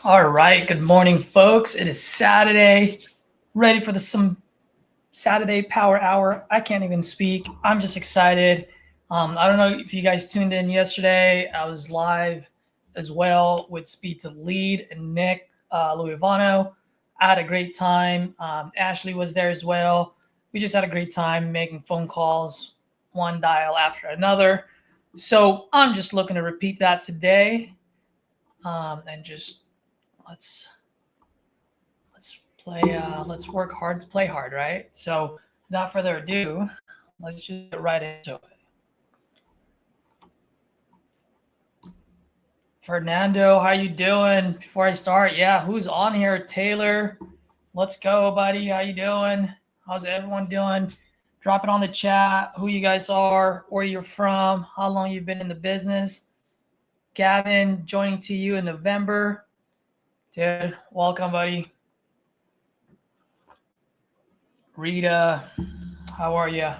All right. Good morning, folks. It is Saturday. Ready for some Saturday Power Hour. I can't even speak. I'm just excited. I don't know if you guys tuned in yesterday. I was live as well with Speed to Lead and Nick Luivano. I had a great time. Ashley was there as well. We just had a great time making phone calls, one dial after another. So I'm just looking to repeat that today, and just let's play. Let's work hard to play hard, right? So without further ado, let's just get right into it. Fernando, how you doing? Before I start, yeah, who's on here? Taylor, let's go, buddy. How you doing? How's everyone doing? Drop it on the chat. Who you guys are, where you're from, how long you've been in the business. Gavin, joining to you in November. Dude, welcome, buddy. Rita, how are you?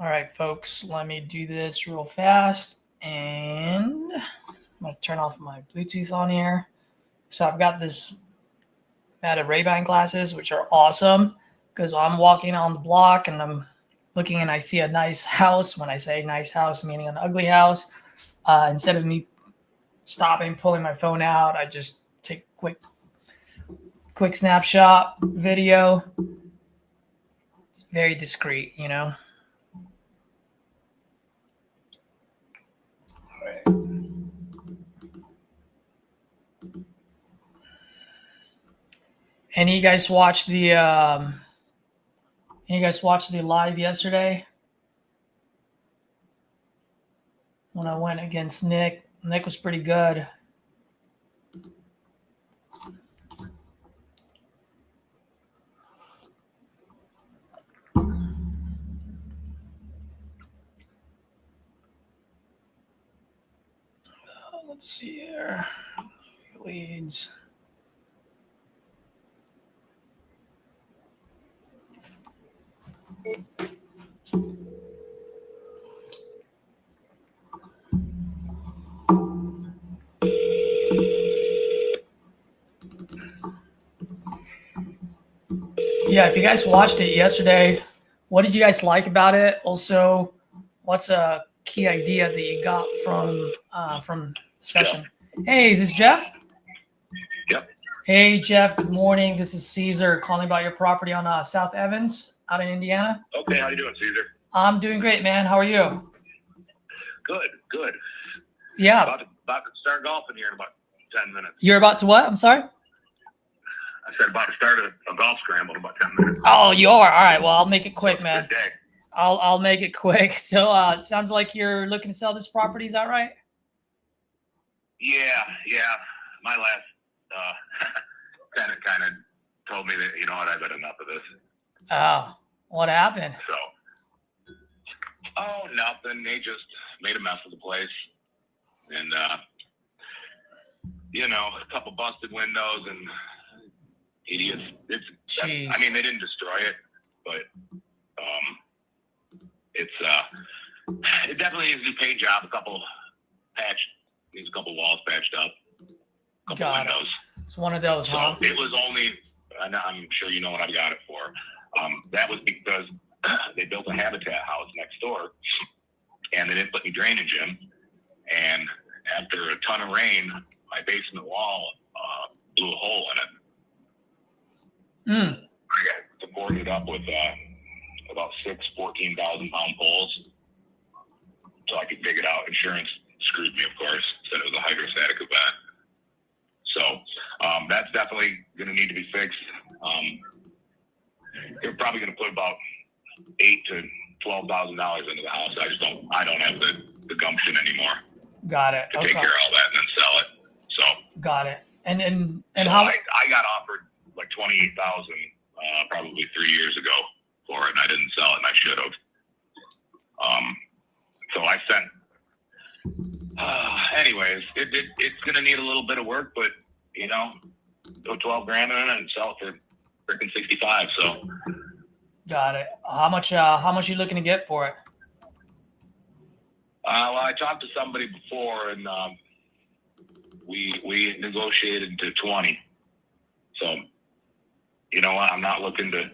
All right, folks, let me do this real fast. And I'm going to turn off my Bluetooth on here. So I've got this Meta Ray-Ban glasses, which are awesome because I'm walking on the block and I'm looking and I see a nice house. When I say nice house, meaning an ugly house. Instead of me stopping, pulling my phone out, I just take a quick snapshot video. It's very discreet, you know. All right. Any of you guys watched the live yesterday when I went against Nick? Nick was pretty good. Let's see here. Leads. Yeah, if you guys watched it yesterday, what did you guys like about it? Also, what's a key idea that you got from the session? Hey, is this Jeff? Yep. Hey, Jeff. Good morning. This is Caesar calling about your property on South Evans out in Indiana. Okay, how you doing, Caesar? I'm doing great, man. How are you? Good. Yeah. About to start golfing here in about 10 minutes. You're about to what? I'm sorry? I said about to start a golf scramble in about 10 minutes. Oh, you are? All right. Well, I'll make it quick, man. Good day. I'll make it quick. So it sounds like you're looking to sell this property. Is that right? Yeah. My last tenant kind of told me that, you know what, I've had enough of this. Oh, what happened? So, nothing. They just made a mess of the place. And, a couple busted windows and idiots. Jeez. I mean, they didn't destroy it, but it definitely needs a new paint job. Needs a couple walls patched up, a couple windows. It's one of those, huh? It was only, I'm sure you know what I got it for. That was because they built a habitat house next door, and they didn't put any drainage in. And after a ton of rain, my basement wall blew a hole in it. I got supported up with about 6 14,000-pound poles so I could dig it out. Insurance screwed me, of course, said it was a hydrostatic event. So that's definitely going to need to be fixed. They're probably going to put about $8,000 to $12,000 into the house. I don't have the gumption anymore. Got it. To take care of all that and then sell it. So got it. And so how? I got offered like $28,000 probably 3 years ago for it, and I didn't sell it, and I should have. So I sent. Anyways, it's going to need a little bit of work, but throw $12,000 in it and sell it for freaking 65. So. Got it. How much are you looking to get for it? Well, I talked to somebody before, and we negotiated to 20. So, you know what? I'm not looking to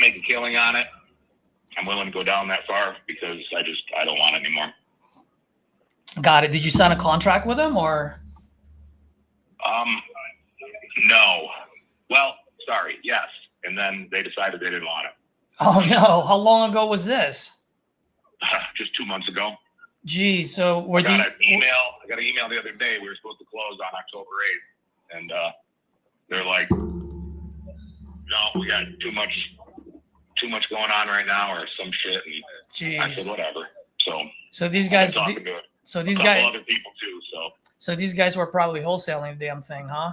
make a killing on it. I'm willing to go down that far because I don't want it anymore. Got it. Did you sign a contract with them or? No. Well, sorry. Yes. And then they decided they didn't want it. Oh no. How long ago was this? Just 2 months ago. Gee, so were I got these? I got an email the other day. We were supposed to close on October 8th. And they're like, no, we got too much going on right now or some shit. And Geez. I said, whatever. So these guys, so these guys, other people too. So these guys were probably wholesaling the damn thing, huh?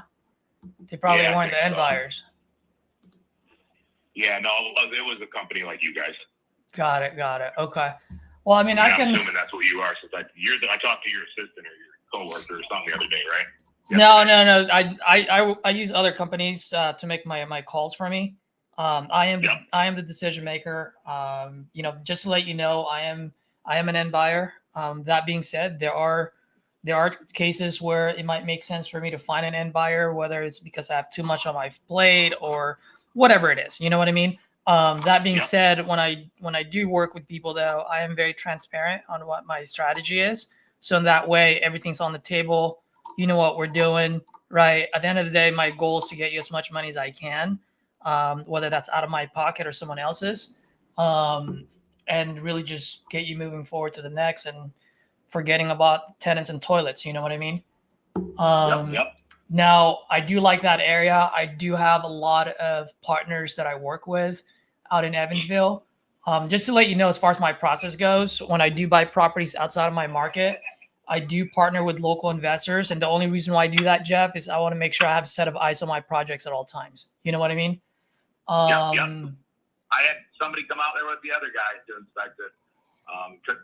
They probably weren't the end buyers. Yeah, no, it was a company like you guys. Got it. Okay. Well, I mean, I'm assuming that's what you are. Since I talked to your assistant or your coworker or something the other day, right? No. I use other companies to make my calls for me. I am the decision maker. Just to let you know, I am an end buyer. That being said, there are cases where it might make sense for me to find an end buyer, whether it's because I have too much on my plate or whatever it is. You know what I mean? That being said, when I do work with people, though, I am very transparent on what my strategy is. So in that way, everything's on the table. You know what we're doing, right? At the end of the day, my goal is to get you as much money as I can, whether that's out of my pocket or someone else's, and really just get you moving forward to the next and forgetting about tenants and toilets. You know what I mean? Now, I do like that area. I do have a lot of partners that I work with out in Evansville. Just to let you know, as far as my process goes, when I do buy properties outside of my market, I do partner with local investors. And the only reason why I do that, Jeff, is I want to make sure I have a set of eyes on my projects at all times. You know what I mean? I had somebody come out there with the other guys to inspect it,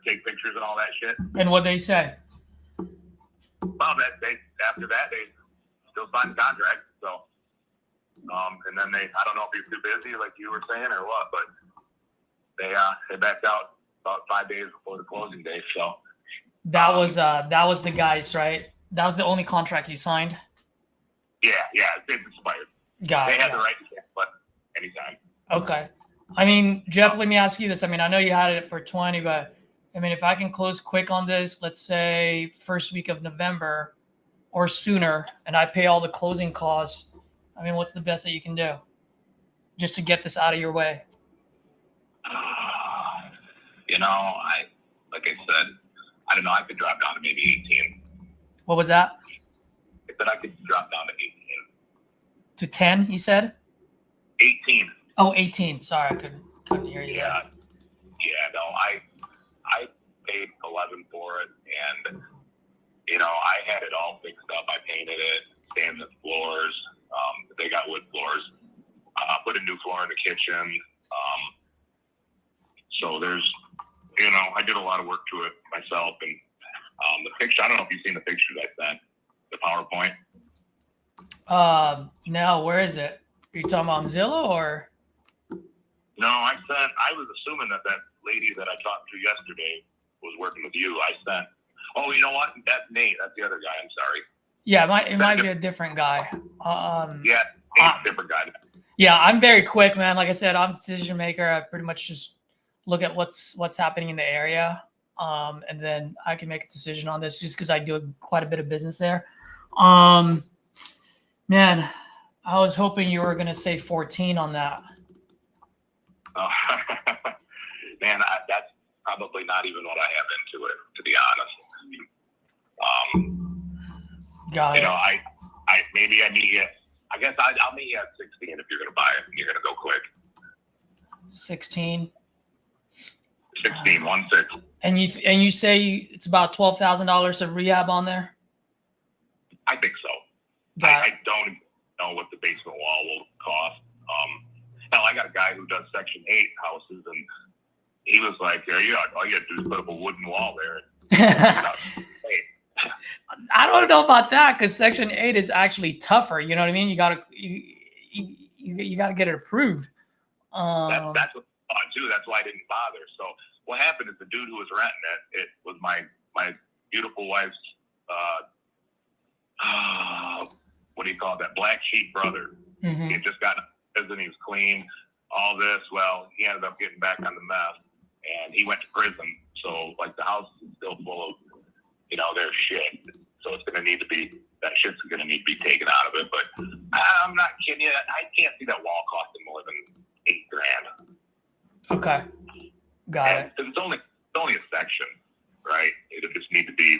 take pictures and all that shit. And what they say? Well, after that, they still signed the contract. So, and then I don't know if he's too busy, like you were saying, or what, but they backed out about 5 days before the closing date. So that was the guys, right? That was the only contract you signed. Yeah, it's expired. They had the right to cancel it anytime. Okay. I mean, Jeff, let me ask you this. I mean, I know you had it for 20, but I mean, if I can close quick on this, let's say first week of November or sooner, and I pay all the closing costs, I mean, what's the best that you can do just to get this out of your way? Like I said, I don't know. I could drop down to maybe 18. What was that? I said I could drop down to 18. To 10, you said? 18. Oh, 18. Sorry, I couldn't hear you. Yeah. No, I paid 11 for it, and I had it all fixed up. I painted it, sanded the floors. They got wood floors. I put a new floor in the kitchen. So there's, I did a lot of work to it myself, and the picture. I don't know if you've seen the pictures I sent, the PowerPoint. No, where is it? Are you talking about Zillow or? No, I was assuming that lady that I talked to yesterday was working with you. I sent. Oh, you know what? That's Nate. That's the other guy. I'm sorry. Yeah, it might be a different guy. Yeah, Nate's a different guy. Yeah, I'm very quick, man. Like I said, I'm a decision maker. I pretty much just look at what's happening in the area, and then I can make a decision on this just because I do quite a bit of business there. Man, I was hoping you were going to say 14 on that. Oh, man, that's probably not even what I have into it, to be honest. Got it. Maybe I meet you. I guess I'll meet you at 16 if you're going to buy it and you're going to go quick. 16. 16, 1-6. And you say it's about $12,000 of rehab on there? I think so. I don't know what the basement wall will cost. Hell, I got a guy who does Section 8 houses, and he was like, all you got to do is put up a wooden wall there. I don't know about that because Section 8 is actually tougher. You know what I mean? You gotta get it approved. That's what I thought too. That's why I didn't bother. So what happened is the dude who was renting it was my beautiful wife's what do you call it, that black sheep brother. Mm-hmm. He had just gotten prison, he was clean, all this. Well, he ended up getting back on the meth, and he went to prison. So, like, the house is still full of, you know, their shit. So it's going to need to be, that shit's going to need to be taken out of it. But I'm not kidding you. I can't see that wall costing more than $8,000. Okay. Got it. It's only a section, right? It'll just need to be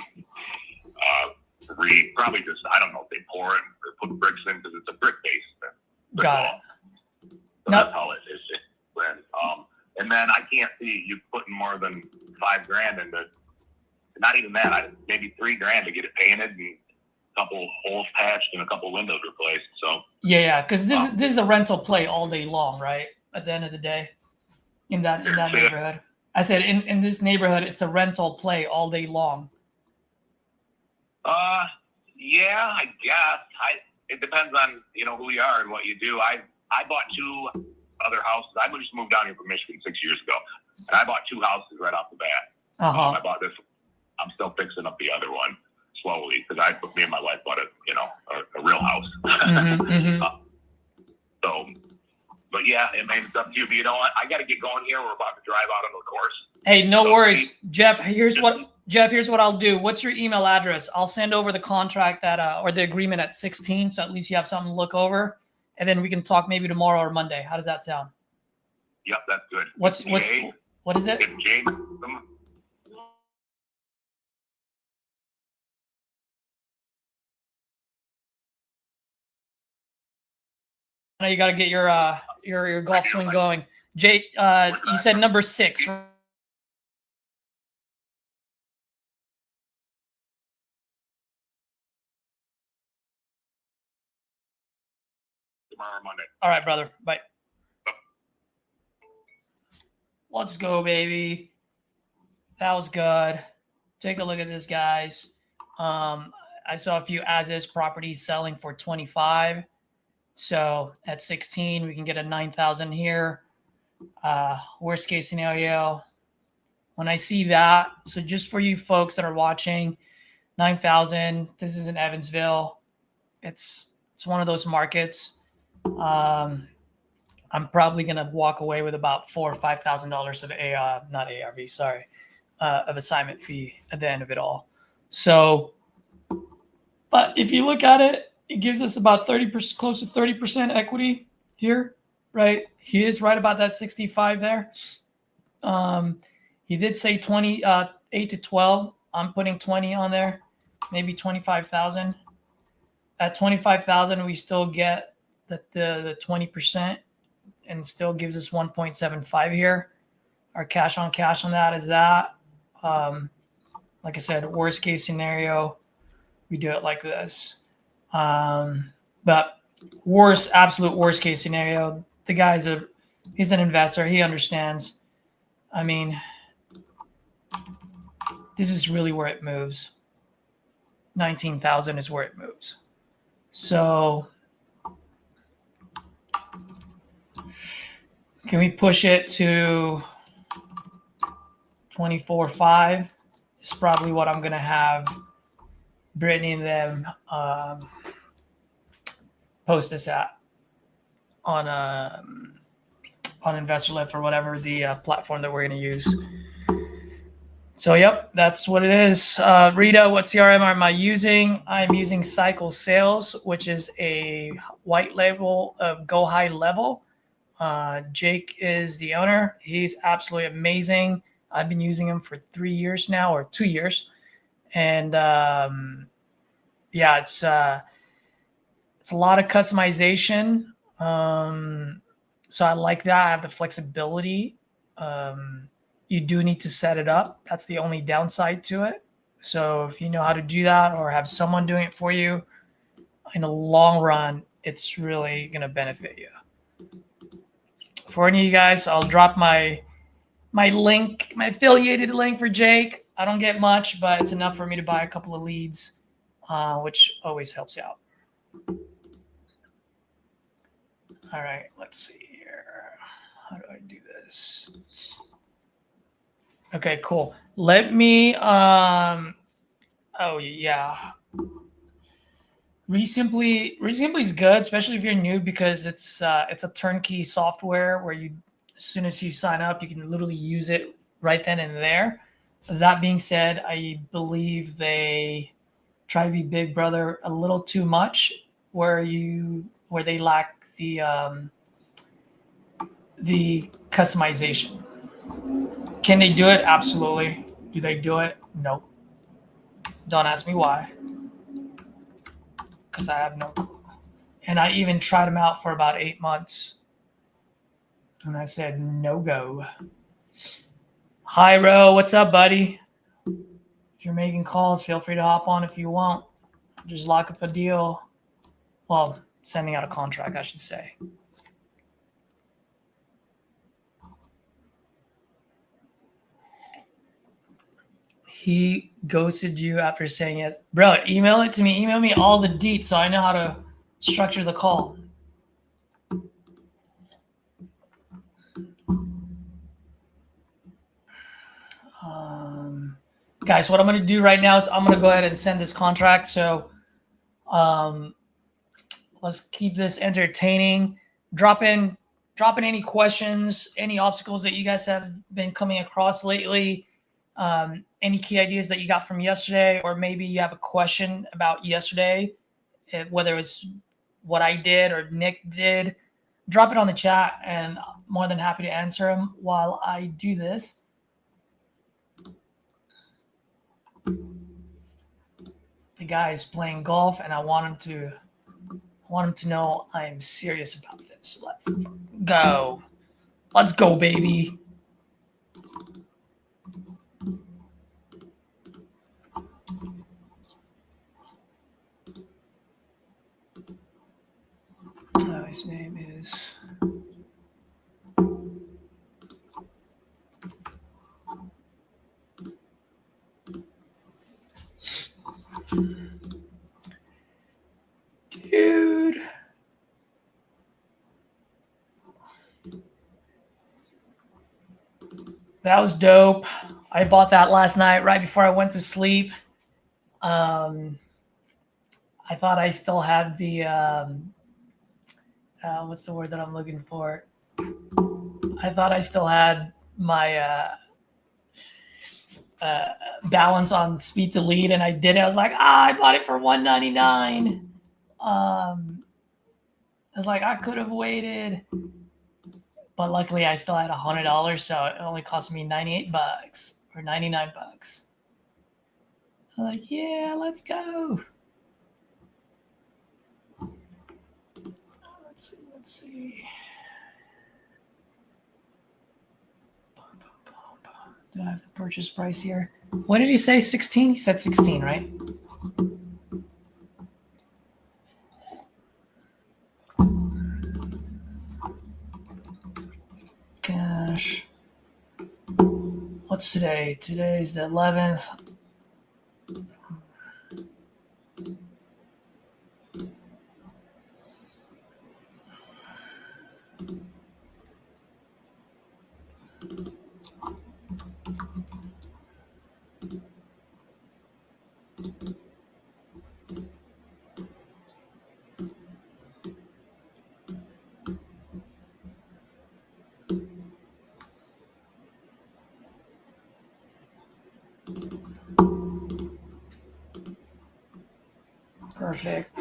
probably just, I don't know if they pour it or put bricks in because it's a brick basement. Got it. So that's how it is. And then I can't see you putting more than $5,000 into, not even that, maybe $3,000 to get it painted and a couple holes patched and a couple windows replaced. So yeah, because this is a rental play all day long, right? At the end of the day, in that neighborhood. I said in this neighborhood, it's a rental play all day long. Yeah, I guess. It depends on, you know, who you are and what you do. I bought 2 other houses. I just moved down here from Michigan 6 years ago, and I bought 2 houses right off the bat. I bought this. I'm still fixing up the other one slowly because me and my wife bought a real house. Mm-hmm. So, but yeah, it's up to you. But you know what? I got to get going here. We're about to drive out on the course. Hey, no worries, Jeff. Here's what I'll do. What's your email address? I'll send over the contract or the agreement at 16, so at least you have something to look over, and then we can talk maybe tomorrow or Monday. How does that sound? Yep, that's good. What is it? It's Jay. I know you got to get your golf swing going. Jay, you said number 6. Right? Tomorrow or Monday. All right, brother. Bye. Let's go, baby. That was good. Take a look at this, guys. I saw a few as-is properties selling for 25. So at 16, we can get a 9,000 here. Worst case scenario, when I see that, so just for you folks that are watching, 9,000. This is in Evansville. It's one of those markets. I'm probably gonna walk away with about $4,000 or $5,000 of not ARV, sorry, of assignment fee at the end of it all. So, but if you look at it, it gives us about 30%, close to 30% equity here, right? He is right about that 65 there. He did say 8 to 12. I'm putting 20 on there, maybe 25,000. At 25,000, we still get the 20%, and still gives us 1.75 here. Our cash on that is that. Like I said, worst case scenario, we do it like this. But absolute worst case scenario, the guy's he's an investor. He understands. I mean, this is really where it moves. 19,000 is where it moves. So can we push it to 24.5? It's probably what I'm going to have Brittany and them post this at on InvestorLift or whatever the platform that we're going to use. So, yep, that's what it is. Rita, what CRM am I using? I'm using Cycle Sales, which is a white label of Go High Level. Jake is the owner. He's absolutely amazing. I've been using him for 3 years now, or 2 years. And yeah, it's a lot of customization. So I like that. I have the flexibility. You do need to set it up. That's the only downside to it. So if you know how to do that or have someone doing it for you, in the long run, it's really going to benefit you. For any of you guys, I'll drop my link, my affiliated link for Jake. I don't get much, but it's enough for me to buy a couple of leads, which always helps out. All right, let's see here. How do I do this? Okay, cool. Let me, oh yeah. Resimply is good, especially if you're new, because it's a turnkey software where you, as soon as you sign up, you can literally use it right then and there. That being said, I believe they try to be Big Brother a little too much, where they lack the customization. Can they do it? Absolutely. Do they do it? Nope. Don't ask me why, because I have no clue. And I even tried them out for about 8 months, and I said no go. Hi, Ro. What's up, buddy? If you're making calls, feel free to hop on if you want. Just lock up a deal. Well, sending out a contract, I should say. He ghosted you after saying it. Bro, email it to me. Email me all the deets so I know how to structure the call. Guys, what I'm going to do right now is I'm going to go ahead and send this contract. So let's keep this entertaining. Drop in any questions, any obstacles that you guys have been coming across lately. Any key ideas that you got from yesterday, or maybe you have a question about yesterday, whether it's what I did or Nick did. Drop it on the chat, and I'm more than happy to answer them while I do this. The guy is playing golf, and I want him to know I'm serious about this. Let's go. Let's go, baby. His name is... Dude. That was dope. I bought that last night right before I went to sleep. I thought I still had the what's the word that I'm looking for? I thought I still had my balance on speed to lead, and I did it. I was like, I bought it for $199. I was like, I could have waited, but luckily I still had $100, so it only cost me $98 or $99. I was like, yeah, let's go. Let's see. Do I have the purchase price here? What did he say? 16? He said 16, right? Cash. What's today? Today's the 11th. Perfect.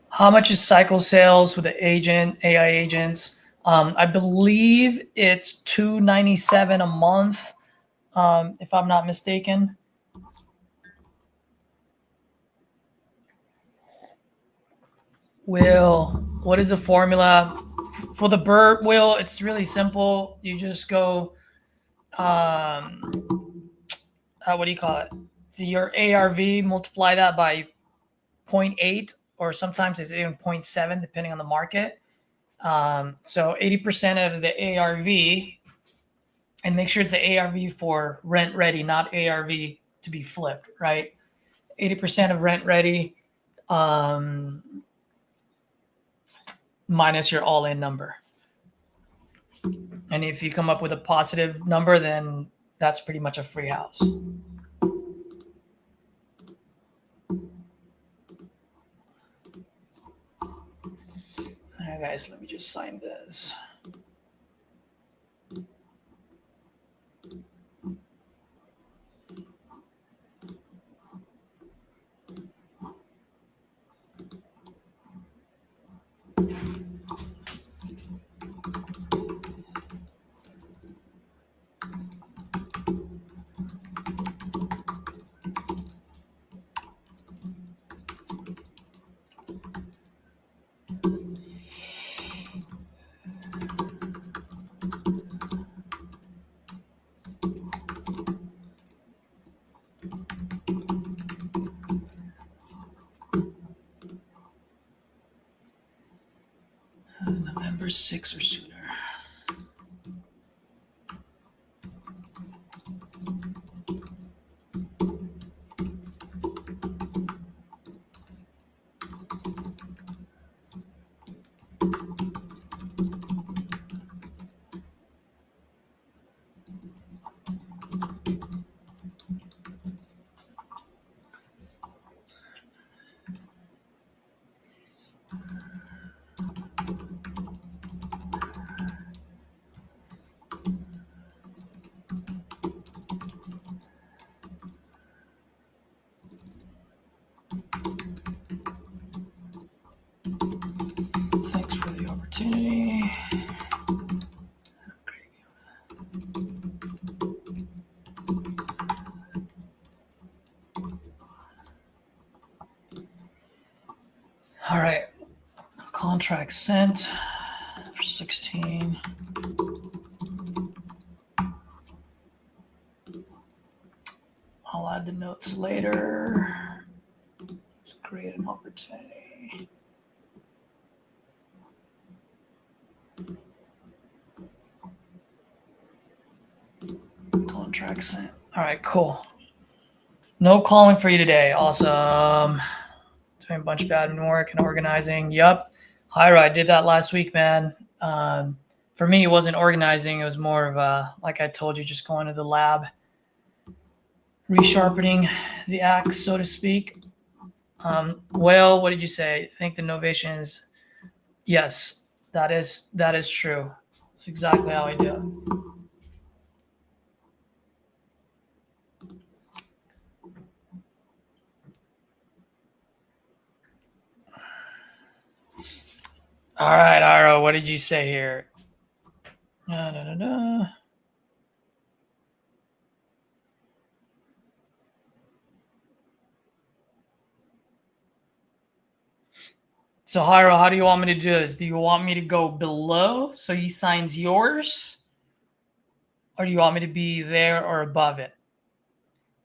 How much is cycle sales with the agent, AI agents? I believe it's $297 a month, if I'm not mistaken. Will, what is the formula for the BERT? Will, it's really simple. You just go, what do you call it? Your ARV, multiply that by 0.8, or sometimes it's even 0.7, depending on the market. So 80% of the ARV, and make sure it's the ARV for rent ready, not ARV to be flipped, right? 80% of rent ready, minus your all-in number. And if you come up with a positive number, then that's pretty much a free house. All right, guys, let me just sign this. November 6th or sooner. Thanks for the opportunity. All right, contract sent for 16. I'll add the notes later. Let's create an opportunity. Contract sent. All right, cool. No calling for you today. Awesome. Doing a bunch of admin work and organizing. Yup. Hyra, I did that last week, man. For me, it wasn't organizing. It was more of a, like I told you, just going to the lab, resharpening the axe, so to speak. Well, what did you say? I think the novation is, yes, that is true. That's exactly how I do it. All right, Ira, what did you say here? So, Hyro, how do you want me to do this? Do you want me to go below so he signs yours? Or do you want me to be there or above it?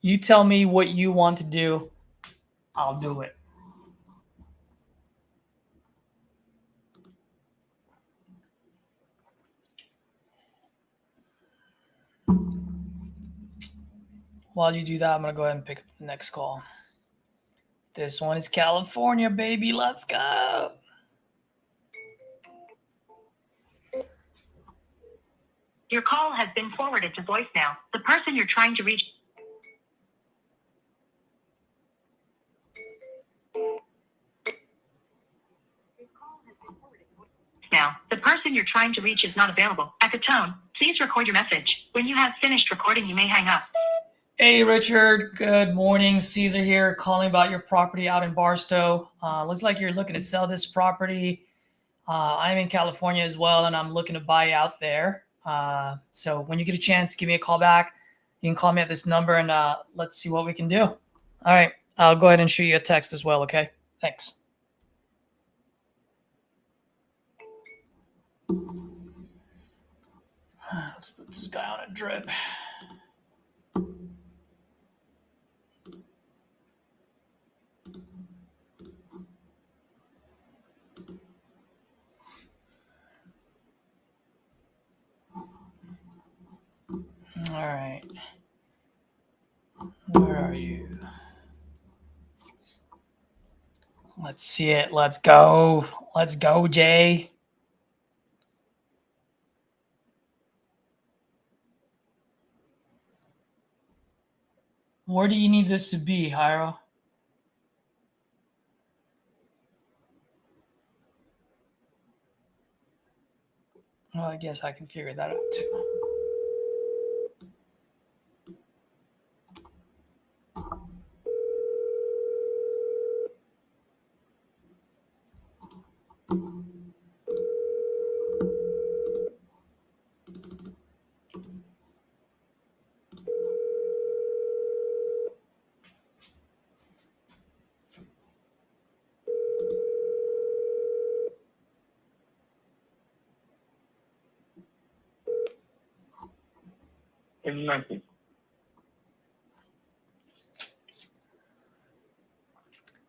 You tell me what you want to do. I'll do it. While you do that, I'm going to go ahead and pick up the next call. This one is California, baby. Let's go. Your call has been forwarded to voicemail. The person you're trying to reach. Now, the person you're trying to reach is not available. At the tone, please record your message. When you have finished recording, you may hang up. Hey, Richard. Good morning. Caesar here, calling about your property out in Barstow. Looks like you're looking to sell this property. I'm in California as well, and I'm looking to buy out there. So when you get a chance, give me a call back. You can call me at this number, and let's see what we can do. All right. I'll go ahead and shoot you a text as well, okay? Thanks. Let's put this guy on a drip. All right. Where are you? Let's see it. Let's go. Let's go, Jay. Where do you need this to be, Hiro? Well, I guess I can figure that out too.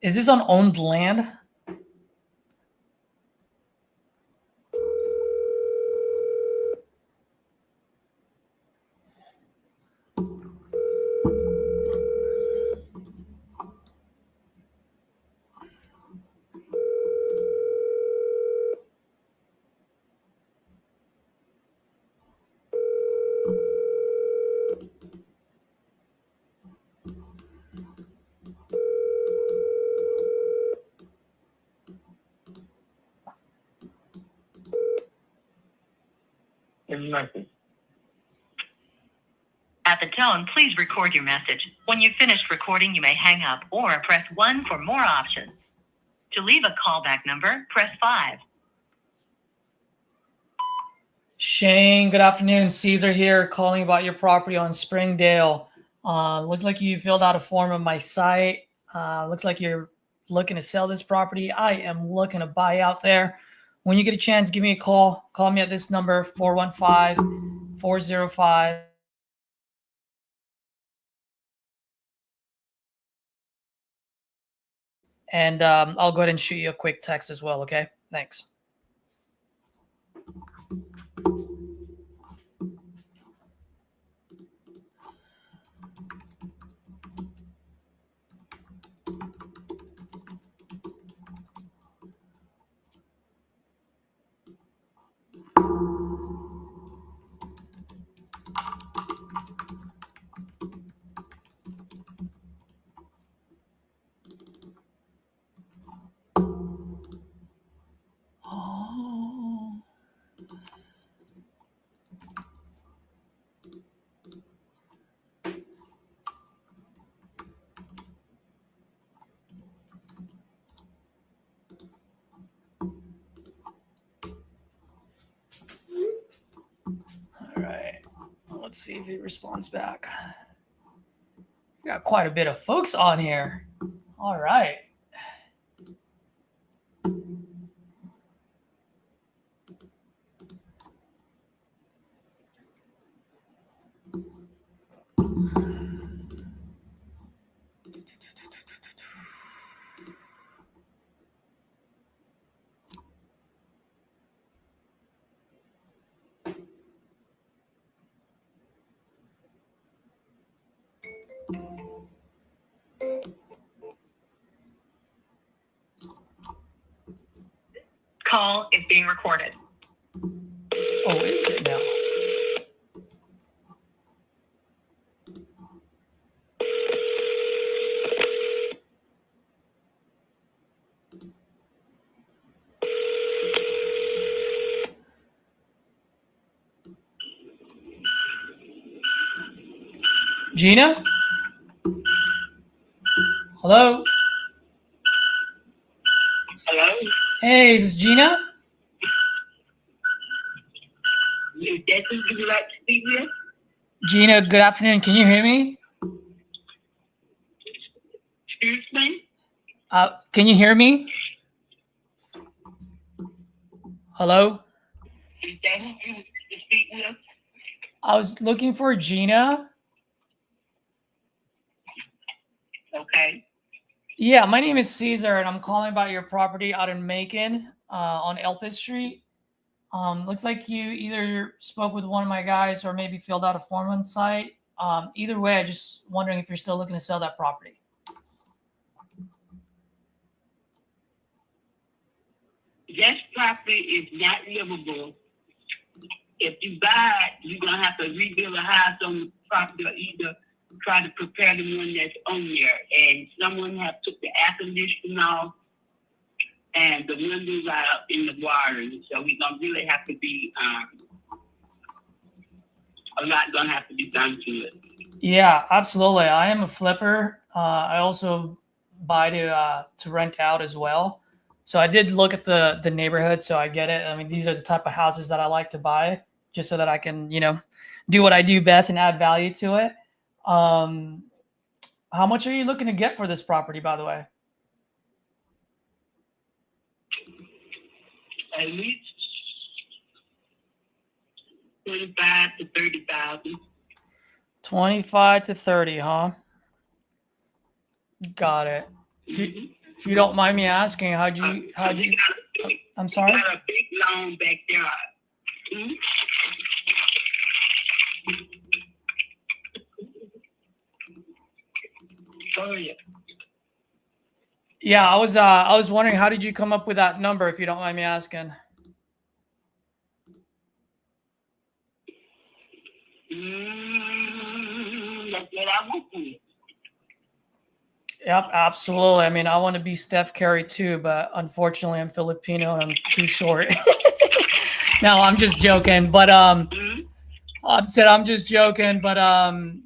Is this on owned land? At the tone, please record your message. When you've finished recording, you may hang up or press 1 for more options. To leave a callback number, press 5. Shane, good afternoon. Caesar here, calling about your property on Springdale. Looks like you filled out a form on my site. Looks like you're looking to sell this property. I am looking to buy out there. When you get a chance, give me a call. Call me at this number, 415-405. And I'll go ahead and shoot you a quick text as well, okay? Thanks. Oh. All right. Let's see if he responds back. We got quite a bit of folks on here. All right. Call is being recorded. Oh, is it now? Gina? Hello? Hello? Hey, is this Gina? Is that who you would like to speak with? Gina, good afternoon. Can you hear me? Excuse me? Can you hear me? Hello? Is that who you would like to speak with? I was looking for Gina. Okay. Yeah, my name is Caesar, and I'm calling about your property out in Macon on Elpis Street. Looks like you either spoke with one of my guys or maybe filled out a form on site. Either way, I'm just wondering if you're still looking to sell that property. This property is not livable. If you buy it, you're going to have to rebuild a house on the property or either try to prepare the one that's on there. And someone have took the air conditioning off and the windows out in the wiring. So we're gonna really have to be a lot gonna have to be done to it. Yeah, absolutely. I am a flipper. I also buy to rent out as well. So I did look at the neighborhood, so I get it. I mean, these are the type of houses that I like to buy, just so that I can, do what I do best and add value to it. How much are you looking to get for this property, by the way? At least 25 to 30,000. 25 to 30, huh? Got it. If you don't mind me asking, how'd you? I'm sorry. You got a big loan back there. Hmm? Oh yeah. Yeah, I was wondering, how did you come up with that number, if you don't mind me asking? That's what I want to. Yep, absolutely. I mean, I want to be Steph Curry too, but unfortunately I'm Filipino and I'm too short. No, I'm just joking. But I'm just joking. But I'm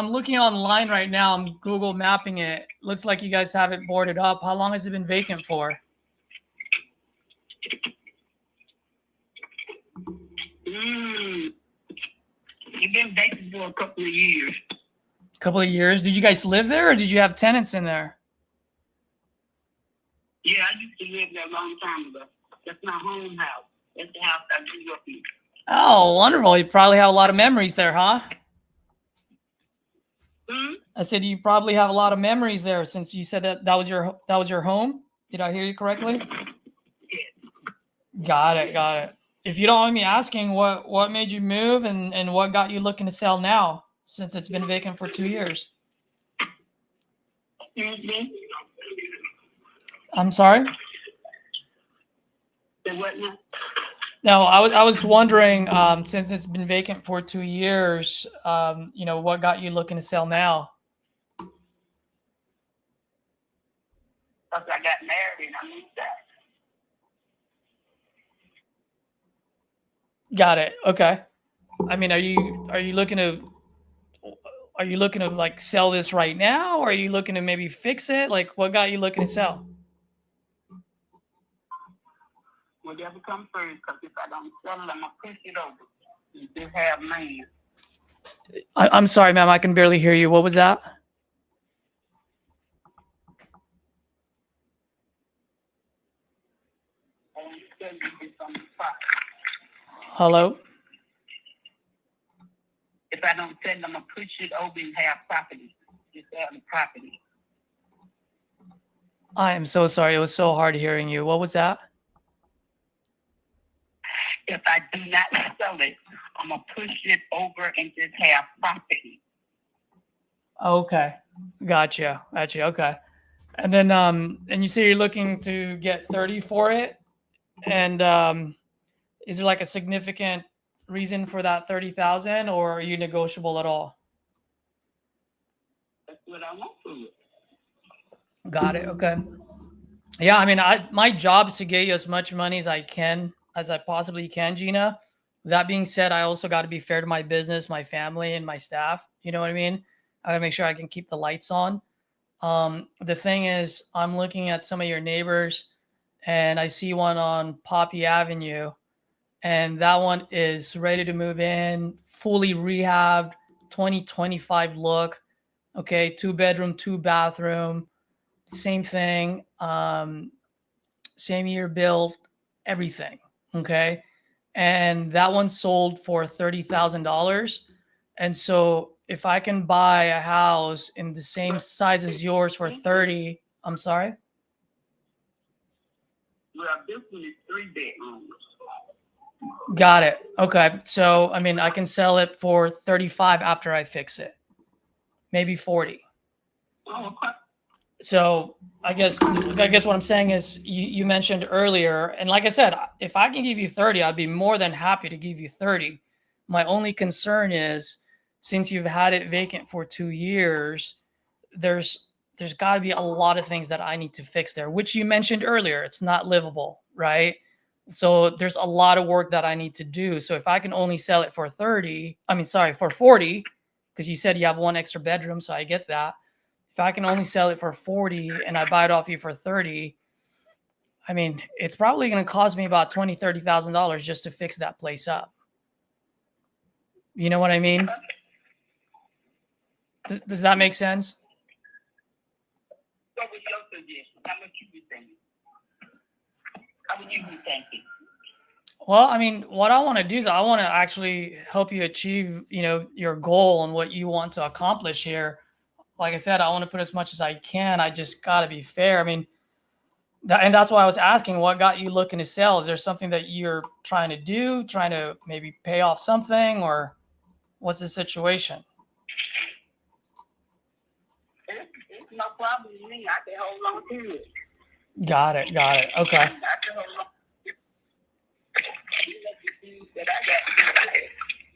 looking online right now. I'm Google mapping it. Looks like you guys have it boarded up. How long has it been vacant for? It's been vacant for a couple of years. Couple of years. Did you guys live there, or did you have tenants in there? Yeah, I used to live there a long time ago. That's my home house. That's the house I grew up in. Oh, wonderful. You probably have a lot of memories there, huh? I said you probably have a lot of memories there, since you said that was your home. Did I hear you correctly? Got it. If you don't mind me asking, what made you move, and what got you looking to sell now, since it's been vacant for 2 years? I'm sorry? The what now? No, I was wondering, since it's been vacant for 2 years, what got you looking to sell now? Because I got married and I moved out. Got it. Okay. I mean, are you looking to like sell this right now, or are you looking to maybe fix it? Like, what got you looking to sell? Whatever comes first, because if I don't sell it, I'm going to push it over. You just have mine. I'm sorry, ma'am. I can barely hear you. What was that? Hello? If I don't sell it, I'm going to push it over and have property. Just have the property. I am so sorry. It was so hard hearing you. What was that? If I do not sell it, I'm going to push it over and just have property. Okay. Gotcha. Okay. And then, and you say you're looking to get 30 for it. And, is there like a significant reason for that 30,000, or are you negotiable at all? That's what I want for it. Got it. Okay. Yeah. I mean, my job is to get you as much money as I possibly can, Gina. That being said, I also got to be fair to my business, my family, and my staff. You know what I mean? I got to make sure I can keep the lights on. The thing is, I'm looking at some of your neighbors, and I see one on Poppy Avenue, and that one is ready to move in, fully rehabbed, 2025 look. Okay, 2-bedroom, 2-bathroom, same thing, same year built, everything. Okay, and that one sold for $30,000. And so if I can buy a house in the same size as yours for 30, I'm sorry? Well, this one is 3 bedrooms. Got it. Okay. So, I mean, I can sell it for 35 after I fix it. Maybe 40. Oh, okay. So I guess what I'm saying is, you mentioned earlier, and like I said, if I can give you 30, I'd be more than happy to give you 30. My only concern is, since you've had it vacant for 2 years, there's got to be a lot of things that I need to fix there, which you mentioned earlier. It's not livable, right? So there's a lot of work that I need to do. So if I can only sell it for 30, for 40, because you said you have one extra bedroom, so I get that. If I can only sell it for 40 and I buy it off you for 30, I mean, it's probably going to cost me about $20,000-$30,000 just to fix that place up. You know what I mean? Does that make sense? What was your suggestion? How much you be thinking? How would you be thinking? Well, I mean, what I want to do is I want to actually help you achieve, your goal and what you want to accomplish here. Like I said, I want to put as much as I can. I just got to be fair. I mean, and that's why I was asking, what got you looking to sell? Is there something that you're trying to do, trying to maybe pay off something, or what's the situation? It's no problem with me. I can hold on to it. Got it. Okay. I can hold on to it. That I got.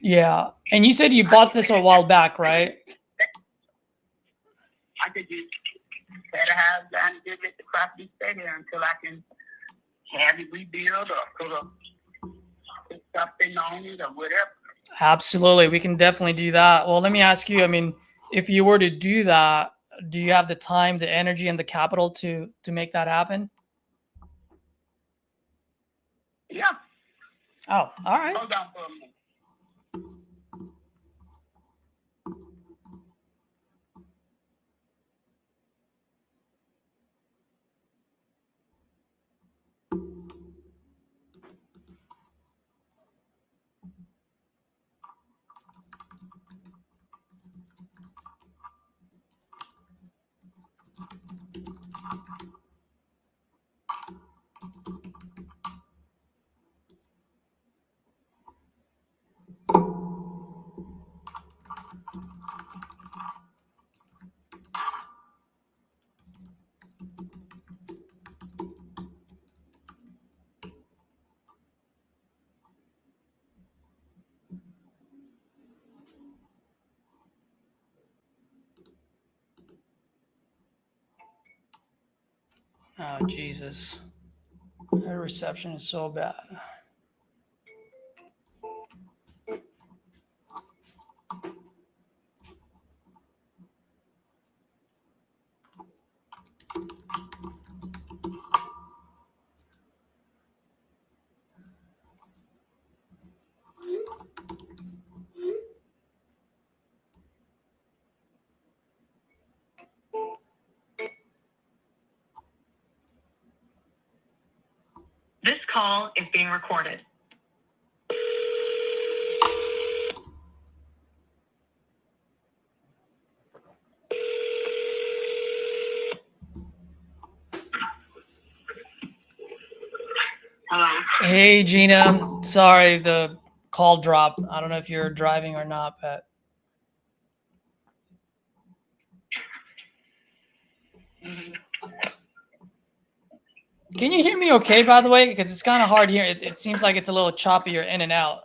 Yeah. And you said you bought this a while back, right? I could just set a house down and just let the property stay there until I can have it rebuilt or put something on it or whatever. Absolutely. We can definitely do that. Well, let me ask you, I mean, if you were to do that, do you have the time, the energy, and the capital to make that happen? Yeah. Oh, all right. Hold on for a minute. Oh, Jesus. Their reception is so bad. This call is being recorded. Hello. Hey, Gina. Sorry, the call dropped. I don't know if you're driving or not, but can you hear me okay, by the way? Because it's kind of hard here. It seems like it's a little choppy. You're in and out.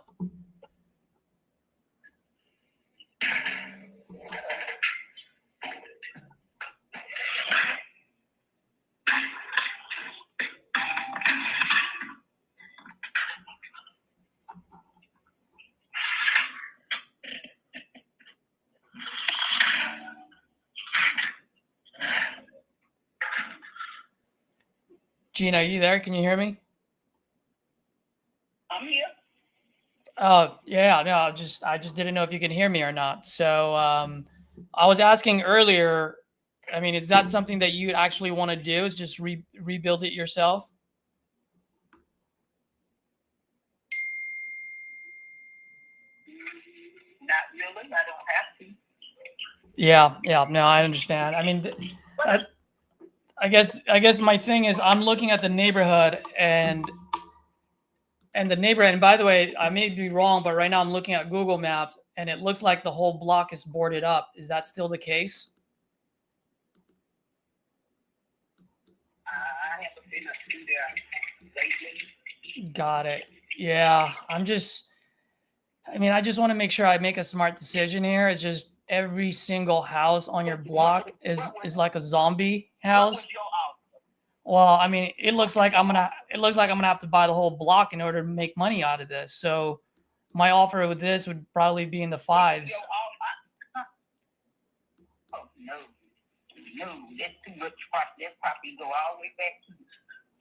Gina, are you there? Can you hear me? I'm here. Oh, yeah, no, I just didn't know if you can hear me or not. So, I was asking earlier, I mean, is that something that you actually want to do, is just rebuild it yourself? Not really. I don't have to. Yeah, no, I understand. I mean, I guess my thing is I'm looking at the neighborhood and the neighborhood. And by the way, I may be wrong, but right now I'm looking at Google Maps and it looks like the whole block is boarded up. Is that still the case? I haven't been up through there lately. Got it. Yeah, I'm just, I mean, I just want to make sure I make a smart decision here. It's just every single house on your block is like a zombie What house. was your offer? Well, I mean, it looks like I'm gonna have to buy the whole block in order to make money out of this. So my offer with this would probably be in the fives. Your offer? Oh, no. No, that's too much property. That property go all the way back to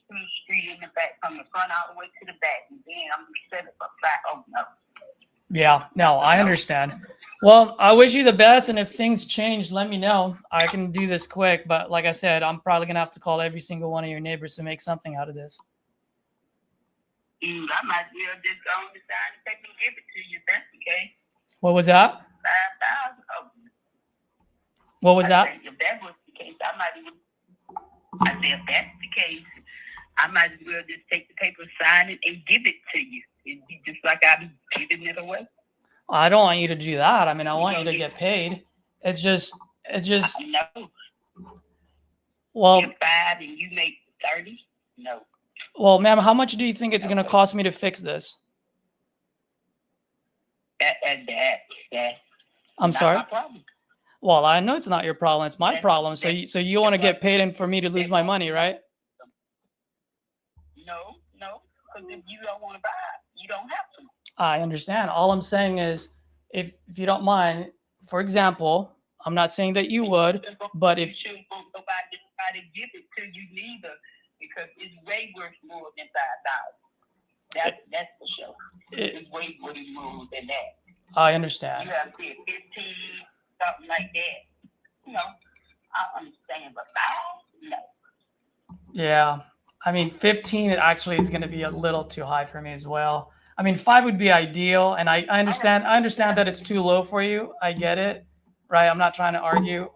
the street in the back, from the front all the way to the back. And then I'm going to set it up flat. Oh, no. Yeah, no, I understand. Well, I wish you the best, and if things change, let me know. I can do this quick, but like I said, I'm probably gonna have to call every single one of your neighbors to make something out of this. I might as well just go on the side and take and give it to you if that's the case. What was that? 5,000. Oh, What was that? If that was the case, I said, if that's the case, I might as well just take the paper, sign it, and give it to you. It'd be just like I'm giving it away. I don't want you to do that. I mean, I want you to get paid. It's just. No. Well, You're 5 and you make 30? No. well, ma'am, how much do you think it's gonna cost me to fix this? I'm Not sorry. my problem. Well, I know it's not your problem. It's my That's- problem. So you want to get paid and for me to lose my money, right? No, because if you don't want to buy it, you don't have to. I understand. All I'm saying is, if you don't mind, for example, I'm not saying that you would, but You if shouldn't want nobody to try to give it to you neither, because it's way worth more than 5,000. That's for sure. It's way more than that. I understand. You have to pay 15, something like that. You know, I understand, but 5? No. Yeah. I mean, 15 it actually is going to be a little too high for me as well. I mean, 5 would be ideal, and I understand that it's too low for you. I get it, right? I'm not trying to argue.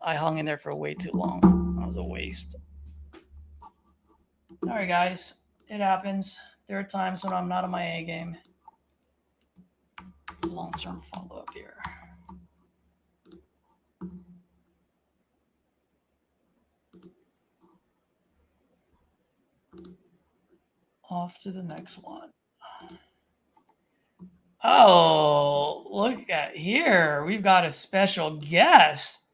I hung in there for way too long. That was a waste. All right, guys, it happens. There are times when I'm not on my A game. Long-term follow-up here. Off to the next one. Oh, look at here. We've got a special guest.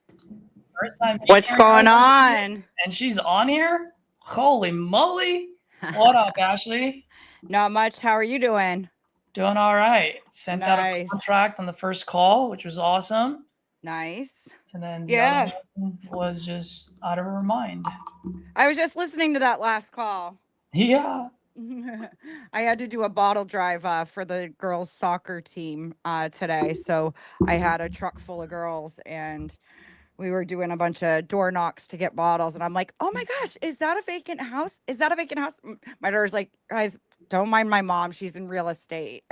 First time What's here, going on? and she's on here? Holy moly. What up, Ashley? Not much. How are you doing? Doing all right. Sent out a Nice. contract on the first call, which was awesome. Nice. And then the Yeah. other one was just out of her mind. I was just listening to that last call. Yeah. I had to do a bottle drive for the girls' soccer team today. So I had a truck full of girls and we were doing a bunch of door knocks to get bottles. And I'm like, oh my gosh, is that a vacant house? Is that a vacant house? My daughter's like, guys, don't mind my mom. She's in real estate.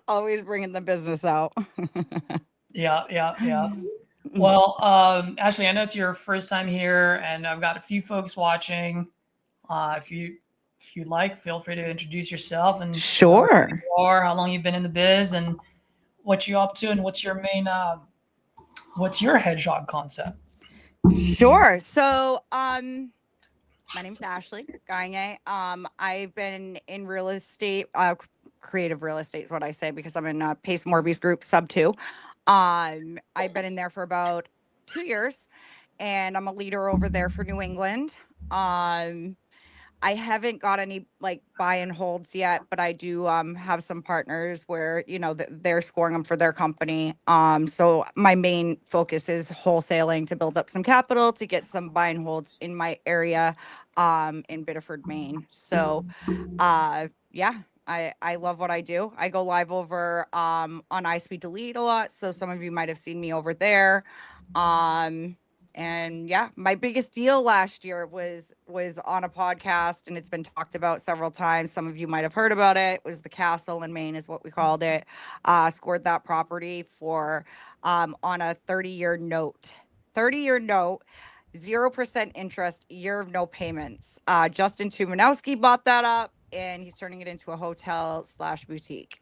Always bringing the business out. Yeah. Well, Ashley, I know it's your first time here, and I've got a few folks watching. If you'd like, feel free to introduce yourself and Sure. who you are, how long you've been in the biz, and what you're up to, and what's your main, what's your hedgehog concept? Sure. So, my name's Ashley Gagne. I've been in real estate, creative real estate is what I say, because I'm in Pace Morby's group, sub 2. I've been in there for about 2 years, and I'm a leader over there for New England. I haven't got any like buy and holds yet, but I do have some partners where, you know, they're scoring them for their company. So my main focus is wholesaling to build up some capital to get some buy and holds in my area in Biddeford, Maine. So yeah, I love what I do. I go live over on iSpeed Delete a lot. So some of you might have seen me over there. And yeah, my biggest deal last year was on a podcast, and it's been talked about several times. Some of you might have heard about it. It was the castle in Maine is what we called it. Scored that property for on a 30-year note. 30-year note, 0% interest, year of no payments. Justin Tumanowski bought that up, and he's turning it into a hotel/boutique.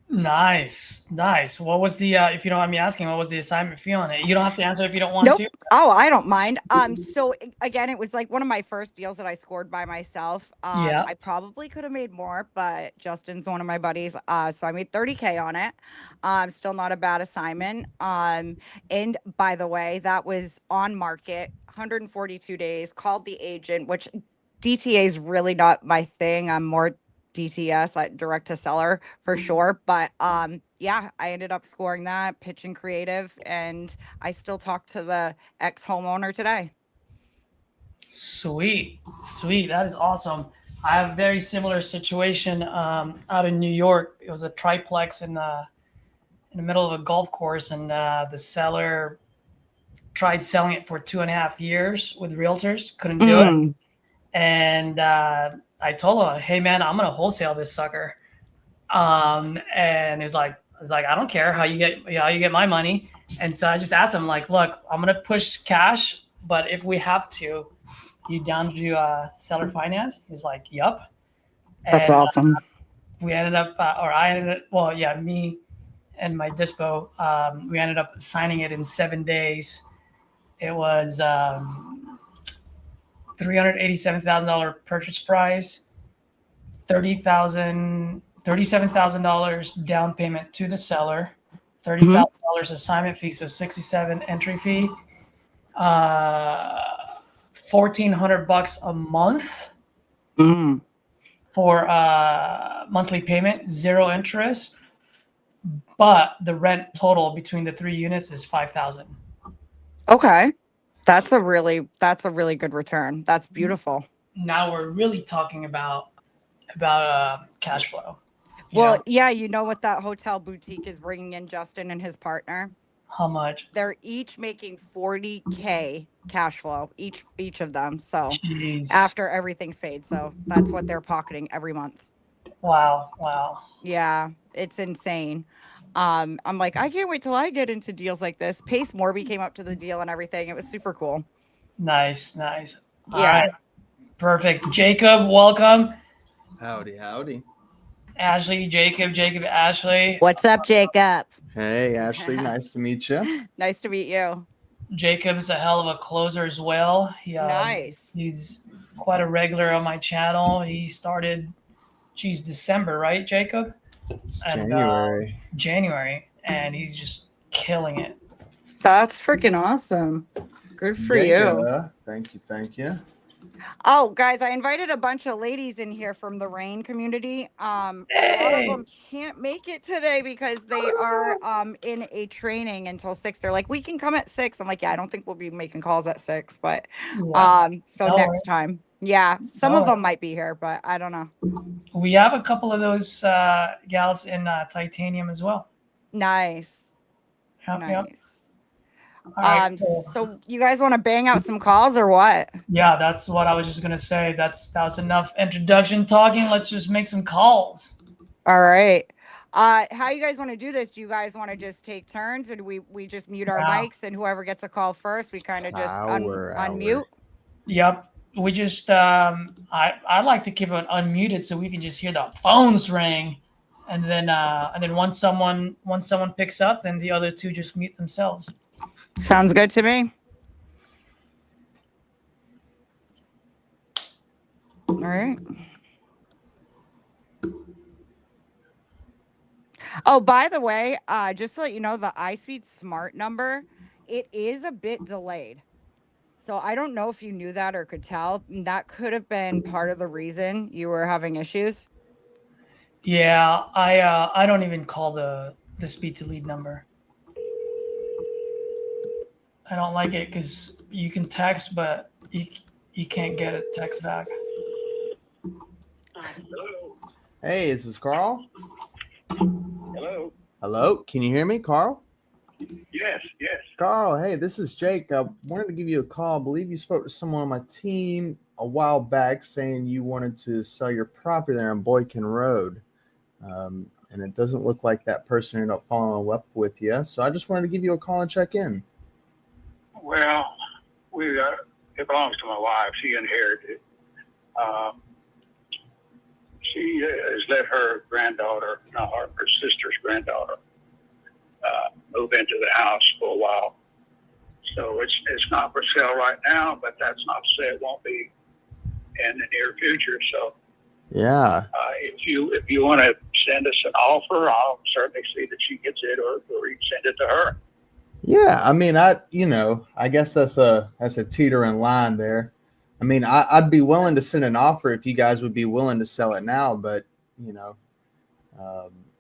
Nice, nice. What was the if you don't mind me asking, what was the assignment fee on it? You don't have to answer if you don't want Nope. to. Oh, I don't mind. So again, it was like one of my first deals that I scored by myself. Yeah. I probably could have made more, but Justin's one of my buddies. So I made 30K on it. Still not a bad assignment. And by the way, that was on market, 142 days, called the agent, which DTA is really not my thing. I'm more DTS, like direct to seller for sure. But yeah, I ended up scoring that, pitching creative, and I still talk to the ex homeowner today. Sweet, sweet. That is awesome. I have a very similar situation out in New York. It was a triplex in the middle of a golf course, and the seller tried selling it for 2.5 years with realtors, couldn't do it. Mm. And I told him, "Hey man, I'm gonna wholesale this sucker." And he's like, "I don't care how you get my money." And so I just asked him, like, "Look, I'm gonna push cash, but if we have to, you down to do seller finance?" He's like, "Yup." That's And awesome. we ended up, or I ended up, well, yeah, me and my dispo, we ended up signing it in 7 days. It was $387,000 purchase price, $37,000 down payment to the seller, $30,000 assignment fee, so 67 entry fee, $1,400 a month Mm. for monthly payment, zero interest, but the rent total between the 3 units is 5,000. Okay. That's a really good return. That's beautiful. Now we're really talking about cash flow. Well, yeah, you know what that hotel boutique is bringing in, Justin and his partner? How much? They're each making 40K cash flow, each of them. So Jeez. after everything's paid. So that's what they're pocketing every month. Wow. Yeah, it's insane. I'm like, I can't wait till I get into deals like this. Pace Morby came up to the deal and everything. It was super cool. Nice. All Yeah. right. Perfect. Jacob, welcome. Howdy. Ashley, Jacob, Ashley. What's up, Jacob? Hey, Ashley, nice to meet you. Nice to meet you. Jacob's a hell of a closer as well. Nice. He's quite a regular on my channel. He started, December, right, Jacob? It's And, January, and he's just killing it. That's freaking awesome. Good for you. Yeah. Thank you. Oh, guys, I invited a bunch of ladies in here from the Rain community. A lot of them can't make it today because they are in a training until 6. They're like, we can come at 6. I'm like, yeah, I don't think we'll be making calls at 6, but so No next worries. time. Yeah, some No of them might be here, but I don't know. We have a couple of those gals in titanium as well. Nice. Yep. Nice. All right, cool. So you guys want to bang out some calls or what? Yeah, that's what I was just gonna say. That was enough introduction talking. Let's just make some calls. All right. How you guys want to do this? Do you guys want to just take turns, or do we just mute our mics and whoever gets a call first, we kind of just unmute? Yep. We just I like to keep it unmuted so we can just hear the phones ring, and then once someone picks up, then the other two just mute themselves. Sounds good to me. All right. Oh, by the way, just to let you know, the iSpeed Smart number, it is a bit delayed. So I don't know if you knew that or could tell. That could have been part of the reason you were having issues. Yeah, I don't even call the speed to lead number. I don't like it because you can text, but you can't get a text back. Hey, is this Carl? Hello. Can you hear me, Carl? Yes. Carl, hey, this is Jake. I wanted to give you a call. I believe you spoke to someone on my team a while back saying you wanted to sell your property there on Boykin Road. And it doesn't look like that person ended up following up with you. So I just wanted to give you a call and check in. Well, it belongs to my wife. She inherited it. She she has let her granddaughter, no, her sister's granddaughter, move into the house for a while. So it's not for sale right now, but that's not to say it won't be in the near future. So Yeah. if you want to send us an offer, I'll certainly see that she gets it, or you send it to her. Yeah, I mean, I guess that's a teetering line there. I mean, I'd be willing to send an offer if you guys would be willing to sell it now, but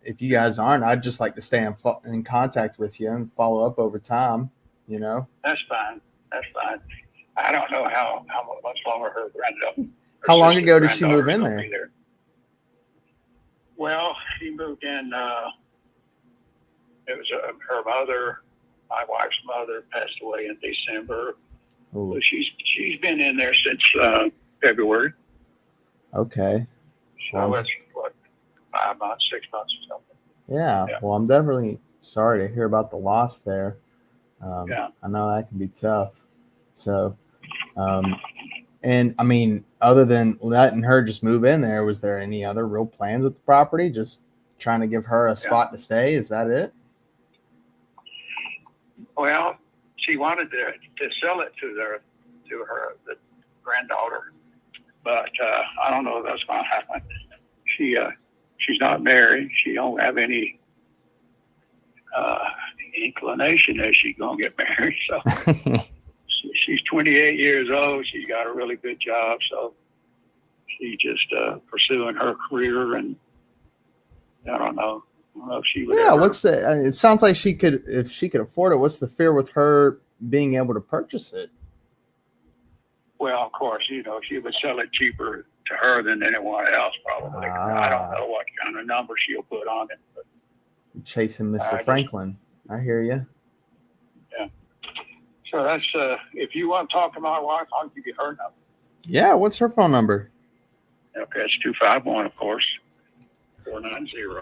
if you guys aren't, I'd just like to stay in contact with you and follow up over time. That's fine. That's fine. I don't know how much longer her granddaughter. How long ago did she move in there? Well, she moved in. It was her mother. My wife's mother passed away in December. Ooh. So she's been in there since February. Okay. So it's what, 5 months, 6 months or something. Yeah. Well, I'm definitely sorry to hear about the loss there. Yeah. I know that can be tough. So, and I mean, other than letting her just move in there, was there any other real plans with the property? Just trying to give her a spot to stay? Is that it? Well, she wanted to sell it to her the granddaughter, but I don't know if that's going to happen. She's not married. She don't have any inclination that she's going to get married. So she's 28 years old. She's got a really good job. So she's just pursuing her career, and I don't know if she would. Yeah. What's the? It sounds like she could, if she could afford it. What's the fear with her being able to purchase it? Well, of course, she would sell it cheaper to her than anyone else, probably. I don't know what kind of number she'll put on it. But chasing Mr. Franklin. I hear you. Yeah. So that's, if you want to talk to my wife, I'll give you her number. Yeah. What's her phone number? Okay. It's 251, of course, 490.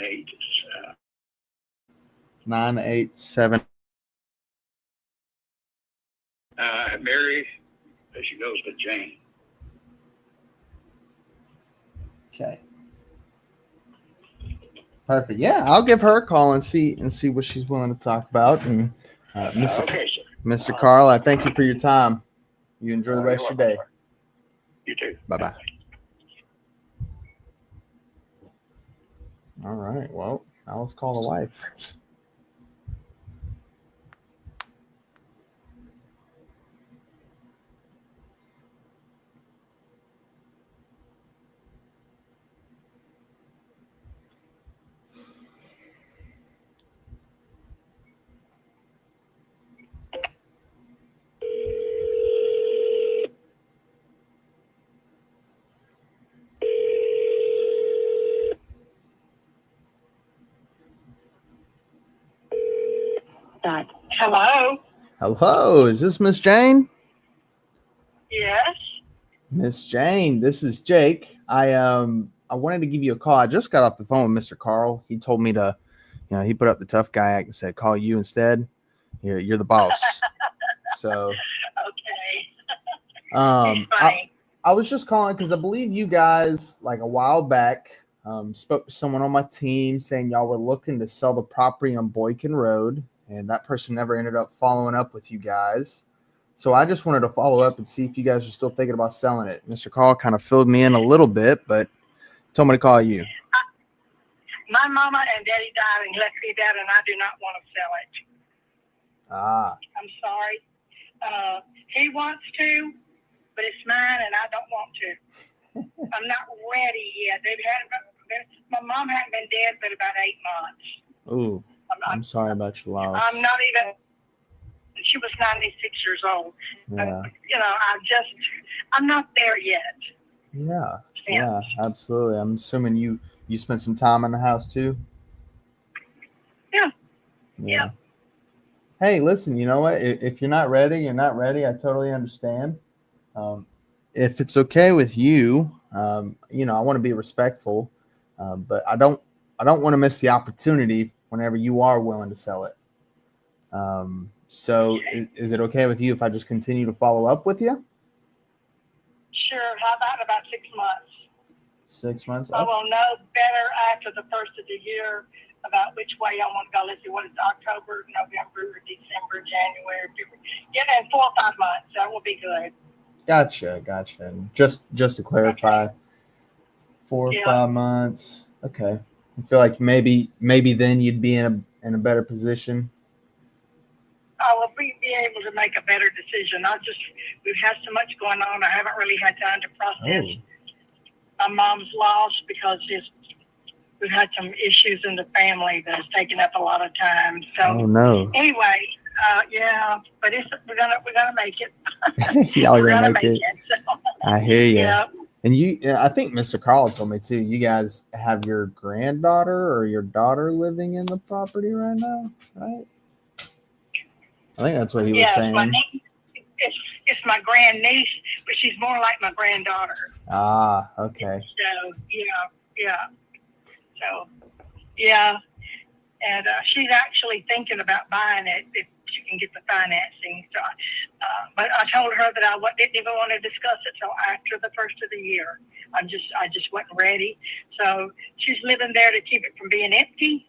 Eight. 987. Mary, as she goes to Jane. Okay. Perfect. Yeah, I'll give her a call and see what she's willing to talk about. And Mr. Okay, sir. Mr. Carl, I thank you for your time. You enjoy the rest of your day. You too. Bye-bye. All right. Well, now let's call the wife. Hello. Hello. Is this Miss Jane? Yes. Miss Jane, this is Jake. I wanted to give you a call. I just got off the phone with Mr. Carl. He told me to, he put up the tough guy act and said, call you instead. You're the boss. So, Okay. I was just calling because I believe you guys, like a while back, spoke to someone on my team saying y'all were looking to sell the property on Boykin Road, and that person never ended up following up with you guys. So I just wanted to follow up and see if you guys are still thinking about selling it. Mr. Carl kind of filled me in a little bit, but told me to call you. My mama and daddy died and left me that, and I do not want to sell it. I'm sorry. He wants to, but it's mine, and I don't want to. I'm not ready yet. My mom hadn't been dead but about 8 months. Ooh, I'm sorry about your loss. I'm not even. She was 96 years old. Yeah. I'm not there yet. Yeah. Yeah, absolutely. I'm assuming you spent some time in the house too. Yeah. Hey, listen, you know what? If you're not ready, you're not ready. I totally understand. If it's okay with you, I want to be respectful, but I don't want to miss the opportunity whenever you are willing to sell it. So is it okay with you if I just continue to follow up with you? Sure. How about 6 months? 6 months. I will know better after the first of the year about which way I want to go. Let's see, what is October, November, December, January, February. In 4 or 5 months. That will be good. Gotcha. And just to clarify, Okay. 4 or 5 months. Okay. I feel like maybe then you'd be in a better position. I will be able to make a better decision. We've had so much going on. I haven't really had time to process my mom's loss because we've had some issues in the family that has taken up a lot of time. So anyway, but we're gonna make it. Y'all are we're gonna make it. So. I hear you. Yeah. And I think Mr. Carl told me too, you guys have your granddaughter or your daughter living in the property right now, right? I think that's what he was saying. It's my grandniece, but she's more like my granddaughter. Ah, okay. So, and she's actually thinking about buying it if she can get the financing. So, but I told her that I didn't even want to discuss it till after the first of the year. I just wasn't ready. So she's living there to keep it from being empty,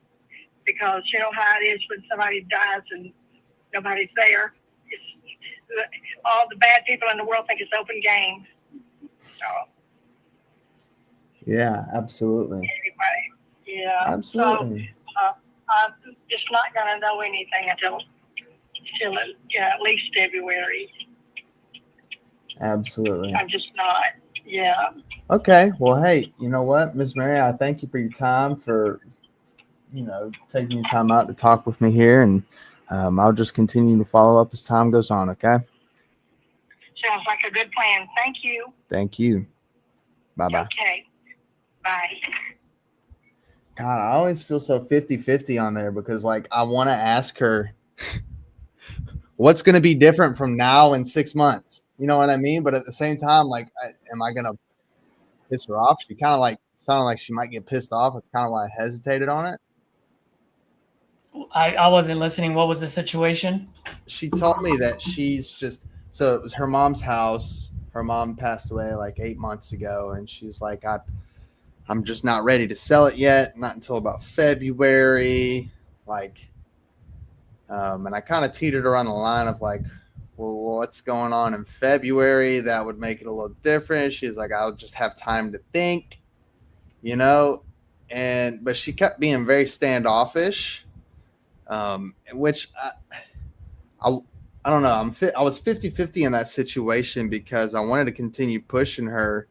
because you know how it is when somebody dies and nobody's there. All the bad people in the world think it's open game. So. Yeah, absolutely. Anyway, yeah. Absolutely. So, I'm just not going to know anything until at least February. Absolutely. I'm just not. Yeah. Okay. Well, hey, you know what, Ms. Mary, I thank you for your time, for taking your time out to talk with me here, and I'll just continue to follow up as time goes on. Okay. Sounds like a good plan. Thank you. Thank you. Bye-bye. Okay. Bye. God, I always feel so 50-50 on there, because I want to ask her what's going to be different from now and 6 months. You know what I mean? But at the same time, am I going to piss her off? She kind of sounded like she might get pissed off. That's kind of why I hesitated on it. I wasn't listening. What was the situation? She told me that so it was her mom's house. Her mom passed away 8 months ago, and she's like, I'm just not ready to sell it yet, not until about February. And I kind of teetered her on the line of well, what's going on in February that would make it a little different? She's like, I'll just have time to think, but she kept being very standoffish, which I don't know. I was 50-50 in that situation, because I wanted to continue pushing her.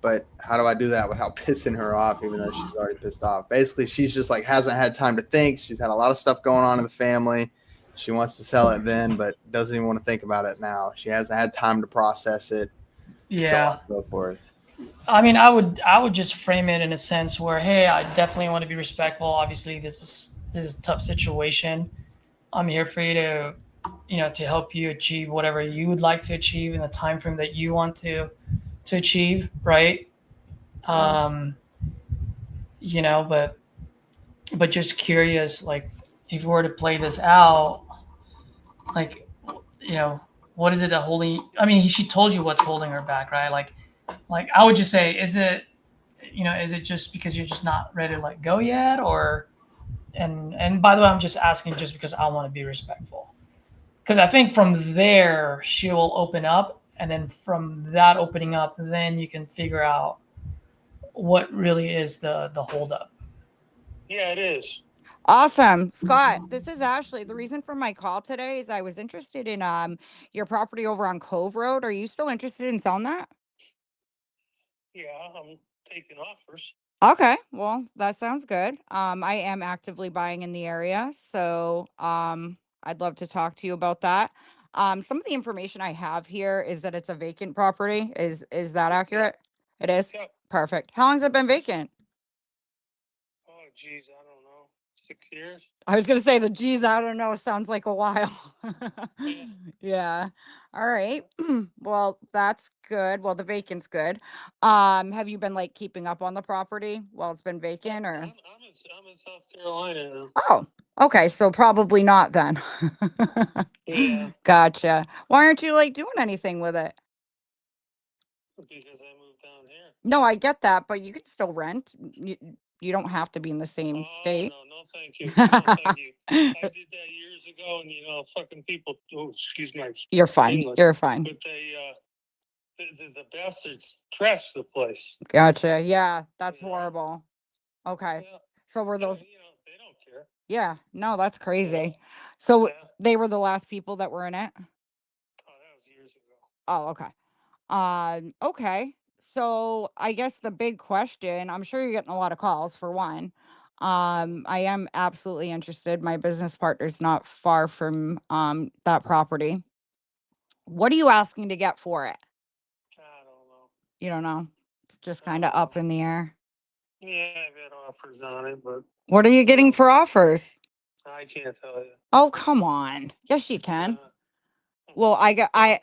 But how do I do that without pissing her off, even though she's already pissed off? Basically, she's just hasn't had time to think. She's had a lot of stuff going on in the family. She wants to sell it then, but doesn't even want to think about it now. She hasn't had time to process it. Yeah. So on and so forth. I mean, I would just frame it in a sense where, hey, I definitely want to be respectful. Obviously, this is a tough situation. I'm here for you to, to help you achieve whatever you would like to achieve in the time frame that you want to achieve, right? But just curious, if you were to play this out, what is it that holding? I mean, she told you what's holding her back, right? Like I would just say, is it just because you're just not ready to let go yet, or? And by the way, I'm just asking just because I want to be respectful, because I think from there she will open up, and then from that opening up, then you can figure out what really is the holdup. Yeah, it is. Awesome. Scott, this is Ashley. The reason for my call today is I was interested in your property over on Cove Road. Are you still interested in selling that? Yeah, I'm taking offers. Okay, well, that sounds good. I am actively buying in the area, so I'd love to talk to you about that. Some of the information I have here is that it's a vacant property. Is that accurate? It is? Yeah. Perfect. How long has it been vacant? Oh, geez, I don't know. 6 years? I was gonna say the geez, I don't know, sounds like a while. Yeah. Yeah. All right. Well, that's good. Well, the vacant's good. Have you been keeping up on the property while it's been vacant, or? I'm in South Carolina now. Oh, Okay, so probably not then. Yeah. Gotcha. Why aren't you like doing anything with it? Because I moved down here. No, I get that, but you can still rent. You don't have to be in the same Oh, state. no, thank you. No, thank you. I did that years ago, and fucking people. Oh, excuse my You're fine. English. You're fine. But the bastards trashed the place. Gotcha. Yeah, that's Yeah. horrible. Okay. Yeah. So were those? They don't care. Yeah. No, that's crazy. So Yeah. they were the last people that were in it. Oh, that was years ago. Oh, okay. Okay. So I guess the big question, I'm sure you're getting a lot of calls for one. I am absolutely interested. My business partner's not far from that property. What are you asking to get for it? I don't know. You don't know. It's just kind of up in the air. Yeah, I've had offers on it, but What are you getting for offers? I can't tell you. Oh, come on. Yes, you can. Well,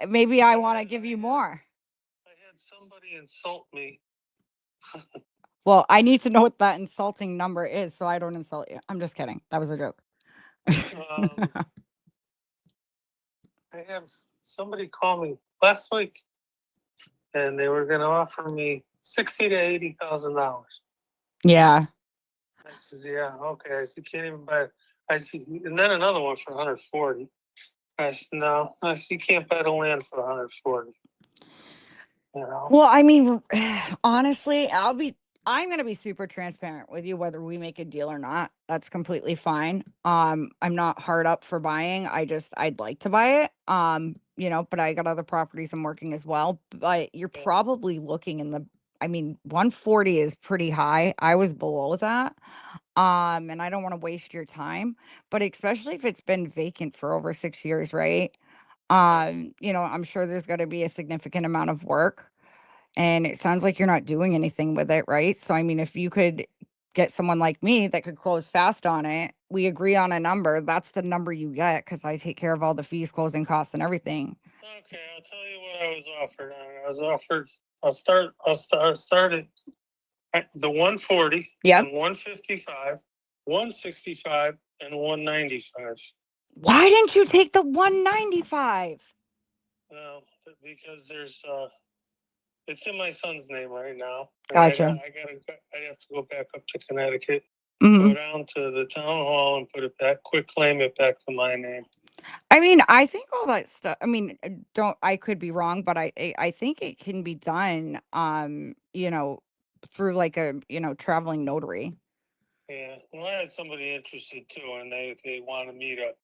maybe I want to give you more. I had somebody insult me. Well, I need to know what that insulting number is so I don't insult you. I'm just kidding. That was a joke. I have somebody call me last week, and they were going to offer me $60,000 to $80,000. Yeah. I says, yeah, okay. I said, can't even buy it. I said, and then another one for 140. I said, no. I said, you can't buy the land for 140. Well, I mean, honestly, I'm going to be super transparent with you whether we make a deal or not. That's completely fine. I'm not hard up for buying. I'd like to buy it. But I got other properties I'm working as well, but you're probably looking I mean, 140 is pretty high. I was below that. And I don't want to waste your time, but especially if it's been vacant for over 6 years, right? I'm sure there's got to be a significant amount of work. And it sounds like you're not doing anything with it, right? So, I mean, if you could get someone like me that could close fast on it, we agree on a number, that's the number you get because I take care of all the fees, closing costs, and everything. Okay, I'll tell you what I was offered on. I was offered, I'll start at the 140, Yep. and 155, 165, and 195. Why didn't you take the 195? No, because it's in my son's name right now. Gotcha. I'd have to go back up to Connecticut, Mhm. go down to the town hall and put it back, claim it back to my name. I mean, I think all that stuff, I mean, I could be wrong, but I think it can be done, through like a, traveling notary. Yeah, well, I had somebody interested too, and they wanted me to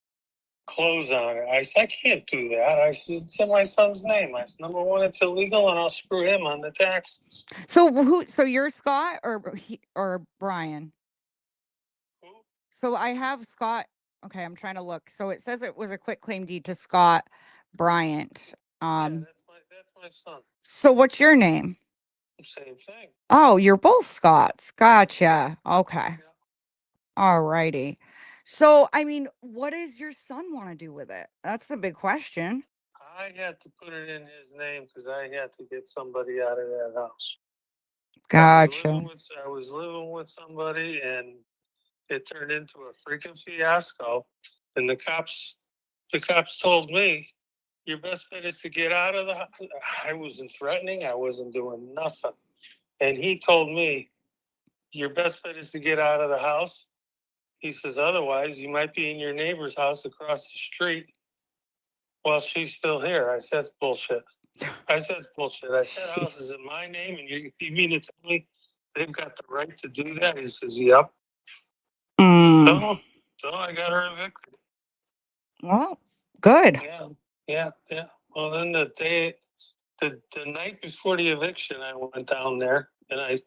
close on it. I said, I can't do that. I said, it's in my son's name. I said, number one, it's illegal, and I'll screw him on the taxes. So you're Scott or Brian? Who? So I have Scott. Okay, I'm trying to look. So it says it was a quick claim deed to Scott Bryant. Yeah, that's my son. So what's your name? Same thing. Oh, you're both Scotts. Gotcha. Okay. Yeah. All righty. So, I mean, what does your son want to do with it? That's the big question. I had to put it in his name because I had to get somebody out of that house. Gotcha. I was living with somebody, and it turned into a freaking fiasco. And the cops told me, your best bet is to get out of the house. I wasn't threatening. I wasn't doing nothing. And he told me, your best bet is to get out of the house. He says, otherwise, you might be in your neighbor's house across the street while she's still here. I said, bullshit. I said, house is in my name, and you mean to tell me they've got the right to do that? He says, yep. So I got her evicted. Well, good. Yeah. Well, then the night before the eviction, I went down there and I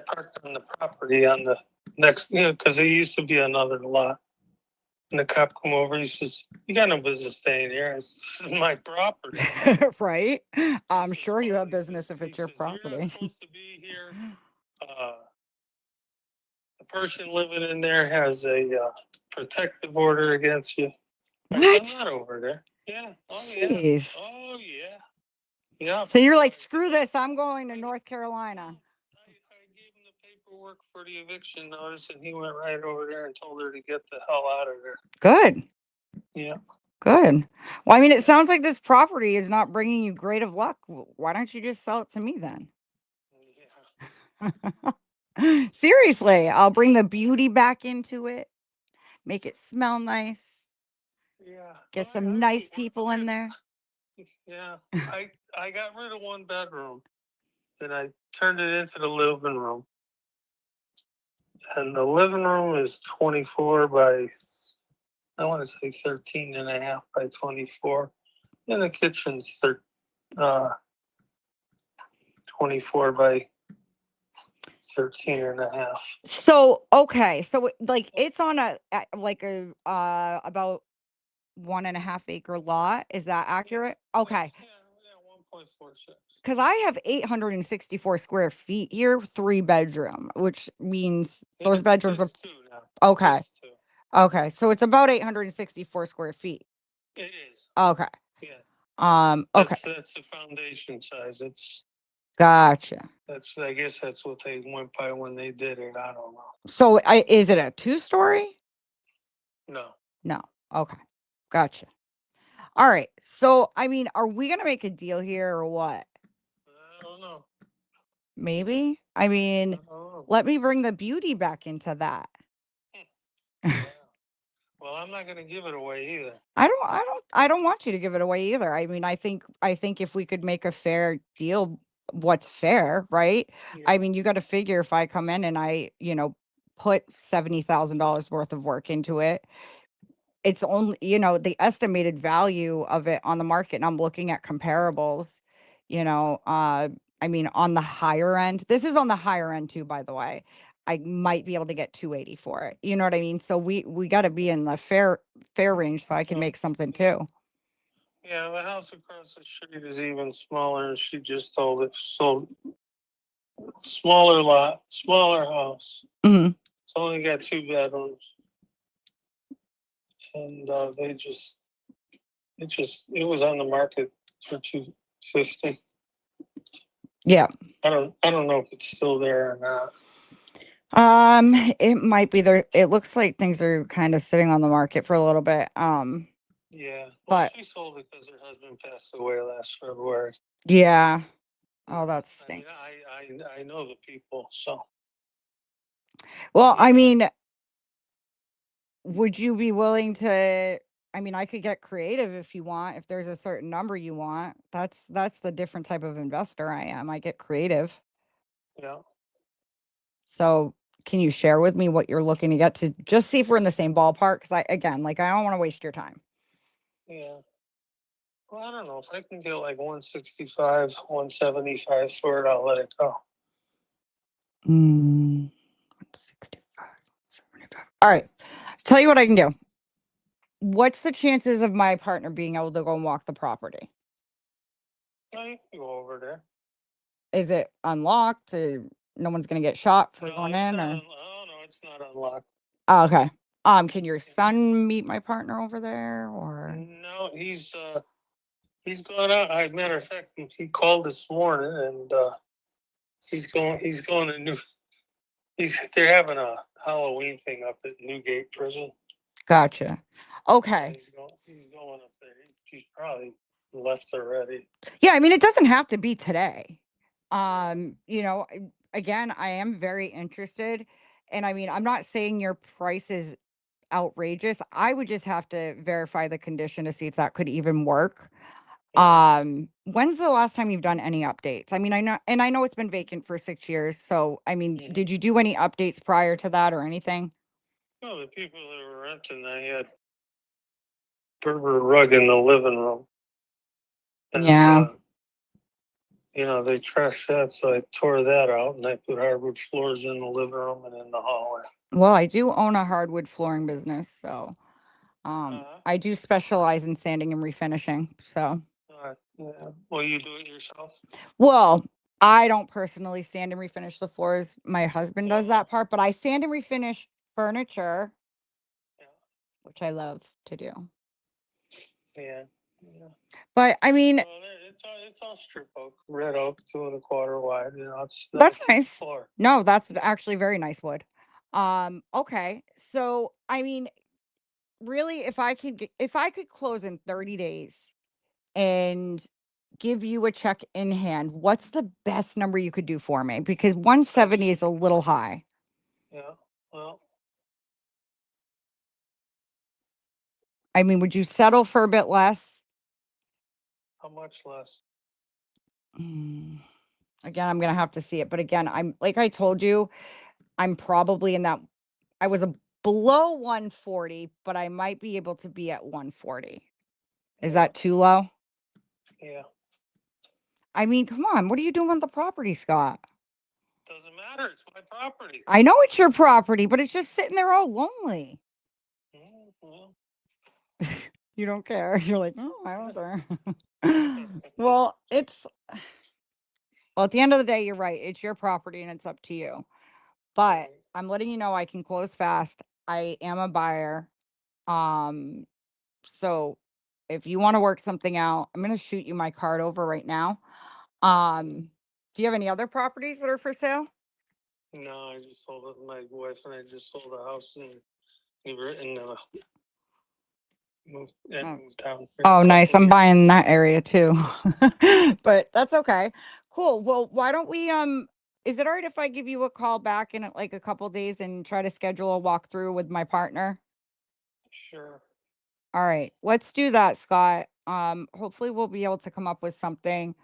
parked on the property on the next, because there used to be another lot. And the cop come over, he says, you got no business staying here. I said, this is my property. Right? I'm sure you have business if it's your property. You're not supposed to be here. The person living in there has a protective order against you. I said, I'm not over there. Yeah. Oh, Jeez. yeah. Oh, yeah. Yeah. So you're like, screw this. I'm going to North Carolina. I gave him the paperwork for the eviction notice, and he went right over there and told her to get the hell out of there. Good. Yeah. Good. Well, I mean, it sounds like this property is not bringing you great of luck. Why don't you just sell it to me then? Yeah. Seriously, I'll bring the beauty back into it, make it smell nice, Yeah. get Well, some I nice worked people in there. Yeah. I got rid of 1 bedroom and I turned it into the living room. And the living room is 24 by, I want to say 13 and a half by 24. And the kitchen's 24 by 13 and a half. So, okay. So like it's on like a about 1.5 acre lot. Is that accurate? Okay. Yeah, 1.46. Because I have 864 square feet here, 3 bedroom, which means those bedrooms are It's 2 now. okay. It's 2. Okay. So it's about 864 square feet. It is. Okay. Yeah. Okay. That's the foundation size. Gotcha. I guess that's what they went by when they did it. I don't know. So is it a 2-story? No. No. Okay. Gotcha. All right. So, I mean, are we going to make a deal here or what? I don't know. Maybe. I mean, let me bring the beauty back into that. Yeah. Well, I'm not going to give it away either. I don't want you to give it away either. I mean, I think if we could make a fair deal, what's fair, right? Yeah. I mean, you got to figure if I come in and I, put $70,000 worth of work into it, it's only, the estimated value of it on the market. And I'm looking at comparables, I mean, on the higher end, this is on the higher end too, by the way. I might be able to get 280 for it. You know what I mean? So we got to be in the fair range so I can make something too. Yeah, the house across the street is even smaller. She just told it. So smaller lot, smaller house. Mhm. It's only got 2 bedrooms. And it was on the market for $250. Yeah. I don't know if it's still there or not. It might be there. It looks like things are kind of sitting on the market for a little bit. Yeah. Well, but she sold it because her husband passed away last February. yeah. Oh, that stinks. I mean, I know the people, so. Well, I mean, would you be willing to? I mean, I could get creative if you want. If there's a certain number you want, that's the different type of investor I am. I get creative. Yeah. So, can you share with me what you're looking to get to just see if we're in the same ballpark? Because I don't want to waste your time. Yeah. Well, I don't know. If I can get like 165, 175 for it, I'll let it go. 165, 175. All right. Tell you what I can do. What's the chances of my partner being able to go and walk the property? Oh, you can go over there. Is it unlocked? No one's going to get shot for going in? Or? Oh, no, it's not unlocked. Oh, okay. Can your son meet my partner over there or? No, he's going out. As a matter of fact, he called this morning and he's going to they're having a Halloween thing up at Newgate Prison. Gotcha. Okay. He's going up there. He's probably left already. Yeah, I mean, it doesn't have to be today. Again, I am very interested. And I mean, I'm not saying your price is outrageous. I would just have to verify the condition to see if that could even work. When's the last time you've done any updates? I mean, I know it's been vacant for 6 years. So, I mean, did you do any updates prior to that or anything? No, the people that were renting, they had Berber rug in the living room. And, yeah. They trashed that, so I tore that out and I put hardwood floors in the living room and in the hallway. Well, I do own a hardwood flooring business, so I do specialize in sanding and refinishing. So, yeah. Well, you do it yourself? Well, I don't personally sand and refinish the floors. My husband does that part, but I sand and refinish furniture, which I love to do. Yeah. Yeah. But I mean, Well, it's all strip oak, red oak, 2 1/4 wide. You know, it's that's nice. nice. Floor. No, that's actually very nice wood. Okay. So, I mean, really, if I could close in 30 days and give you a check in hand, what's the best number you could do for me? Because 170 is a little high. Yeah. Well, I mean, would you settle for a bit less? how much less? Mm, Again, I'm gonna have to see it. But again, I'm like I told you, I'm probably in that. I was a below 140, but I might be able to be at 140. Is Yeah. that too low? Yeah. I mean, come on. What are you doing with the property, Scott? Doesn't matter. It's my property. I know it's your property, but it's just sitting there all lonely. Well, You don't care. You're like, oh, I don't care. Well, at the end of the day, you're right. It's your property and it's up to you. But right. I'm letting you know I can close fast. I am a buyer. Um, so if you want to work something out, I'm gonna shoot you my card over right now. Do you have any other properties that are for sale? No, I just sold it. My wife and I just sold a house moved down. Here Oh, a nice. couple I'm years. buying that area too. But that's okay. Cool. Well, why don't we is it all right if I give you a call back in like a couple days and try to schedule a walkthrough with my partner? Sure. All right. Let's do that, Scott. Hopefully we'll be able to come up with something.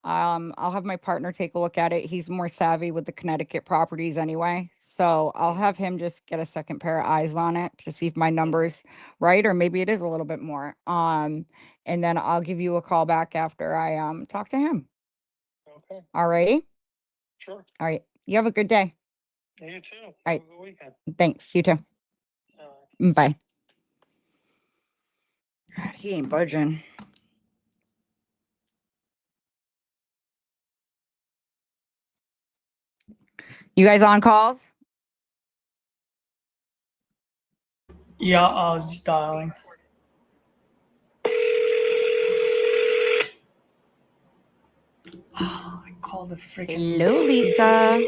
I'll have my partner take a look at it. He's more savvy with the Connecticut properties anyway. So I'll have him just get a second pair of eyes on it to see if my number's right, or maybe it is a little bit more. And then I'll give you a call back after I talk to him. Okay. All righty. Sure. All right. You have a good day. You too. Have right. a good weekend. Thanks. You too. All right. Bye. God, he ain't budging. You guys on calls? Yeah, I was just dialing. I called the freaking. Hello, Lisa.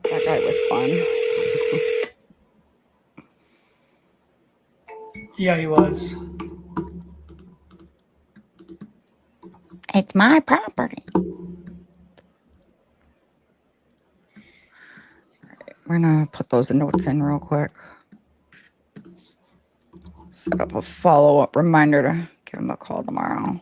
That guy was fun. Yeah, he was. It's my property. We're gonna put those notes in real quick. Set up a follow-up reminder to give him a call tomorrow.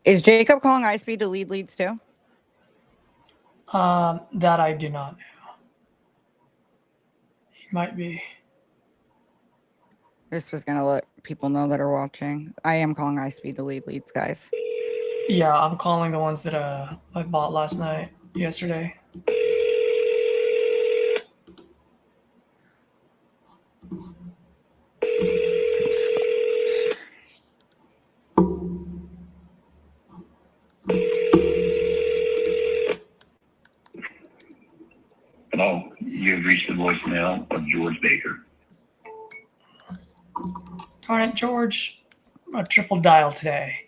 Is Jacob calling iSpeed to lead leads too? That I do not know. He might be. This was gonna let people know that are watching. I am calling iSpeed to lead leads, guys. Yeah, I'm calling the ones that I bought last night, yesterday. Hello, you've reached the voicemail of George Baker. Darn it, George. I'm gonna triple dial today.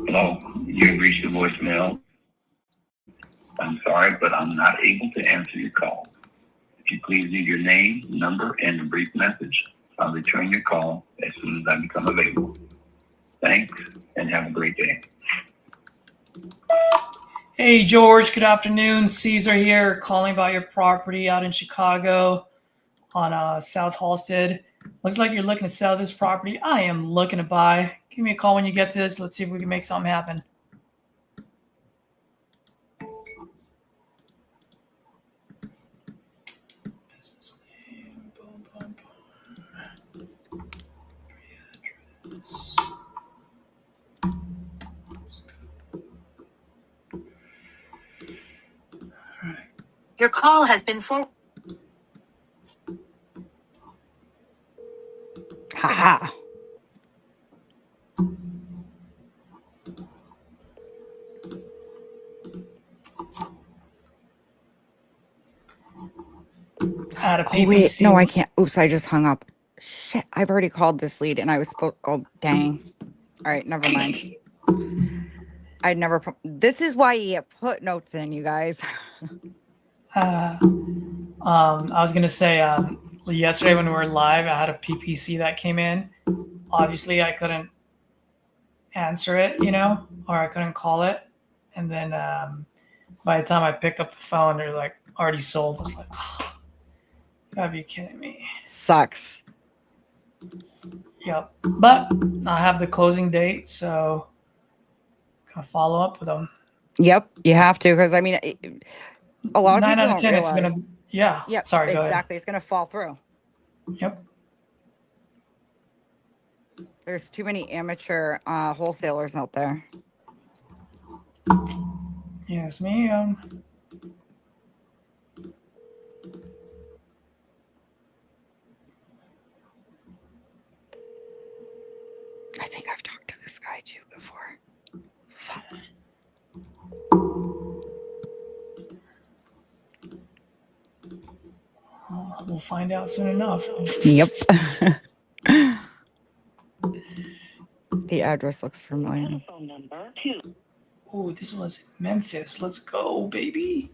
Hello, you've reached the voicemail. I'm sorry, but I'm not able to answer your call. If you please leave your name, number, and a brief message, I'll return your call as soon as I become available. Thanks, and have a great day. Hey, George. Good afternoon. Caesar here, calling about your property out in Chicago on South Halstead. Looks like you're looking to sell this property. I am looking to buy. Give me a call when you get this. Let's see if we can make something happen. Business name, boom, boom, boom. Your call has been forwarded. Haha. Had a Oh PPC. wait, no, I can't. Oops, I just hung up. Shit, I've already called this lead, and I was supposed. Oh dang! All right, never mind. I'd never. This is why you put notes in, you guys. I was gonna say yesterday when we were live, I had a PPC that came in. Obviously, I couldn't answer it, or I couldn't call it. And then by the time I picked up the phone, they're like already sold. I was like, oh, gotta be kidding me. Sucks. Yep. But I have the closing date, so gonna follow up with them. Yep, you have to, because I mean, a lot of 9 people out of don't 10, realize. it's gonna. Yeah. Yep, Sorry. Go exactly. It's gonna fall through. ahead. Yep. There's too many amateur wholesalers out there. Yes, ma'am. I think I've talked to this guy too before. Fuck. We'll find out soon enough. Yep. The address looks familiar. Phone number 2. Oh, this was Memphis. Let's go, baby.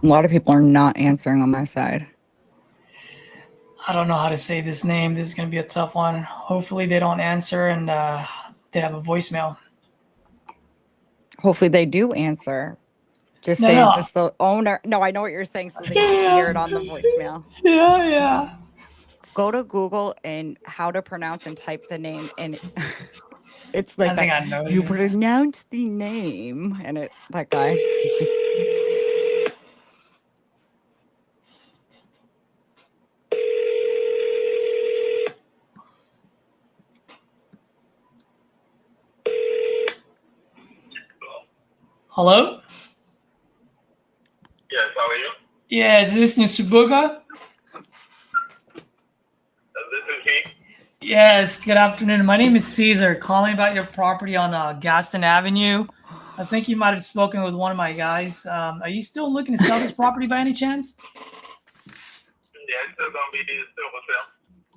A lot of people are not answering on my side. I don't know how to say this name. This is going to be a tough one. Hopefully they don't answer and they have a voicemail. Hopefully they do answer. Just No, say, no. is this the owner? No, I know what you're saying, so they can hear it on the voicemail. Yeah. Go to Google and how to pronounce and type the name, and it's like I think I know you it. pronounce the name, and that guy. Hello? Yes, how are you? Yeah, is this Nsubuga? This is he. Yes, good afternoon. My name is Caesar, calling about your property on Gaston Avenue. I think you might have spoken with one of my guys. Are you still looking to sell this property by any chance? Yeah, it's still gonna be still for sale.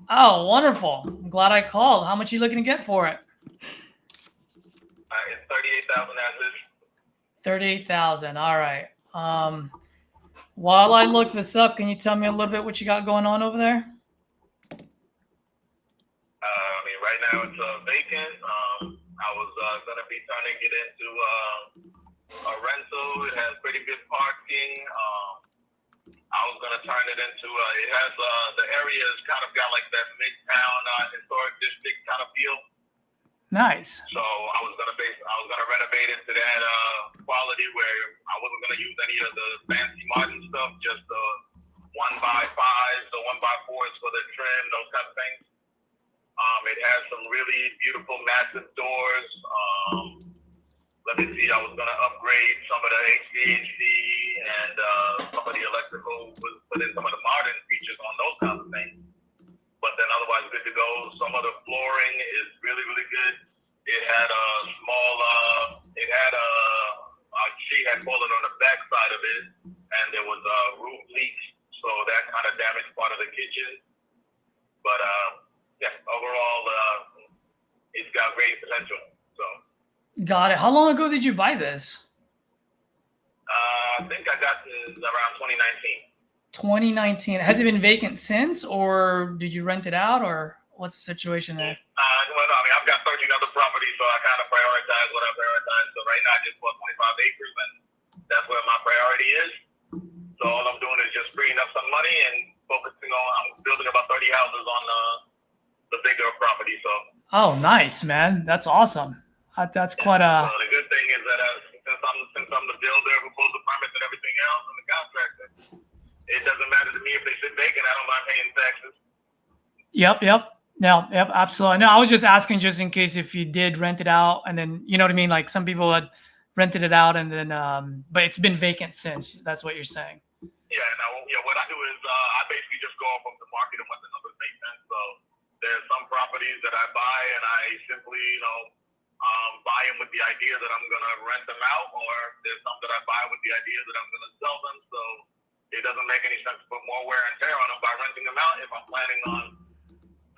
Oh, wonderful. I'm glad I called. How much are you looking to get for it? It's 38,000 as is. 38,000. All right. While I look this up, can you tell me a little bit what you got going on over there? I mean, right now it's vacant. I was gonna be turning it into a rental. It has pretty good parking. I was gonna turn it into it has the area has kind of got like that midtown historic district kind of feel. Nice. So I was gonna renovate it to that quality where I wasn't gonna use any of the fancy modern stuff, just the 1x5s, the 1x4s for the trim, those kind of things. It has some really beautiful massive doors. Let me see, I was gonna upgrade some of the HVAC and some of the electrical, put in some of the modern features on those kinds of things. But then otherwise good to go. Some of the flooring is really, really good. It had a small, a tree had fallen on the back side of it, and there was a roof leak, so that kind of damaged part of the kitchen. But yeah, overall, it's got great potential. So. Got it. How long ago did you buy this? I think I got this around 2019. 2019. Has it been vacant since, or did you rent it out, or what's the situation there? Well, no, I mean, I've got 13 other properties, so I kind of prioritize what I prioritize. So right now, I just bought 25 acres, and that's where my priority is. So all I'm doing is just freeing up some money and focusing on, I'm building about 30 houses on the bigger property. So. Oh, nice, man. That's awesome. That's quite a. So the good thing is that since I'm the builder who pulls the permits and everything else and the contractor, it doesn't matter to me if they sit vacant. I don't mind paying taxes. Yep. No, yep, absolutely. No, I was just asking just in case if you did rent it out and then, you know what I mean? Like some people had rented it out and then, but it's been vacant since. That's what you're saying. Yeah, no, yeah. What I do is I basically just go off of the market and what the numbers make sense. So there's some properties that I buy and I simply, buy them with the idea that I'm gonna rent them out, or there's some that I buy with the idea that I'm gonna sell them. So it doesn't make any sense to put more wear and tear on them by renting them out if I'm planning on.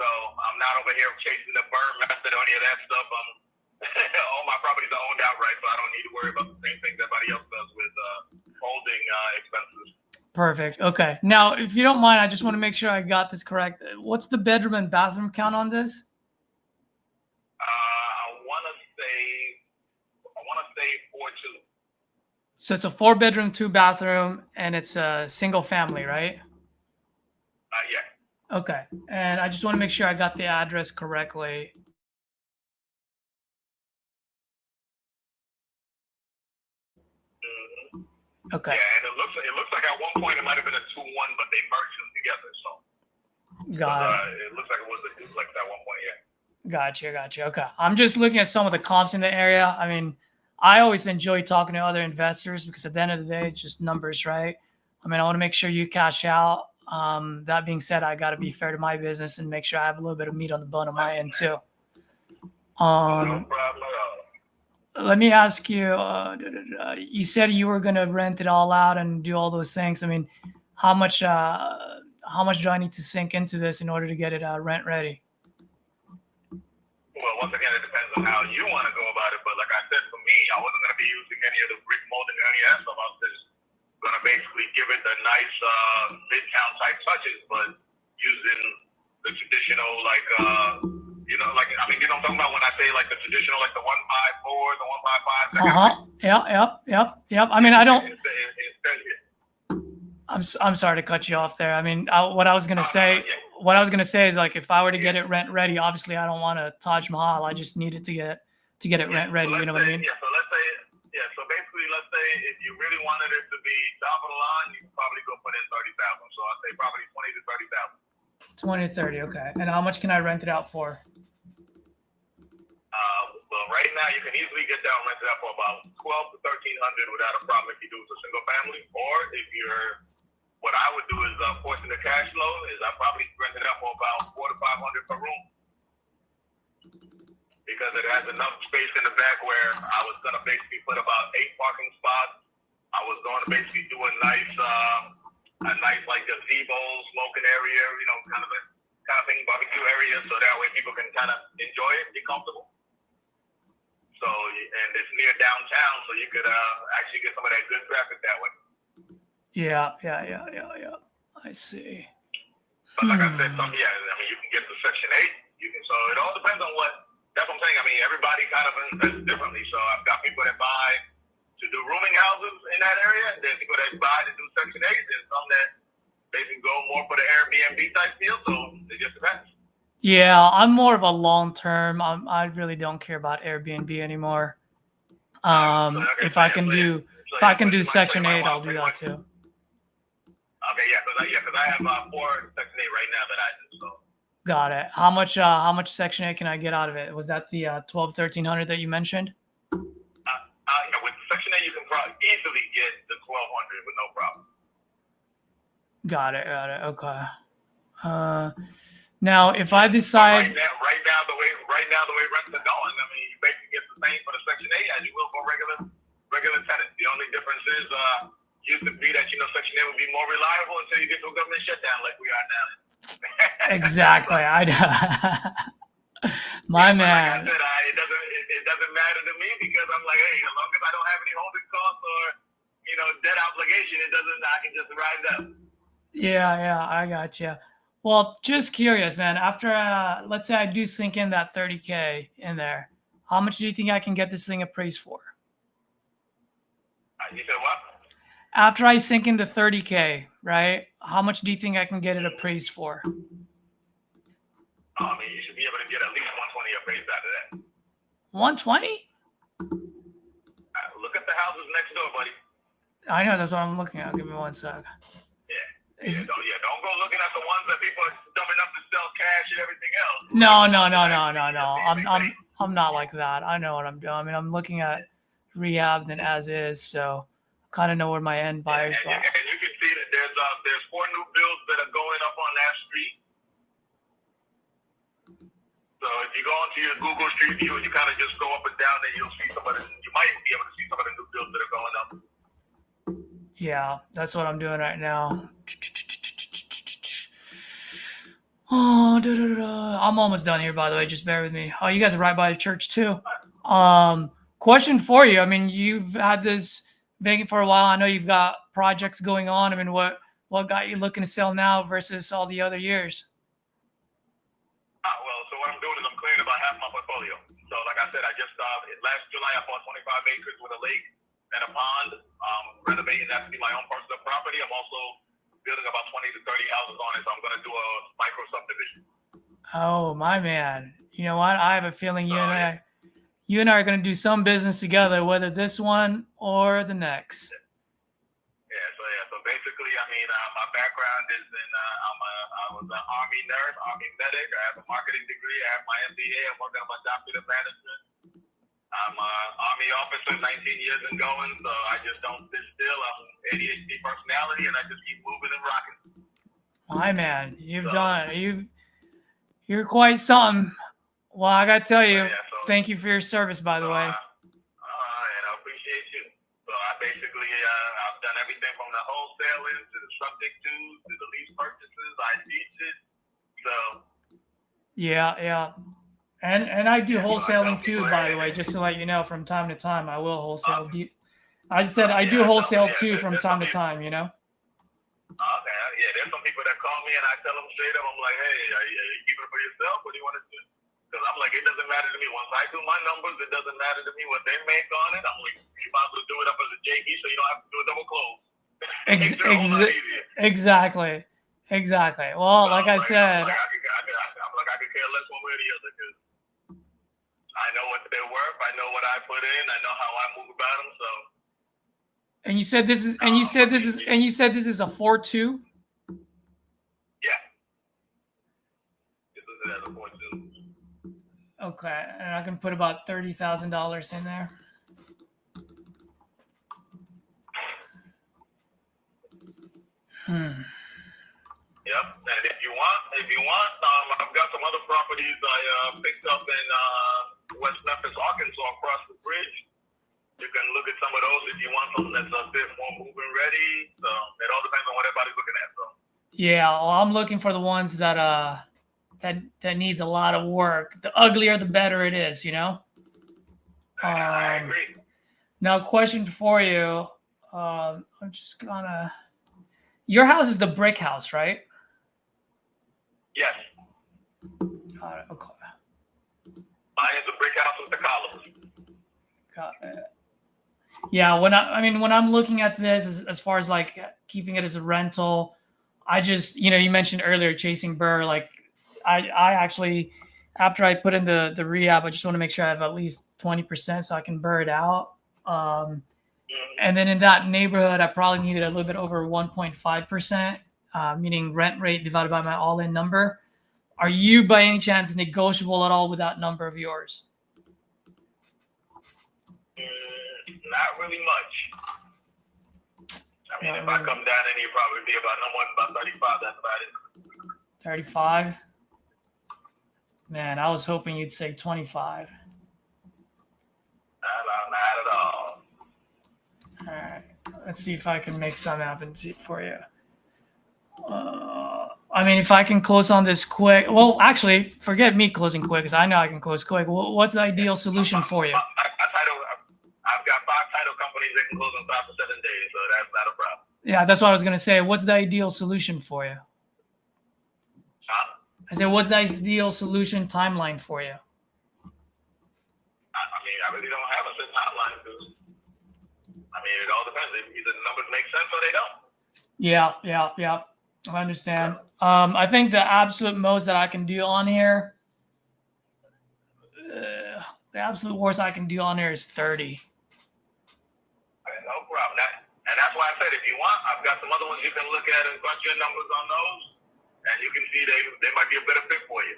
So I'm not over here chasing the burn method or any of that stuff. All my properties are owned outright, so I don't need to worry about the same things everybody else does with holding expenses. Perfect. Okay. Now, if you don't mind, I just want to make sure I got this correct. What's the bedroom and bathroom count on this? I want to say 4-2. So it's a 4-bedroom, 2-bathroom, and it's a single family, right? Yeah. Okay. And I just want to make sure I got the address correctly. Okay. Yeah, and it looks like at one point it might have been a 2-1, but they merged them together. So got it. It looks like it was a duplex at one point. Yeah. Gotcha. Okay. I'm just looking at some of the comps in the area. I mean, I always enjoy talking to other investors because at the end of the day, it's just numbers, right? I mean, I want to make sure you cash out. That being said, I got to be fair to my business and make sure I have a little bit of meat on the bone on my end too. No problem at all. Let me ask you, you said you were going to rent it all out and do all those things. I mean, how much do I need to sink into this in order to get it rent ready? Well, once again, it depends on how you want to go about it. But like I said, for me, I wasn't going to be using any of the brick molding or any of that stuff. I was just going to basically give it the nice mid-count type touches, but using the traditional, like, you know what I'm talking about when I say like the traditional, like the 154, the 155. Yep. I mean, I don't. I'm sorry to cut you off there. I mean, what I was gonna say is like if I were to get it rent ready, obviously I don't want to Taj Mahal. I just needed to get it rent ready. You know what I mean? Yeah. So basically, let's say if you really wanted it to be top of the line, you could probably go put in 30,000. So I'd say probably 20 to 30,000. 20 to 30. Okay. And how much can I rent it out for? Well, right now you can easily get that rented out for about 12 to 1300 without a problem if you do it for single family. Or if you're, what I would do is forcing the cash flow is I probably rent it out for about 400 to 500 per room, because it has enough space in the back where I was gonna basically put about 8 parking spots. I was going to basically do a nice like gazebo, smoking area, kind of thing, barbecue area, so that way people can kind of enjoy it, be comfortable. So, and it's near downtown, so you could actually get some of that good traffic that way. Yeah. I see. But like I said, you can get to Section 8. So it all depends on that's what I'm saying. I mean, everybody kind of invests differently. So I've got people that buy to do rooming houses in that area, and then people that buy to do Section 8, and some that basically go more for the Airbnb type deal. So it just depends. Yeah, I'm more of a long term. I really don't care about Airbnb anymore. If I can do Section 8, I'll do that too. Okay, because I have 4 Section 8 right now that I do. So. Got it. How much Section 8 can I get out of it? Was that the 1300 that you mentioned? With Section 8, you can probably easily get the 1200 with no problem. Got it. Okay. Now, if I decide right now the way rents are going, I mean, you basically get the same for the Section 8 as you will for regular tenants. The only difference is used to be that Section 8 would be more reliable until you get to a government shutdown like we are now. Exactly. My man. Like I said, it doesn't matter to me because I'm like, hey, as long as I don't have any holding costs or debt obligation, I can just rise up. Yeah, I got you. Well, just curious, man. After let's say I do sink in that 30K in there, how much do you think I can get this thing appraised for? You said what? After I sink in the 30K, right? How much do you think I can get it appraised for? I mean, you should be able to get at least 120 appraised out of that. 120? Look at the houses next door, buddy. I know, that's what I'm looking at. Give me 1 sec. Yeah, don't go looking at the ones that people are dumb enough to sell cash and everything else. No. I'm not like that. I know what I'm doing. I mean, I'm looking at rehab and as is, so I kind of know where my end buyers and you can see that there's 4 new builds that are going up on that street. So if you go onto your Google Street View and you kind of just go up and down, then you'll see some of the. You might be able to see some of the new builds that are going up. Yeah, that's what I'm doing right now. Oh, I'm almost done here, by the way. Just bear with me. Oh, you guys are right by the church too. Question for you. I mean, you've had this vacant for a while. I know you've got projects going on. I mean, what got you looking to sell now versus all the other years? Well, so what I'm doing is I'm clearing about half my portfolio. So, like I said, I just last July I bought 25 acres with a lake and a pond. Renovating that to be my own personal property. I'm also building about 20 to 30 houses on it, so I'm going to do a micro subdivision. Oh, my man. You know what? I have a feeling you and I are going to do some business together, whether this one or the next. So basically, I mean, my background is in, I was an Army nurse, Army medic. I have a marketing degree. I have my MBA. I'm working on my doctorate of management. I'm an Army officer, 19 years and going, so I just don't sit still. I'm an ADHD personality, and I just keep moving and rocking. My man, you're quite something. Well, I got to tell you, thank you for your service, by the way. And I appreciate you. So I basically, I've done everything from the wholesaling to the subject to the lease purchases. I teach it. So. Yeah. And I do wholesaling too, by the way, just to let you know, from time to time, I will wholesale. I said I do wholesale too from time to time, you know? Okay, yeah, there's some people that call me and I tell them straight up, I'm like, hey, are you keeping it for yourself? What do you want to do? Because I'm like, it doesn't matter to me. Once I do my numbers, it doesn't matter to me what they make on it. I'm like, you might as well do it up as a JV so you don't have to do a double close. Exactly. Well, like I said, I could care less one way or the other because I know what they're worth. I know what I put in. I know how I move about them. So. And you said this is a 4.2. Yeah. This is a 4.2. Okay, and I can put about $30,000 in there. Yep, and if you want, I've got some other properties I picked up in West Memphis, Arkansas, across the bridge. You can look at some of those if you want something that's a bit more moving ready. So it all depends on what everybody's looking at. So. Yeah, well, I'm looking for the ones that that needs a lot of work. The uglier, the better it is, you know. I agree. Now, question for you. I'm just gonna. Your house is the brick house, right? Yes. Got it. Okay. Mine is a brick house with the columns. Got it. Yeah, when I'm looking at this as far as like keeping it as a rental, I just, you mentioned earlier chasing burr. Like I actually, after I put in the rehab, I just want to make sure I have at least 20% so I can burr it out. And then in that neighborhood, I probably needed a little bit over 1.5%, meaning rent rate divided by my all-in number. Are you by any chance negotiable at all with that number of yours? Not really much. I mean, if I come down, then you'll probably be about no more than about 35. That's about it. 35? Man, I was hoping you'd say 25. Not at all. All right. Let's see if I can make something happen for you. I mean, if I can close on this quick. Well, actually, forget me closing quick because I know I can close quick. What's the ideal solution for you? I've got 5 title companies that can close in 5 to 7 days, so that's not a problem. Yeah, that's what I was going to say. What's the ideal solution for you? Huh? I said, what's the ideal solution timeline for you? I mean, I really don't have a set timeline because, I mean, it all depends. Either the numbers make sense or they don't. Yeah. I understand. I think the absolute most that I can do on here, the absolute worst I can do on here is 30. No problem. And that's why I said, if you want, I've got some other ones you can look at and crunch your numbers on those. and you can see they might be a better fit for you.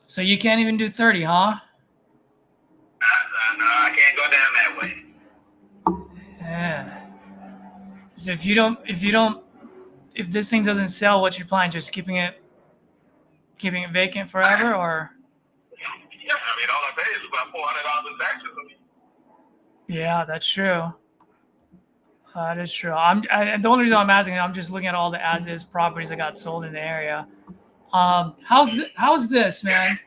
So you can't even do 30, huh? No, I can't go down that way. Yeah. So if this thing doesn't sell, what's your plan? Just keeping it vacant forever, or? Yeah, I mean, all I pay is about $400 in taxes. I mean, Yeah, that's true. That is true. The only reason I'm asking, I'm just looking at all the as-is properties that got sold in the area. How's this, man?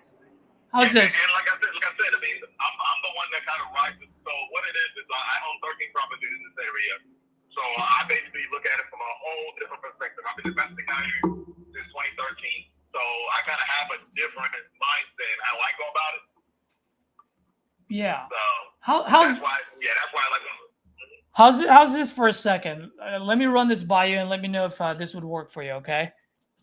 How's this? And like I said, I mean, I'm the one that kind of rises. So what it is I own 13 properties in this area. So I basically look at it from a whole different perspective. I've been investing out here since 2013. So I kind of have a different mindset in how I go about it. Yeah. So How's that's why I like it. How's this for a second? Let me run this by you and let me know if this would work for you, okay?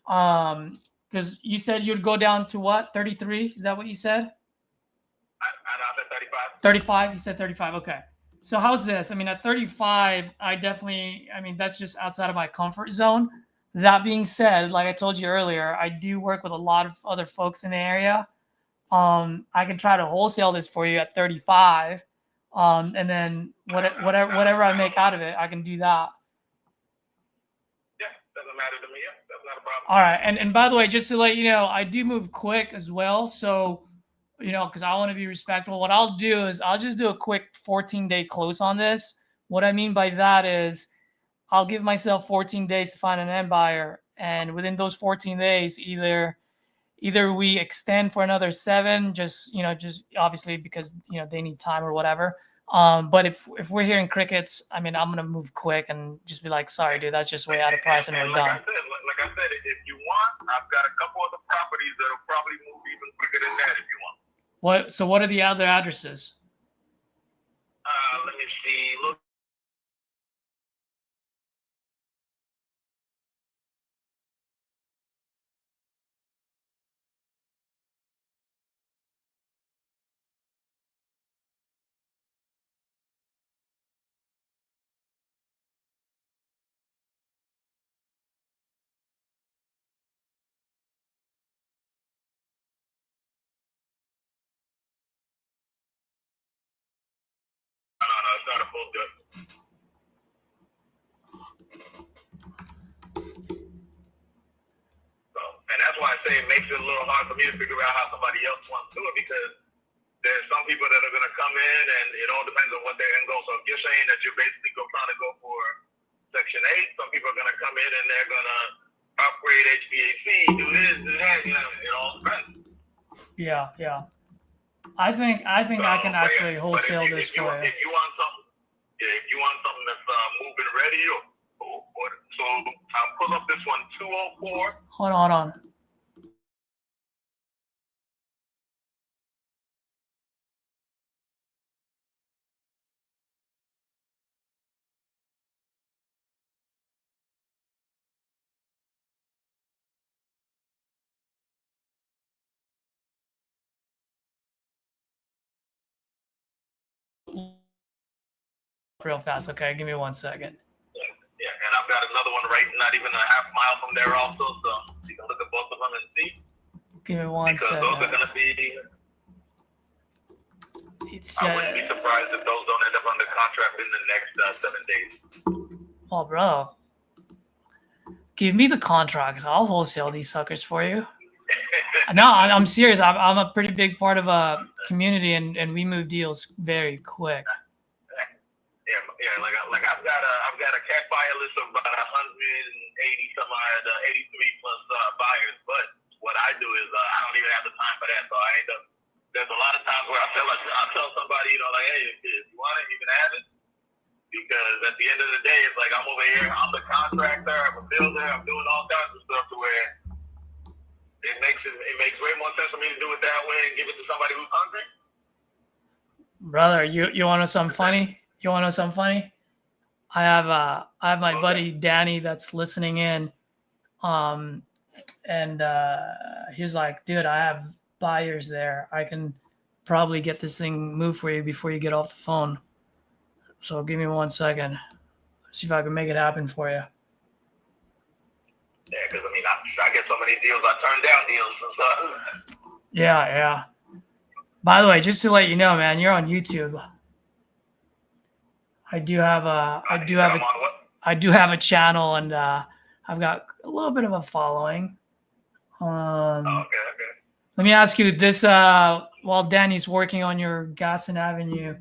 Because you said you'd go down to what? 33? Is that what you said? I said 35. 35? You said 35. Okay. So how's this? I mean, at 35, that's just outside of my comfort zone. That being said, like I told you earlier, I do work with a lot of other folks in the area. I can try to wholesale this for you at 35. And then whatever I make out of it, I can do that. Yeah, doesn't matter to me. Yeah, that's not a problem. All right. And by the way, just to let you know, I do move quick as well. So, because I want to be respectful, what I'll do is I'll just do a quick 14-day close on this. What I mean by that is I'll give myself 14 days to find an end buyer. And within those 14 days, either we extend for another 7, just obviously because, they need time or whatever. But if we're hearing crickets, I mean, I'm going to move quick and just be like, sorry, dude, that's just way out of price and we're done. Like I said, if you want, I've got a couple other properties that'll probably move even quicker than that if you want. What are the other addresses? Let me see. Look. No, it's not a full good. So, and that's why I say it makes it a little hard for me to figure out how somebody else wants to do it, because there's some people that are going to come in and it all depends on what their end goal. So if you're saying that you're basically trying to go for Section 8, some people are going to come in and they're going to upgrade HVAC, do this, do that, it all depends. Yeah. I think I can actually wholesale this for you. If you want something that's moving ready, so I'll pull up this one, 204. Hold on. Real fast. Okay, give me 1 second. Yeah, and I've got another one not even a half mile from there also, so you can look at both of them and see. Give me 1 second. Because those are going to be. I wouldn't be surprised if those don't end up under contract in the next 7 days. Oh, bro. Give me the contracts. I'll wholesale these suckers for you. No, I'm serious. I'm a pretty big part of a community, and we move deals very quick. Yeah, like I've got a cash buyer list of about 180 some odd 83 plus buyers, but what I do is I don't even have the time for that, so I end up. There's a lot of times where I'll tell somebody, like, hey, if you want it, you can have it. Because at the end of the day, it's like I'm over here, I'm the contractor, I'm a builder, I'm doing all kinds of stuff to where it makes way more sense for me to do it that way and give it to somebody who's hungry. Brother, you want to know something funny? I have my buddy Danny that's listening in, and he's like, dude, I have buyers there. I can probably get this thing moved for you before you get off the phone. So give me 1 second. See if I can make it happen for you. Yeah, because I mean, I guess so many deals. I turned down deals. So. Yeah, yeah. By the way, just to let you know, man, you're on YouTube. I do have a channel, and I've got a little bit of a following. Okay. Let me ask you this: while Danny's working on your Gaston Avenue,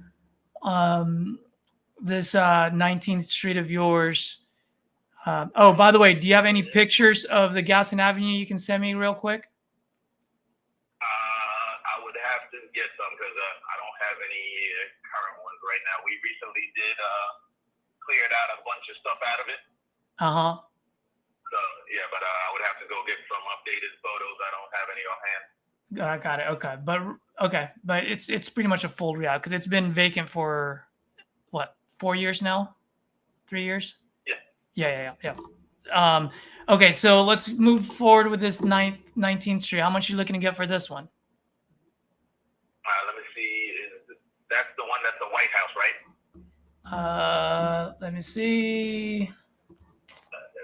this 19th Street of yours. Oh, by the way, do you have any pictures of the Gaston Avenue you can send me real quick? I would have to get some because I don't have any current ones right now. We recently did cleared out a bunch of stuff out of it. So yeah, but I would have to go get some updated photos. I don't have any on hand. Got it. Okay, but it's pretty much a full re-out because it's been vacant for what, 4 years now, 3 years. Yeah. Okay, so let's move forward with this 19th Street. How much are you looking to get for this one? Let me see. That's the one that's the White House, right? Let me see.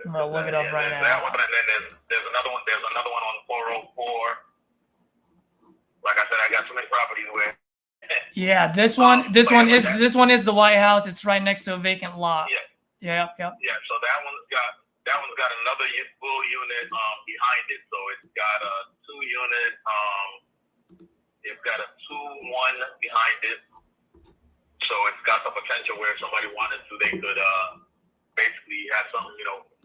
I'm gonna look it up right now. That one, and then there's another one. There's another one on 404. Like I said, I got so many properties where. Yeah, this one is the White House. It's right next to a vacant lot. Yeah. So that one's got another full unit behind it. So it's got a 2-unit. It's got a 2-1 behind it. So it's got the potential where if somebody wanted to, they could basically have some,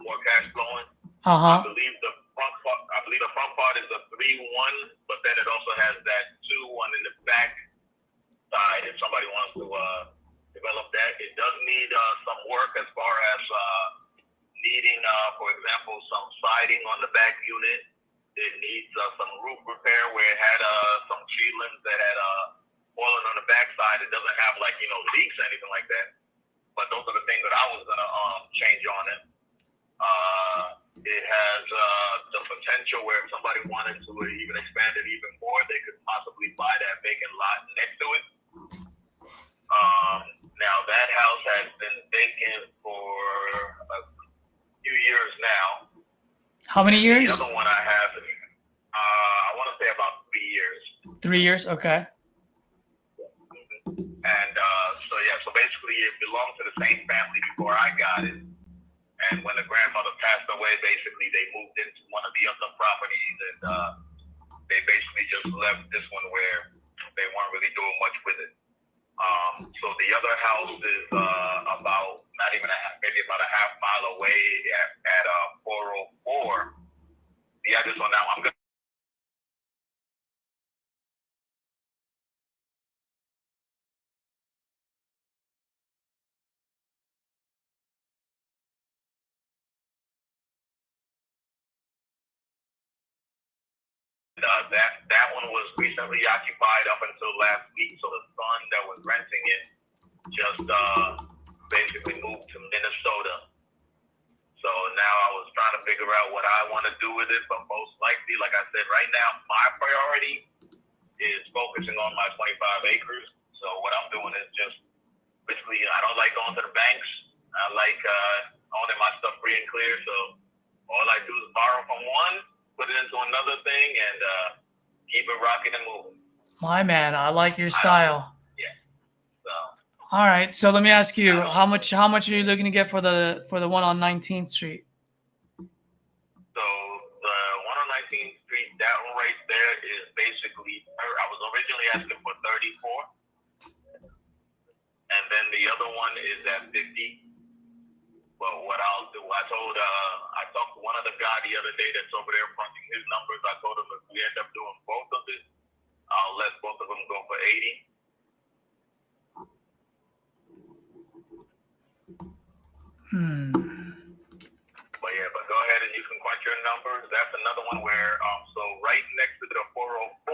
more cash flowing. I believe the front part is a 3-1, but then it also has that 2-1 in the back side. If somebody wants to develop that, it does need some work as far as needing, for example, some siding on the back unit. It needs some roof repair where it had some tree limbs that had oiling on the back side. It doesn't have leaks or anything like that. But those are the things that I was gonna change on it. It has the potential where if somebody wanted to even expand it even more, they could possibly buy that vacant lot next to it. Now that house has been vacant for a few years now. How many years? The other one I have, I want to say about 3 years. 3 years, okay. And so basically it belonged to the same family before I got it. And when the grandmother passed away, basically they moved into one of the other properties, and they basically just left this one where they weren't really doing much with it. So the other house is about maybe about a half mile away at 404. The address on that one, I'm gonna. That one was recently occupied up until last week. So the son that was renting it just basically moved to Minnesota. So now I was trying to figure out what I want to do with it, but most likely, like I said, right now my priority is focusing on my 25 acres. So what I'm doing is just basically, I don't like going to the banks. I like owning my stuff free and clear. So all I do is borrow from one, put it into another thing, and keep it rocking and moving. My man, I like your style. Yeah. So. All right, so let me ask you, how much are you looking to get for the one on 19th Street? So the one on 19th Street, that one right there is basically, I was originally asking for 34, and then the other one is at 50. Well, what I'll do, I talked to one of the guy the other day that's over there punching his numbers. I told him if we end up doing both of it, I'll let both of them go for 80. But go ahead and you can crunch your numbers. That's another one where, so right next to the 404,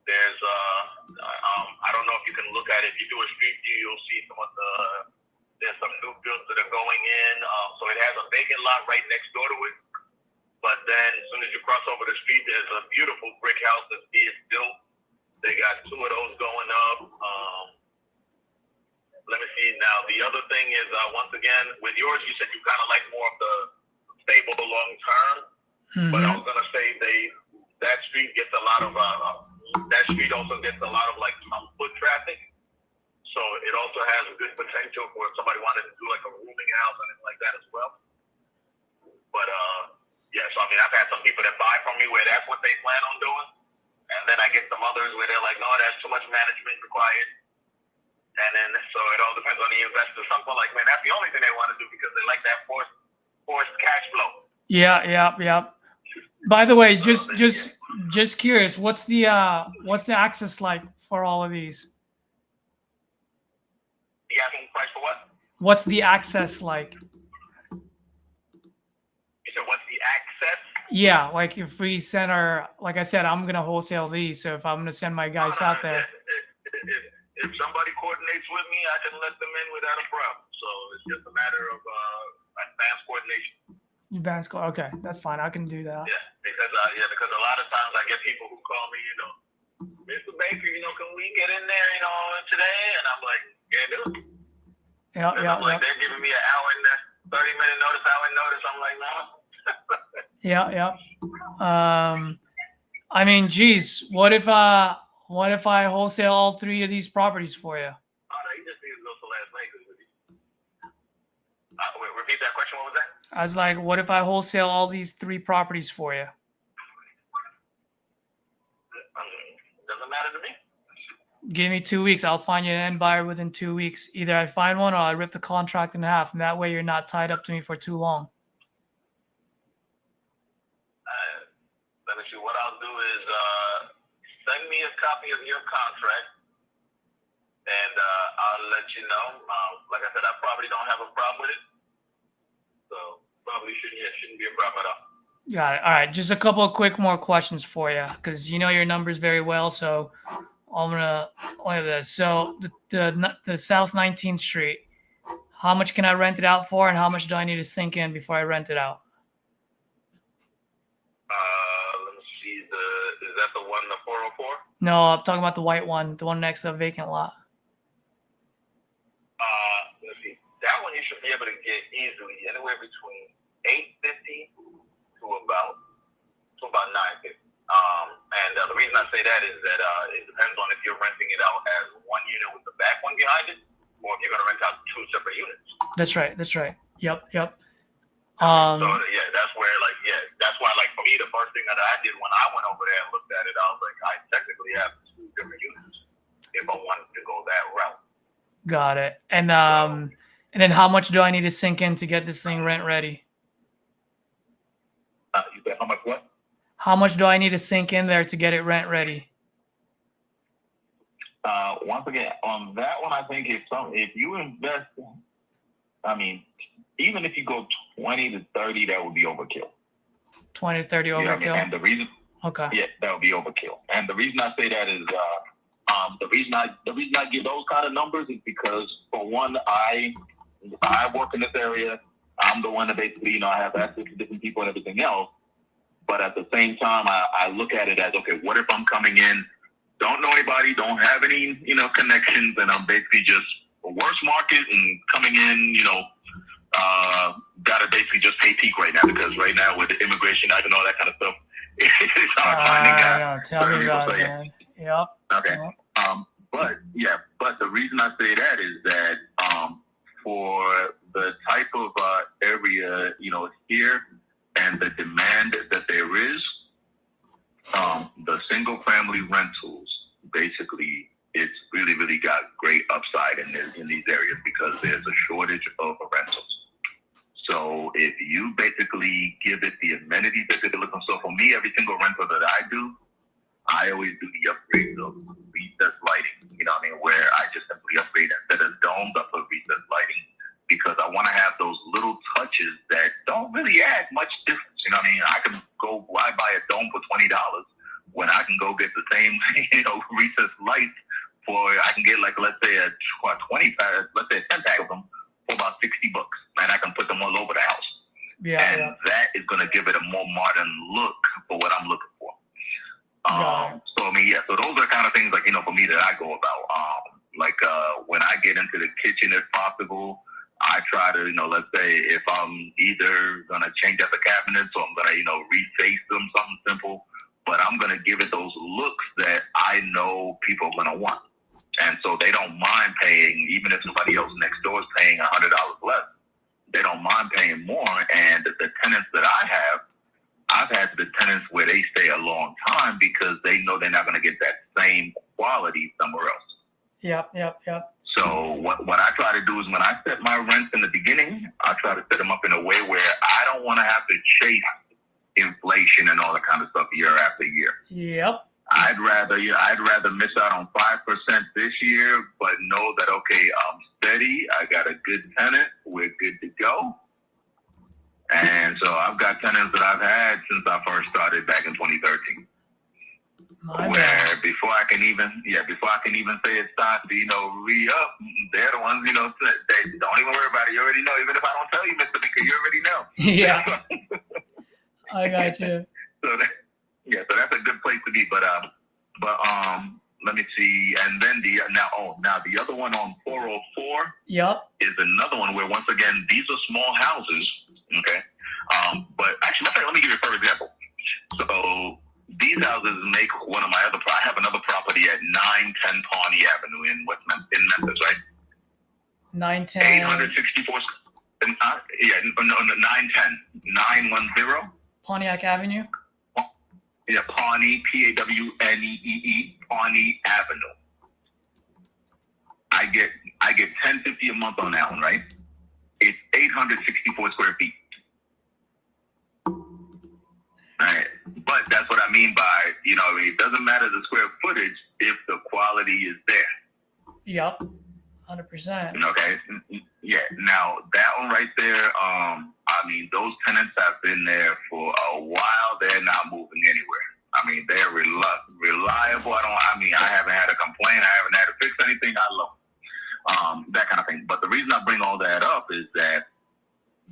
there's, I don't know if you can look at it. If you do a street view, you'll see there's some new builds that are going in. So it has a vacant lot right next door to it. But then as soon as you cross over the street, there's a beautiful brick house that's being built. They got 2 of those going up. Let me see. Now, the other thing is, once again, with yours, you said you kind of like more of the stable long term. But I was gonna say that street gets a lot of that street also gets a lot of like foot traffic. So it also has a good potential for if somebody wanted to do like a rooming house and anything like that as well. But yeah, so I mean I've had some people that buy from me where that's what they plan on doing. And then I get some others where they're like, no, that's too much management required. And then so it all depends on the investor. Some people are like, man, that's the only thing they want to do because they like that forced cash flow. Yeah. By the way, just curious, what's the access like for all of these? You asking price for what? What's the access like? You said what's the access? Yeah, like if we send like I said, I'm gonna wholesale these. So if I'm gonna send my guys out there, if somebody coordinates with me, I can let them in without a problem. So it's just a matter of advanced coordination. Okay, that's fine. I can do that. Yeah, because a lot of times I get people who call me, Mr. Baker, can we get in there, today? And I'm like, can't do it. Yeah. Like they're giving me an hour and 30-minute notice, I'm like, no. Yeah. I mean, geez, what if I wholesale all 3 of these properties for you? Oh no, you just need to go to Las Vegas with you. Wait, repeat that question. What was that? I was like, what if I wholesale all these 3 properties for you? Doesn't matter to me. Give me 2 weeks. I'll find you an end buyer within 2 weeks. Either I find one or I rip the contract in half, and that way you're not tied up to me for too long. Let me see. What I'll do is send me a copy of your contract, and I'll let you know. Like I said, I probably don't have a problem with it, so probably shouldn't be a problem at all. Got it. All right, just a couple of more questions for you, because you know your numbers very well. So I'm gonna look at this. So the South 19th Street, how much can I rent it out for, and how much do I need to sink in before I rent it out? Let me see. Is that the one, the 404? No, I'm talking about the white one, the one next to the vacant lot. Let's see. That one you should be able to get easily anywhere between $850 to about $950. And the reason I say that is that it depends on if you're renting it out as one unit with the back one behind it, or if you're going to rent out 2 separate units. That's right. Yep. So yeah, that's why for me the first thing that I did when I went over there and looked at it, I was like, I technically have 2 different units if I wanted to go that route. Got it. And then how much do I need to sink in to get this thing rent ready? You said how much what? How much do I need to sink in there to get it rent ready? Once again, on that one, I think if you invest, I mean, even if you go 20 to 30, that would be overkill. 20 to 30 overkill. You know, and the reason, yeah, that would be overkill. And the reason I say that is, the reason I give those kind of numbers is because, for one, I work in this area. I'm the one that basically, I have access to different people and everything else. But at the same time, I look at it as, okay, what if I'm coming in, don't know anybody, don't have any, connections, and I'm basically just a worse market and coming in, gotta basically just pay peak right now, because right now with the immigration and all that kind of stuff, it's hard finding guys. Tell me about it, man. Yep. Okay. Yep. But the reason I say that is that for the type of area, here, and the demand that there is, the single family rentals, basically, it's really, really got great upside in these areas because there's a shortage of rentals. So if you basically give it the amenities that they're looking for, for me, every single rental that I do, I always do the upgrades of recessed lighting, where I just simply upgrade instead of domes, I put recessed lighting, because I want to have those little touches that don't really add much difference. I can go, why buy a dome for $20 when I can go get the same, recessed lights for, I can get let's say a 20 pack, let's say a 10 pack of them for about $60, and I can put them all over the house. Yeah. That is going to give it a more modern look for what I'm looking for. So those are kind of things for me that I go about. When I get into the kitchen, if possible, I try to, let's say if I'm either gonna change out the cabinets or I'm gonna, reface them, something simple, but I'm gonna give it those looks that I know people are gonna want. And so they don't mind paying, even if somebody else next door is paying $100 less, they don't mind paying more. And the tenants that I've had the tenants where they stay a long time because they know they're not going to get that same quality somewhere else. Yep. So what I try to do is when I set my rents in the beginning, I try to set them up in a way where I don't want to have to chase inflation and all that kind of stuff year after year. Yep. I'd rather miss out on 5% this year, but know that, okay, I'm steady. I got a good tenant. We're good to go. And so I've got tenants that I've had since I first started back in 2013. Where before I can even say it's time to, re-up, they're the ones, they don't even worry about it. You already know. Even if I don't tell you, Mr. Baker, you already know. Yeah. I got you. So that's a good place to be. But let me see. And then the other one on 404 is another one where, once again, these are small houses. Okay. But actually, let me give you a perfect example. So these houses make one of my other, I have another property at 910 Pawnee Avenue in Memphis, right? 910. 864, 910 Pontiac Avenue. Yeah, Pawnee, Pawnee, Pawnee Avenue. I get $10.50 a month on that one, right? It's 864 square feet. Right. But that's what I mean by, it doesn't matter the square footage if the quality is there. Yep. 100%. Okay. Yeah. Now that one right there, those tenants have been there for a while. They're not moving anywhere. They're reliable. I haven't had a complaint. I haven't had to fix anything. I love that kind of thing. But the reason I bring all that up is that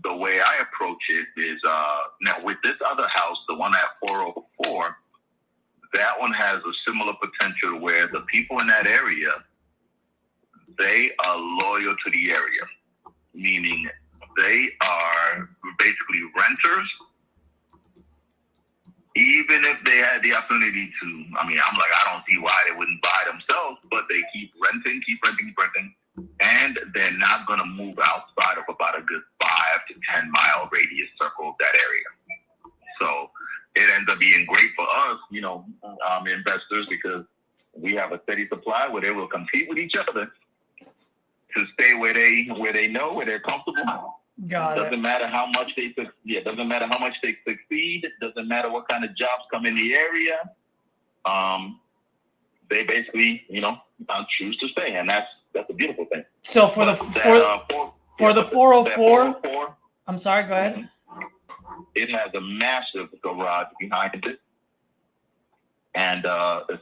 the way I approach it is, now with this other house, the one at 404, that one has a similar potential where the people in that area, they are loyal to the area, meaning they are basically renters. Even if they had the opportunity to, I'm like, I don't see why they wouldn't buy themselves, but they keep renting, and they're not going to move outside of about a good 5 to 10 mile radius circle of that area. So it ends up being great for us, investors, because we have a steady supply where they will compete with each other to stay where they know, where they're comfortable. Doesn't matter how much they succeed. It doesn't matter what kind of jobs come in the area. They basically, choose to stay, and that's a beautiful thing. So for the 404, I'm sorry, go ahead. It has a massive garage behind it, and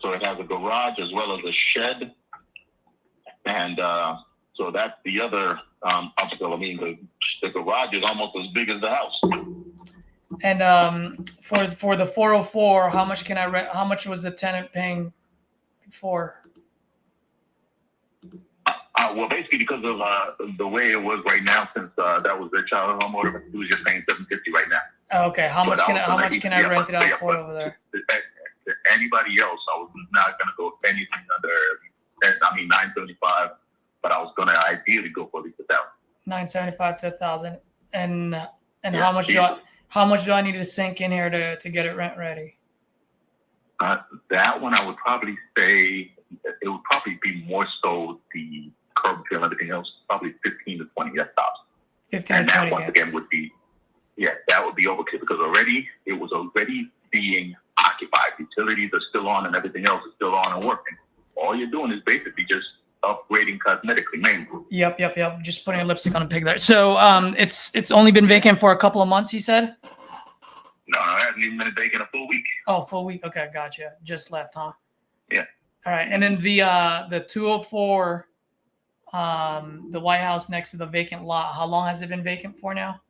so it has a garage as well as a shed, and so that's the other obstacle. The garage is almost as big as the house. And for the 404, how much can I rent? How much was the tenant paying before? Well, basically because of the way it was right now, since that was their childhood homeowner, he was just paying $750 right now. Okay, how much can I rent it out for over there? To anybody else, I was not going to go anything under, $975, but I was going to ideally go for at least $1,000. $975 to $1,000, and how much do I need to sink in here to get it rent ready? That one I would probably say it would probably be more so the curb appeal and everything else, probably 15 to 20. That stops. 15 and to 20. And that once again would be, that would be overkill because it was already being occupied. Utilities are still on and everything else is still on and working. All you're doing is basically just upgrading cosmetically, mainly. Yep. Just putting a lipstick on a pig there. So it's only been vacant for a couple of months, he said? No, it hasn't even been vacant a full week. Oh, full week. Okay, gotcha. Just left, huh? Yeah. All right, and then the 204, the White House next to the vacant lot. How long has it been vacant for now?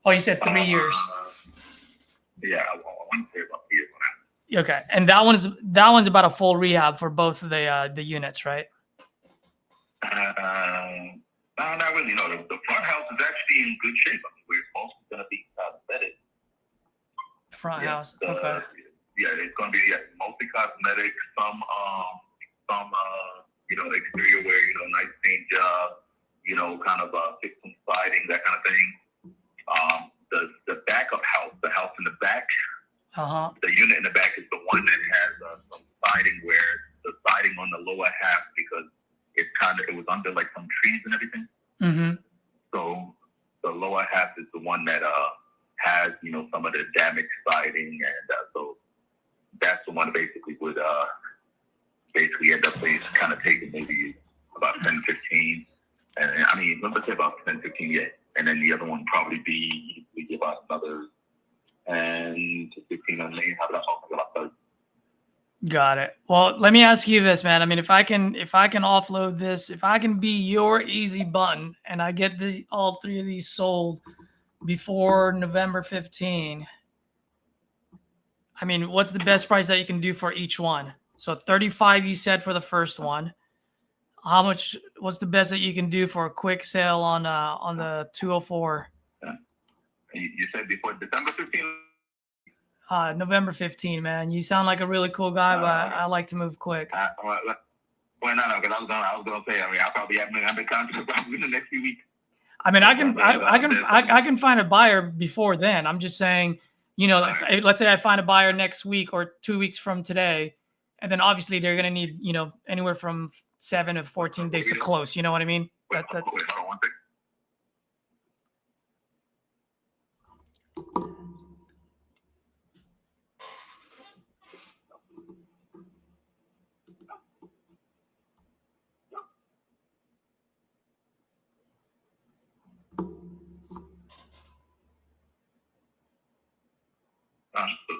Oh, you said 3 years. Yeah, I want to say about 3 years. Okay, and that one's about a full rehab for both of the units, right? No, not really. No, the front house is actually in good shape. I mean, we're mostly going to be cosmetic. Front Yeah, house. Okay. Yeah, it's going to be mostly cosmetic. Some exterior wear. Nice paint job. Kind of fix some siding, that kind of thing. The backup house, the house in the back. The unit in the back is the one that has some siding where the siding on the lower half, because it was under like some trees and everything. Mm-hmm. So the lower half is the one that has some of the damaged siding, and so that's the one that basically would end up kind of taking maybe about 10, 15, and I mean let's say about 10, 15, yeah, and then the other one probably be about another 10 to 15 on me. How about about 30? Got it. Well, let me ask you this, man. I mean, if I can offload this, if I can be your easy button and I get all three of these sold before November 15, I mean, what's the best price that you can do for each one? So 35 you said for the first one. How much, what's the best that you can do for a quick sale on the 204? You said before December 15? November 15, man. You sound like a really cool guy, but I like to move quick. Well, no, because I was gonna say, I mean, I'll probably have under contract probably in the next few weeks. I mean, I can find a buyer before then. I'm just saying, let's say I find a buyer next week or 2 weeks from today, and then obviously they're gonna need, anywhere from 7 to 14 days to close. You know what I mean? Wait, hold on one second.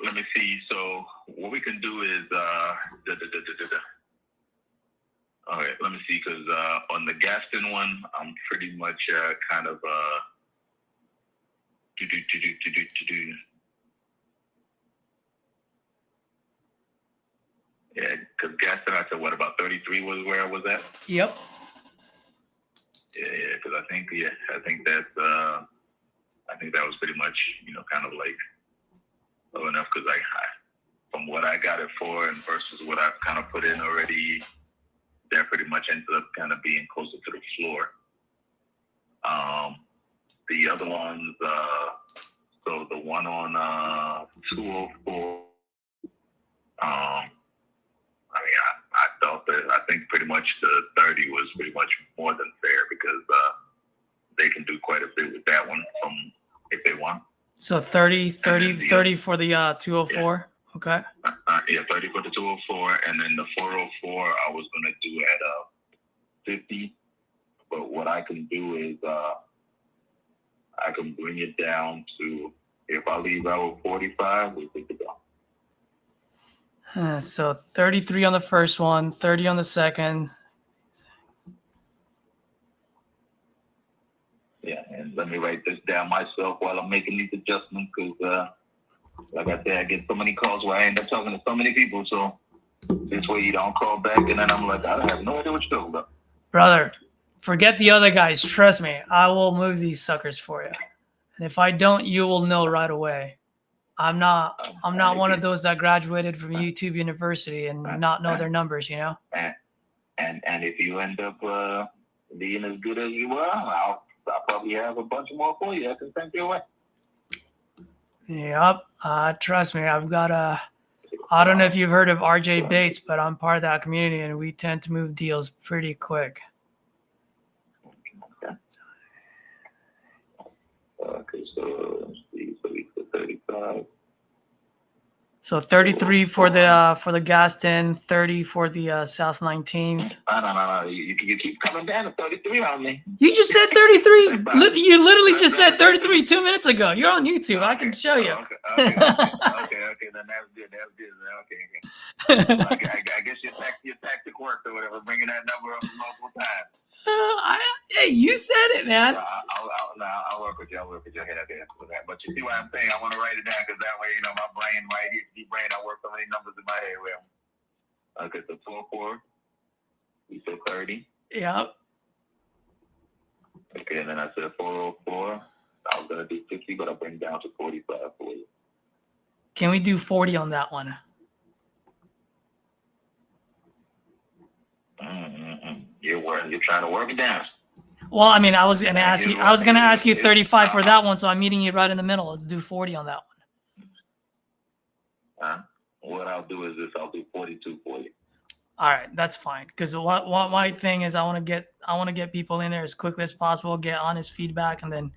Let me see. So what we can do is all right. Let me see, because on the Gaston one, I'm pretty much kind of yeah, because Gaston, I said what about 33 was where I was at. Yep. Yeah, because I think that's I think that was pretty much kind of like low enough, because I from what I got it for and versus what I've kind of put in already, that pretty much ended up kind of being closer to the floor. The other ones, so the one on 204, I mean, I thought that I think pretty much the 30 was pretty much more than fair, because they can do quite a bit with that one if they want. So 30 for the 204. Yeah. Okay. Yeah, 30 for the 204, and then the 404 I was gonna do at 50. But what I can do is I can bring it down to, if I leave out with 45, we take it down. So 33 on the first one, 30 on the second. Yeah, and let me write this down myself while I'm making these adjustments, because like I said, I get so many calls where I end up talking to so many people, so this way you don't call back, and then I'm like, I have no idea what you're talking about. Brother, forget the other guys. Trust me, I will move these suckers for you. And if I don't, you will know right away. I'm not one of those that graduated from YouTube University and not know their numbers, And if you end up being as good as you are, I'll probably have a bunch more for you. I can send you away. Yep. Trust me, I've got I don't know if you've heard of RJ Bates, but I'm part of that community, and we tend to move deals pretty quick. Okay, so let's see. So we put 35. So 33 for the Gaston, 30 for the South 19th. No. You keep coming down to 33 on me. You just said 33. You literally just said 33 2 minutes ago. You're on YouTube. I can show you. Okay. Then that's good. Okay. I guess your tactic worked or whatever, bringing that number up multiple times. Hey, you said it, man. I'll work with you. I'll head up there for that. But you see what I'm saying? I want to write it down, because that way, my brain, my ADHD brain, I work so many numbers in my head with them. Okay, so 4, you said 30. Yeah. Okay, and then I said 404. I was gonna do 50, but I'll bring it down to 45 for you. Can we do 40 on that one? You're trying to work it down. Well, I mean, I was gonna ask you 35 for that one, so I'm meeting you right in the middle. Let's do 40 on that one. What I'll do is this: I'll do 42 for you. All right, that's fine. Because what my thing is, I want to get people in there as quickly as possible, get honest feedback, and then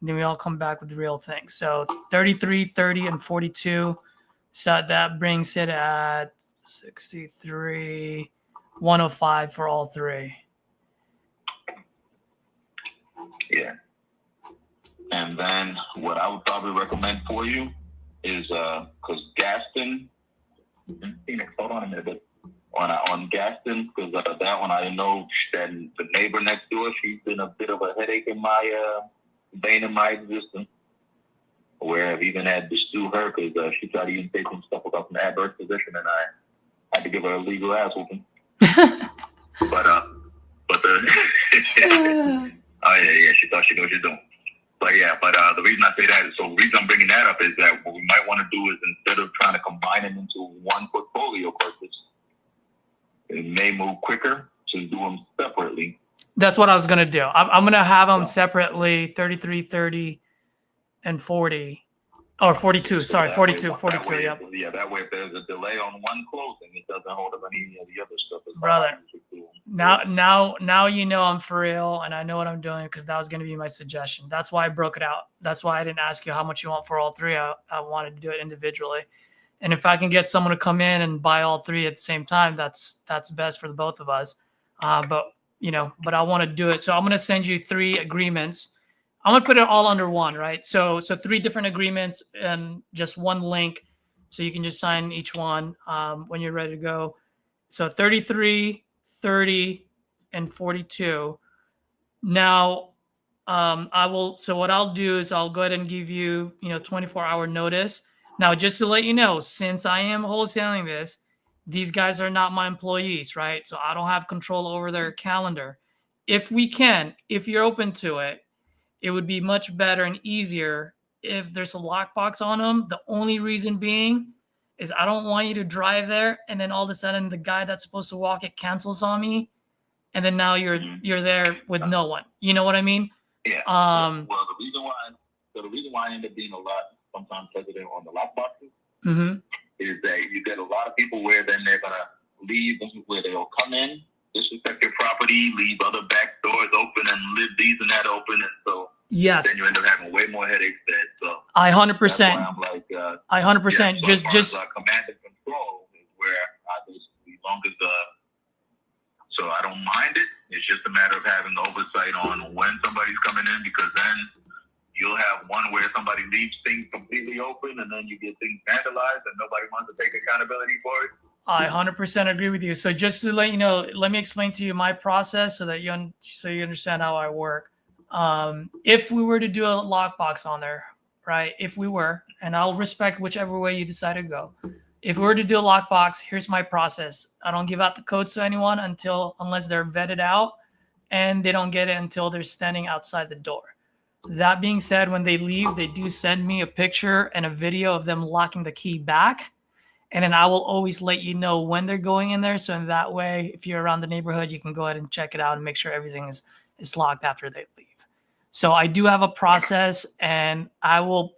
we all come back with the real thing. So 33, 30, and 42. So that brings it at 63, 105 for all three. Yeah. And then what I would probably recommend for you is because Gaston, Phoenix, hold on a minute, but on Gaston, because that one I know that the neighbor next door, she's been a bit of a headache in my bane in my existence. Where I've even had to sue her because she tried to even say some stuff about some adverse position, and I had to give her a legal ass whooping. but the oh yeah, she thought she knew what she's doing. But yeah, the reason I say that is, so the reason I'm bringing that up is that what we might want to do is instead of trying to combine them into one portfolio purchase, it may move quicker to do them separately. That's what I was gonna do. I'm gonna have them separately, 33, 30, and 40. Or 42, sorry, 42, 42, way, yep. Yeah, that way if there's a delay on one closing, it doesn't hold up any of the other stuff. Brother, now you know I'm for real, and I know what I'm doing, because that was going to be my suggestion. That's why I broke it out. That's why I didn't ask you how much you want for all three. I wanted to do it individually. And if I can get someone to come in and buy all three at the same time, that's best for the both of us. But I want to do it. So I'm going to send you 3 agreements. I'm going to put it all under one, right? So 3 different agreements and just one link, so you can just sign each one when you're ready to go. So 33, 30, and 42. Now, so what I'll do is I'll go ahead and give you, 24-hour notice. Now, just to let you know, since I am wholesaling this, these guys are not my employees, right? So I don't have control over their calendar. If you're open to it, it would be much better and easier if there's a lockbox on them. The only reason being is I don't want you to drive there and then all of a sudden the guy that's supposed to walk it cancels on me, and then now you're there with no one. You know what I mean? Yeah. Well, the reason why I end up being a lot sometimes hesitant on the lockboxes is that you get a lot of people where then they're gonna leave, where they'll come in, disrespect your property, leave other back doors open, and leave these and that open, and so yes, then you end up having way more headaches there. So I 100%. I'm like, I 100%. Yeah, so just command and control is where I basically, as long as so I don't mind it. It's just a matter of having oversight on when somebody's coming in, because then you'll have one where somebody leaves things completely open, and then you get things vandalized, and nobody wants to take accountability for it. I 100% agree with you. So just to let you know, let me explain to you my process so that you understand how I work. If we were to do a lockbox on there, right? If we were, and I'll respect whichever way you decide to go. If we were to do a lockbox, here's my process. I don't give out the codes to anyone unless they're vetted out, and they don't get it until they're standing outside the door. That being said, when they leave, they do send me a picture and a video of them locking the key back. And then I will always let you know when they're going in there. So in that way, if you're around the neighborhood, you can go ahead and check it out and make sure everything is locked after they leave. So I do have a process, and I will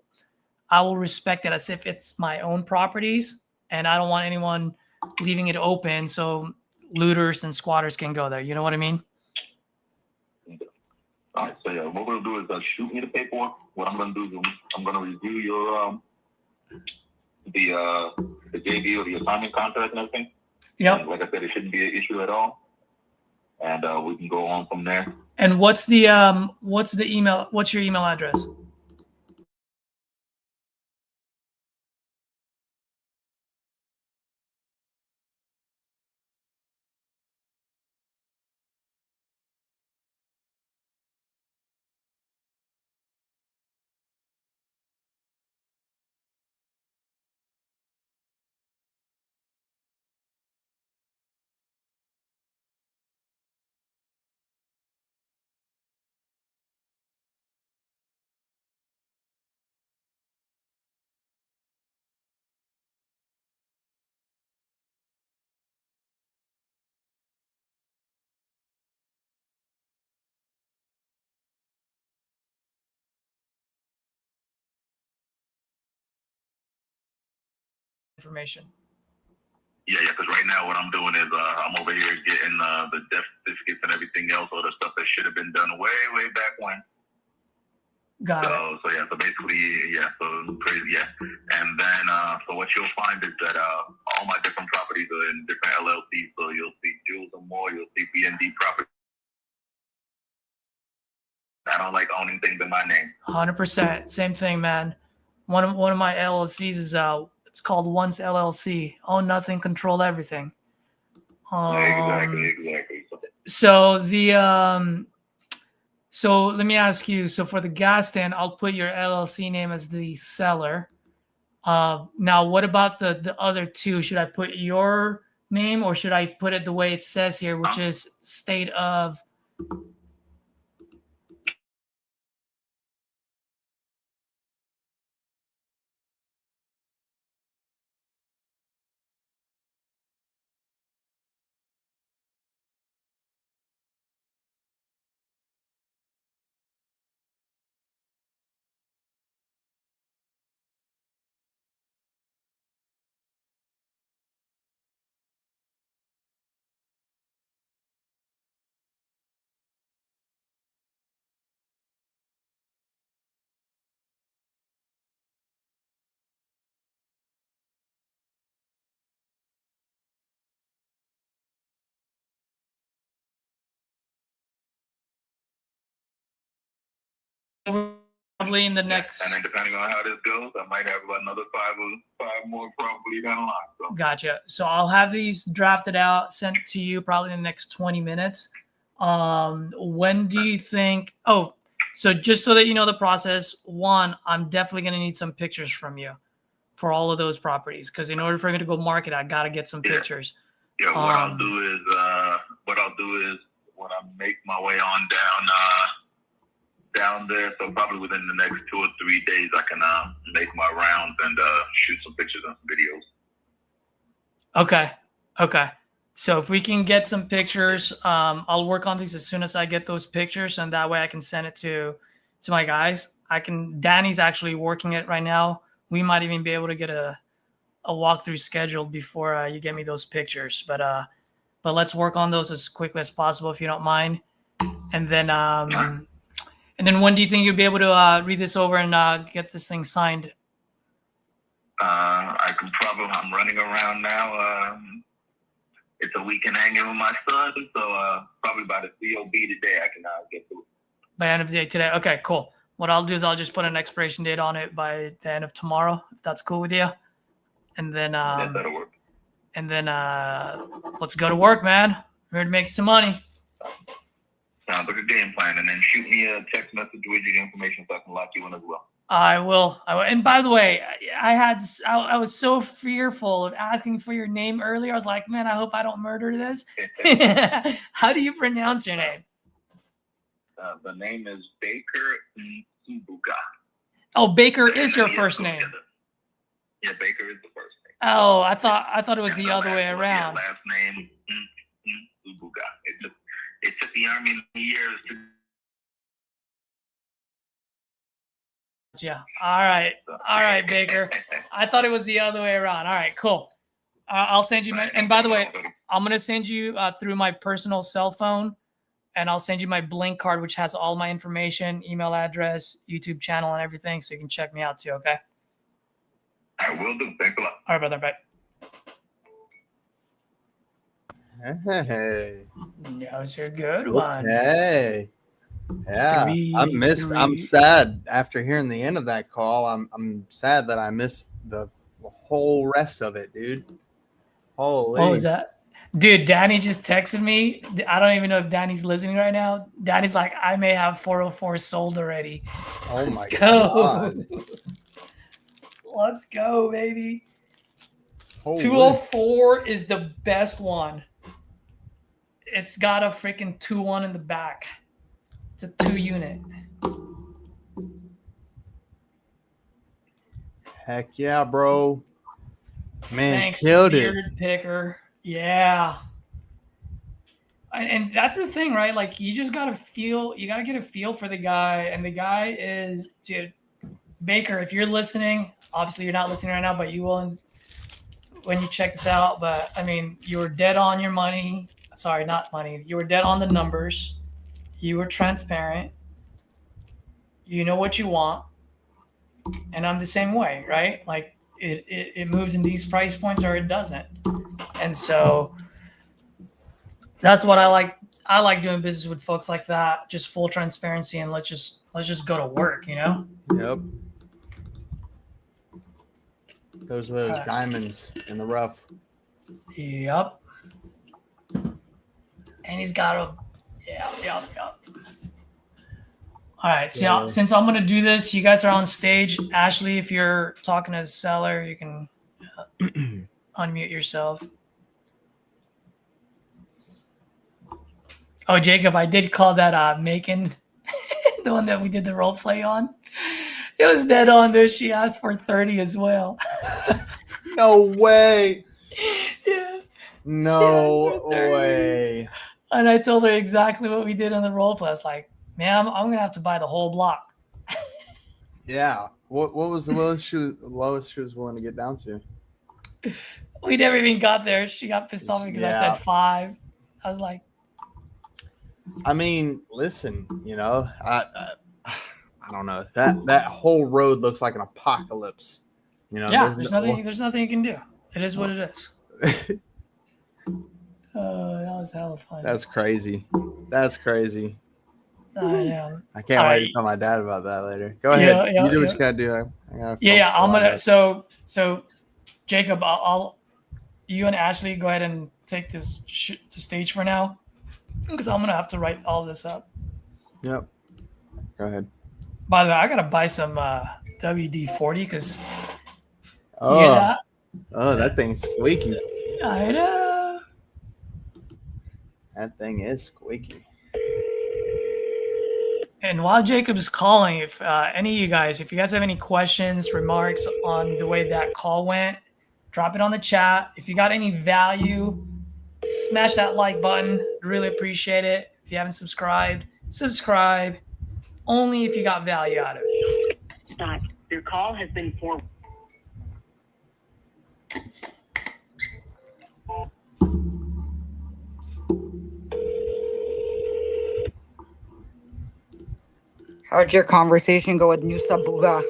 respect it as if it's my own properties, and I don't want anyone leaving it open so looters and squatters can go there. You know what I mean? All right. So yeah, what we'll do is shoot me the paperwork. What I'm going to do is I'm going to review your the JV or the assignment contract and everything. Yep. Like I said, it shouldn't be an issue at all, and we can go on from there. And what's the email? What's your email address? information. Yeah, because right now what I'm doing is I'm over here getting the death certificates and everything else, all the stuff that should have been done way back when. Got it. So yeah, so basically, yeah, so crazy, yeah. And then, so what you'll find is that all my different properties are in different LLCs. So you'll see Jules and More, you'll see BND Property. I don't like owning things in my name. 100%. Same thing, man. One of my LLCs is it's called Once LLC. Own nothing, control everything. Exactly. So the so let me ask you. So for the gas stand, I'll put your LLC name as the seller. Now, what about the other two? Should I put your name or should I put it the way it says here, which is state of? Probably in the next. And then depending on how this goes, I might have another five more probably down the line. So. Gotcha. So I'll have these drafted out, sent to you probably in the next 20 minutes. When do you think? Oh, so just so that you know the process, one, I'm definitely going to need some pictures from you for all of those properties because in order for me to go market, I got to get some pictures. Yeah, what I'll do is when I make my way on down there, so probably within the next 2 or 3 days, I can make my rounds and shoot some pictures and some videos. Okay. So if we can get some pictures, I'll work on these as soon as I get those pictures, and that way I can send it to my guys. Danny's actually working it right now. We might even be able to get a walkthrough scheduled before you get me those pictures. But let's work on those as quickly as possible, if you don't mind. And then when do you think you'll be able to read this over and get this thing signed? I'm running around now. It's a weekend hanging with my son, so probably by the COB today I can get to it. By end of the day today? Okay, cool. What I'll do is I'll just put an expiration date on it by the end of tomorrow, if that's cool with you. And then that'll work. And then let's go to work, man. We're here to make some money. Sounds like a game plan. And then shoot me a text message with your information so I can lock you in as well. I will. And by the way, I was so fearful of asking for your name earlier. I was like, man, I hope I don't murder this. How do you pronounce your name? The name is Baker Nsubuga. Oh, Baker is your first name. Yeah, Baker is the first name. Oh, I thought it was the other way around. Last name Nsubuga. It took the Army years to. Yeah. All right, Baker. I thought it was the other way around. All right, cool. I'll send you and by the way, I'm going to send you through my personal cell phone, and I'll send you my Blink card, which has all my information, email address, YouTube channel, and everything, so you can check me out too, okay? I will do. Thanks a lot. All right, brother. Bye. Hey. That was a good one. Okay. Yeah, I'm sad after hearing the end of that call. I'm sad that I missed the whole rest of it, dude. Holy. What was that? Dude, Danny just texted me. I don't even know if Danny's listening right now. Danny's like, I may have 404 sold already. Oh Let's my go. God. Let's go, baby. Holy. 204 is the best one. It's got a freaking 2-1 in the back. It's a 2-unit. Heck yeah, bro. Man, Thanks, killed Beard it. Picker. Yeah. And that's the thing, right? Like, you just got to get a feel for the guy. And the guy is, dude, Baker, if you're listening, obviously you're not listening right now, but you will when you check this out, but I mean, you were dead on your money. Sorry, not money. You were dead on the numbers. You were transparent. You know what you want. And I'm the same way, right? Like it moves in these price points or it doesn't. And so that's what I like. I like doing business with folks like that, just full transparency, and let's just go to work, you know? Yep. Those are those diamonds in the rough. Yep. And he's got a yep. All right. So Yeah. since I'm gonna do this, you guys are on stage. Ashley, if you're talking to a seller, you can unmute yourself. Oh, Jacob, I did call that Macon, the one that we did the role play on. It was dead on there. She asked for 30 as well. No way. Yeah. No Yeah, way. And I told her exactly what we did on the role play. I was like, ma'am, I'm gonna have to buy the whole block. Yeah. What was the lowest she was willing to get down to? We never even got there. She got pissed off because I said 5. I was like, I mean, listen, you know, I don't know. That whole road looks like an apocalypse. You know, yeah, there's nothing you can do. It is what it is. That was hella fun. That's crazy. That's crazy. I know. I can't wait to tell my dad about that later. Go ahead. You do what you gotta do. I'm gonna. So Jacob, I'll you and Ashley go ahead and take this to stage for now, because I'm gonna have to write all this up. Yep. Go ahead. By the way, I gotta buy some WD-40 because. Oh, that thing's squeaky. I know. That thing is squeaky. And while Jacob is calling, if any of you guys, if you guys have any questions, remarks on the way that call went, drop it on the chat. If you got any value, smash that like button. Really appreciate it. If you haven't subscribed, subscribe. Only if you got value out of it. Stop. Your call has been forwarded. How'd your conversation go with Nusa Buga?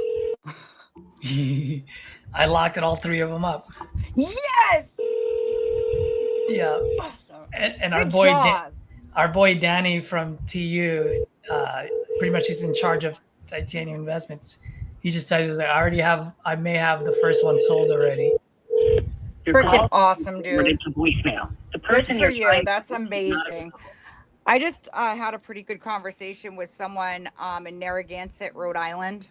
I locked all 3 of them up. Yes. Yeah. Awesome. And our boy Danny from TU, pretty much he's in charge of Titanium Investments. He just said, he was like, I may have the first one sold already. Freaking awesome, dude. Into voicemail. The Good person for you're you. That's amazing. I just had a pretty good conversation with someone in Narragansett, Rhode Island.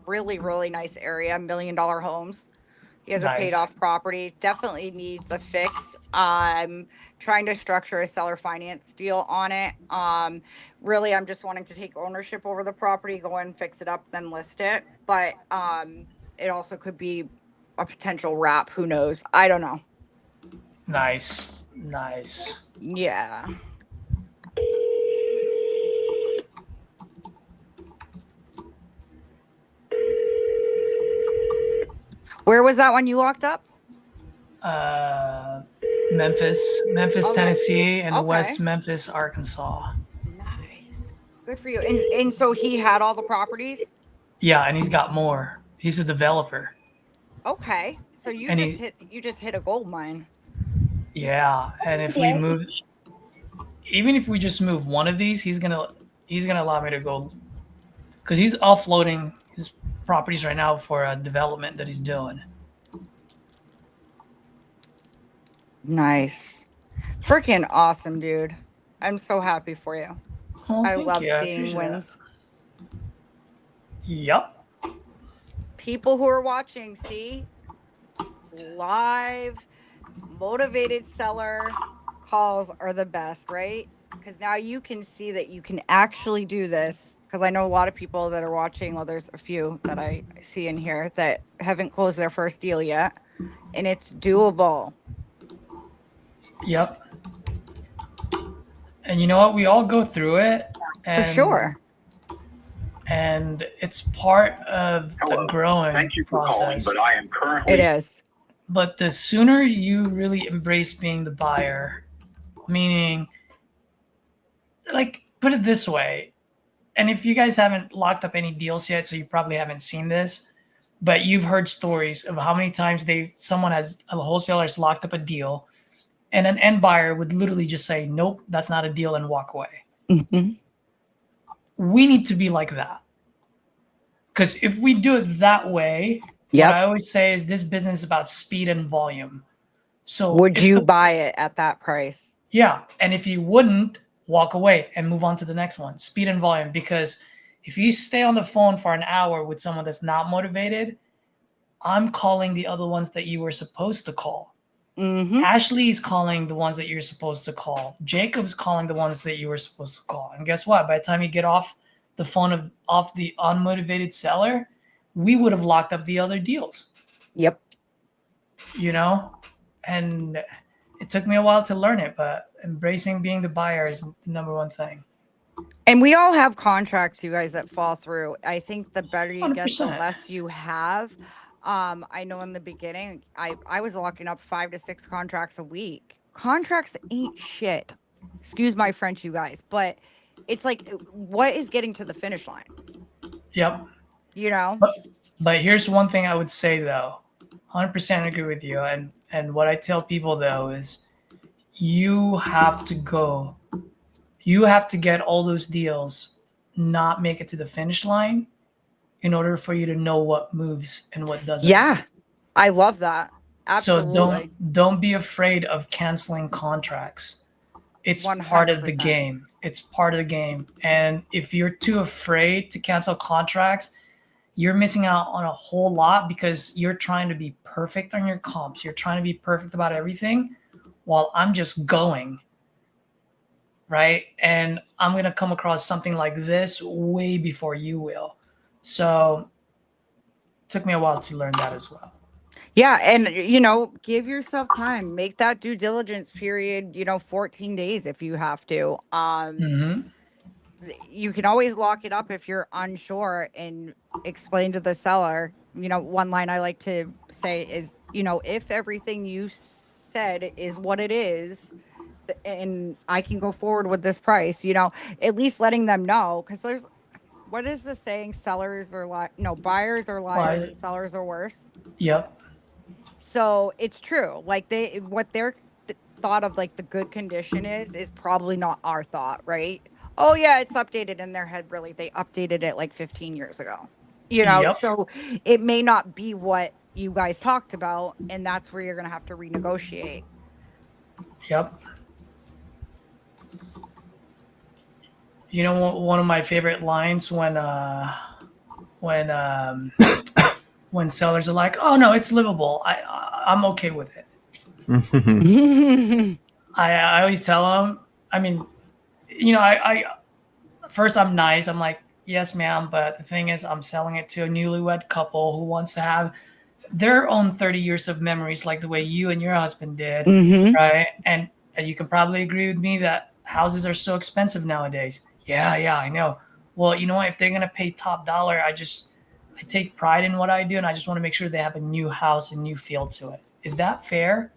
Really, really nice area, $1 million homes. He has a paid off property. Definitely needs a fix. I'm trying to structure a seller finance deal on it. Really, I'm just wanting to take ownership over the property, go and fix it up, then list it. But it also could be a potential wrap. Who knows? I don't know. Nice. Yeah. Where was that one you locked up? Memphis, Tennessee, and okay. West Memphis, Arkansas. Nice. Good for you. And so he had all the properties? Yeah, and he's got more. He's a developer. Okay. So you just hit a gold mine. Yeah, and if we move, even if we just move one of these, he's gonna allow me to go, because he's offloading his properties right now for a development that he's doing. Nice. Freaking awesome, dude. I'm so happy for you. Oh, I love seeing wins. Yep. People who are watching, see? Live, motivated seller calls are the best, right? Because now you can see that you can actually do this. Because I know a lot of people that are watching, well, there's a few that I see in here that haven't closed their first deal yet. And it's doable. Yep. And you know what? We all go through it. For sure. And it's part of the growing Thank you for process. calling, but I am currently. It is. But the sooner you really embrace being the buyer, meaning, like, put it this way, and if you guys haven't locked up any deals yet, so you probably haven't seen this, but you've heard stories of how many times a wholesaler has locked up a deal, and an end buyer would literally just say, "Nope, that's not a deal," and walk away. Mm-hmm. We need to be like that, because if we do it that way, what I always say is this business is about speed and volume. So would you buy it at that price? Yeah, and if you wouldn't, walk away and move on to the next one. Speed and volume, because if you stay on the phone for an hour with someone that's not motivated, I'm calling the other ones that you were supposed to call. Mm-hmm. Ashley's calling the ones that you're supposed to call. Jacob's calling the ones that you were supposed to call. And guess what? By the time you get off the phone off the unmotivated seller, we would have locked up the other deals. Yep. You know? And it took me a while to learn it, but embracing being the buyer is the number one thing. And we all have contracts, you guys, that fall through. I think the better you get, the 100%. less you have. I know in the beginning, I was locking up 5 to 6 contracts a week. Contracts ain't shit. Excuse my French, you guys, but it's like, what is getting to the finish line? Yep. You know? But here's one thing I would say, though. 100% agree with you. And what I tell people, though, is you have to get all those deals, not make it to the finish line in order for you to know what moves and what doesn't. Yeah, I love that. Absolutely. So don't be afraid of canceling contracts. It's 100%. part of the game. It's part of the game. And if you're too afraid to cancel contracts, you're missing out on a whole lot, because you're trying to be perfect on your comps. You're trying to be perfect about everything, while I'm just going, right? And I'm going to come across something like this way before you will. So it took me a while to learn that as well. Yeah. And, you know, give yourself time, make that due diligence period, 14 days if you have to. You can always lock it up if you're unsure and explain to the seller. One line I like to say is, if everything you said is what it is, and I can go forward with this price, at least letting them know. Because what is the saying? Buyers are liars and sellers are worse. Yep. So it's true. Like what their thought of like the good condition is probably not our thought, right? Oh yeah, it's updated in their head. Really, they updated it like 15 years ago. Yep. So it may not be what you guys talked about, and that's where you're gonna have to renegotiate. Yep. One of my favorite lines when sellers are like, "Oh no, it's livable. I'm okay with it." I always tell them. I mean, I first I'm nice. I'm like, "Yes, ma'am," but the thing is, I'm selling it to a newlywed couple who wants to have their own 30 years of memories, like the way you and your husband did, right? And you can probably agree with me that houses are so expensive nowadays. Yeah, I know. Well, you know what? If they're gonna pay top dollar, I take pride in what I do, and I just want to make sure they have a new house, a new feel to it. Is that fair?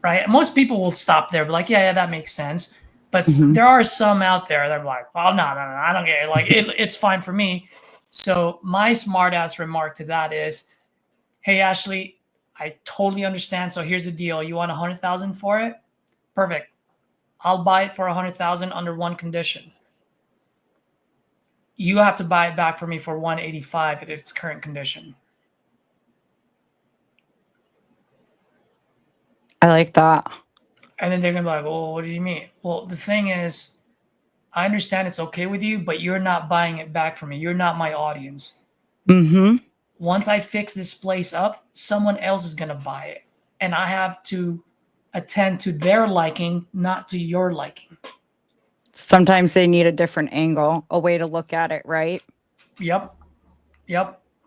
Right? Most people will stop there, but like, yeah, that makes sense. But there are some out there that are like, well, no, I don't get it. Like, it's fine for me. So my smart ass remark to that is, hey, Ashley, I totally understand. So here's the deal. You want $100,000 for it? Perfect. I'll buy it for $100,000 under one condition. You have to buy it back for me for $185 at its current condition. I like that. And then they're going to be like, well, what do you mean? Well, the thing is, I understand it's okay with you, but you're not buying it back from me. You're not my audience. Once I fix this place up, someone else is going to buy it. And I have to attend to their liking, not to your liking. Sometimes they need a different angle, a way to look at it, right? Yep.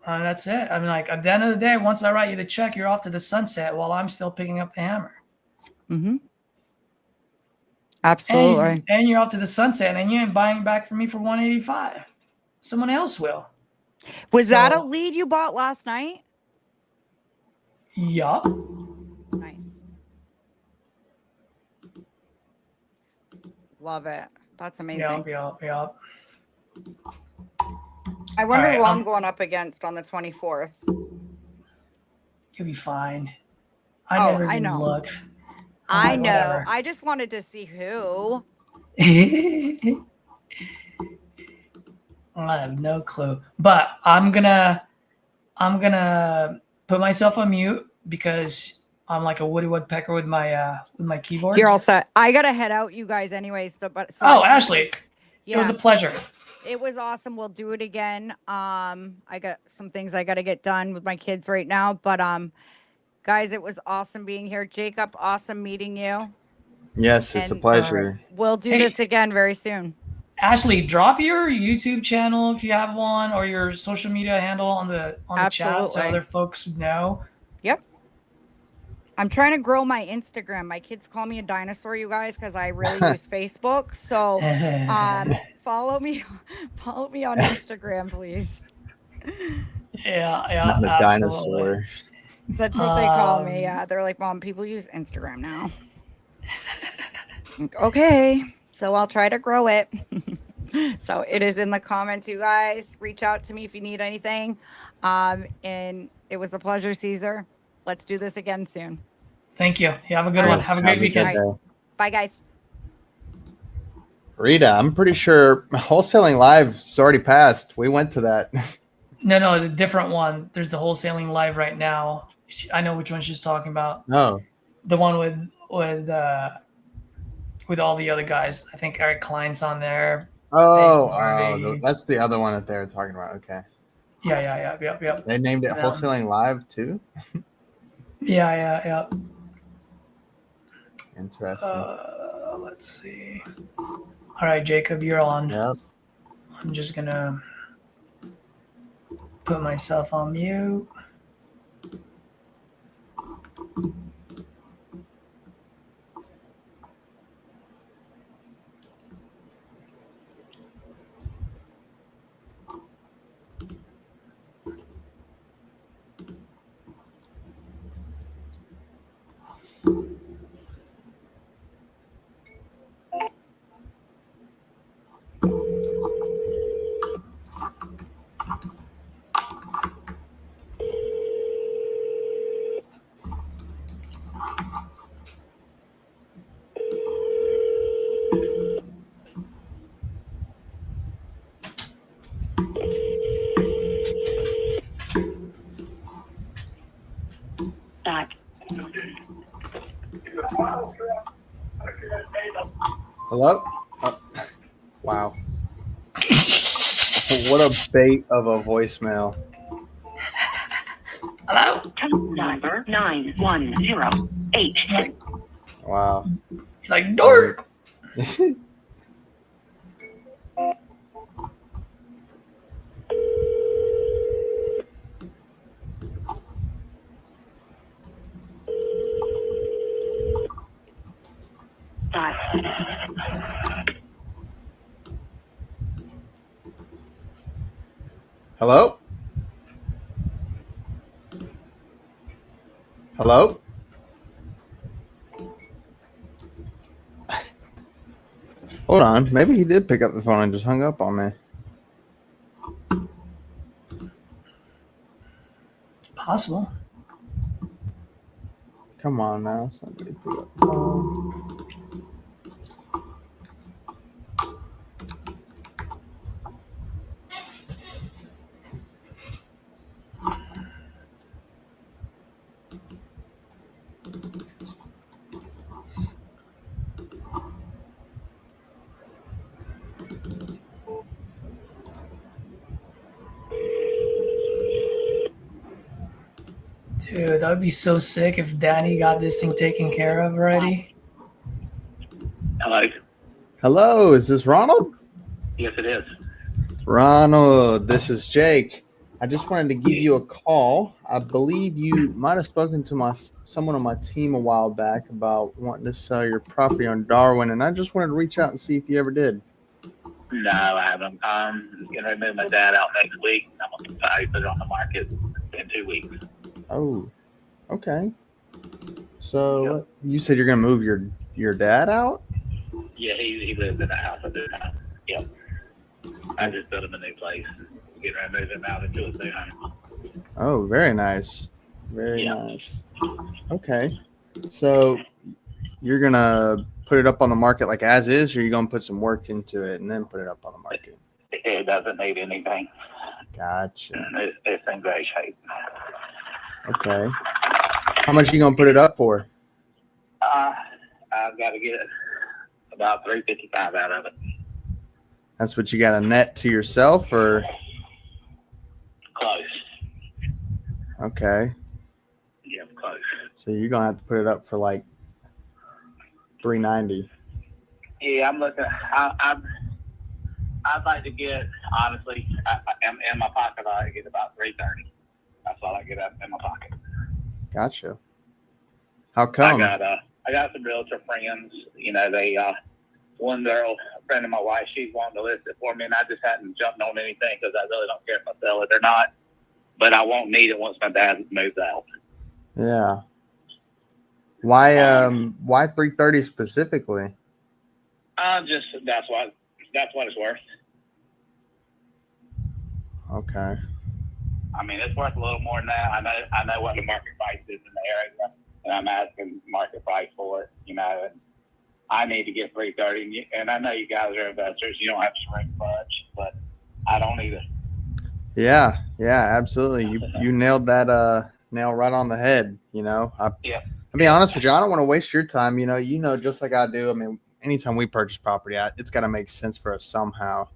That's it. I mean, like, at the end of the day, once I write you the check, you're off to the sunset while I'm still picking up the hammer. Absolutely. And you're off to the sunset, and you ain't buying back from me for $185. Someone else will. Was that a lead you bought last night? Yup. Nice. Love it. That's amazing. Yup. I wonder Alright, who I'm going up against on the 24th. You'll be fine. Oh, I never I even know. look. I like, know. whatever. I just wanted to see who. I have no clue. But I'm gonna put myself on mute because I'm like a woody woodpecker with my keyboard. You're all set. I gotta head out, you guys. Anyways, so Oh, Ashley, yeah, it was a pleasure. it was awesome. We'll do it again. I got some things I gotta get done with my kids right now, but guys, it was awesome being here. Jacob, awesome meeting you. Yes, it's a And, pleasure. We'll do Hey. this again very soon. Ashley, drop your YouTube channel if you have one, or your social media handle on the chat so Absolutely. other folks know. Yep. I'm trying to grow my Instagram. My kids call me a dinosaur, you guys, because I really use Facebook. So follow me on Instagram, please. Yeah, I'm a absolutely. dinosaur. That's what they call me. Yeah, they're like, Mom, people use Instagram now. Okay, so I'll try to grow it. So it is in the comments, you guys. Reach out to me if you need anything. And it was a pleasure, Caesar. Let's do this again soon. Thank you. You have a good All one. right. Have a great weekend. Day. Bye, guys. Rita, I'm pretty sure Wholesaling Live's already passed. We went to that. No, the different one. There's the Wholesaling Live right now. I know which one she's talking about. Oh, The one with all the other guys. I think Eric Klein's on there. That's the other one that they were talking about. Okay. Yeah. They named it Wholesaling Live too? Yeah. Interesting. Let's see. All right, Jacob, you're on. Yep. I'm just gonna put myself on mute. Hello? Oh, wow. What a bait of a voicemail. Hello? Number 9108. Wow. Like dork. Hello? Hello? Hold on. Maybe he did pick up the phone and just hung up on me. Possible. Come on now. Somebody pick up the phone. Dude, that would be so sick if Danny got this thing taken care of already. Hello. Hello, is this Ronald? Yes, it is. Ronald, this is Jake. I just wanted to give you a call. I believe you might have spoken to someone on my team a while back about wanting to sell your property on Darwin, and I just wanted to reach out and see if you ever did. No, I haven't. I'm going to move my dad out next week. I'm going to put it on the market in 2 weeks. Oh, Okay. So Yep. you said you're gonna move your dad out? Yeah, he lives in the house at this time. Yep. I just built him a new place. Getting ready to move him out into his new home. Oh, very nice. Very Yeah. nice. Okay. So you're gonna put it up on the market like as is, or you're gonna put some work into it and then put it up on the market? It doesn't need anything. Gotcha. It's in great shape. Okay. How much are you gonna put it up for? I've got to get about $355 out of it. That's what you got a net to yourself, or? Close. Okay. Yeah, close. So you're gonna have to put it up for like $390. Yeah, I'm looking. I'd like to get, honestly, in my pocket, I get about $330. That's all I get up in my pocket. Gotcha. How come? I got some realtor friends. You know, they one girl, a friend of my wife, she's wanting to list it for me, and I just hadn't jumped on anything because I really don't care if I sell it or not. But I won't need it once my dad moves out. Yeah. Why 330 specifically? Just that's what it's worth. Okay. I mean, it's worth a little more than that. I know what the market price is in the area, and I'm asking market price for it. You know, and I need to get 330. And I know you guys are investors. You don't have to shrink much, but I don't either. Yeah, absolutely. You nailed that nail right on the head. You know, I'll be honest with you. I don't want to waste your time. You know, just like I do. I mean, anytime we purchase property, it's got to make sense for us somehow.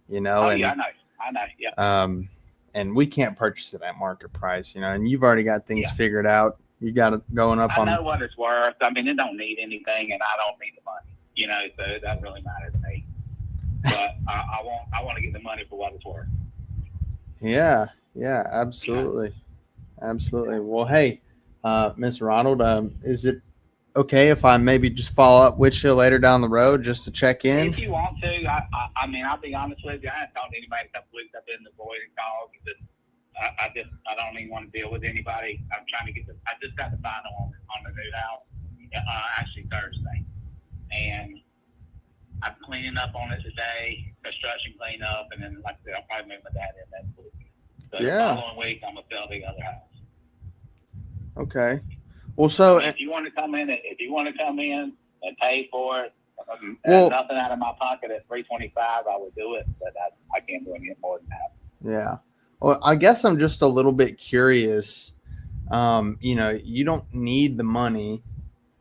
You know. Oh, and, yeah, I know. Yeah. And we can't purchase it at market price. You know, and you've already got things figured out. You got it going up on. I know what it's worth. I mean, it don't need anything, and I don't need the money. You know, so it doesn't really matter to me. But I want to get the money for what it's worth. Yeah, absolutely. Absolutely. Well, hey, Miss Ronald, is it okay if I maybe just follow up with you later down the road just to check in? If you want to, I mean, I'll be honest with you. I haven't talked to anybody in a couple weeks. I've been avoiding calls. I don't even want to deal with anybody. I'm trying to I just got the final on the new house, actually Thursday. And I'm cleaning up on it today, construction cleanup, and then, like I said, I'll probably move my dad in next week. So the following week, I'm going to sell the other house. Okay. Well, so if you want to come in and pay for it, nothing out of my pocket at $325, I would do it, but I can't do any more than that. Yeah. Well, I guess I'm just a little bit curious. You know, you don't need the money,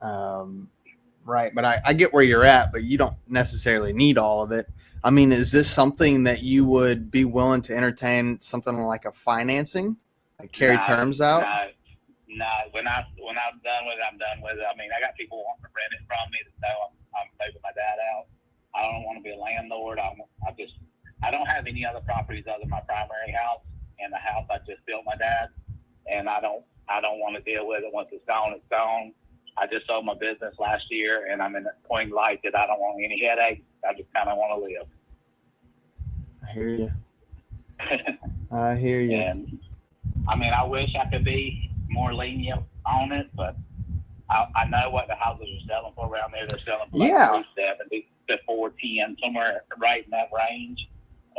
right? But I get where you're at, but you don't necessarily need all of it. I mean, is this something that you would be willing to entertain, something like a financing, like carry terms out? No, when I'm done with it, I'm done with it. I mean, I got people wanting to rent it from me that know I'm moving my dad out. I don't want to be a landlord. I don't have any other properties other than my primary house and the house I just built my dad, and I don't want to deal with it. Once it's gone, it's gone. I just sold my business last year, and I'm in a point in life that I don't want any headaches. I just kind of want to live. I hear you. I hear you. And I mean, I wish I could be more lenient on it, but I know what the houses are selling for around there. They're selling for like 370 to 410, somewhere right in that range.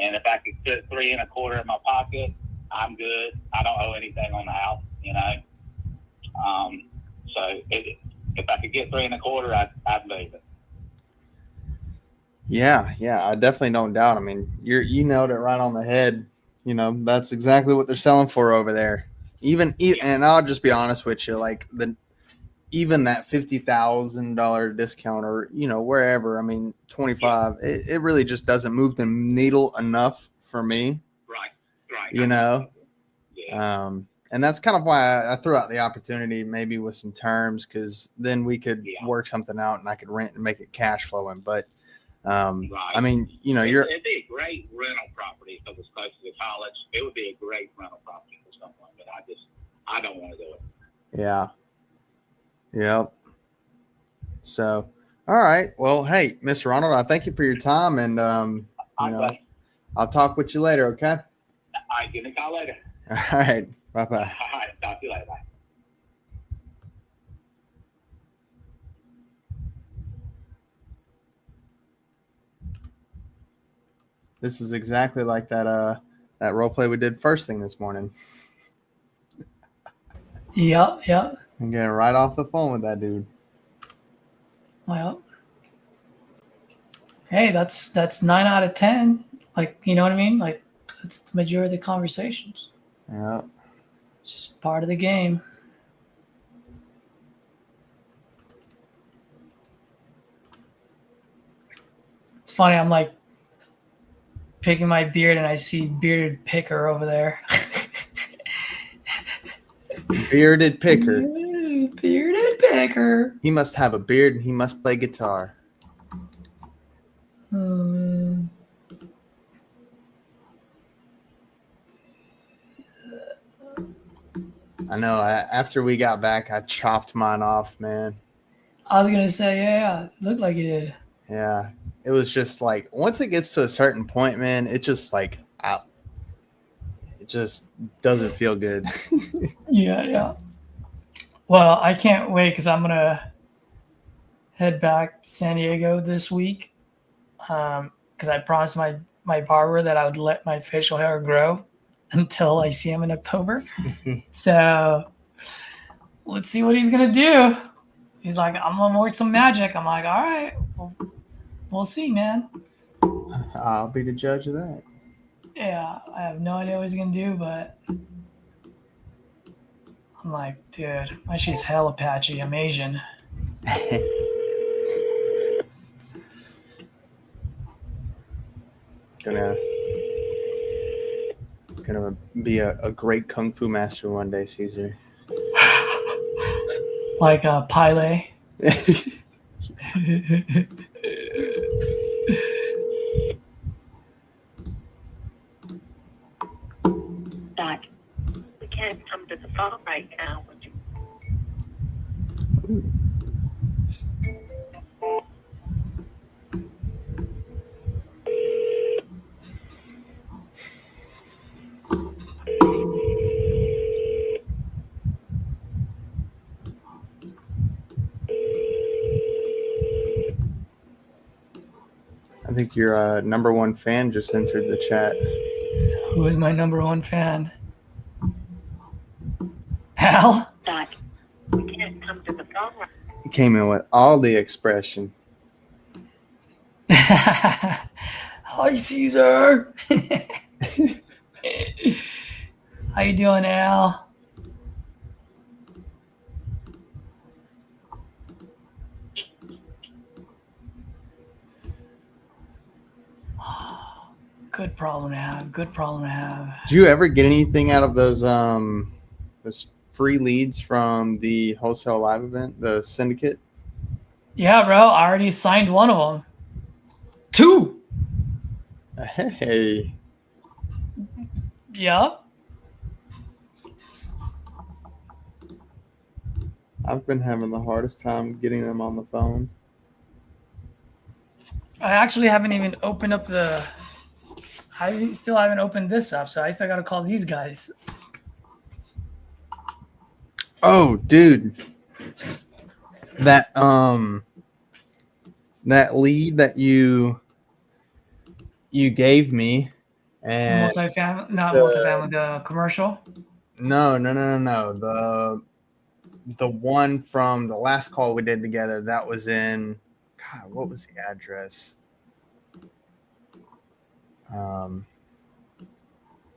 And if I could put 3.25 in my pocket, I'm good. I don't owe anything on the house, you know. So if I could get 3.25, I'd move it. Yeah, I definitely don't doubt. I mean, you nailed it right on the head. You know, that's exactly what they're selling for over there. And I'll just be honest with you, like even that $50,000 discount, or wherever. I mean, 25. It really just doesn't move the needle enough for me. Right. You know. Yeah. And that's kind of why I threw out the opportunity, maybe with some terms, because then we could work something out, and I could rent and make it cash flowing. But I mean, it'd be a great rental property if it was close to the college. It would be a great rental property for someone, but I don't want to do it. Yeah. Yep. So, all right. Well, hey, Mr. Ronald, I thank you for your time, and I'll talk with you later. Okay. All right. Give me a call later. All right. Bye-bye. All right. Talk to you later. Bye. This is exactly like that role play we did first thing this morning. Yep. I'm getting right off the phone with that dude. Well, hey, that's 9 out of 10. Like, you know what I mean? Like, that's the majority of the conversations. Yeah. It's just part of the game. It's funny. I'm like picking my beard, and I see bearded picker over there. Bearded picker. Bearded picker. He must have a beard and he must play guitar. Oh, man. I know. After we got back, I chopped mine off, man. I was gonna say, yeah, it looked like it did. Yeah. It was just like once it gets to a certain point, man, it just like it just doesn't feel good. Yeah. Well, I can't wait because I'm gonna head back to San Diego this week. Because I promised my barber that I would let my facial hair grow until I see him in October. So let's see what he's gonna do. He's like, I'm gonna work some magic. I'm like, all right, we'll see, man. I'll be the judge of that. Yeah, I have no idea what he's gonna do, but I'm like, dude, my shit's hella patchy. I'm Asian. Gonna be a great kung fu master one day, Caesar. Like Pele. Dot. We can't come to the phone right now. Would you? I think your number one fan just entered the chat. Who is my number one fan? Al? Dot. We can't come to the phone right He came in with all the expression. Hi, Caesar. How you doing, Al? Good problem to have. Good problem to have. Did you ever get anything out of those free leads from the Wholesale Live event, the syndicate? Yeah, bro. I already signed one of them. 2. Hey. Yep. I've been having the hardest time getting them on the phone. I actually haven't even opened up I still haven't opened this up, so I still got to call these guys. Oh, dude. That lead that you gave me and Multifamily, not multifamily, the commercial. No. The one from the last call we did together, that was in, God, what was the address?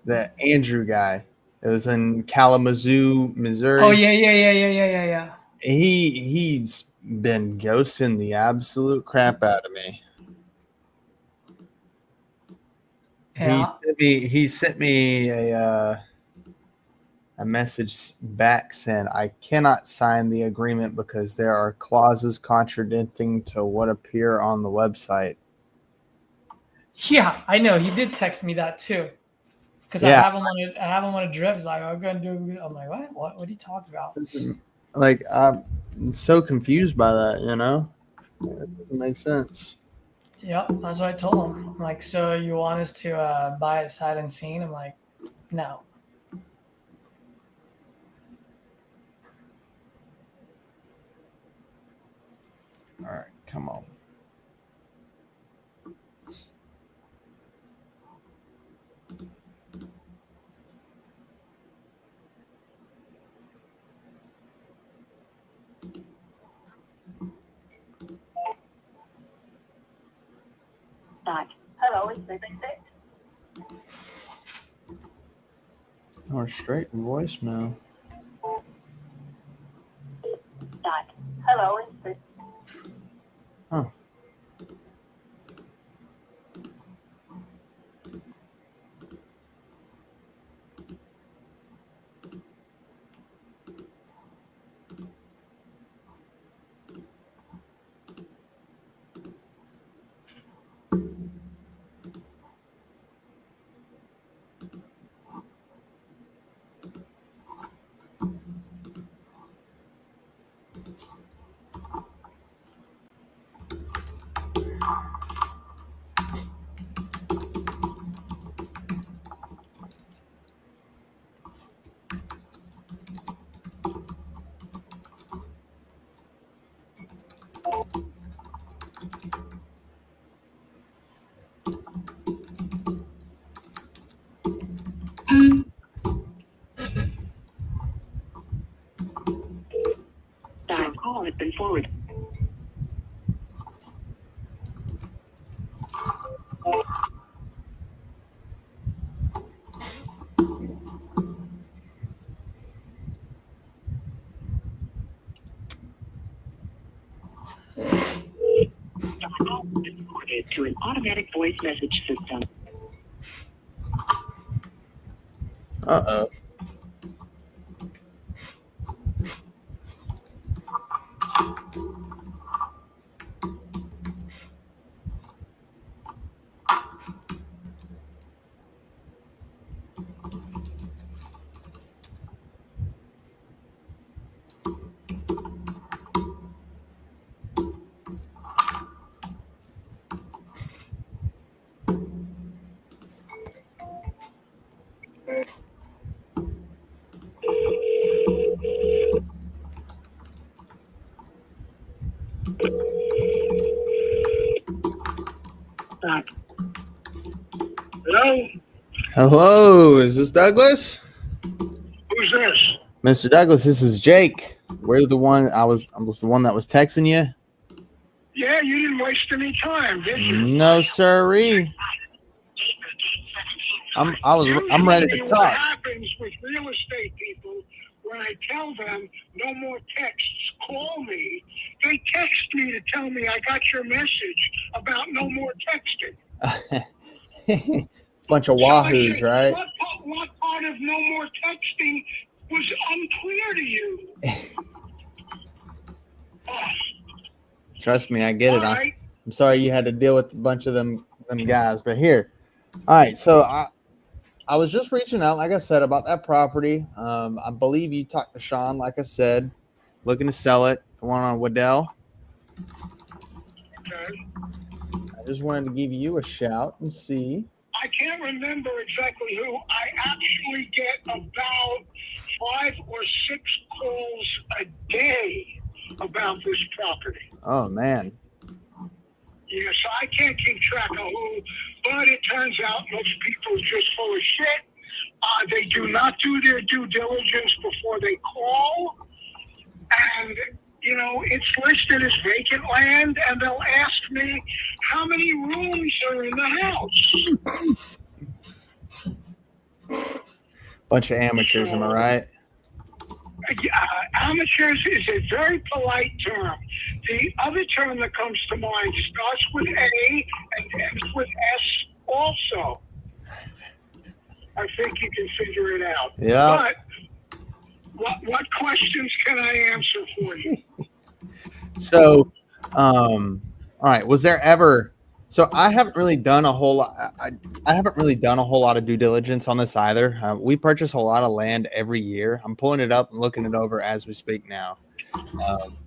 The Andrew guy. It was in Kalamazoo, Missouri. Oh yeah. He's been ghosting the absolute crap out of me. Yeah. He sent me a message back saying I cannot sign the agreement because there are clauses contradicting to what appear on the website. Yeah, I know. He did text me that too. Because Yeah. I have him on a drip. He's like, I'm gonna do. I'm like, what? What are you talking about? Like, I'm so confused by that. You know, it doesn't make sense. Yeah, that's what I told him. I'm like, so you want us to buy it sight unseen? I'm like, no. All right, come on. Hello, is this it? Or straight voicemail. Hello, is this? Huh. Your call has been forwarded. To an automatic voice message system. Uh-oh. Hello? Hello, is this Douglas? Who's this? Mr. Douglas, this is Jake. We're the one I was the one that was texting you. Yeah, you didn't waste any time, did you? No, sirree. I'm ready to Usually talk. What happens with real estate people, when I tell them no more texts, call me, they text me to tell me I got your message about no more texting. Bunch of So I wahoos, say, right? What part of no more texting was unclear to you? Trust me, I get it. All right. I'm sorry you had to deal with a bunch of them guys, but here. All right, so I was just reaching out, like I said, about that property. I believe you talked to Sean, like I said, looking to sell it, the one on Waddell. Okay. I just wanted to give you a shout and see. I can't remember exactly who. I actually get about 5 or 6 calls a day about this property. Oh, man. Yeah, so I can't keep track of who, but it turns out most people are just full of shit. They do not do their due diligence before they call. And, it's listed as vacant land, and they'll ask me how many rooms are in the house. Bunch of amateurs, am I right? Amateurs is a very polite term. The other term that comes to mind starts with A and ends with S also. I think you can figure it out. Yeah. But what questions can I answer for you? So, all right. Was there ever? So I haven't really done a whole lot. I haven't really done a whole lot of due diligence on this either. We purchase a lot of land every year. I'm pulling it up and looking it over as we speak now.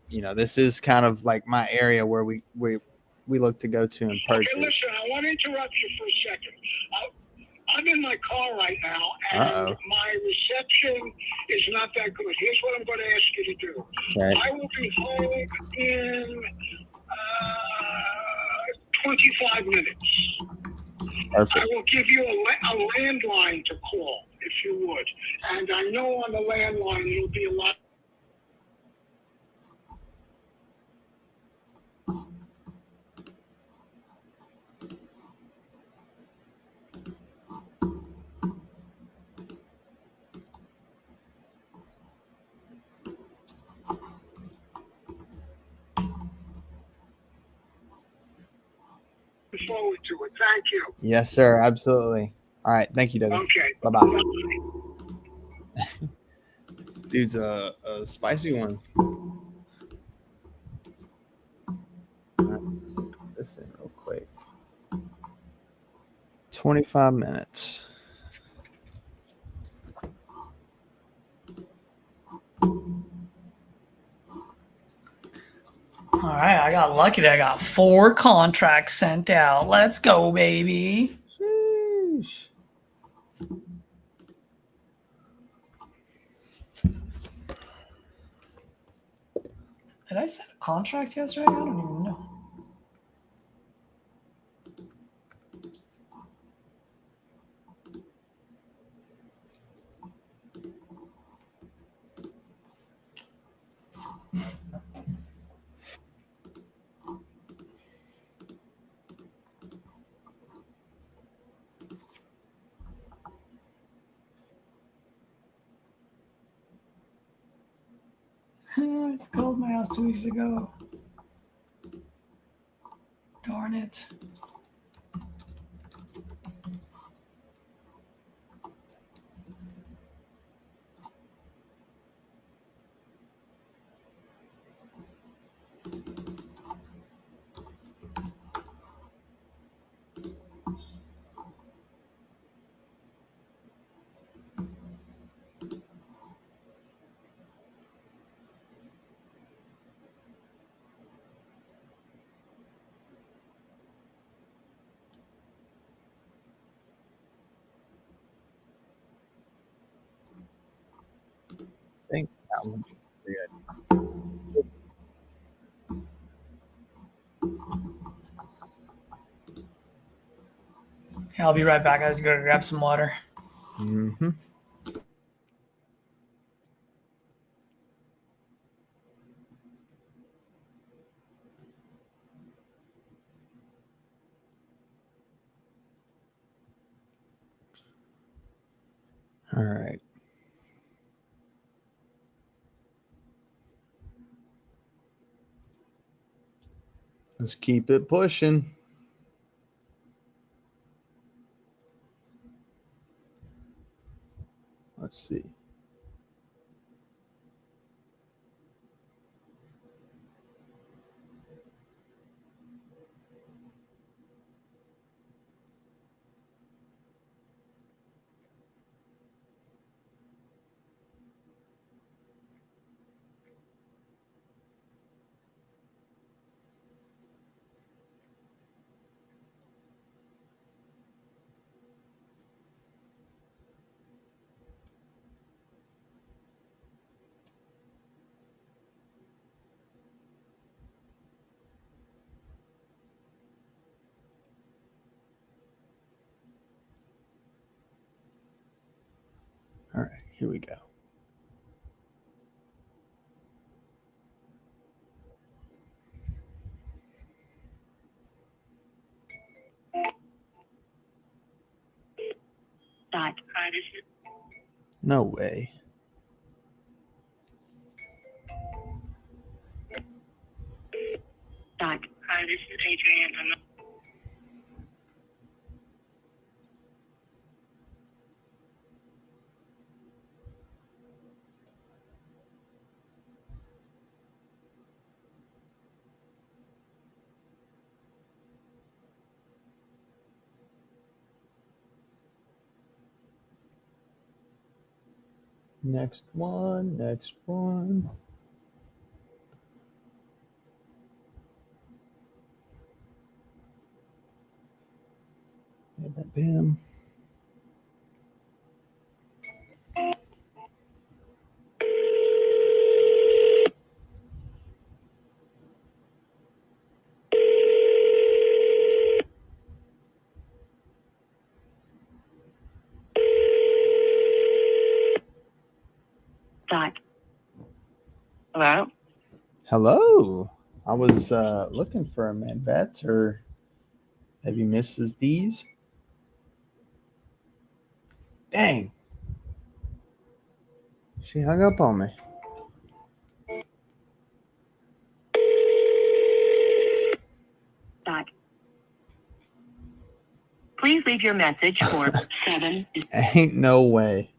This is kind of like my area where we look to go to and purchase. Okay, listen, I want to interrupt you for a second. I'm in my car right now, and my reception is not that good. Here's what I'm going to ask you to do. Okay. I will be home in 25 minutes. Perfect. I will give you a landline to call, if you would. And I know on the landline it'll be a lot. Look forward to it. Thank you. Yes, sir. Absolutely. All right. Thank you, Dougie. Okay. Bye-bye. Dude's a spicy one. All right. Put this in real quick. 25 minutes. All right, I got lucky that I got 4 contracts sent out. Let's go, baby. Sheesh. Did I send a contract yesterday? I don't even know. It's called my house 2 weeks ago. Darn it. I think that one's pretty good. Yeah, I'll be right back. I just gotta grab some water. Mm-hmm. All right. Let's keep it pushing. Let's see. All right, here we go. Dot. No way. Dot. Hi, this is Adrienne. Next one. Next one. Bam, bam, bam. Dot. Hello? Hello. I was looking for a Manvet or maybe Mrs. D's. Dang. She hung up on me. Dot. Please leave your message for 7. Ain't no way.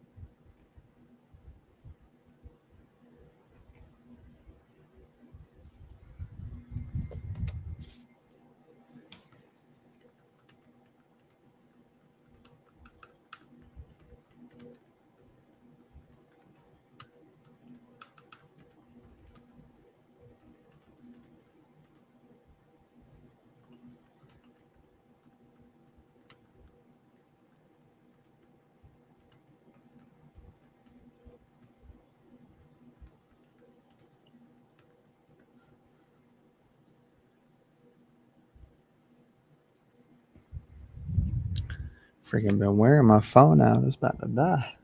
Freaking been wearing my phone out. It's about to die.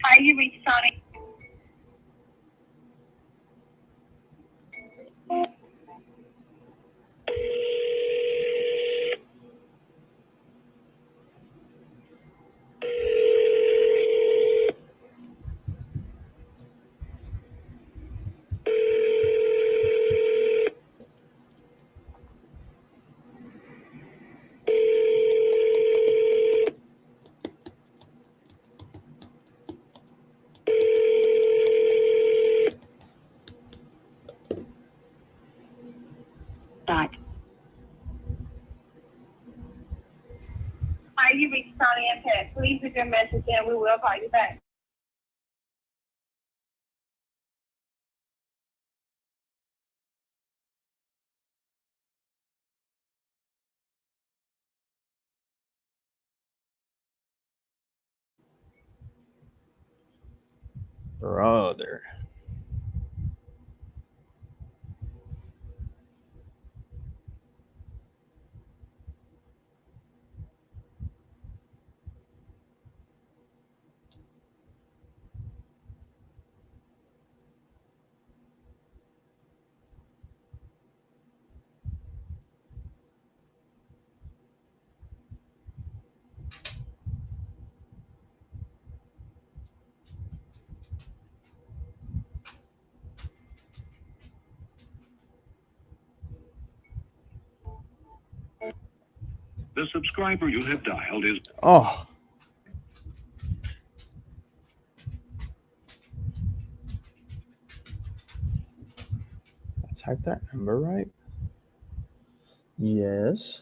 Hi, you reached Sonic. Hi, you reached Tony and Pat. Please leave your message and we will call you back. Brother. The subscriber you have dialed is... Oh. I typed that number right? Yes.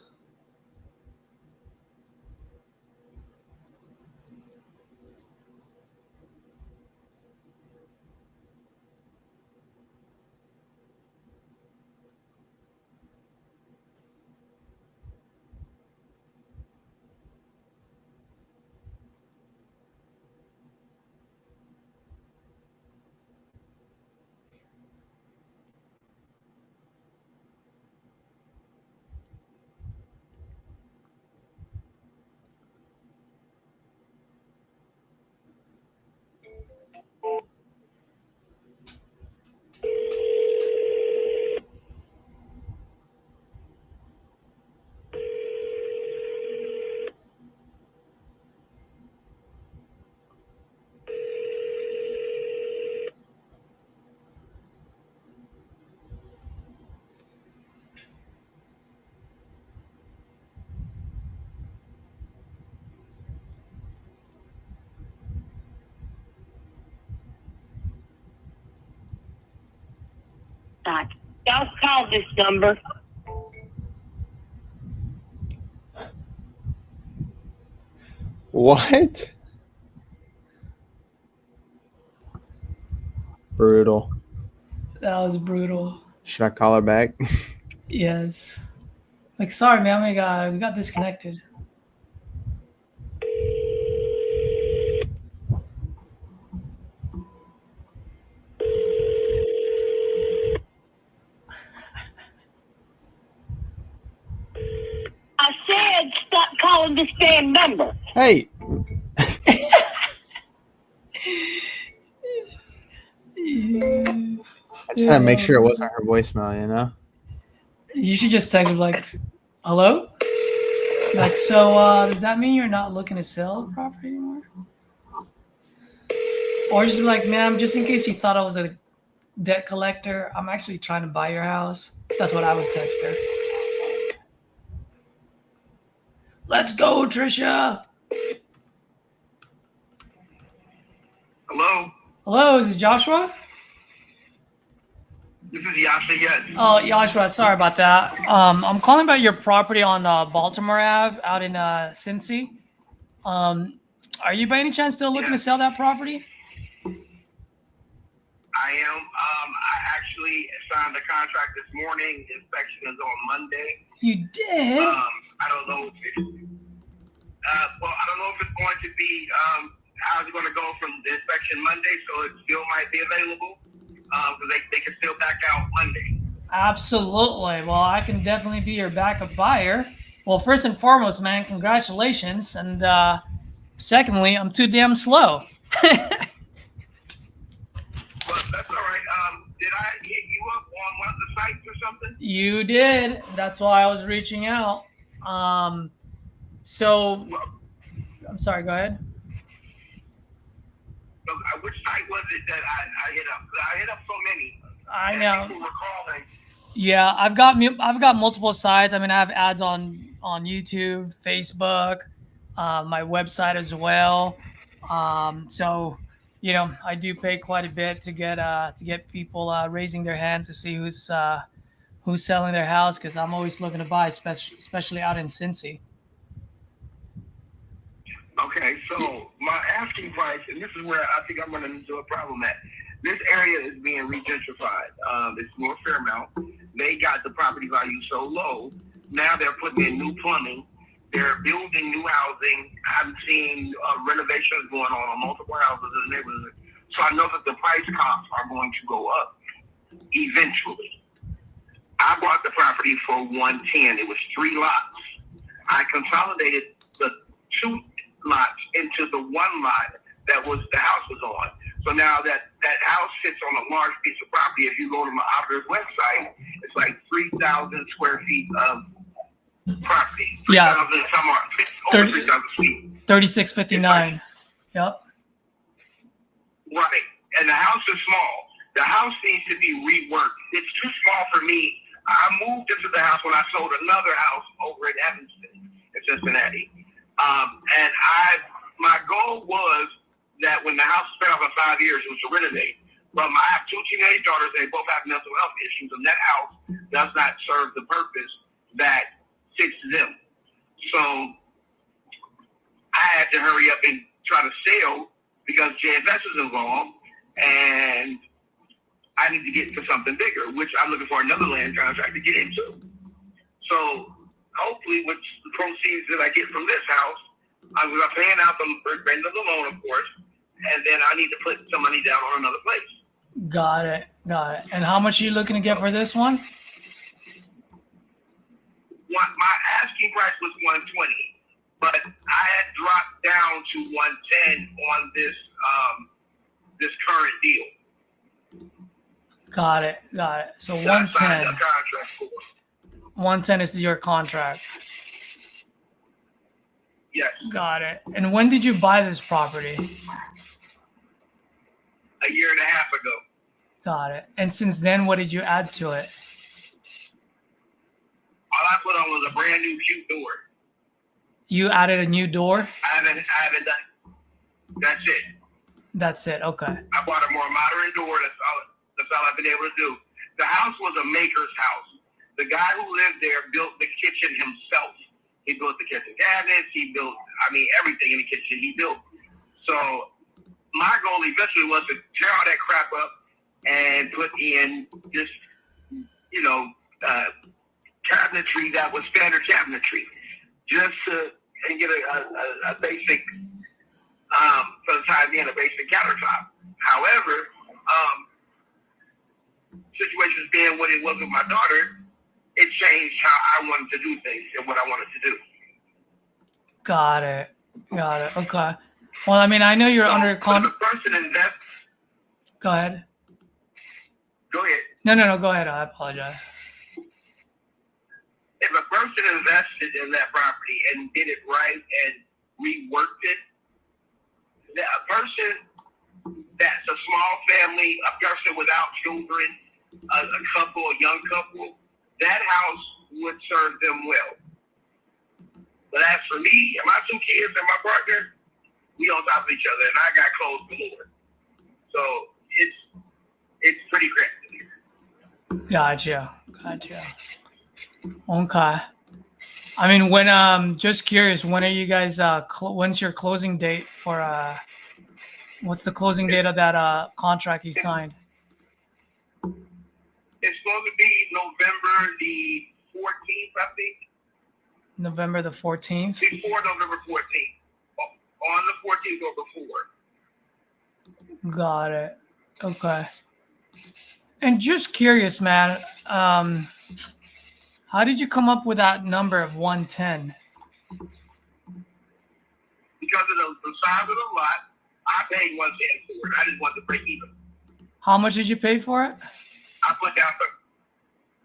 Y'all call this number. What? Brutal. That was brutal. Should I call her back? Yes. Like, sorry, man. We got disconnected. I said stop calling this damn number. Hey, I just had to make sure it wasn't her voicemail, you know? You should just text her like, hello? Like, so does that mean you're not looking to sell the property anymore? Or just be like, ma'am, just in case you thought I was a debt collector, I'm actually trying to buy your house. That's what I would text her. Let's go, Trisha. Hello, Hello, is this Joshua? this is Yasha. Yes. Oh, Joshua, sorry about that. I'm calling about your property on Baltimore Ave out in Cincy. Are you by any chance still looking to sell that property? I am. I actually signed the contract this morning. Inspection is on Monday. You did? I don't know if it's, I don't know if it's going to be, how's it going to go from the inspection Monday, so it still might be available, because they can still back out Monday. Absolutely. Well, I can definitely be your backup buyer. Well, first and foremost, man, congratulations. And secondly, I'm too damn slow. Well, that's all right. Did I hit you up on one of the sites or something? You did. That's why I was reaching out. So, I'm sorry, go ahead. So, which site was it that I hit up? 'Cause I hit up so many. I and know. People were calling. Yeah, I've got multiple sites. I mean, I have ads on YouTube, Facebook, my website as well. So, you know, I do pay quite a bit to get people raising their hand to see who's selling their house, because I'm always looking to buy, especially out in Cincy. Okay, so my asking price, and this is where I think I'm running into a problem at. This area is being regentrified. It's North Fairmount. They got the property value so low. Now they're putting in new plumbing. They're building new housing. I've seen renovations going on multiple houses in the neighborhood. So I know that the price comps are going to go up eventually. I bought the property for $110. It was 3 lots. I consolidated the 2 lots into the 1 lot that was the house was on. So now that house sits on a large piece of property. If you go to my operator's website, it's like 3,000 square feet of property. 3,000, Yeah. some are over 3,000 feet. 3659. Yep. Right. And the house is small. The house needs to be reworked. It's too small for me. I moved into the house when I sold another house over in Evanston, in Cincinnati. And my goal was that when the house was spent over 5 years, it was to renovate. But I have 2 teenage daughters. They both have mental health issues, and that house does not serve the purpose that fits them. So I had to hurry up and try to sell because JFS is involved, and I need to get to something bigger, which I'm looking for another land contract to get into. So hopefully with the proceeds that I get from this house, I'm going to paying out the rent of the loan, of course, and then I need to put some money down on another place. Got it. And how much are you looking to get for this one? My asking price was $120, but I had dropped down to $110 on this current deal. Got it. So That I signed 110. a contract for. 110 is your contract. Yes. Got it. And when did you buy this property? A year and a half ago. Got it. And since then, what did you add to it? All I put on was a brand new cute door. You added a new door? I haven't done. That's it. That's it. Okay. I bought a more modern door. That's all I've been able to do. The house was a maker's house. The guy who lived there built the kitchen himself. He built the kitchen cabinets. He built, everything in the kitchen he built. So my goal eventually was to tear all that crap up, and put in this, cabinetry that was standard cabinetry, just to and get a basic, for the time being, a basic countertop. However, situations being what it was with my daughter, it changed how I wanted to do things and what I wanted to do. Got it. Okay. Well, I mean, I know you're under If a person invests, Go ahead. go ahead. No. Go ahead. I apologize. If a person invested in that property and did it right and reworked it, a person that's a small family, a person without children, a couple, a young couple, that house would serve them well. But as for me and my two kids and my partner, we on top of each other, and I got clothes galore. So it's pretty crazy. Gotcha. Okay. I mean, when just curious, when are you guys when's your closing date for what's the closing date of that contract you signed? It's going to be November the 14th, I think. November the 14th? Before November 14th. On the 14th or before. Got it. Okay. And just curious, man, how did you come up with that number of 110? Because of the size of the lot, I paid 110 for it. I just wanted to break even. How much did you pay for it? I put down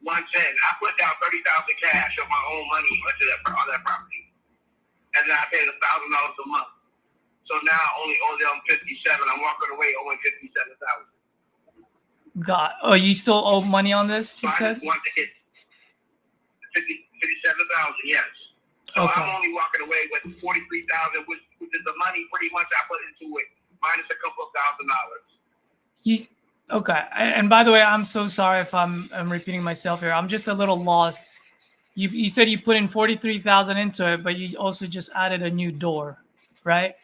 110. I put down $30,000 cash of my own money on that property, and then I paid $1,000 a month. So now I only owe them 57. I'm walking away owing 57,000. Oh, you still owe money on this? You so said. I just wanted to get 57,000. Yes. So Okay. I'm only walking away with 43,000, which is the money pretty much I put into it, minus a couple of $1,000. Okay. And by the way, I'm so sorry if I'm repeating myself here. I'm just a little lost. You said you put in 43,000 into it, but you also just added a new door, right?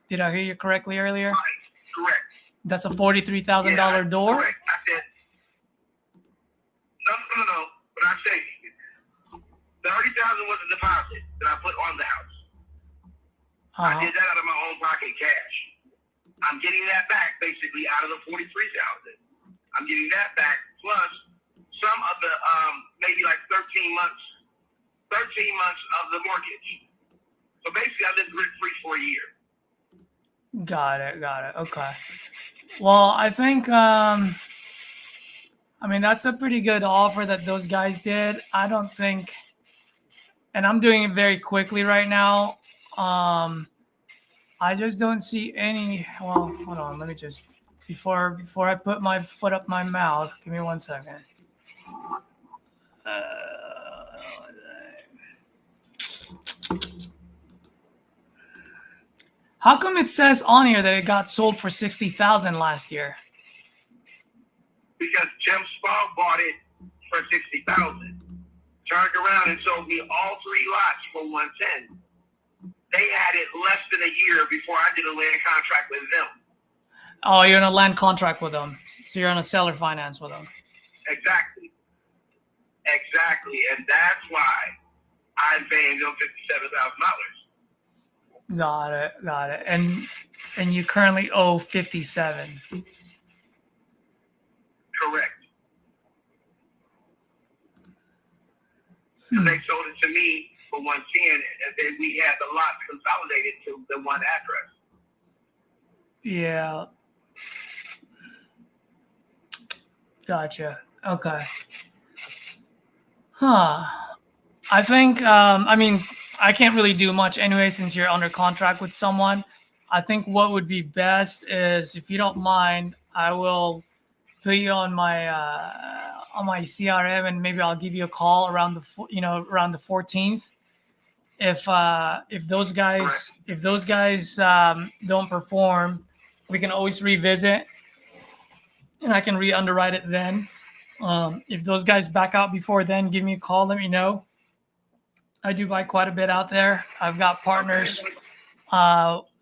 Did I hear you correctly earlier? Right. Correct. That's a $43,000 door? Correct. I said, no. But I said, $30,000 was a deposit that I put on the house. I did that out of my own pocket cash. I'm getting that back basically out of the 43,000. I'm getting that back plus some of the maybe like 13 months of the mortgage. So basically, I lived rent free for a year. Got it. Okay. Well, I think I mean that's a pretty good offer that those guys did. I don't think, and I'm doing it very quickly right now. I just don't see any. Well, hold on. Let me just before I put my foot up my mouth. Give me 1 second. How come it says on here that it got sold for $60,000 last year? Because Jim Spall bought it for $60,000. Turned around and sold me all 3 lots for $110. They had it less than a year before I did a land contract with them. Oh, you're in a land contract with them. So you're on a seller finance with them. Exactly. And that's why I'm paying them $57,000. Got it. And you currently owe 57. Correct. So they sold it to me for 110, and then we had the lots consolidated to the one address. Yeah. Gotcha. Okay. I think, I mean, I can't really do much anyway since you're under contract with someone. I think what would be best is, if you don't mind, I will put you on my CRM, and maybe I'll give you a call around the 14th. If those guys don't perform, we can always revisit, and I can re-underwrite it then. If those guys back out before then, give me a call. Let me know. I do buy quite a bit out there. I've got partners.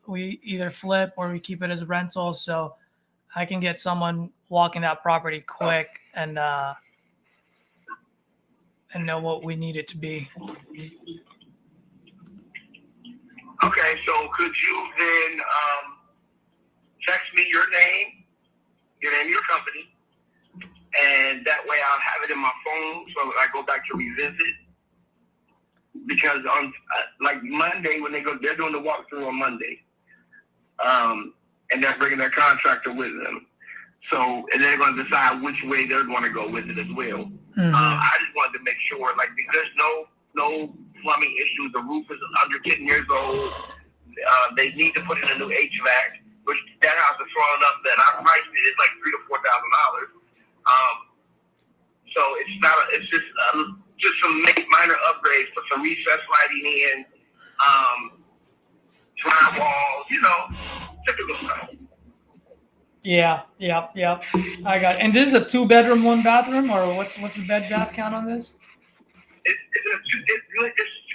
We either flip or we keep it as a rental, so I can get someone walking that property quick and know what we need it to be. Okay, so could you then text me your name, your company, and that way I'll have it in my phone so I go back to revisit. Because on like Monday when they're doing the walkthrough on Monday, and they're bringing their contractor with them. So and they're going to decide which way they're going to go with it as well. Mm-hmm. I just wanted to make sure, like, there's no plumbing issues. The roof is under 10 years old. They need to put in a new HVAC, which that house is falling up. That I priced it. It's like $3,000 to $4,000. So it's not. It's just some minor upgrades. Put some recessed lighting in, drywall. Typical stuff. Yeah. I got it. And this is a 2-bedroom, 1-bathroom, or what's the bed bath count on this? It's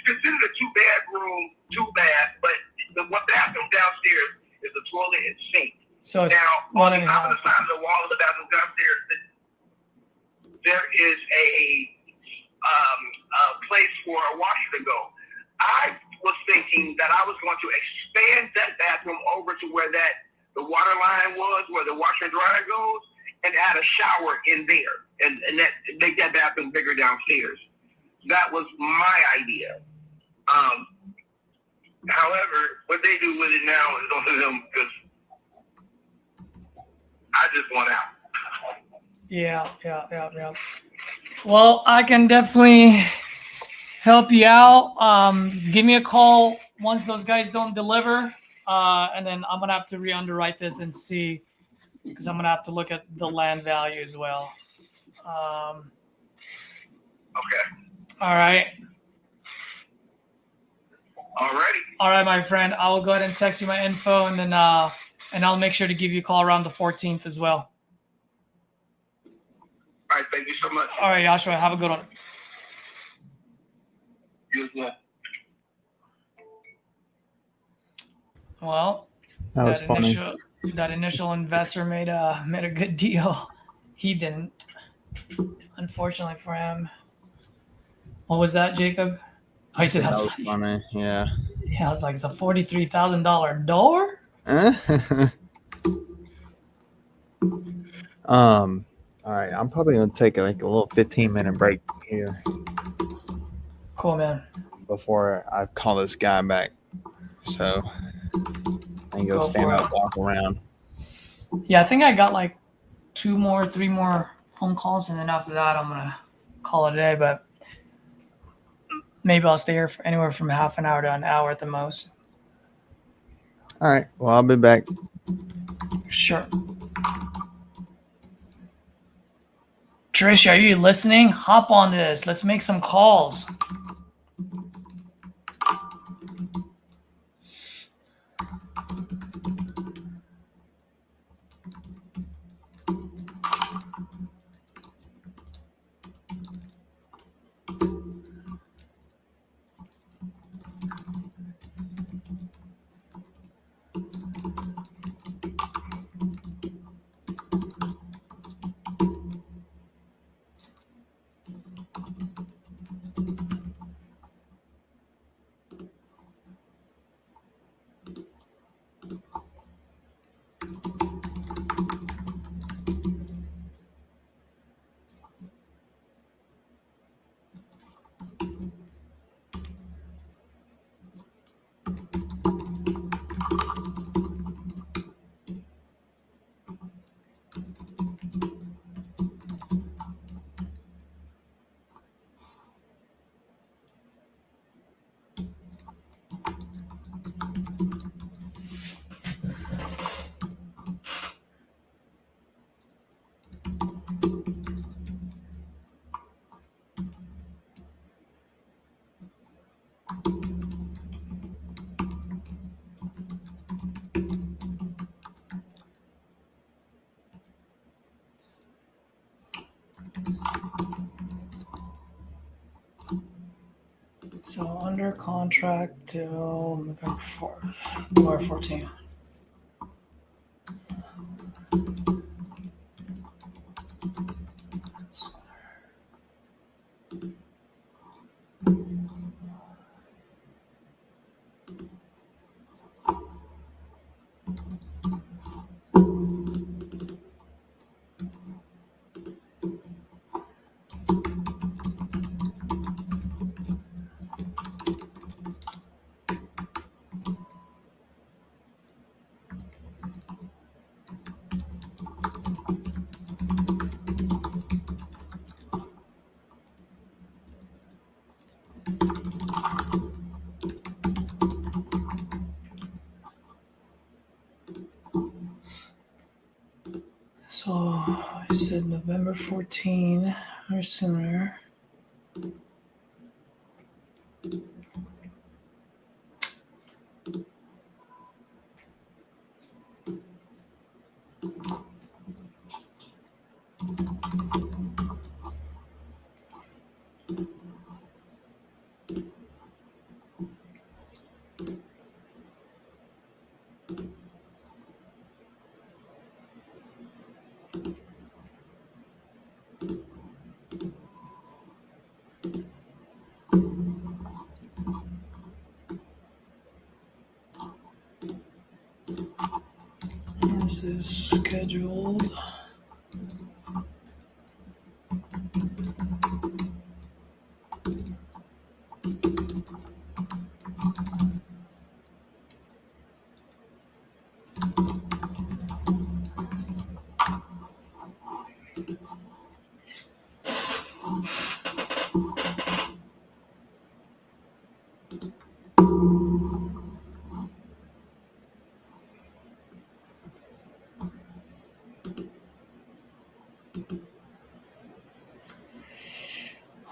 considered a 2-bedroom, 2-bath, but the one bathroom downstairs is a toilet and sink. So it's now, one on and the a top half. of the side of the wall of the bathroom downstairs, there is a place for a washer to go. I was thinking that I was going to expand that bathroom over to where the water line was, where the washer and dryer goes, and add a shower in there, and that make that bathroom bigger downstairs. That was my idea. However, what they do with it now is on them, because I just want out. Yeah. Well, I can definitely help you out. Give me a call once those guys don't deliver, and then I'm gonna have to re-underwrite this and see, because I'm gonna have to look at the land value as well. Okay. All right. Alrighty. All right, my friend. I will go ahead and text you my info, and then I'll make sure to give you a call around the 14th as well. All right. Thank you so much. All right, Joshua. Have a good one. You as well. Well, That was funny. That initial investor made a good deal. He didn't, unfortunately for him. What was that, Jacob? Oh, he said that was funny. Funny. Yeah. Yeah, I was like, it's a $43,000 door. All right. I'm probably gonna take a little 15-minute break here Cool, man. before I call this guy back. So I can go stand for up, it. walk around. Yeah, I think I got like 3 more phone calls, and then after that, I'm gonna call it a day. But maybe I'll stay here for anywhere from half an hour to an hour at the most. All right. Well, I'll be back. Sure. Trish, are you listening? Hop on this. Let's make some calls. So under contract till November 4th, or 14th. So I said November 14 or sooner. This is scheduled.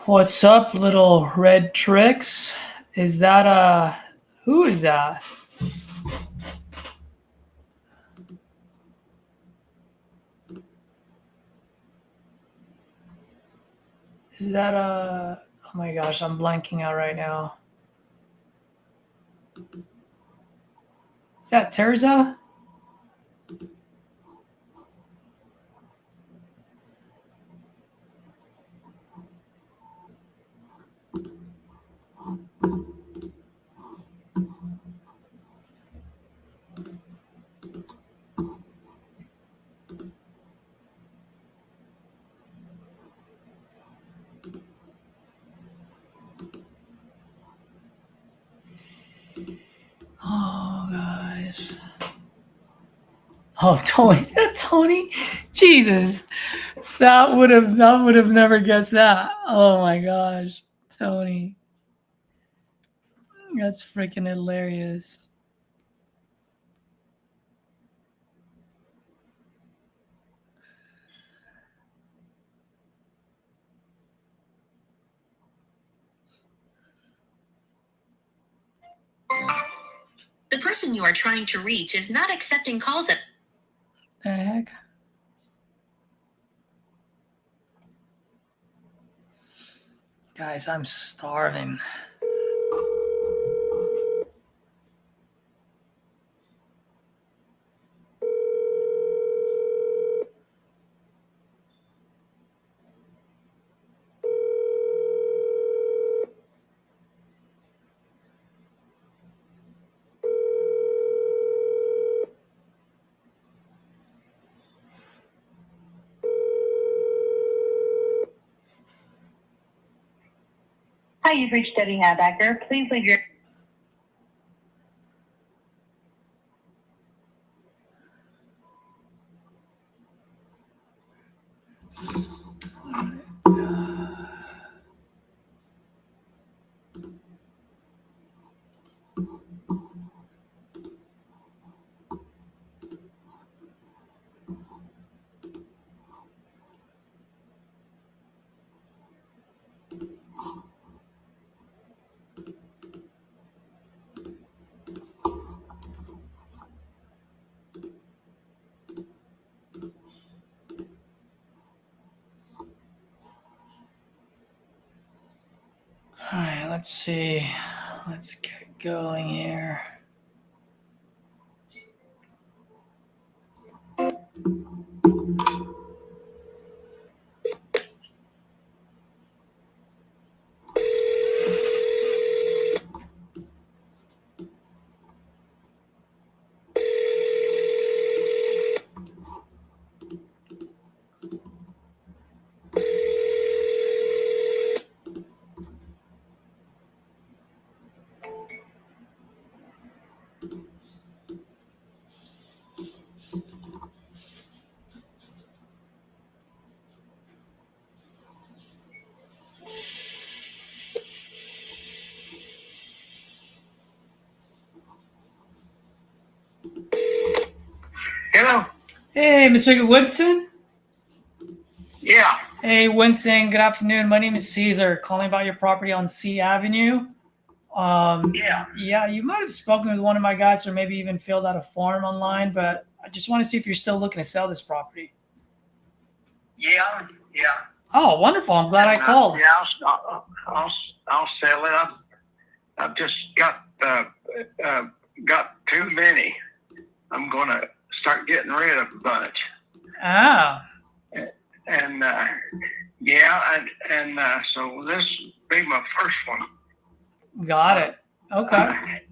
What's up, little red tricks? Is that who is that? Is that oh my gosh, I'm blanking out right now. Is that Terza? Oh guys. Oh, Tony. Tony? Jesus. That would have never guessed that. Oh my gosh. Tony. That's freaking hilarious. The person you are trying to reach is not accepting calls at The heck? Guys, I'm starving. Hi, you've reached Debbie Hadbacker. Please leave your All right, let's see. Let's get going here. Hey, Mr. Woodson. Yeah. Hey, Winston. Good afternoon. My name is Caesar. Calling about your property on C Avenue. Yeah, you might have spoken with one of my guys, or maybe even filled out a form online. But I just want to see if you're still looking to sell this property. Yeah. Oh, wonderful! I'm glad I called. Yeah, I'll sell it. I've just got too many. I'm gonna start getting rid of a bunch. Ah. And so this be my first one. Got it. Okay.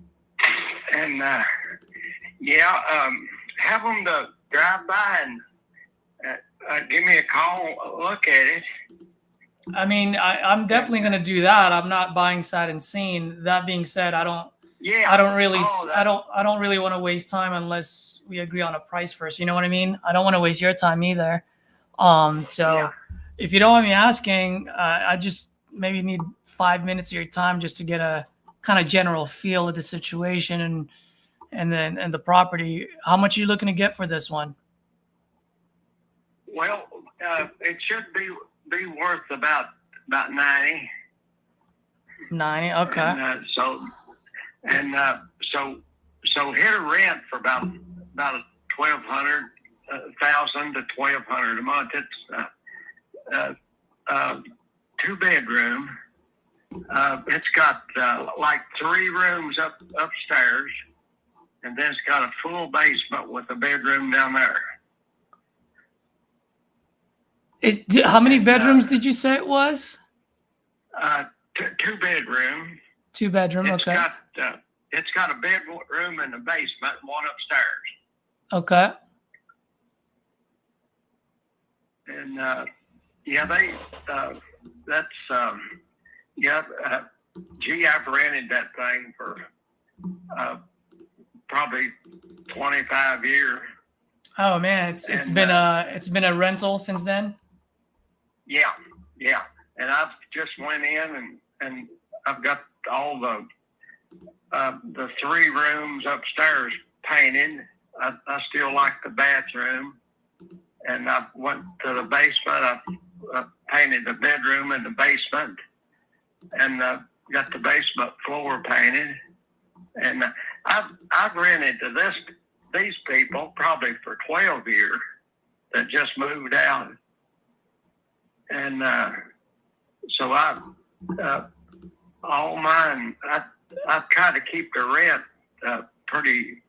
Have them to drive by and give me a call, look at it. I mean, I'm definitely going to do that. I'm not buying sight unseen. That being said, I don't really want to waste time unless we agree on a price first. You know what I mean? I don't want to waste your time either. If you don't mind me asking, I just maybe need 5 minutes of your time just to get a kind of general feel of the situation and the property. How much are you looking to get for this one? Well, it should be worth about 90. 90, okay. So hit a rent for about $1,200 to $1,200 a month. It's 2-bedroom. It's got like 3 rooms upstairs, and then it's got a full basement with a bedroom down there. How many bedrooms did you say it was? 2-bedroom. 2-bedroom, okay. It's got a bedroom in the basement and one upstairs. Okay. And I've rented that thing for probably 25 years. Oh man, it's been a rental since then. Yeah. And I've just went in and I've got all the 3 rooms upstairs painted. I still like the bathroom, and I went to the basement. I painted the bedroom in the basement, and got the basement floor painted. And I've rented to these people probably for 12 years that just moved out. And so all mine, I try to keep the rent pretty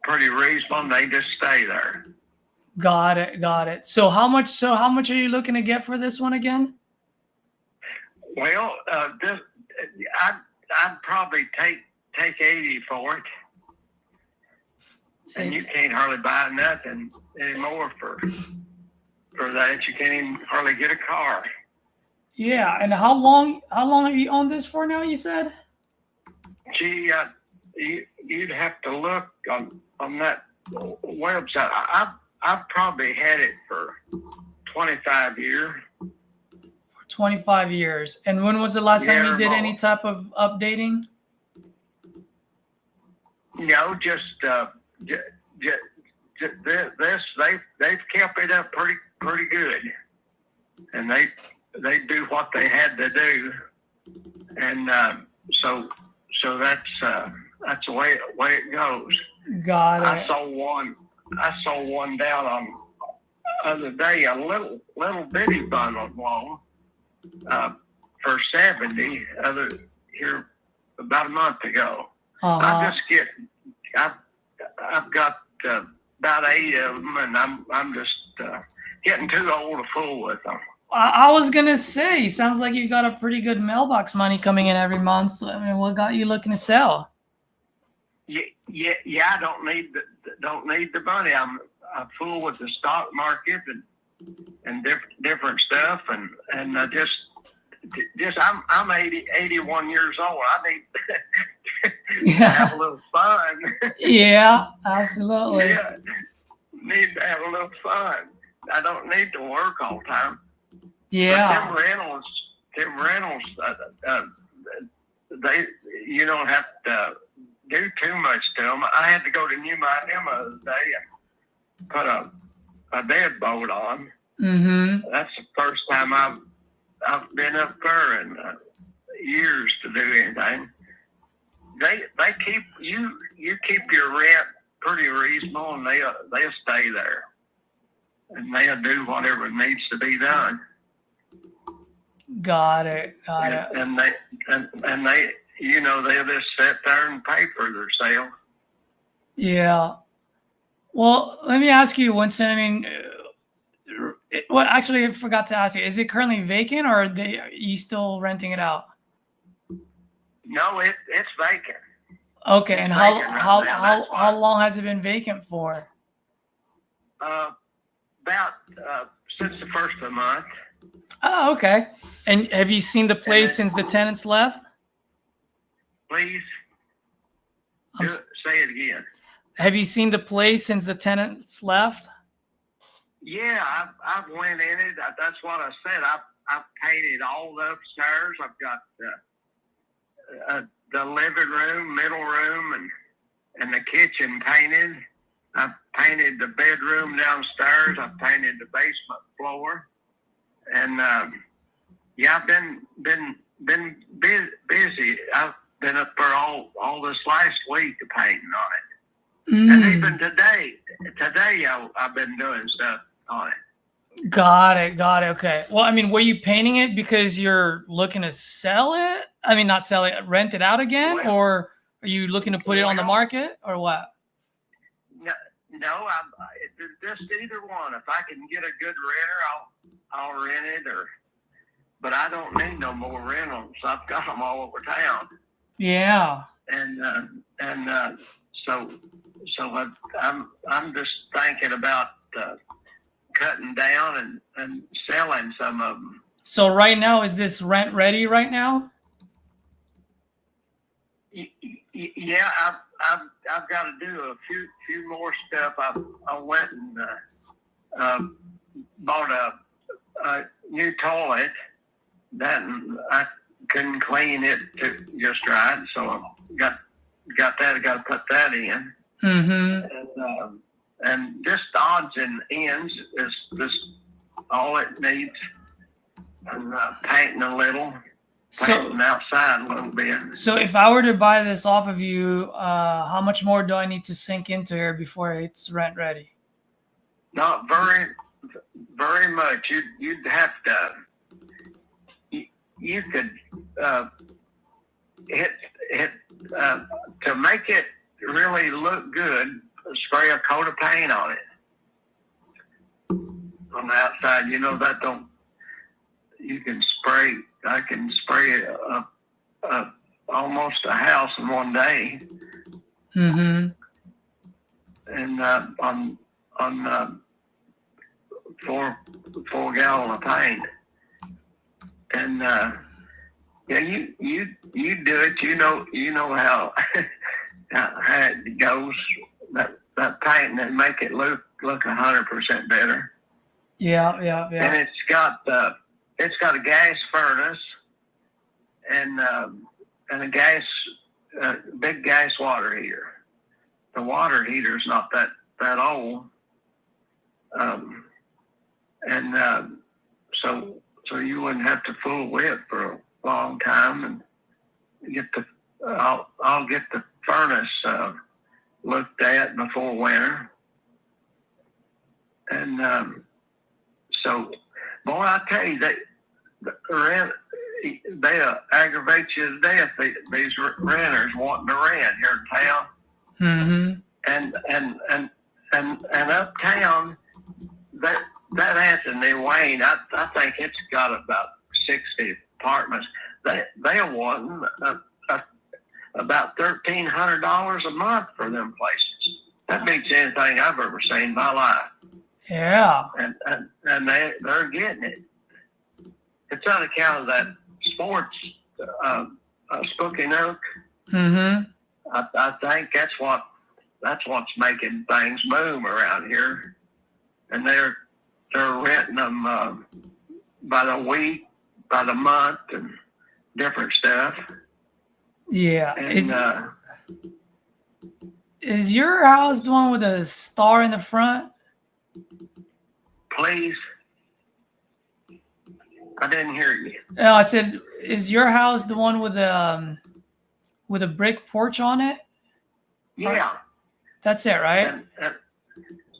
reasonable, and they just stay there. Got it. So how much are you looking to get for this one again? Well, I'd probably take 80 for it. And you can't hardly buy nothing anymore for that. You can't even hardly get a car. Yeah, and how long have you owned this for now, you said? Gee, you'd have to look on that website. I've probably had it for 25 years. 25 years. And when was the last time you did any type of updating? No, just this. They've kept it up pretty good, and they do what they had to do, and so that's the way it goes. Got it. I saw one down on other day, a little bitty bundle loan for 70 here about a month ago. Uh-huh. I've got about 8 of them, and I'm just getting too old to fool with them. I was gonna say, sounds like you got a pretty good mailbox money coming in every month. I mean, what got you looking to sell? Yeah. I don't need the money. I'm a fool with the stock market and different stuff, and I just I'm 81 years old. I need to have a little fun. Yeah, absolutely. Yeah, need to have a little fun. I don't need to work all the time. Yeah. But them rentals, you don't have to do too much to them. I had to go to New Miami the other day and put deadbolt on. Mm-hmm. That's the first time I've been up there in years to do anything. They keep you keep your rent pretty reasonable, and they'll stay there, and they'll do whatever needs to be done. Got it. And they you know, they'll just sit there and pay for themselves. Yeah. Well, let me ask you, Winston. I mean, well, actually, I forgot to ask you. Is it currently vacant, or are you still renting it out? No, it's vacant. Okay, It's and vacant right now. That's why. how long has it been vacant for? About since the first of the month. Oh, okay. And have you seen the place since the tenants left? Please say it again. Have you seen the place since the tenants left? Yeah, I've went in it. That's what I said. I've painted all the upstairs. I've got the living room, middle room, and the kitchen painted. I've painted the bedroom downstairs. I've painted the basement floor, and yeah, I've been busy. I've been up there all this last week painting on it, and even today I've been doing stuff on it. Got it. Okay. Well, I mean, were you painting it because you're looking to sell it? I mean, not sell it, rent it out again, or are you looking to put it on the market, or what? No, just either one. If I can get a good renter, I'll rent it. But I don't need no more rentals. I've got them all over town. Yeah. And so I'm just thinking about cutting down and selling some of them. So right now, is this rent ready right now? Yeah, I've got to do a few more stuff. I went and bought a new toilet. That I couldn't clean it just right, so I got that. I got to put that in. Mm-hmm. And just odds and ends is all it needs. And painting a little. Painting outside a little bit. So if I were to buy this off of you, how much more do I need to sink into here before it's rent ready? Not very much. You'd have to. You could hit to make it really look good. Spray a coat of paint on it on the outside. You know that don't. You can spray. I can spray almost a house in one day. Mm-hmm. And on 4 gallon of paint. And yeah, you do it. You know how how it goes. That paint and make it look 100% better. Yeah. And it's got a gas furnace and a big gas water heater. The water heater's not that old, so you wouldn't have to fool with it for a long time. And I'll get the furnace looked at before winter, and so boy, I tell you they aggravate you to death. These renters wanting to rent here in town. Mm-hmm. And uptown, that Anthony Wayne, I think it's got about 60 apartments. They're wanting about $1,300 a month for them places. That beats anything I've ever seen in my life. Yeah. And they're getting it. It's on account of that sports Spooky Nook. Mm-hmm. I think that's what's making things boom around here. And they're renting them by the week, by the month, and different stuff. Yeah. And, is your house the one with a star in the front? please? I didn't hear you. No, I said, is your house the one with a brick porch on it? Yeah. That's it, right?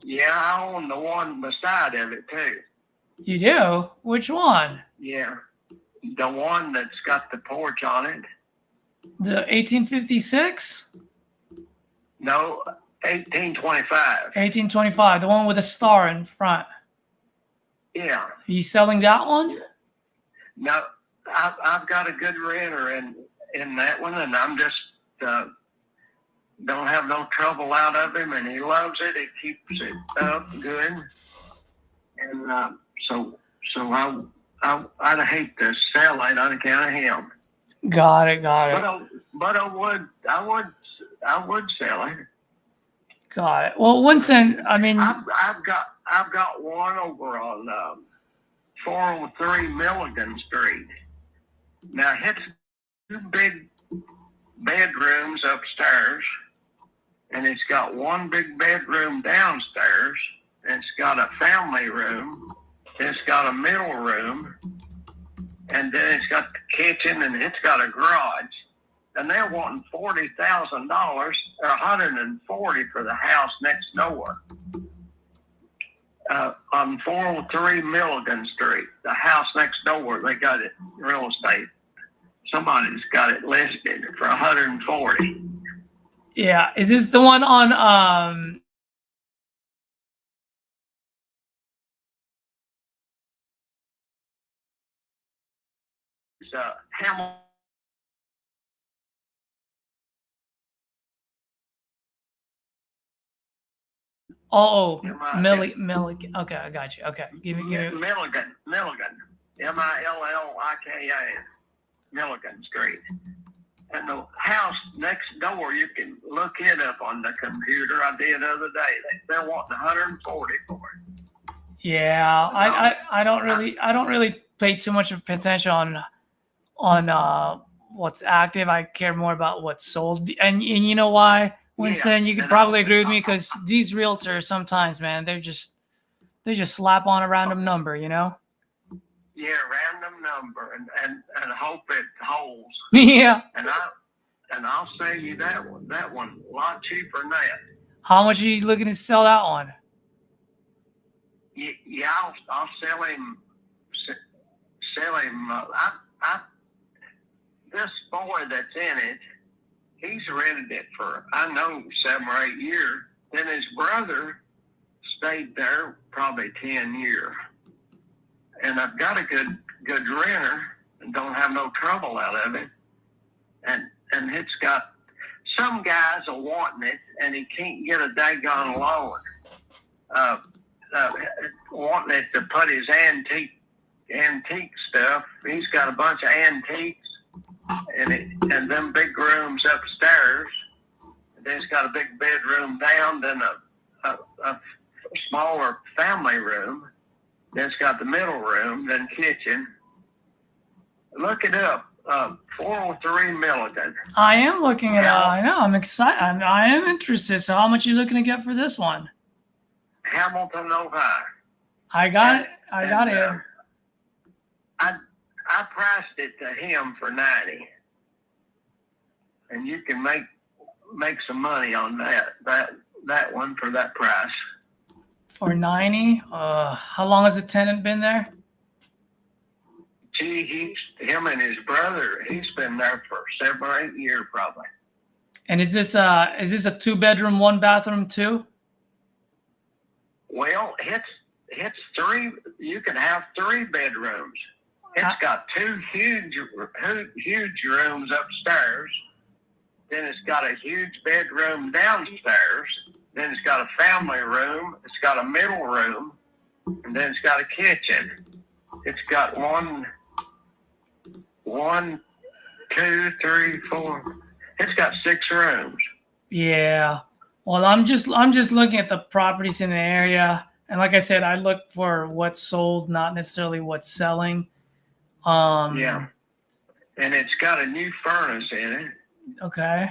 Yeah, I own the one beside of it too. You do? Which one? Yeah. The one that's got the porch on it. The 1856? No, 1825. 1825, the one with a star in front. Yeah. Are you selling that one? No, I've got a good renter in that one, and I'm just don't have no trouble out of him, and he loves it. He keeps it up good, and so I'd hate to sell it on account of him. Got it. But I would sell it. Got it. Well, Winston, I mean, I've got one over on 403 Milligan Street. Now it's 2 big bedrooms upstairs, and it's got 1 big bedroom downstairs, and it's got a family room, and it's got a middle room, and then it's got the kitchen, and it's got a garage. And they're wanting $40,000 or $140,000 for the house next door. On 403 Milligan Street, the house next door, they got it real estate. Somebody's got it listed for $140,000. yeah. Is this the one on It's Hamilton. Oh, Milligan. Okay, I got you. Okay, give me. Milligan, Millika, Milligan Street. And the house next door, you can look it up on the computer. I did the other day. They're wanting $140,000 for it. Yeah, I don't really pay too much of attention on what's active. I care more about what's sold. And you know why, Winston? You could probably agree with me, because these realtors sometimes, man, they just slap on a random number, you know? Yeah, random number, and hope it holds. Yeah. And I'll sell you that one a lot cheaper than that. How much are you looking to sell that one? Yeah, I'll sell him. This boy that's in it, he's rented it for, I know, 7 or 8 years. Then his brother stayed there probably 10 years. And I've got a good renter and don't have no trouble out of it. And it's got, some guys are wanting it and he can't get a daggone loan. Wanting it to put his antique stuff. He's got a bunch of antiques and them big rooms upstairs. And then he's got a big bedroom down, then a smaller family room. Then it's got the middle room, then kitchen. Look it up. 403 Milligan. I am looking at it. I know. I'm excited. I am interested. So how much are you looking to get for this one? Hamilton, Ohio. I got it. I priced it to him for $90,000, and you can make some money on that one for that price. For $90,000. How long has the tenant been there? Gee, him and his brother. He's been there for 7 or 8 years probably. And is this a 2-bedroom, 1-bathroom too? Well, it's 3. You can have 3 bedrooms. It's got 2 huge rooms upstairs. Then it's got a huge bedroom downstairs. Then it's got a family room. It's got a middle room, and then it's got a kitchen. It's got 1, 2, 3, 4. It's got 6 rooms. Yeah. Well, I'm just looking at the properties in the area, and like I said, I look for what's sold, not necessarily what's selling. Yeah. And it's got a new furnace in it. Okay.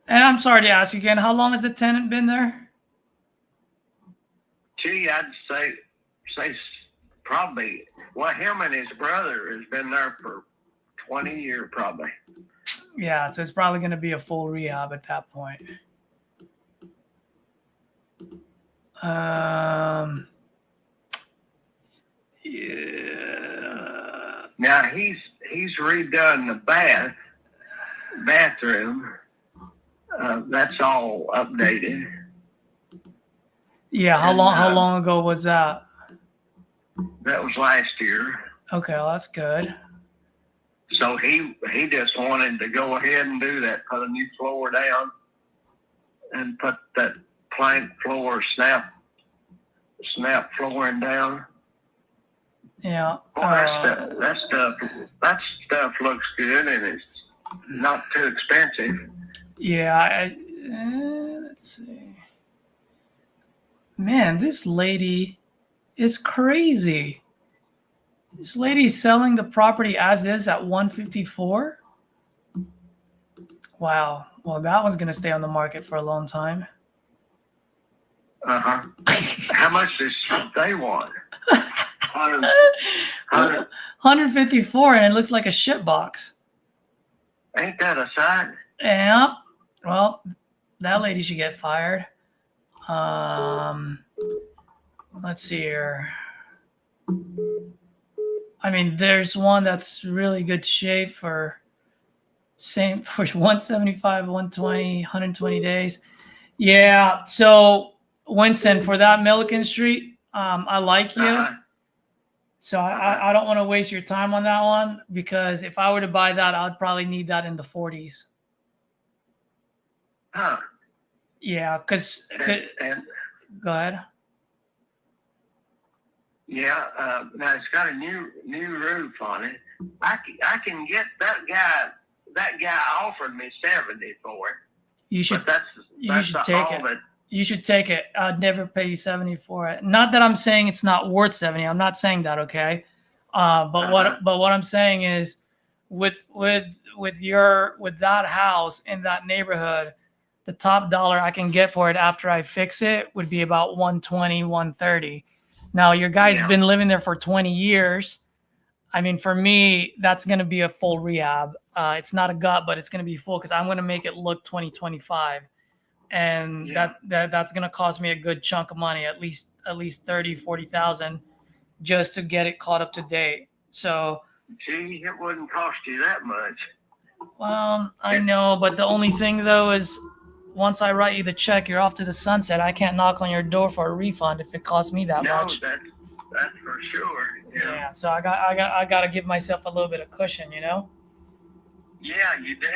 And I'm sorry to ask again, how long has the tenant been there? Gee, I'd say probably. Well, him and his brother has been there for 20 years, probably. Yeah, so it's probably going to be a full rehab at that point. Yeah. Now he's redone the bathroom. That's all updated. Yeah, how long ago was that? That was last year. Okay, well, that's good. So he just wanted to go ahead and do that, put a new floor down, and put that plank floor snap flooring down. Yeah. That stuff looks good and it's not too expensive. Yeah. Let's see. Man, this lady is crazy. This lady's selling the property as is at 154. Wow. Well, that one's going to stay on the market for a long time. How much does they want? 154, and it looks like a shit box. Ain't that a sight? Yeah. Well, that lady should get fired. Let's see here. I mean, there's one that's really good shape for 175, 120, 120 days. Yeah. So Winston, for that Milliken Street, I like you. So I don't want to waste your time on that one, because if I were to buy that, I'd probably need that in the 40s. Huh. Yeah, because go ahead. Yeah, now it's got a new roof on it. I can get that guy. That guy offered me 70 for it. You should. You should take take it. You should take it. I'd never pay you 70 for it. Not that I'm saying it's not worth 70. I'm not saying that. Okay. But what I'm saying is, with that house in that neighborhood, the top dollar I can get for it after I fix it would be about 120, 130. Now your guy's been living there for 20 years. I mean, for me, that's going to be a full rehab. It's not a gut, but it's going to be full, because I'm going to make it look 2025. And that's going to cost me a good chunk of money, at least 30, 40,000, just to get it caught up to date. So, gee, it wouldn't cost you that much. Well, I know, but the only thing though is, once I write you the check, you're off to the sunset. I can't knock on your door for a refund if it costs me that much. No, that's for sure. Yeah. So I got to give myself a little bit of cushion, you know. Yeah, you do.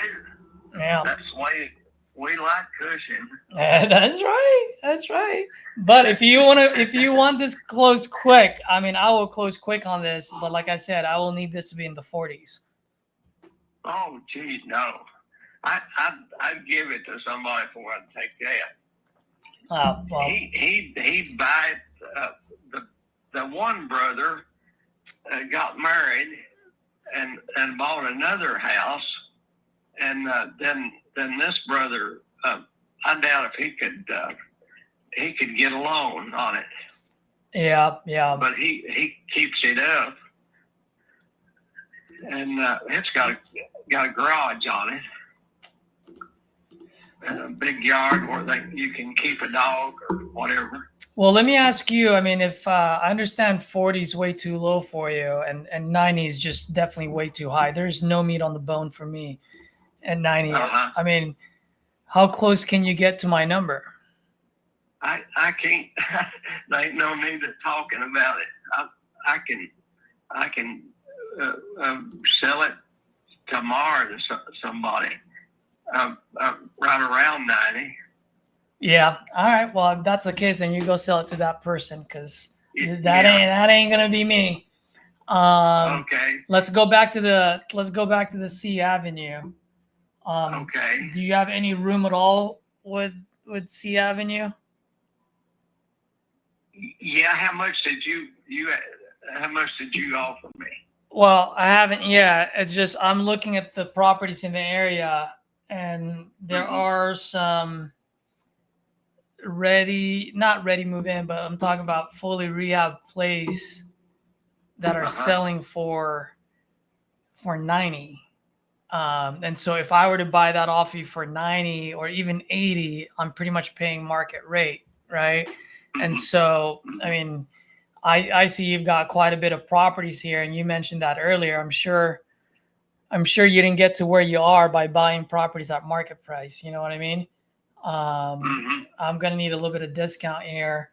Yeah. That's why we like cushion. That's right. That's right. But if you want this closed quick, I mean, I will close quick on this. But like I said, I will need this to be in the 40s. Oh, geez, no. I'd give it to somebody for it to take that. Well, he'd buy it. The one brother got married and bought another house, and then this brother, I doubt if he could get a loan on it. Yeah. But he keeps it up, and it's got a garage on it, and a big yard where you can keep a dog or whatever. Well, let me ask you. I mean, if I understand 40 is way too low for you, and 90 is just definitely way too high. There's no meat on the bone for me at 90. I mean, how close can you get to my number? I can't. There ain't no need of talking about it. I can sell it tomorrow to somebody. Right around 90. Yeah. All right. Well, if that's the case, then you go sell it to that person, because that ain't gonna be me. Okay. Let's go back to the C Avenue. Okay. Do you have any room at all with C Avenue? Yeah. How much did you offer me? Well, I haven't yet. It's just I'm looking at the properties in the area, and there are some not ready move in, but I'm talking about fully rehab plays that are selling for 90. And so if I were to buy that off you for 90 or even 80, I'm pretty much paying market rate, right? And so, I mean, I see you've got quite a bit of properties here, and you mentioned that earlier. I'm sure you didn't get to where you are by buying properties at market price. You know what I mean? I'm gonna need a little bit of discount here.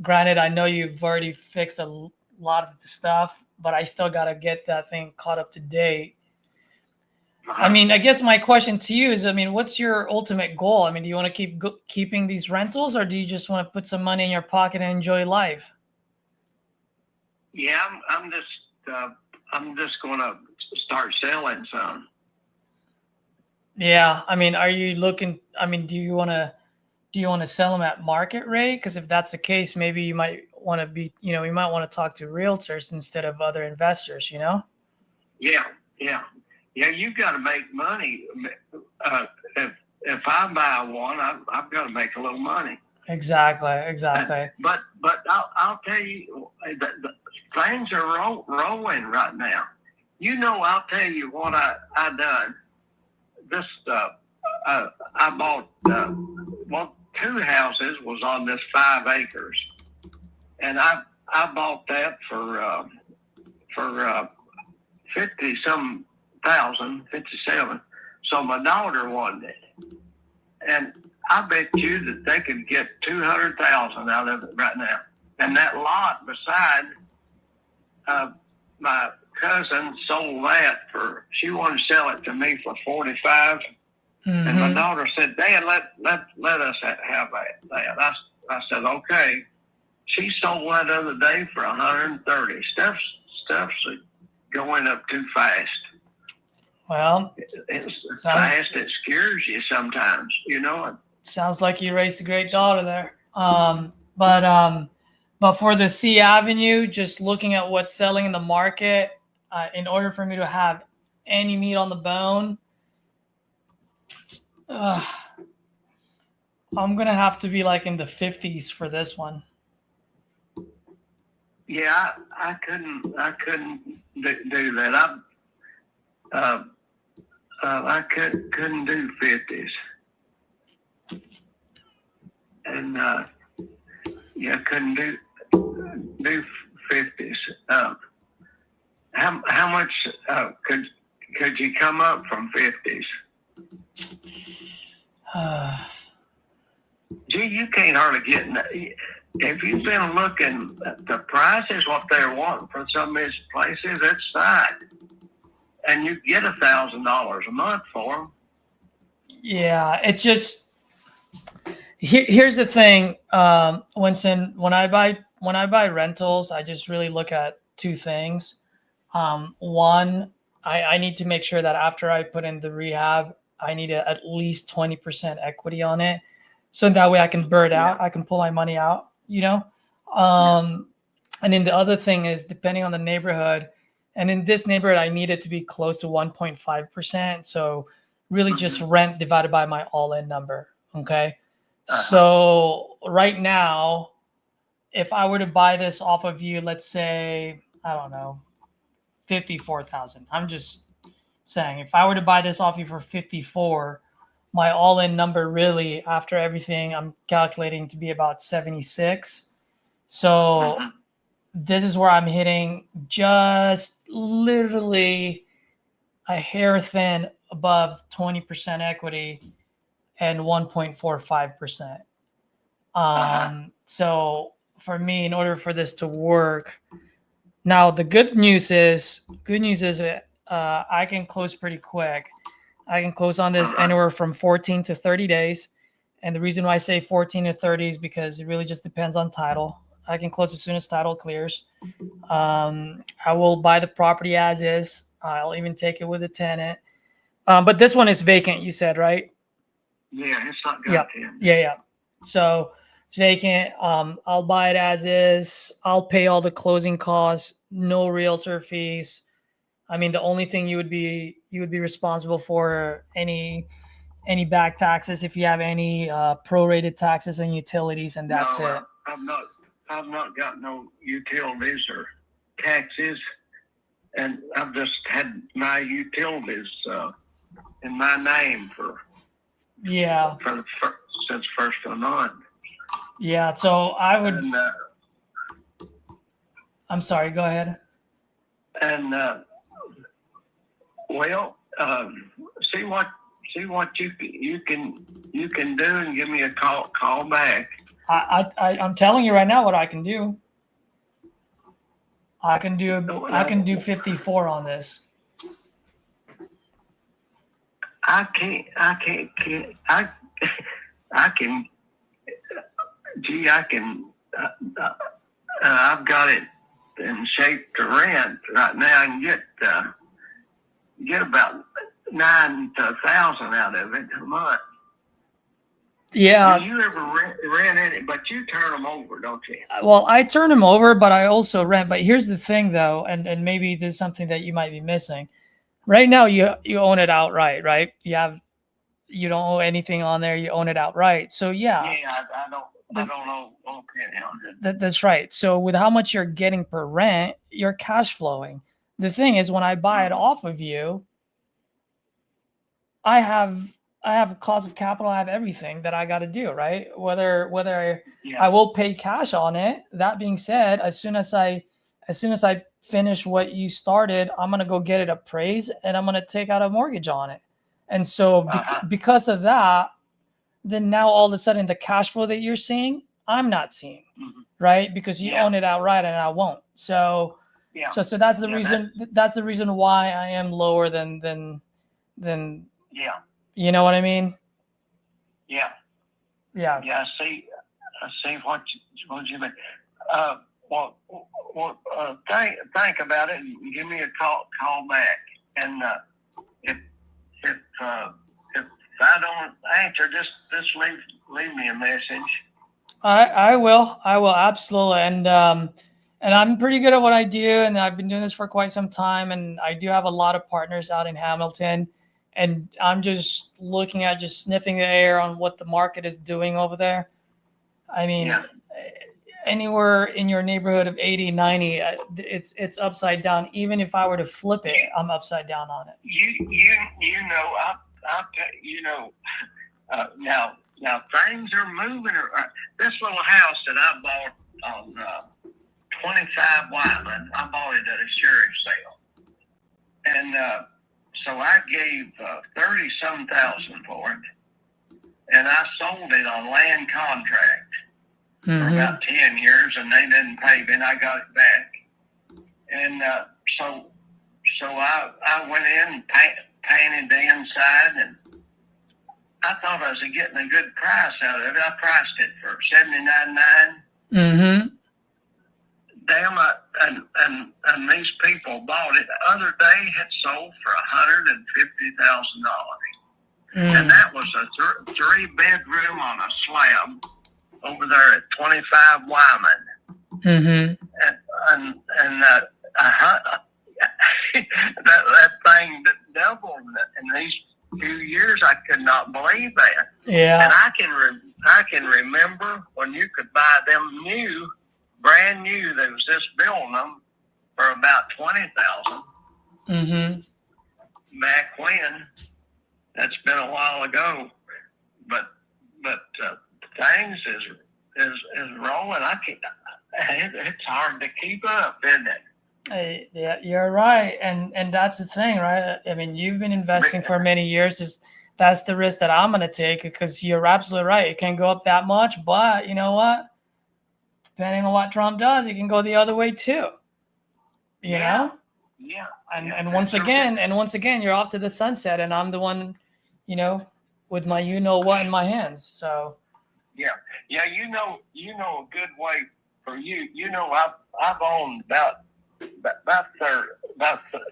Granted, I know you've already fixed a lot of the stuff, but I still gotta get that thing caught up to date. I mean, I guess my question to you is, I mean, what's your ultimate goal? I mean, do you want to keep keeping these rentals, or do you just want to put some money in your pocket and enjoy life? Yeah, I'm just going to start selling some. Yeah, I mean, are you looking? I mean, do you want to sell them at market rate? Because if that's the case, maybe you might want to be, you might want to talk to realtors instead of other investors. Yeah. You've got to make money. If I buy one, I've got to make a little money. Exactly. But I'll tell you, the things are rolling right now. I'll tell you what I done. This I bought 2 houses was on this 5 acres, and I bought that for 50-some thousand, 57. So my daughter wanted it, and I bet you that they could get 200,000 out of it right now. And that lot beside, my cousin sold that she wanted to sell it to me for 45. And my daughter said, "Dad, let us have that." I said, "Okay." She sold that other day for 130. Stuff's going up too fast. Well, it's fast. It scares you sometimes, Sounds like you raised a great daughter there. But for the C Avenue, just looking at what's selling in the market, in order for me to have any meat on the bone, I'm gonna have to be like in the 50s for this one. Yeah, I couldn't do that. I couldn't do 50s, and couldn't do 50s. How much could you come up from 50s? Gee, you can't hardly get. If you've been looking at the prices, what they're wanting for some of these places, it's side. And you get $1,000 a month for them. Yeah, it's just here's the thing, Winston. When I buy rentals, I just really look at 2 things. One, I need to make sure that after I put in the rehab, I need at least 20% equity on it, so that way I can burn out. I can pull my money out. And then the other thing is, depending on the neighborhood. And in this neighborhood, I need it to be close to 1.5%. So really just rent divided by my all-in number. Okay. So right now, if I were to buy this off of you, let's say, I don't know, 54,000. I'm just saying, if I were to buy this off you for 54, my all-in number really, after everything, I'm calculating to be about 76. So this is where I'm hitting just literally a hair thin above 20% equity and 1.45%. So for me, in order for this to work, now the good news is I can close pretty quick. I can close on this anywhere from 14 to 30 days. And the reason why I say 14 to 30 is because it really just depends on title. I can close as soon as title clears. I will buy the property as is. I'll even take it with a tenant. But this one is vacant, you said, right? Yeah, it's not got tenant. Yeah. So it's vacant. I'll buy it as is. I'll pay all the closing costs, no realtor fees. I mean, the only thing you would be responsible for any any back taxes, if you have any prorated taxes and utilities, and that's No, it. I've not got no utilities or taxes, and I've just had my utilities in my name Yeah. since first of the month. Yeah. So I would. And, I'm sorry. Go ahead. And well, see what you can do, and give me a call back. I'm telling you right now what I can do. I can do 54 on this. I can. Gee, I can. I've got it in shape to rent right now. I can get about 9,000 to 1,000 out of it a month. Yeah. Do you ever rent any? But you turn them over, don't you? Well, I turn them over, but I also rent. But here's the thing, though, and maybe this is something that you might be missing. Right now, you own it outright, right? You don't owe anything on there. You own it outright. So yeah. Yeah, I don't know penny on it. That's right. So with how much you're getting per rent, you're cash flowing. The thing is, when I buy it off of you, I have a cost of capital. I have everything that I got to do, right? Whether I will pay cash on it. That being said, as soon as I finish what you started, I'm gonna go get it appraised, and I'm gonna take out a mortgage on it. And so because of that, then now all of a sudden the cash flow that you're seeing, I'm not seeing, right? Because you own it outright and I won't. So so that's the reason. That's the reason why I am lower than. You know what I mean? Yeah. Yeah. Yeah. I see what you mean. Think about it and give me a call back. And if I don't answer, just leave me a message. I will absolutely. And I'm pretty good at what I do, and I've been doing this for quite some time, and I do have a lot of partners out in Hamilton, and I'm just looking at sniffing the air on what the market is doing over there. I mean, anywhere in your neighborhood of 80, 90, it's upside down. Even if I were to flip it, I'm upside down on it. Now things are moving. This little house that I bought on 25 Wyman, I bought it at a sheriff sale, and so I gave 30-some thousand for it, and I sold it on land contract for about 10 years, and they didn't pay me, and I got it back. And so I went in and painted the inside, and I thought I was getting a good price out of it. I priced it for $79.9. Damn, and these people bought it. The other day, it sold for $150,000, and that was a three-bedroom on a slab over there at 25 Wyman. And that thing doubled in these few years. I could not believe that. Yeah. And I can remember when you could buy them brand new. They was just building them for about $20,000. Back when. That's been a while ago. But things is rolling. It's hard to keep up, isn't it? Yeah, you're right, and that's the thing, right? I mean, you've been investing for many years. That's the risk that I'm going to take, because you're absolutely right. It can go up that much, but you know what? Depending on what Trump does, it can go the other way too. You know? Yeah. And once again, you're off to the sunset, and I'm the one, with my what in my hands. So. Yeah. You know a good way for you. I've owned about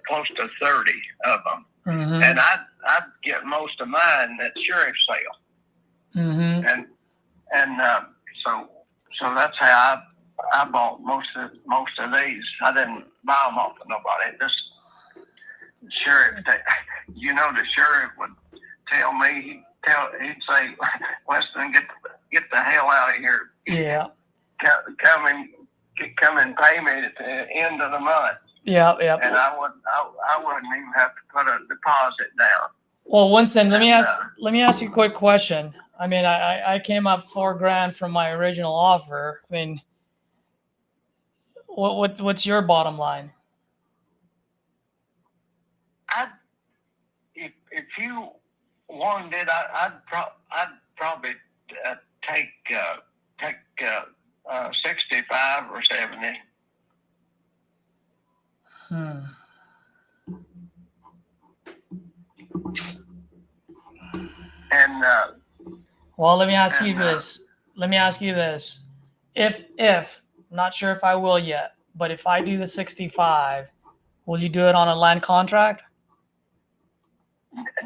close to 30 of them, and I'd get most of mine at sheriff sale, and so that's how I bought most of these. I didn't buy them off of nobody. Just sheriff, the sheriff would he'd say, Weston, get the hell out of here. Yeah. Come and pay me at the end of the month. Yeah. And I wouldn't even have to put a deposit down. Well, Winston, let me ask you a quick question. I mean, I came up $4,000 from my original offer. I mean, what's your bottom line? If you wanted it, I'd probably take 65 or 70. And well, let me ask you this. If I'm not sure if I will yet, but if I do the 65, will you do it on a land contract?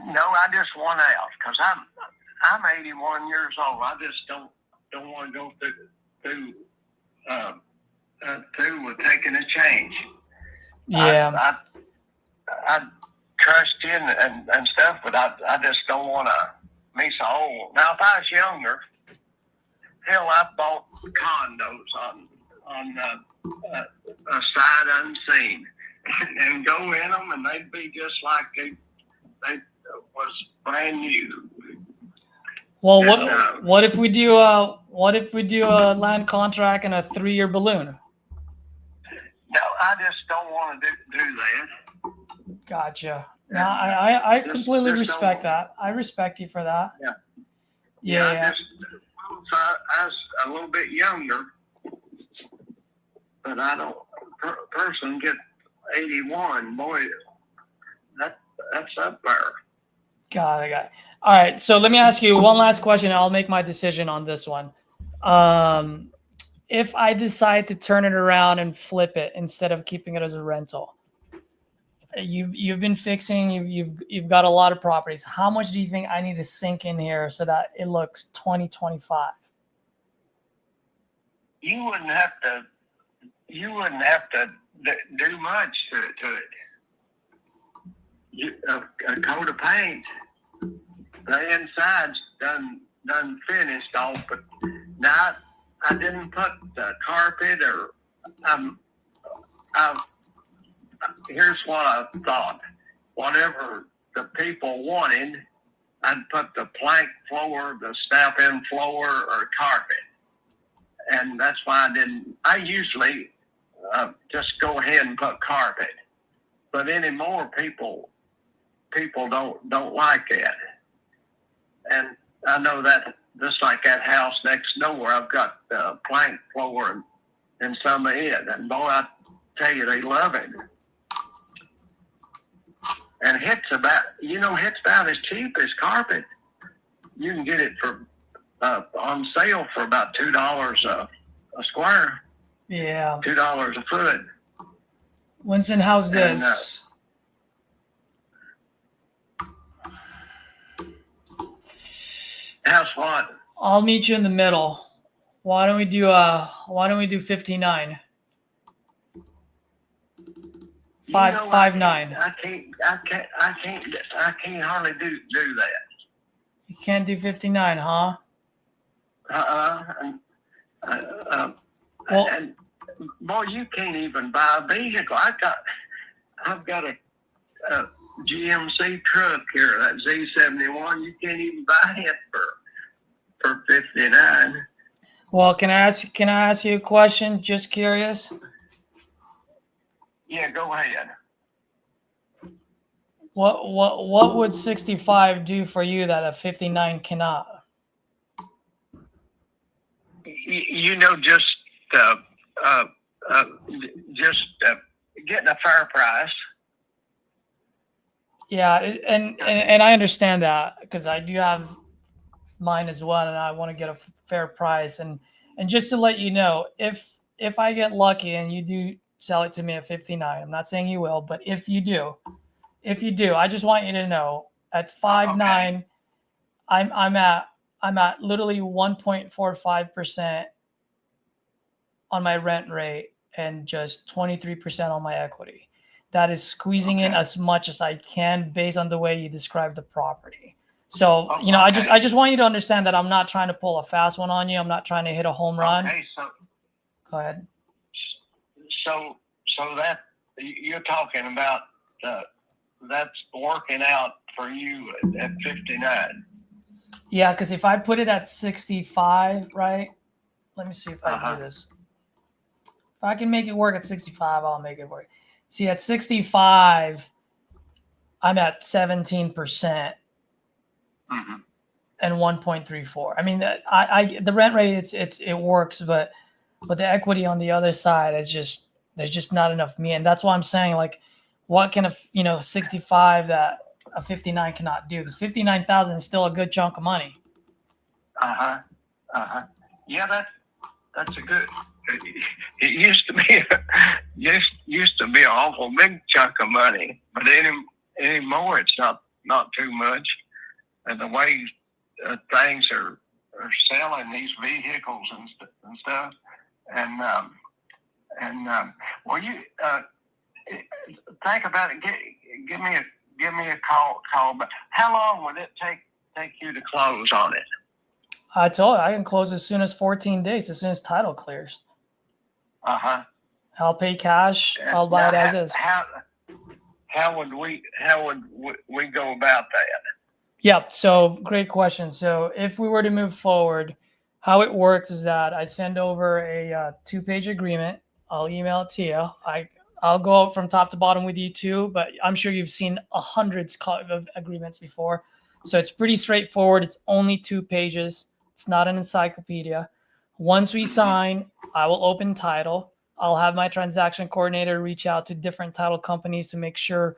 No, I just want out because I'm 81 years old. I just don't want to go through with taking a change. Yeah. I trust you and stuff, but I just don't want to be so old. Now, if I was younger, hell, I bought condos on a sight unseen and go in them, and they'd be just like they was brand new. Well, what if we do a land contract and a 3-year balloon? No, I just don't want to do that. Gotcha. Now I completely respect that. I respect you for that. Yeah. So I was a little bit younger, but I don't. Person get 81, boy, that's up there. Got it. All right. So let me ask you one last question. I'll make my decision on this one. If I decide to turn it around and flip it instead of keeping it as a rental, you've been fixing. You've got a lot of properties. How much do you think I need to sink in here so that it looks 2025? You wouldn't have to do much to it. A coat of paint. The inside's done finished off, but now I didn't put the carpet or here's what I thought. Whatever the people wanted, I'd put the plank floor, the step-in floor, or carpet. And that's why I usually just go ahead and put carpet. But anymore, people don't like that. And I know that just like that house next door, I've got plank floor and some of it. And boy, I tell you, they love it. And it's about as cheap as carpet. You can get it for on sale for about $2 a square. Yeah. $2 a foot. Winston, how's this? How's what? I'll meet you in the middle. Why don't we do 59? 5.9. I can't hardly do that. You can't do 59, huh? Well, and boy, you can't even buy a vehicle. I've got a GMC truck here, that Z71. You can't even buy it for 59. Well, can I ask you a question? Just curious. Yeah, go ahead. What would 65 do for you that a 59 cannot? Just getting a fair price. Yeah, and I understand that because I do have mine as well, and I want to get a fair price. And just to let you know, if I get lucky and you do sell it to me at 59, I'm not saying you will, but if you do, I just want you to know at 5.9, okay. I'm at literally 1.45% on my rent rate and just 23% on my equity. That is squeezing in as much as I can based on the way you describe the property. So, Oh, you know, I okay. just want you to understand that I'm not trying to pull a fast one on you. I'm not trying to hit a home run. Okay, so Go ahead. so that you're talking about that's working out for you at 59. Yeah, because if I put it at 65, right? Let me see if I Uh-huh. do this. If I can make it work at 65, I'll make it work. See, at 65, I'm at 17% Mm-hmm. and 1.34. I mean, the rent rate it works, but the equity on the other side is just there's just not enough me, and that's why I'm saying like, what can a 65 that a 59 cannot do? Because 59,000 is still a good chunk of money. Uh-huh. Uh-huh. Yeah, that's a good. It used to be used to be an awful big chunk of money, but anymore it's not too much. And the way things are selling these vehicles and stuff, and well, you think about it. Give me a call. But how long would it take you to close on it? I told you I can close as soon as 14 days, as soon as title clears. Uh-huh. I'll pay cash. I'll buy it as is. How would we go about that? Yep. So great question. So if we were to move forward, how it works is that I send over a 2-page agreement. I'll email it to you. I'll go from top to bottom with you too, but I'm sure you've seen hundreds of agreements before. So it's pretty straightforward. It's only 2 pages. It's not an encyclopedia. Once we sign, I will open title. I'll have my transaction coordinator reach out to different title companies to make sure,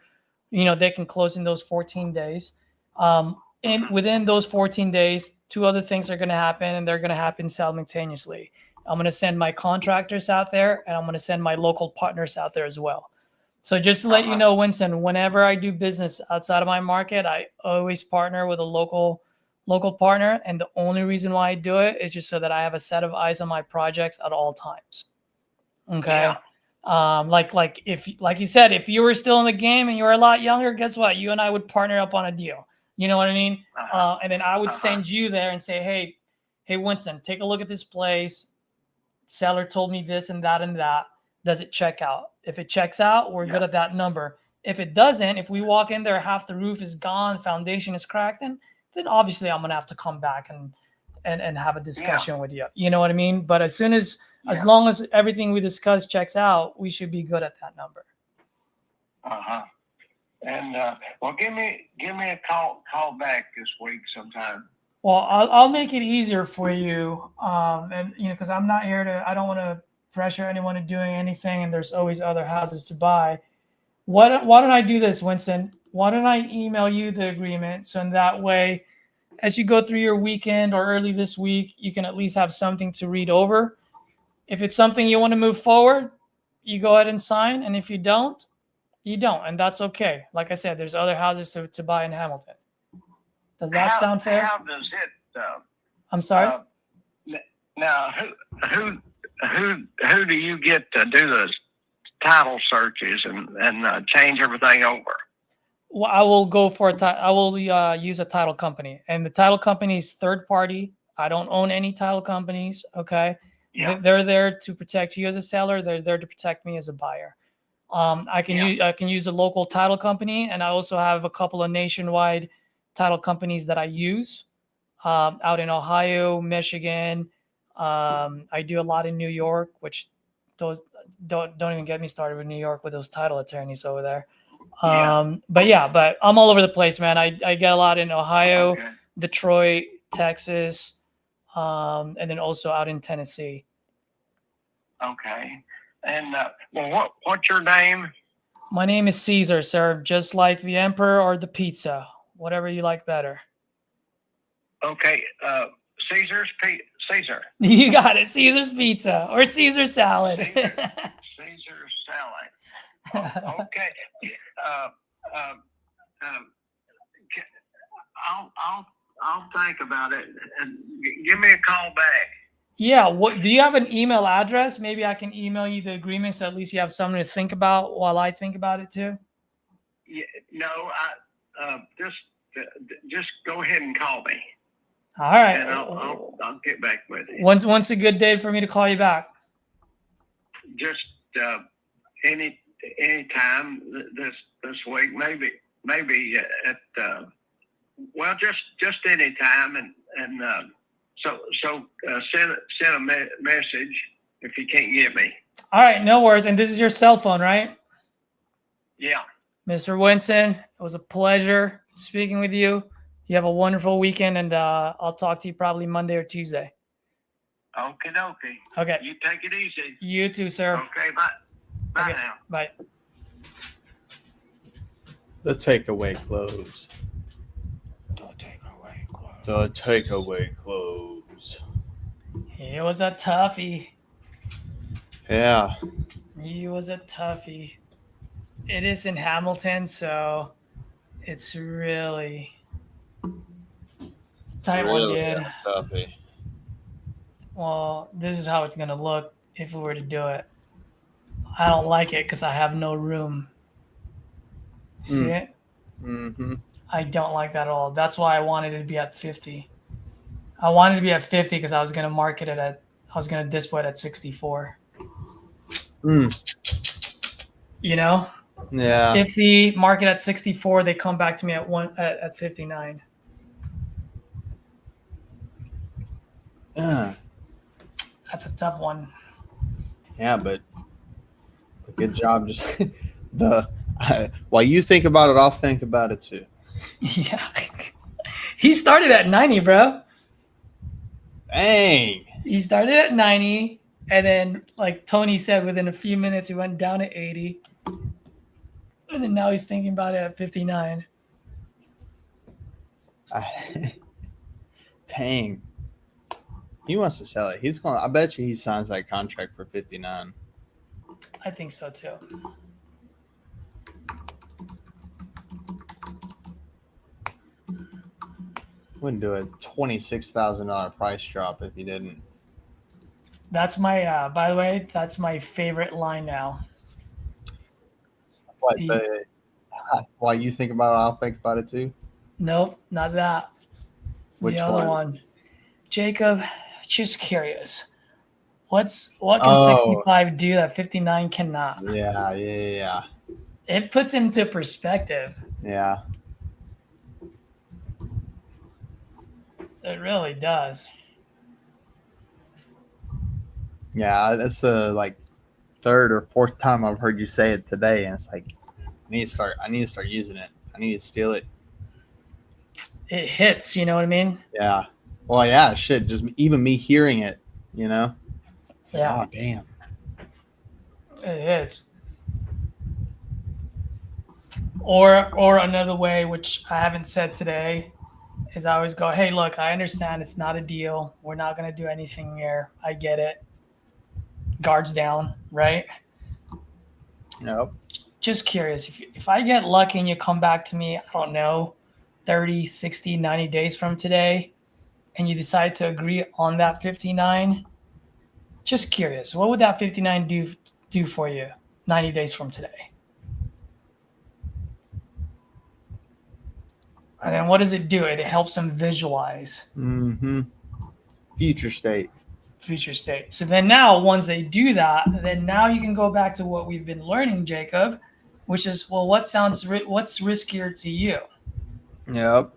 they can close in those 14 days. And within those 14 days, 2 other things are going to happen, and they're going to happen simultaneously. I'm going to send my contractors out there, and I'm going to send my local partners out there as well. So just to let you know, Winston, whenever I do business outside of my market, I always partner with a local partner. And the only reason why I do it is just so that I have a set of eyes on my projects at all times. Okay. Yeah. Like you said, if you were still in the game and you were a lot younger, guess what? You and I would partner up on a deal. You know what I mean? And then I would send you there and say, hey, Winston, take a look at this place. Seller told me this and that and that. Does it check out? If it checks out, we're good at that number. If it doesn't, if we walk in there, half the roof is gone, foundation is cracked, then obviously I'm gonna have to come back and have a discussion with you. You know what I mean? But as long as everything we discuss checks out, we should be good at that number. And well, give me a call back this week sometime. Well, I'll make it easier for you, and because I'm not here to. I don't want to pressure anyone to doing anything, and there's always other houses to buy. Why don't I do this, Winston? Why don't I email you the agreement, so in that way, as you go through your weekend or early this week, you can at least have something to read over. If it's something you want to move forward, you go ahead and sign, and if you don't, you don't, and that's okay. Like I said, there's other houses to buy in Hamilton. Does that sound fair? How does it? I'm sorry. Now, who do you get to do the title searches and change everything over? Well, I will go for I will use a title company, and the title company is third party. I don't own any title companies. Okay. Yeah. They're there to protect you as a seller. They're there to protect me as a buyer. I can use a local title company, and I also have a couple of nationwide title companies that I use out in Ohio, Michigan. I do a lot in New York, which those don't even get me started with New York with those title attorneys over there. But I'm all over the place, man. I get a lot in Ohio, Detroit, Texas, and then also out in Tennessee. Okay. And what's your name? My name is Caesar, sir. Just like the emperor or the pizza, whatever you like better. Okay. Caesar. You got it. Caesar's pizza or Caesar salad. Caesar salad. Okay. I'll think about it and give me a call back. Yeah. What do you have an email address? Maybe I can email you the agreement so at least you have something to think about while I think about it too. Yeah, no, just just go ahead and call me, All right. and I'll get back with you. When's a good day for me to call you back? Just any time this week, maybe at well, just any time, and so send a message if you can't get me. All right, no worries. And this is your cell phone, right? Yeah. Mr. Winston, it was a pleasure speaking with you. You have a wonderful weekend, and I'll talk to you probably Monday or Tuesday. Okie dokie. Okay. You take it easy. You too, sir. Okay, bye. Bye Okay, now. Bye. The takeaway close. The takeaway close. He was a toughie. Yeah. He was a toughie. It is in Hamilton, so it's really it's a tight one, dude. Toughie. Well, this is how it's gonna look if we were to do it. I don't like it because I have no room. See it? Mm-hmm. I don't like that at all. That's why I wanted it to be at 50. I wanted to be at 50 because I was gonna market it at. I was gonna display it at 64. You know? Yeah. 50, market at 64. They come back to me at 59. Yeah. That's a tough one. Yeah, but good job. Just while you think about it, I'll think about it too. Yeah. He started at 90, bro. Dang. He started at 90, and then, like Tony said, within a few minutes, he went down to 80. And then now he's thinking about it at 59. Dang. He wants to sell it. He's going. I bet you he signs that contract for 59. I think so too. Wouldn't do a $26,000 price drop if he didn't. That's my. By the way, that's my favorite line now. What while you think about it, I'll think about it too. Nope, not that. Which the other one? one. Jacob, just curious. What can 65 do that 59 cannot? Yeah. It puts into perspective. Yeah. It really does. Yeah, that's the third or fourth time I've heard you say it today, and it's like I need to start using it. I need to steal it. It hits, you know what I mean? Yeah. Well, yeah, shit. Just even me hearing it, you know? It's like, Yeah. oh, damn. It hits. Or another way, which I haven't said today, is I always go, hey, look, I understand it's not a deal. We're not going to do anything here. I get it. Guards down, right? Nope. Just curious. If I get lucky and you come back to me, I don't know, 30, 60, 90 days from today, and you decide to agree on that 59, just curious, what would that 59 do for you 90 days from today? And then what does it do? It helps them visualize. Mm-hmm. Future state. So then now, once they do that, then now you can go back to what we've been learning, Jacob, which is, well, what's riskier to you? Yep.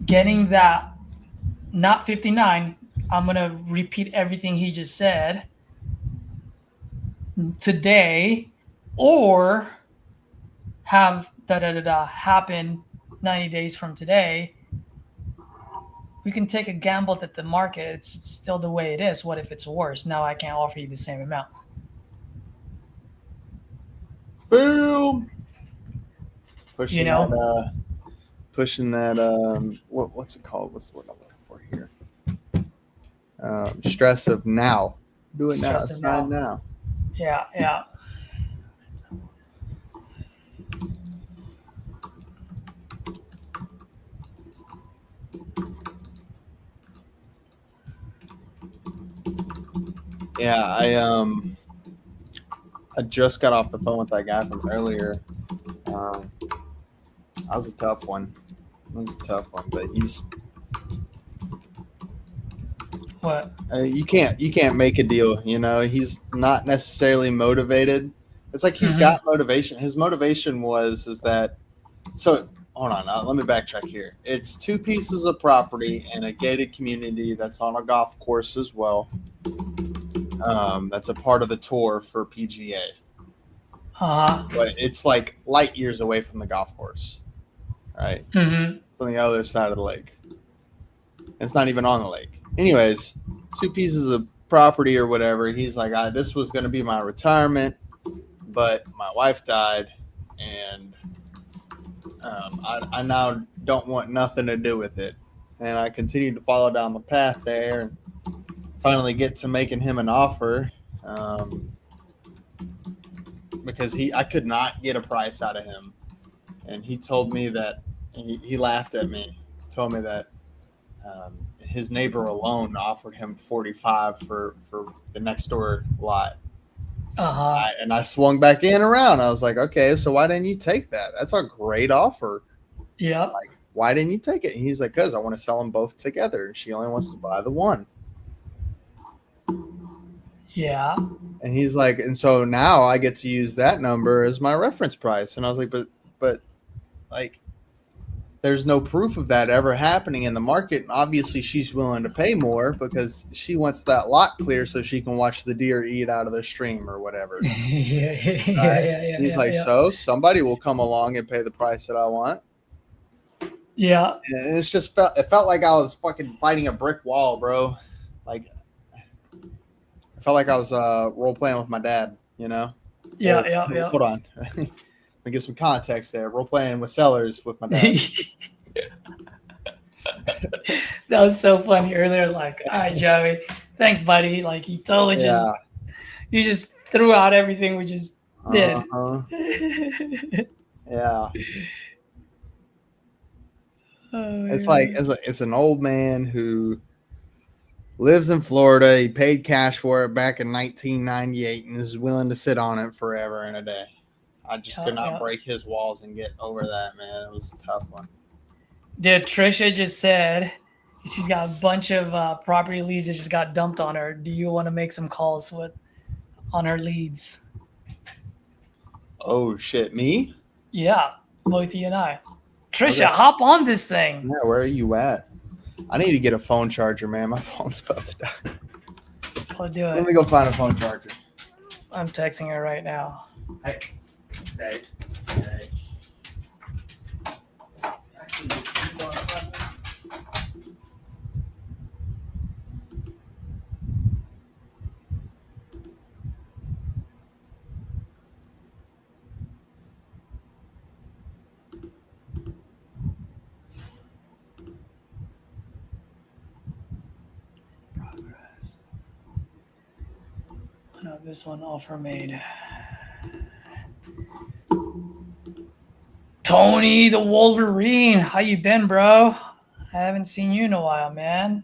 Getting that, not 59, I'm going to repeat everything he just said today, or have happen 90 days from today. We can take a gamble that the market, it's still the way it is. What if it's worse? Now I can't offer you the same amount. Boom. Pushing You know? What's it called? What's the word I'm looking for here? Stress of now. Do it now. Sign now. Yeah. Yeah, I just got off the phone with that guy from earlier. That was a tough one. But he's What? you can't make a deal. You know, he's not necessarily motivated. It's like he's Mhm. got motivation. His motivation is that. So hold on, let me backtrack here. It's 2 pieces of property in a gated community that's on a golf course as well. That's a part of the tour for PGA. But it's like light years away from the golf course, right? Mm-hmm. It's on the other side of the lake. It's not even on the lake. Anyways, 2 pieces of property or whatever. He's like, this was going to be my retirement, but my wife died, and I now don't want nothing to do with it. And I continued to follow down the path there, and finally get to making him an offer, because I could not get a price out of him. And he told me that he laughed at me, told me that his neighbor alone offered him 45 for the next door lot. And I swung back in around. I was like, okay, so why didn't you take that? That's a great offer. Yeah. Like, why didn't you take it? And he's like, because I want to sell them both together, and she only wants to buy the one. Yeah. And he's like, and so now I get to use that number as my reference price. And I was like, but like, there's no proof of that ever happening in the market. And obviously she's willing to pay more because she wants that lot clear so she can watch the deer eat out of the stream or whatever. Yeah. He's like, so somebody will come along and pay the price that I want. Yeah. And it felt like I was fucking fighting a brick wall, bro. Like, I felt like I was role playing with my dad, you know? Yeah. Hold on. Let me give some context there. Role playing with sellers with my dad. That was so funny earlier. Like, all right, Joey, thanks, buddy. Like, he totally you just threw out everything we just did. Yeah. Oh, it's like it's an old man who lives in Florida. He paid cash for it back in 1998 and is willing to sit on it forever and a day. I just could not break his walls and get over that, man. It was a tough one. Dude, Trisha just said she's got a bunch of property leads that just got dumped on her. Do you want to make some calls on her leads? Oh, shit. Me? Yeah, both you and I. Trisha, hop on this thing. Yeah, where are you at? I need to get a phone charger, man. My phone's about to die. I'll do it. Let me go find a phone charger. I'm texting her right now. Hey. Stay. Hey. No, this one offer made. Tony the Wolverine, how you been, bro? I haven't seen you in a while, man.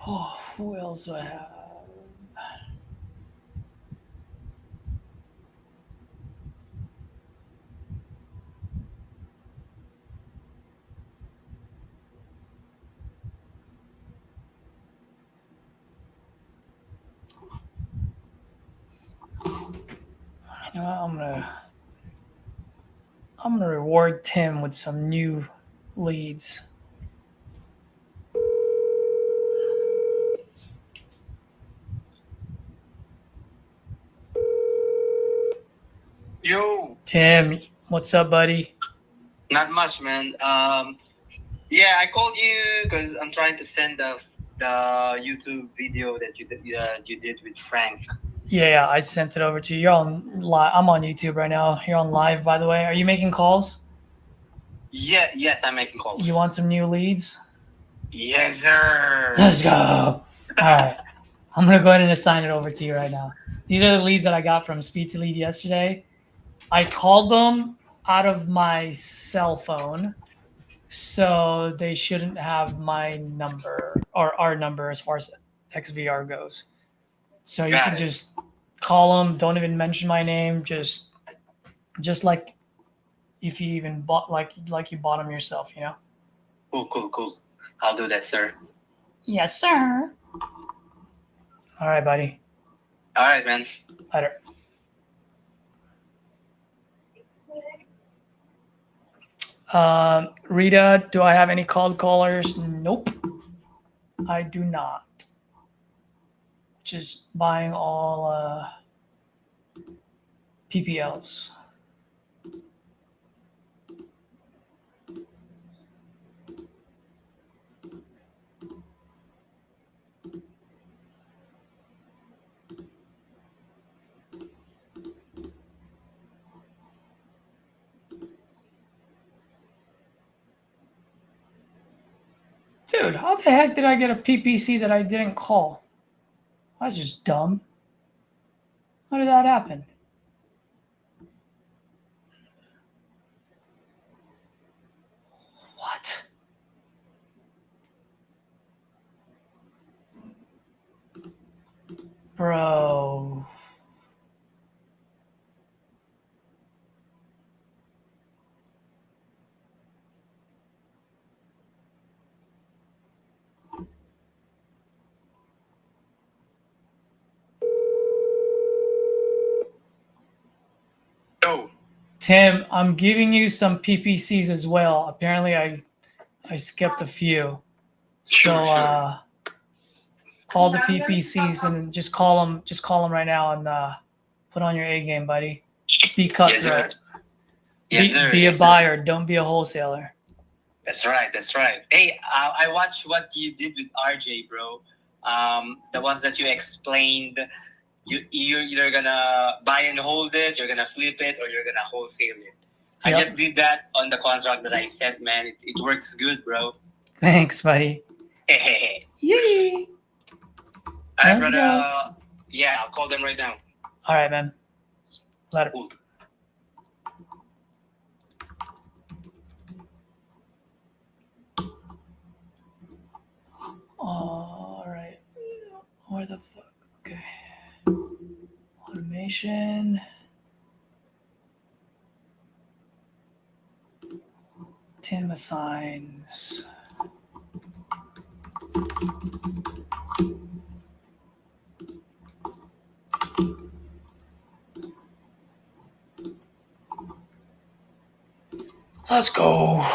Oh, who else do I have? You know what, I'm gonna reward Tim with some new leads. Yo, Tim, what's up, buddy? not much, man. Yeah, I called you because I'm trying to send the YouTube video that you did with Frank. Yeah, I sent it over to you. You're on live. I'm on YouTube right now. You're on live, by the way. Are you making calls? Yes, I'm making calls. You want some new leads? Yes, sir. Let's go. All right. I'm going to go ahead and assign it over to you right now. These are the leads that I got from Speed to Lead yesterday. I called them out of my cell phone, so they shouldn't have my number or our number as far as XVR goes. So you can just call them. Don't even mention my name. Just like if you even bought like you bought them yourself, you know. Cool. I'll do that, sir. Yes, sir. All right, buddy. All right, man. Later. Rita, do I have any cold callers? Nope. I do not. Just buying all PPLs. Dude, how the heck did I get a PPC that I didn't call? That's just dumb. How did that happen? What? Bro. Yo. Tim, I'm giving you some PPCs as well. Apparently I skipped a few. So call the PPCs and just call them right now and put on your A game, buddy. Be cutthroat. Yes, sir. Be a buyer, don't be a wholesaler. That's right. Hey, I watched what you did with RJ, bro. The ones that you explained, you're either gonna buy and hold it, you're gonna flip it, or you're gonna wholesale it. I just did that on the contract that I sent, man. It works good, bro. Thanks, buddy. Yay! All right, brother. Yeah, I'll call them right now. All right, man. Later. Cool. All right. Where the fuck? Okay. Automation. Tim assigns. Let's go.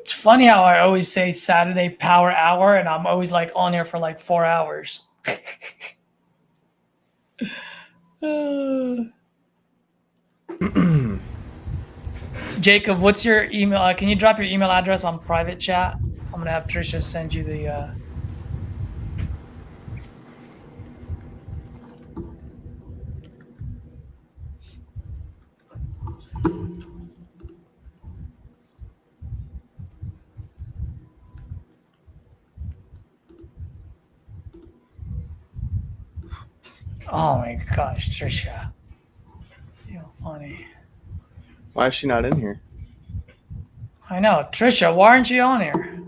It's funny how I always say Saturday power hour and I'm always like on here for like 4 hours. Jacob, what's your email? Can you drop your email address on private chat? I'm going to have Trisha send you the... Oh my gosh, Trisha. You're funny. Why is she not in here? I know. Trisha, why aren't you on here?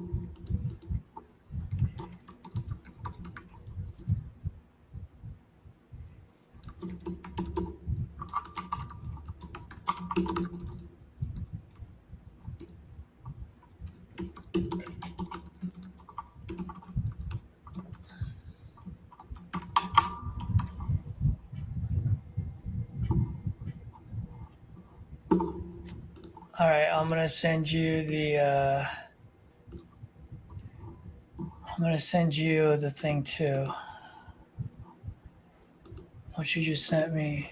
All right, I'm going to send you the... I'm gonna send you the thing too. What you just sent me.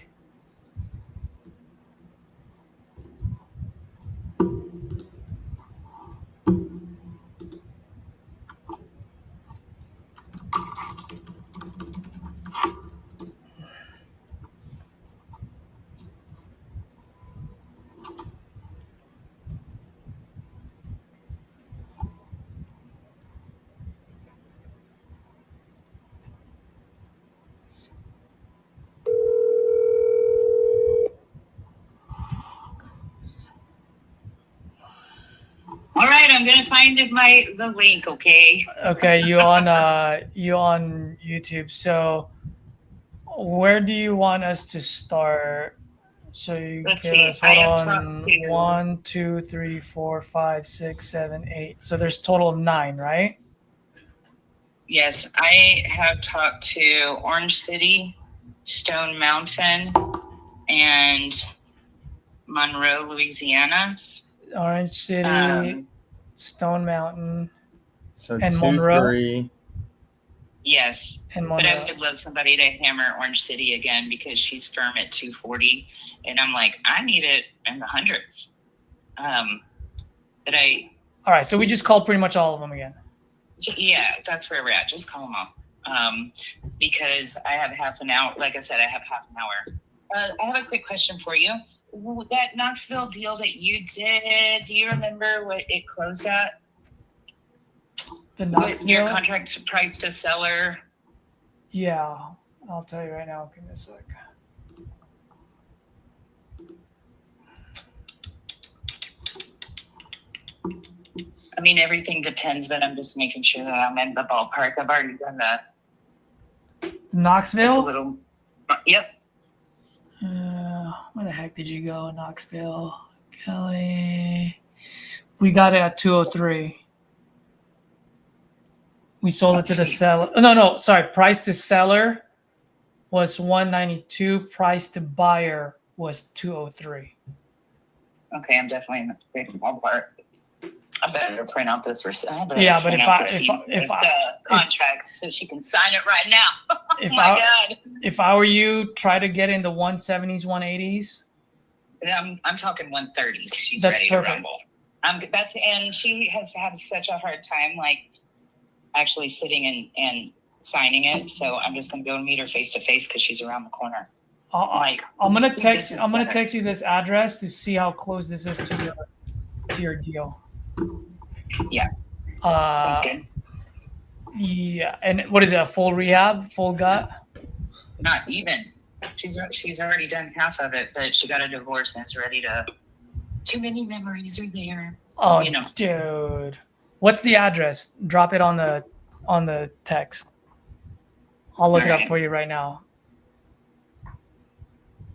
All right, I'm gonna find the link. Okay. Okay, you on YouTube. So where do you want us to start? So you Let's give see. us I hold have on talked to 1, 2, 3, 4, 5, 6, 7, 8. So there's total of 9, right? Yes, I have talked to Orange City, Stone Mountain, and Monroe, Louisiana. Orange City, Stone Mountain, So and 2, Monroe. 3. Yes, And but I Monroe. would love somebody to hammer Orange City again because she's firm at 240, and I'm like, I need it in the hundreds. But All right, so we just called pretty much all of them again. yeah, that's where we're at. Just call them all. Because I have half an hour. Like I said, I have half an hour. I have a quick question for you. That Knoxville deal that you did, do you remember what it closed at? The With your Knoxville? contract price to seller? Yeah, I'll tell you right now. Give me a sec. I mean, everything depends, but I'm just making sure that I'm in the ballpark. I've already done that. Knoxville? It's a little, yep. Where the heck did you go, Knoxville? Kelly. We got it at 203. We sold it to the seller. Oh, no, sorry. Price to seller was 192. Price to buyer was 203. Okay, I'm definitely in the ballpark. I better print out this receipt. Yeah, but if contract so she can sign it right now. If Oh my God. If I were you, try to get in the 170s, 180s. I'm talking 130s. She's That's ready perfect. to rumble. And she has had such a hard time, like actually sitting and signing it. So I'm just gonna go and meet her face to face because she's around the corner. I'm gonna text you this address to see how close this is to your deal. Yeah. Sounds good. Yeah, and what is it? A full rehab, full gut? Not even. She's already done half of it, but she got a divorce and is ready to. Too many memories are there. Oh, you know. dude, what's the address? Drop it on the text. I'll look it up for you right now.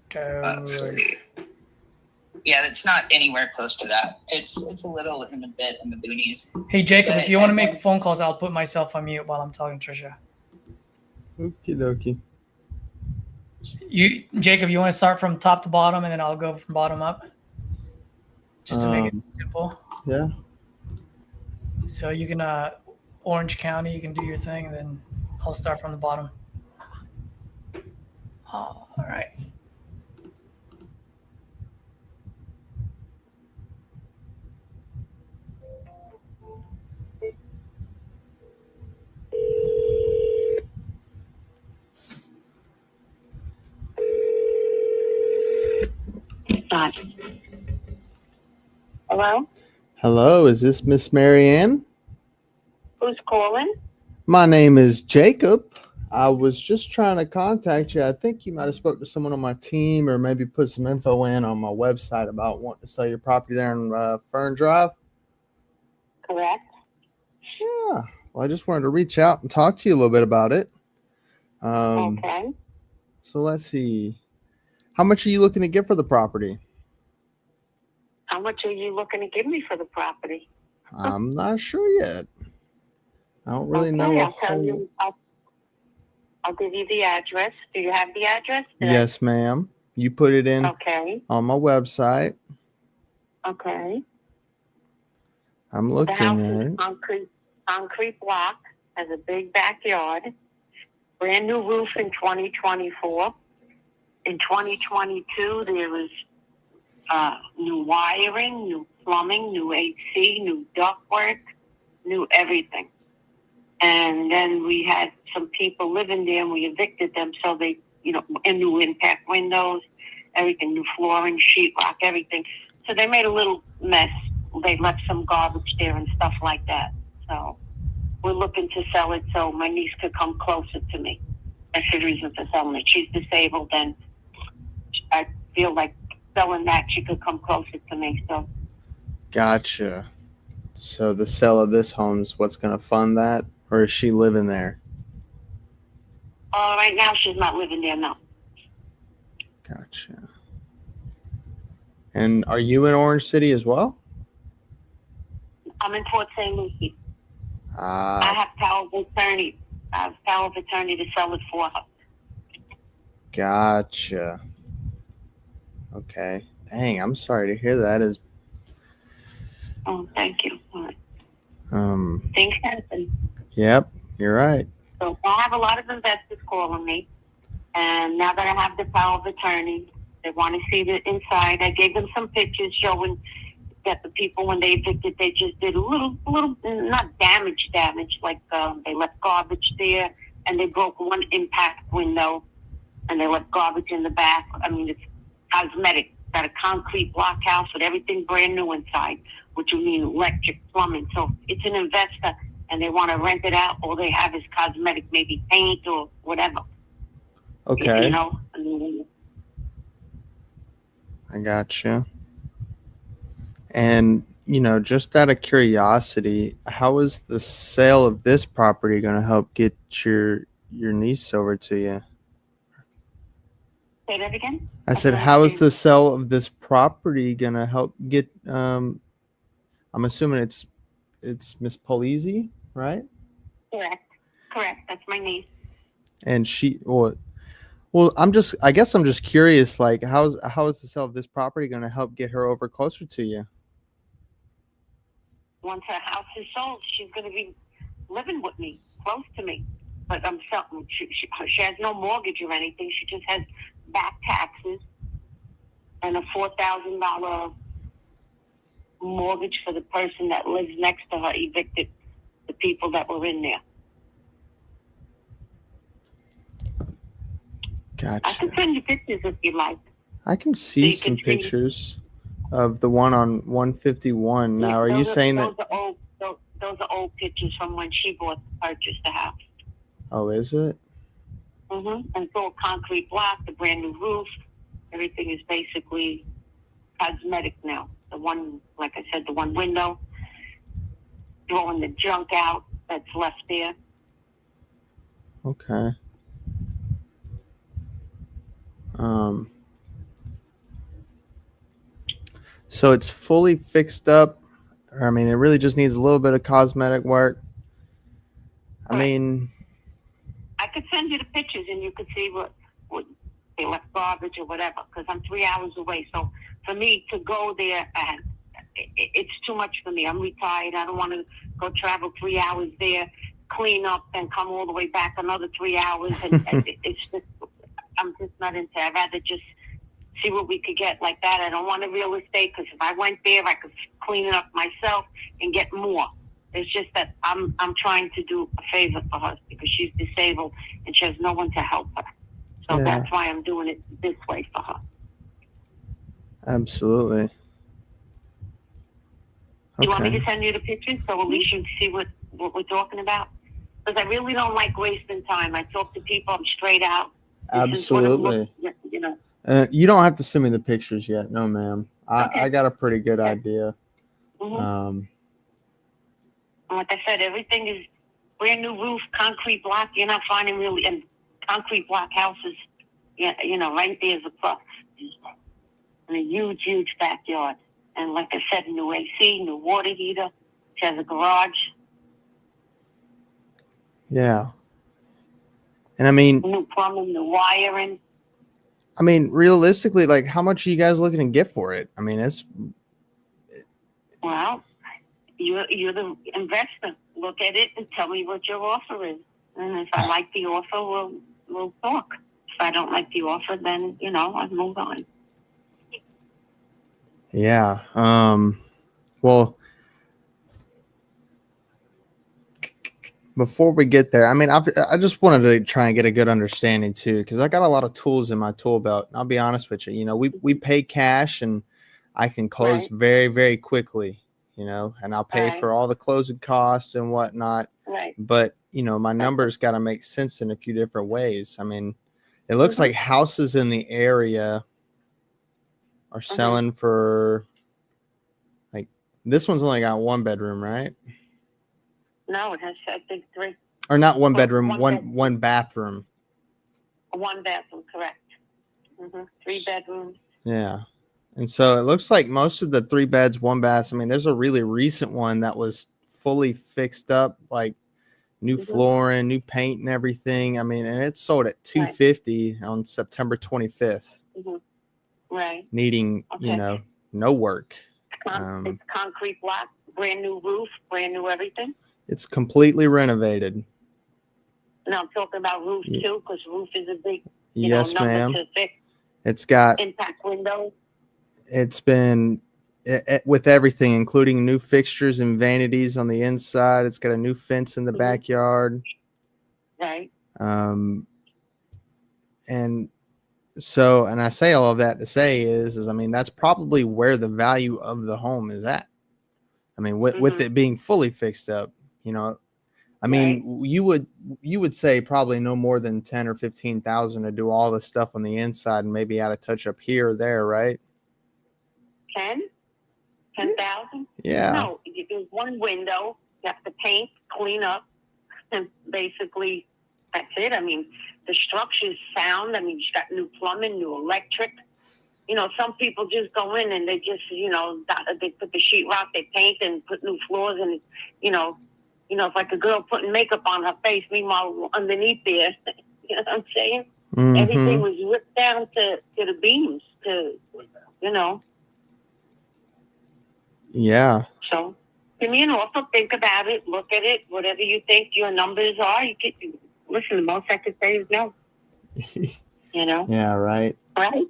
Dude. Yeah, it's not anywhere close to that. It's a little in the bit in the boonies. Hey Jacob, if you want to make phone calls, I'll put myself on mute while I'm talking to Trisha. Okie dokie. Jacob, you want to start from top to bottom, and then I'll go from bottom up, just to make it simple. Yeah. So you can Orange County, you can do your thing, and then I'll start from the bottom. All right. Hello? Hello, is this Miss Marianne? Who's calling? My name is Jacob. I was just trying to contact you. I think you might have spoke to someone on my team or maybe put some info in on my website about wanting to sell your property there in Fern Drive. Correct. Yeah. Well, I just wanted to reach out and talk to you a little bit about it. Okay. So let's see. How much are you looking to get for the property? How much are you looking to give me for the property? I'm not sure yet. I don't really know. I'll tell you. I'll give you the address. Do you have the address? Yes, ma'am. You put it in on my website. Okay. I'm looking The house at is it. concrete block, has a big backyard, brand new roof in 2024. In 2022, there was new wiring, new plumbing, new AC, new ductwork, new everything. And then we had some people living there, and we evicted them, so they, and new impact windows, everything, new flooring, sheetrock, everything. So they made a little mess. They left some garbage there and stuff like that. So we're looking to sell it so my niece could come closer to me. That's the reason for selling it. She's disabled, and I feel like selling that she could come closer to me. So Gotcha. So the sale of this home's what's going to fund that, or is she living there? right now she's not living there, no. Gotcha. And are you in Orange City as well? I'm in Port St. Lucie. I have power of attorney. I have power of attorney to sell it for her. Gotcha. Okay. Dang, I'm sorry to hear that. Oh, thank you. All right. Things happen. Yep, you're right. So I have a lot of investors calling me, and now that I have the power of attorney, they want to see the inside. I gave them some pictures showing that the people, when they evicted, they just did a little, not damage, like they left garbage there, and they broke one impact window, and they left garbage in the back. I mean, it's cosmetic. Got a concrete block house with everything brand new inside, which would mean electric, plumbing. So it's an investor, and they want to rent it out. All they have is cosmetic, maybe paint or whatever. Okay. I I gotcha. And, just out of curiosity, how is the sale of this property going to help get your niece over to you? Say that again? I said, how is the sale of this property going to help get, I'm assuming it's Miss Polizzi, right? Correct. That's my niece. And I guess I'm just curious, like, how is the sale of this property going to help get her over closer to you? Once her house is sold, she's going to be living with me, close to me. But I'm selling. She has no mortgage or anything. She just has back taxes and a $4,000 mortgage for the person that lives next to her, evicted the people that were in there. Gotcha. I can send you pictures if you like. I can see some pictures of the one on 151. Now, are you saying that? Those are old pictures from when she purchased the house. Oh, is it? And it's all concrete block, the brand new roof. Everything is basically cosmetic now. The one, like I said, the one window, throwing the junk out that's left there. Okay. So it's fully fixed up. I mean, it really just needs a little bit of cosmetic work. I mean, I could send you the pictures and you could see what they left garbage or whatever, because I'm 3 hours away. So for me to go there, it's too much for me. I'm retired. I don't want to go travel 3 hours there, clean up, and come all the way back another 3 hours. And it's just, I'm just not into it. I'd rather just see what we could get like that. I don't want a real estate, because if I went there, I could clean it up myself and get more. It's just that I'm trying to do a favor for her because she's disabled and she has no one to help her. So that's why I'm doing it this way for her. Absolutely. Okay. You want me to send you the pictures so at least you can see what we're talking about? Because I really don't like wasting time. I talk to people, I'm straight out. Absolutely. You don't have to send me the pictures yet. No, ma'am. I got a pretty good idea. Like I said, everything is brand new roof, concrete block. You're not finding really, and concrete block houses, right there's a plus. And a huge, huge backyard. And like I said, new AC, new water heater. She has a garage. Yeah. And I mean, new plumbing, new wiring. I mean, realistically, like, how much are you guys looking to get for it? I mean, Well, you're the investor. look at it and tell me what your offer is. And if I like the offer, we'll talk. If I don't like the offer, then, I'll move on. Yeah. Well, before we get there, I mean, I just wanted to try and get a good understanding too, because I got a lot of tools in my tool belt. I'll be honest with you. We pay cash, and I can close very, very quickly. And I'll pay for all the closing costs and whatnot. Right. But my numbers got to make sense in a few different ways. I mean, it looks like houses in the area are selling for, like, this one's only got 1 bedroom, right? No, it has, I think, 3. Or not 1 bedroom, one one bathroom. 1 bathroom, correct. 3 bedrooms. Yeah. And so it looks like most of the 3 beds, 1 bath. I mean, there's a really recent one that was fully fixed up, like new flooring, new paint and everything. I mean, and it sold at $250 on September 25th. Right. Needing, no work. It's concrete block, brand new roof, brand new everything. It's completely renovated. No, I'm talking about roof too, because roof is a big, Yes, number ma'am. to fix. It's got Impact windows. It's been with everything, including new fixtures and vanities on the inside. It's got a new fence in the backyard. Right. And so, and I say all of that to say is I mean, that's probably where the value of the home is at. I mean, with it being fully fixed up, I mean, you would say probably no more than 10 or 15,000 to do all the stuff on the inside and maybe add a touch up here or there, right? 10,000? Yeah. No, there's 1 window. You have to paint, clean up, and basically that's it. I mean, the structure's sound. I mean, you got new plumbing, new electric. Some people just go in and they just, they put the sheetrock, they paint and put new floors, and it's like a girl putting makeup on her face. Meanwhile, underneath there, you know what I'm saying? Everything was ripped down to the beams, Yeah. So, give me an offer, think about it, look at it, whatever you think your numbers are. You can listen. The most I could say is no. Yeah. Right. Right.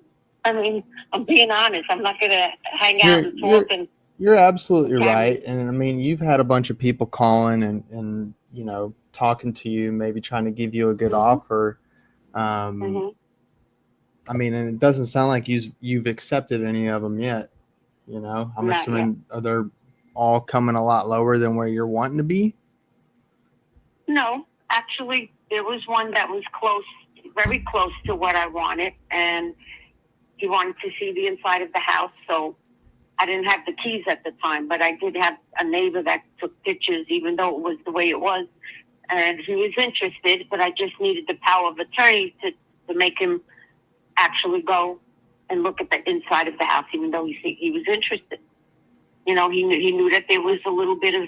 I mean, I'm being honest. I'm not gonna hang out and talk and. You're absolutely right. And I mean, you've had a bunch of people calling and talking to you, maybe trying to give you a good offer. I mean, and it doesn't sound like you've accepted any of them yet. I'm assuming they're all coming a lot lower than where you're wanting to be. No, actually, there was one that was close, very close to what I wanted, and he wanted to see the inside of the house. So I didn't have the keys at the time, but I did have a neighbor that took pictures, even though it was the way it was, and he was interested. But I just needed the power of attorney to make him actually go and look at the inside of the house, even though he was interested. He knew that there was a little bit of,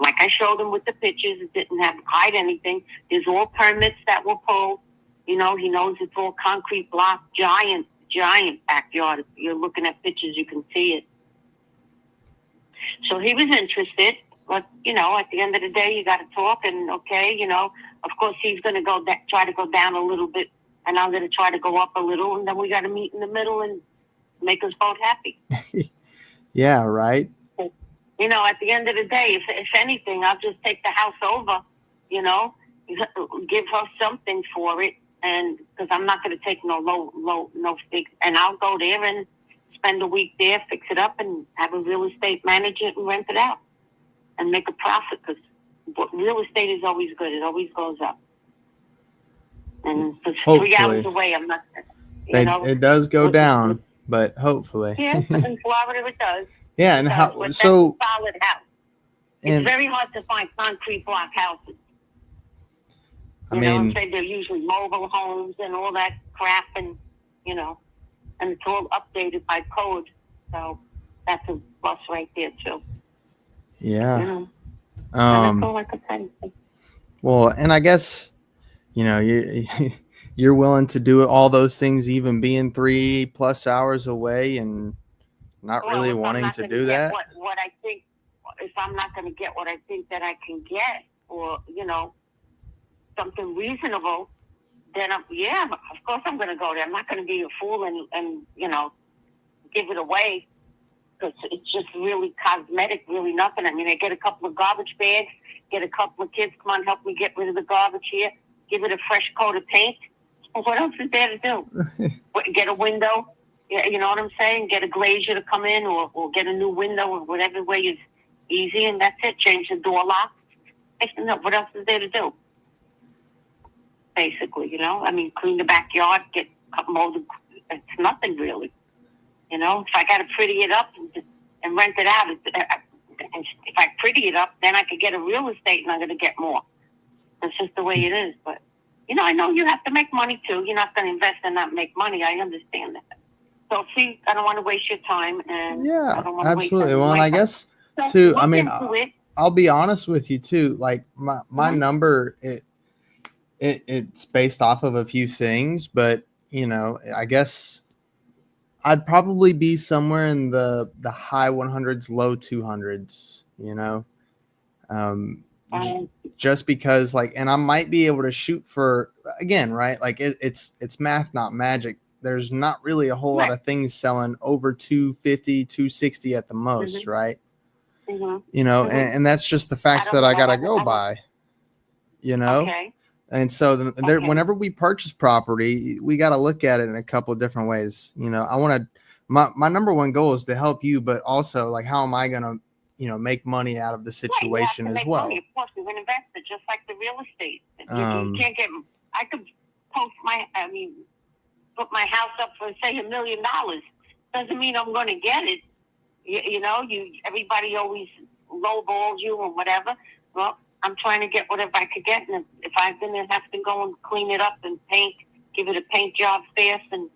like I showed him with the pictures, it didn't hide anything. There's all permits that were pulled. He knows it's all concrete block, giant backyard. If you're looking at pictures, you can see it. So he was interested, but, at the end of the day, you got to talk, and of course he's going to try to go down a little bit, and I'm going to try to go up a little, and then we got to meet in the middle and make us both happy. Yeah, right. At the end of the day, if anything, I'll just take the house over, give her something for it, and because I'm not going to take no fix, and I'll go there and spend a week there, fix it up, and have a real estate manage it and rent it out and make a profit, because real estate is always good. It always goes up. And for 3 hours away, I'm not, it does go down, but hopefully. Yeah, in Florida it does. Yeah, and how that's so? A solid house. It's very hard to find concrete block houses. I'm saying they're usually mobile homes and all that crap, and and it's all updated by code. So that's a plus right there too. Yeah. That's all I could say. Well, and I guess you're willing to do all those things, even being 3+ hours away, and not really wanting to do that. What I think, if I'm not going to get what I think that I can get, or something reasonable, then of course I'm going to go there. I'm not going to be a fool and give it away because it's just really cosmetic, really nothing. I mean, I get a couple of garbage bags, get a couple of kids, come on, help me get rid of the garbage here, give it a fresh coat of paint. What else is there to do? Get a window, you know what I'm saying? Get a glazier to come in, or get a new window, or whatever way is easy, and that's it. Change the door lock. What else is there to do? Basically, I mean, clean the backyard, mold. It's nothing really. If I got to pretty it up and rent it out, if I pretty it up, then I could get a real estate and I'm going to get more. That's just the way it is. But, I know you have to make money too. You're not going to invest and not make money. I understand that. So, see, I don't want to waste your time. And I don't want to absolutely. Waste well, and I guess, too, I mean, I'll be honest with you, too. Like, my number, it's based off of a few things, but, I guess I'd probably be somewhere in the high 100s, low 200s, just because and I might be able to shoot for, again, right? Like it's math, not magic. There's not really a whole lot of things selling over 250, 260 at the most, right? And that's just the facts that I got to go by, Okay. And so whenever we purchase property, we got to look at it in a couple of different ways. I want to, my number one goal is to help you, but also like, how am I going to, make money out of the situation as well? Money. Of course, you're an investor, just like the real estate. You can't get, I could put my house up for, say, $1 million. Doesn't mean I'm going to get it. Everybody always lowballs you or whatever. Well, I'm trying to get whatever I could get, and if I'm going to have to go and clean it up and paint, give it a paint job fast, and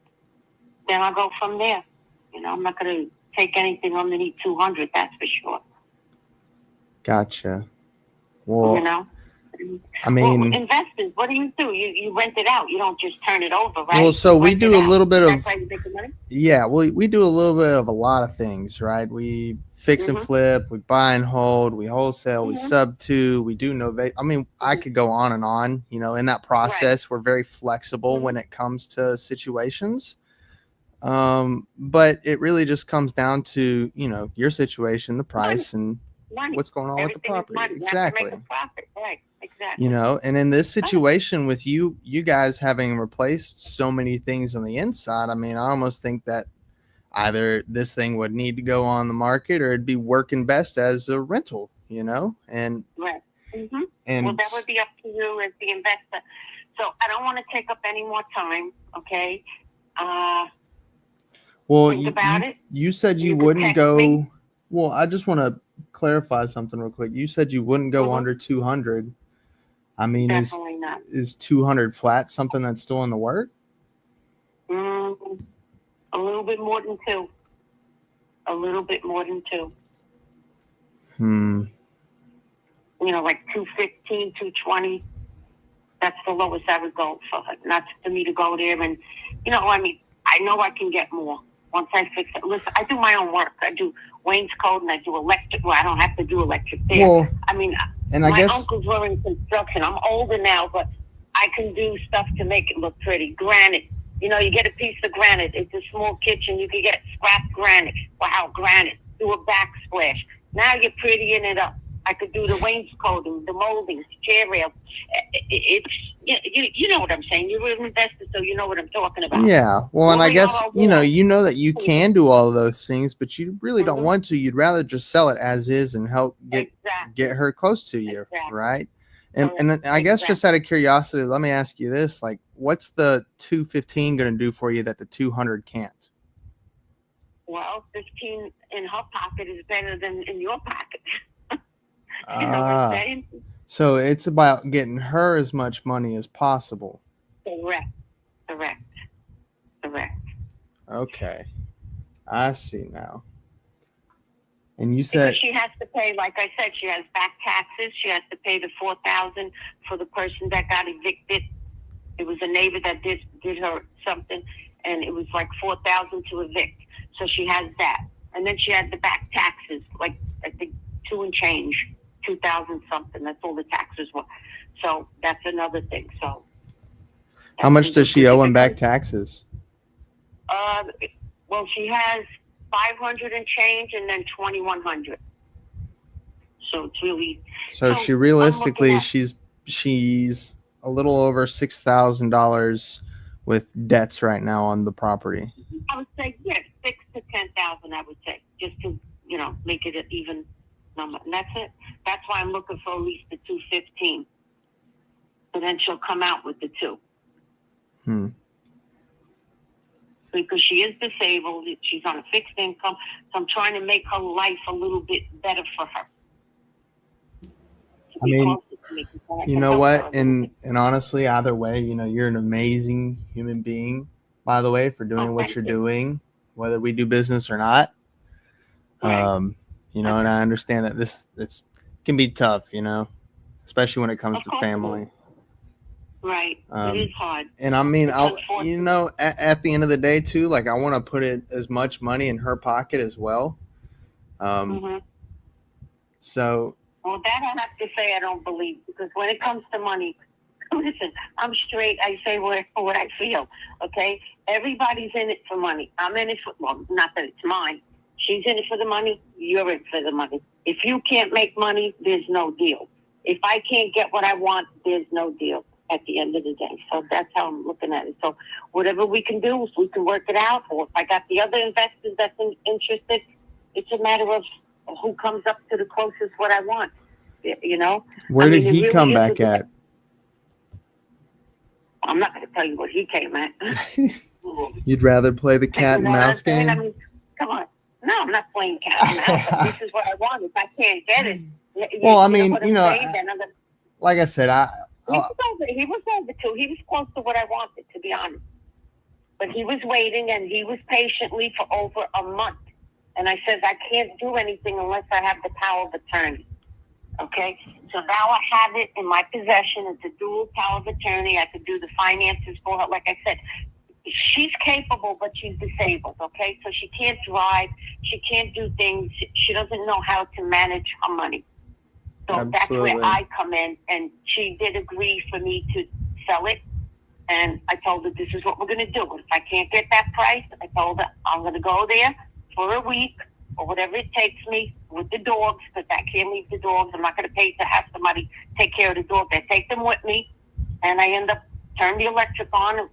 then I'll go from there. I'm not going to take anything underneath 200, that's for sure. Gotcha. Well, I mean, mean, investors, what do? You rent it out. You don't just turn it over, right? Well, so we do a little bit of, that's how you make the money? Yeah, we do a little bit of a lot of things, right? We fix and flip, we buy and hold, we wholesale, we sub to, we do novate. I mean, I could go on and on, in that process, we're very flexible when it comes to situations. But it really just comes down to, your situation, the price, and what's going on with the property. Exactly. You have to make a profit. Right. Exactly. And in this situation with you guys having replaced so many things on the inside, I mean, I almost think that either this thing would need to go on the market or it'd be working best as a rental, and right. And well, that would be up to you as the investor. So I don't want to take up any more time. Okay. Well, think about it. You said you wouldn't go. Well, I just want to clarify something real quick. You said you wouldn't go under 200. I mean, definitely not. Is 200 flat something that's still in the work? A little bit more than 2. A little bit more than 2. Like 215, 220. That's the lowest I would go for. Not for me to go there and, I know I can get more once I fix it. Listen, I do my own work. I do wainscot and I do electric. Well, I don't have to do electric there. Well, and my uncles were in construction. I'm older now, but I can do stuff to make it look pretty. Granite. You get a piece of granite. It's a small kitchen. You can get scrap granite. Wow, granite. Do a backsplash. Now you're prettying it up. I could do the wainscoting, the moldings, chair rail. It's you know what I'm saying. You're an investor, so you know what I'm talking about. Yeah. Well, and I guess you know that you can do all of those things, but you really don't want to. You'd rather just sell it as is and help get her close to you, right? And then I guess just out of curiosity, let me ask you this: like, what's the 215 going to do for you that the 200 can't? Well, 15 in her pocket is better than in your pocket. You know what I'm saying? So it's about getting her as much money as possible. Correct. Okay. I see now. And you said because she has to pay, like I said, she has back taxes. She has to pay the $4,000 for the person that got evicted. It was a neighbor that did her something, and it was like $4,000 to evict. So she has that, and then she has the back taxes, like I think two and change, 2,000 something. That's all the taxes were. So that's another thing. So How much does she owe him back taxes? Well, she has 500 and change, and then 2,100. So it's really. So she realistically, she's a little over $6,000 with debts right now on the property. I would say, yeah, 6,000 to 10,000. I would say, just to make it an even number, and that's it. That's why I'm looking for at least the 215. So then she'll come out with the 2. Because she is disabled, she's on a fixed income, so I'm trying to make her life a little bit better for her. I mean, you know what? And honestly, either way, you're an amazing human being, by the way, for doing what you're doing, whether we do business or not. And I understand that this can be tough, especially when it comes to family. Right. It is hard. And I mean, at the end of the day too, like I want to put it as much money in her pocket as well. So. Well, that I have to say I don't believe, because when it comes to money, listen, I'm straight. I say what I feel. Okay. Everybody's in it for money. I'm in it for, well, not that it's mine. She's in it for the money. You're in it for the money. If you can't make money, there's no deal. If I can't get what I want, there's no deal at the end of the day. So that's how I'm looking at it. So whatever we can do, if we can work it out, or if I got the other investors that's interested, it's a matter of who comes up to the closest what I want. Where did he come back at? I'm not going to tell you what he came at. You'd rather play the cat and mouse game? I mean, come on. No, I'm not playing cat and mouse. This is what I want. If I can't get it, well, I mean, like I said, he was over too. He was close to what I wanted, to be honest. But he was waiting, and he was patiently for over a month. And I said, I can't do anything unless I have the power of attorney. Okay? So now I have it in my possession. It's a dual power of attorney. I could do the finances for her. Like I said, she's capable, but she's disabled. Okay? So she can't drive. She can't do things. She doesn't know how to manage her money. So Absolutely. That's where I come in, and she did agree for me to sell it. And I told her, this is what we're going to do. If I can't get that price, I told her I'm going to go there for a week or whatever it takes me with the dogs, because I can't leave the dogs. I'm not going to pay to have somebody take care of the dogs. I take them with me, and I end up turning the electric on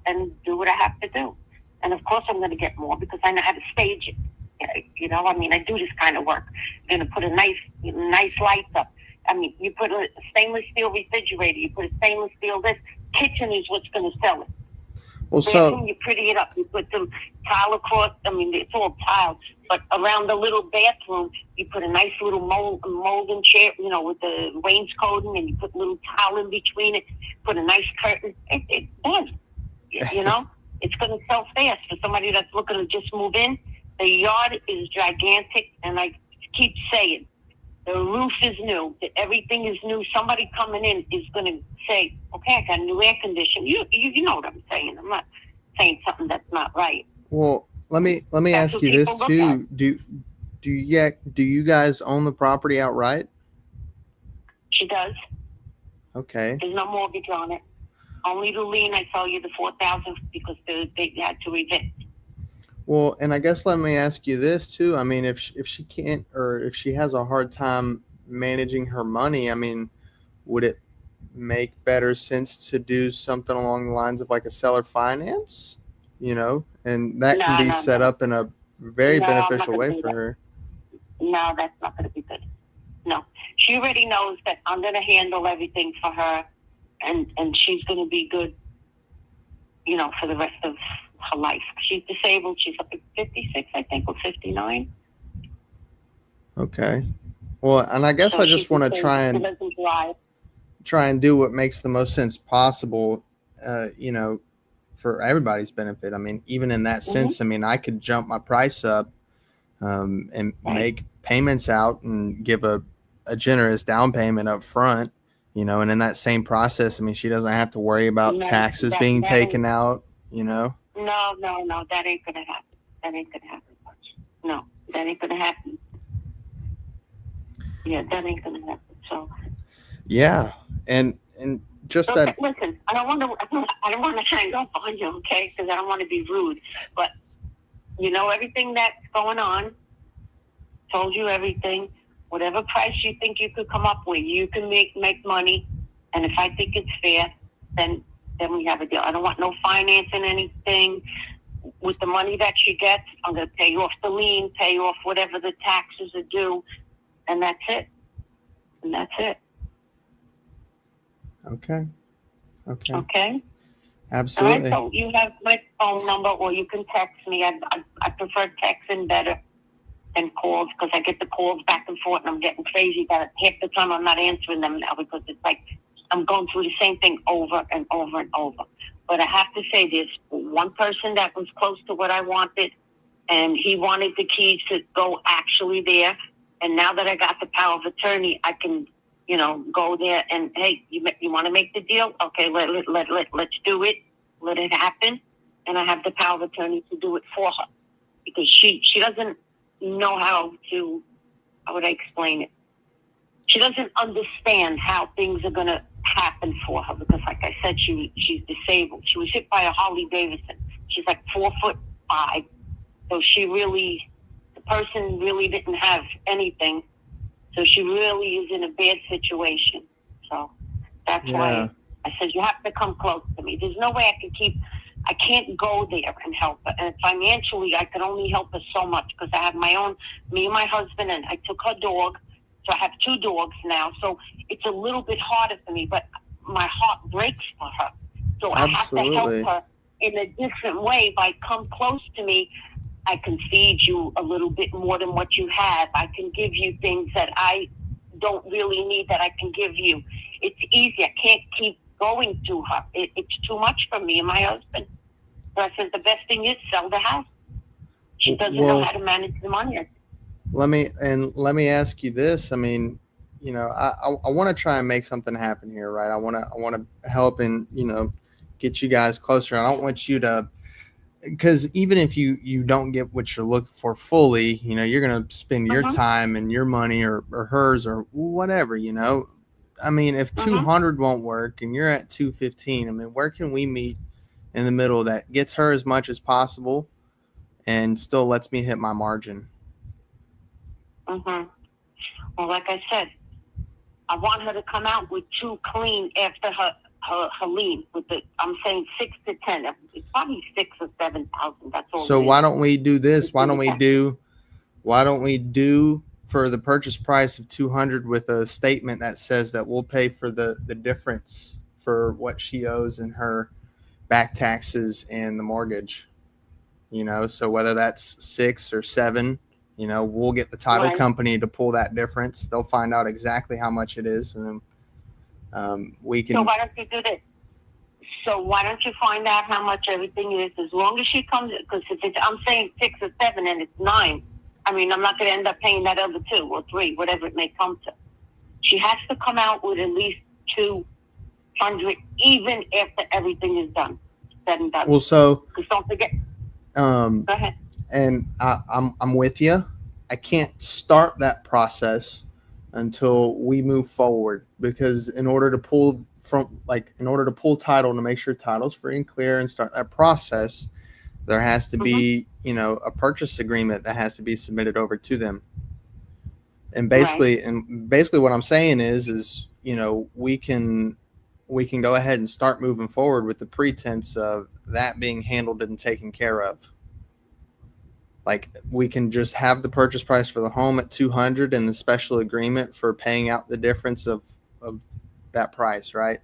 and do what I have to do. And, of course, I'm going to get more because I know how to stage it. I mean, I do this kind of work. You're going to put a nice lights up. I mean, you put a stainless steel refrigerator. You put a stainless steel this. Kitchen is what's going to sell it. Well, bathroom, you pretty it up. You put some tile across. I mean, it's all tiled. But around the little bathroom, you put a nice little molding chair, with the wainscoting, and you put a little tile in between it. Put a nice curtain. It does. It's going to sell fast for somebody that's looking to just move in. The yard is gigantic, and I keep saying, the roof is new. Everything is new. Somebody coming in is going to say, okay, I got a new air conditioner. You know what I'm saying. I'm not saying something that's not right. Well, let me ask you this too. Do you guys own the property outright? She does. Okay. There's no mortgage on it. Only the lien. I tell you the $4,000 because they had to evict. Well, and I guess let me ask you this too. I mean, if she can't, or if she has a hard time managing her money, I mean, would it make better sense to do something along the lines of like a seller finance? And that can be set up in a very beneficial way for her. No, that's not going to be good. No, she already knows that I'm going to handle everything for her, and she's going to be good, for the rest of her life. She's disabled. She's up at 56, I think, or 59. Okay. Well, and I guess I just want to try and do what makes the most sense possible, for everybody's benefit. I mean, even in that sense, I mean, I could jump my price up and make payments out and give a generous down payment up front, and in that same process, I mean, she doesn't have to worry about taxes being taken out, No, that ain't gonna happen. No, that ain't gonna happen. Yeah, that ain't gonna happen. So. Yeah, and just So, that. listen, I don't want to hang up on you, okay? Because I don't want to be rude. But you know everything that's going on. Told you everything. Whatever price you think you could come up with, you can make money. And if I think it's fair, then we have a deal. I don't want no financing anything. With the money that she gets, I'm going to pay off the lien, pay off whatever the taxes are due, and that's it. And that's it. Okay. Okay? Absolutely. All right, so you have my phone number, or you can text me. I prefer texting better than calls, because I get the calls back and forth, and I'm getting crazy that half the time I'm not answering them now, because it's like I'm going through the same thing over and over and over. But I have to say, there's one person that was close to what I wanted, and he wanted the keys to go actually there. And now that I got the power of attorney, I can, go there and, hey, you want to make the deal? Okay, let's do it. Let it happen. And I have the power of attorney to do it for her, because she doesn't know how would I explain it? She doesn't understand how things are going to happen for her, because like I said, she's disabled. She was hit by a Harley Davidson. She's like 4'5". So the person really didn't have anything. So she really is in a bad situation. So that's why I said, you have to come close to me. There's no way I can't go there and help her. And financially, I can only help her so much, because I have me and my husband, and I took her dog. So I have 2 dogs now. So it's a little bit harder for me, but my heart breaks for her. So Absolutely. I have to help her in a different way by come close to me. I can feed you a little bit more than what you have. I can give you things that I don't really need that I can give you. It's easy. I can't keep going to her. It's too much for me and my husband. So I said, the best thing is sell the house. She doesn't know how to manage the money. Let me ask you this. I mean, I want to try and make something happen here, right? I want to help and, get you guys closer. I don't want you to, because even if you don't get what you're looking for fully, you're going to spend your time and your money or hers or whatever, I mean, if 200 won't work and you're at 215, I mean, where can we meet in the middle that gets her as much as possible and still lets me hit my margin? Well, like I said, I want her to come out with 2 clean after her lien. I'm saying 6 to 10. It's probably 6 or 7,000. That's all. So why don't we do this? Why don't we do for the purchase price of 200 with a statement that says that we'll pay for the difference for what she owes in her back taxes and the mortgage. So whether that's 6 or 7, we'll get the title company to pull that difference. They'll find out exactly how much it is, and then we can. So why don't you do this? So why don't you find out how much everything is? As long as she comes, because I'm saying 6 or 7 and it's 9. I mean, I'm not going to end up paying that other 2 or 3, whatever it may come to. She has to come out with at least 200, even after everything is done, said and done. Well, so because don't forget. Go ahead. And I'm with you. I can't start that process until we move forward, because in order to pull title, to make sure title's free and clear and start that process, there has to be a purchase agreement that has to be submitted over to them. And basically what I'm saying is we can go ahead and start moving forward with the pretense of that being handled and taken care of. Like, we can just have the purchase price for the home at 200 and the special agreement for paying out the difference of that price, right?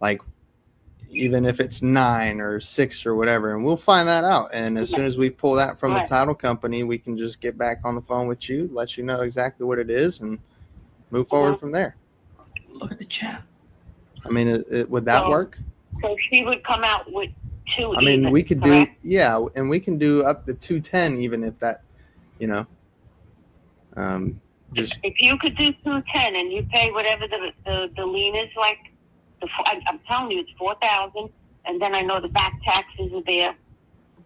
Like, even if it's 9 or 6 or whatever, and we'll find that out. And as soon as we pull that from the title company, we can just get back on the phone with you, let you know exactly what it is, and move forward from there. Look at the chat. I mean, would that work? So she would come out with 2. I mean, even, we could correct? and we can do up to 210, even if that, just. If you could do 210 and you pay whatever the lien is, like I'm telling you, it's 4,000, and then I know the back taxes are there.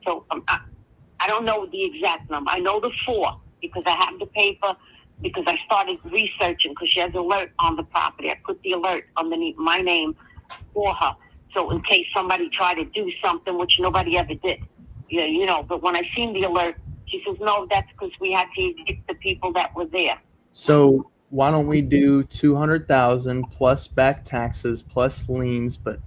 So I don't know the exact number. I know the 4 because I have the paper because I started researching because she has an alert on the property. I put the alert underneath my name for her. So in case somebody tried to do something, which nobody ever did. Yeah, you know, but when I seen the alert, she says, no, that's because we had to evict the people that were there. So why don't we do 200,000 plus back taxes plus liens, but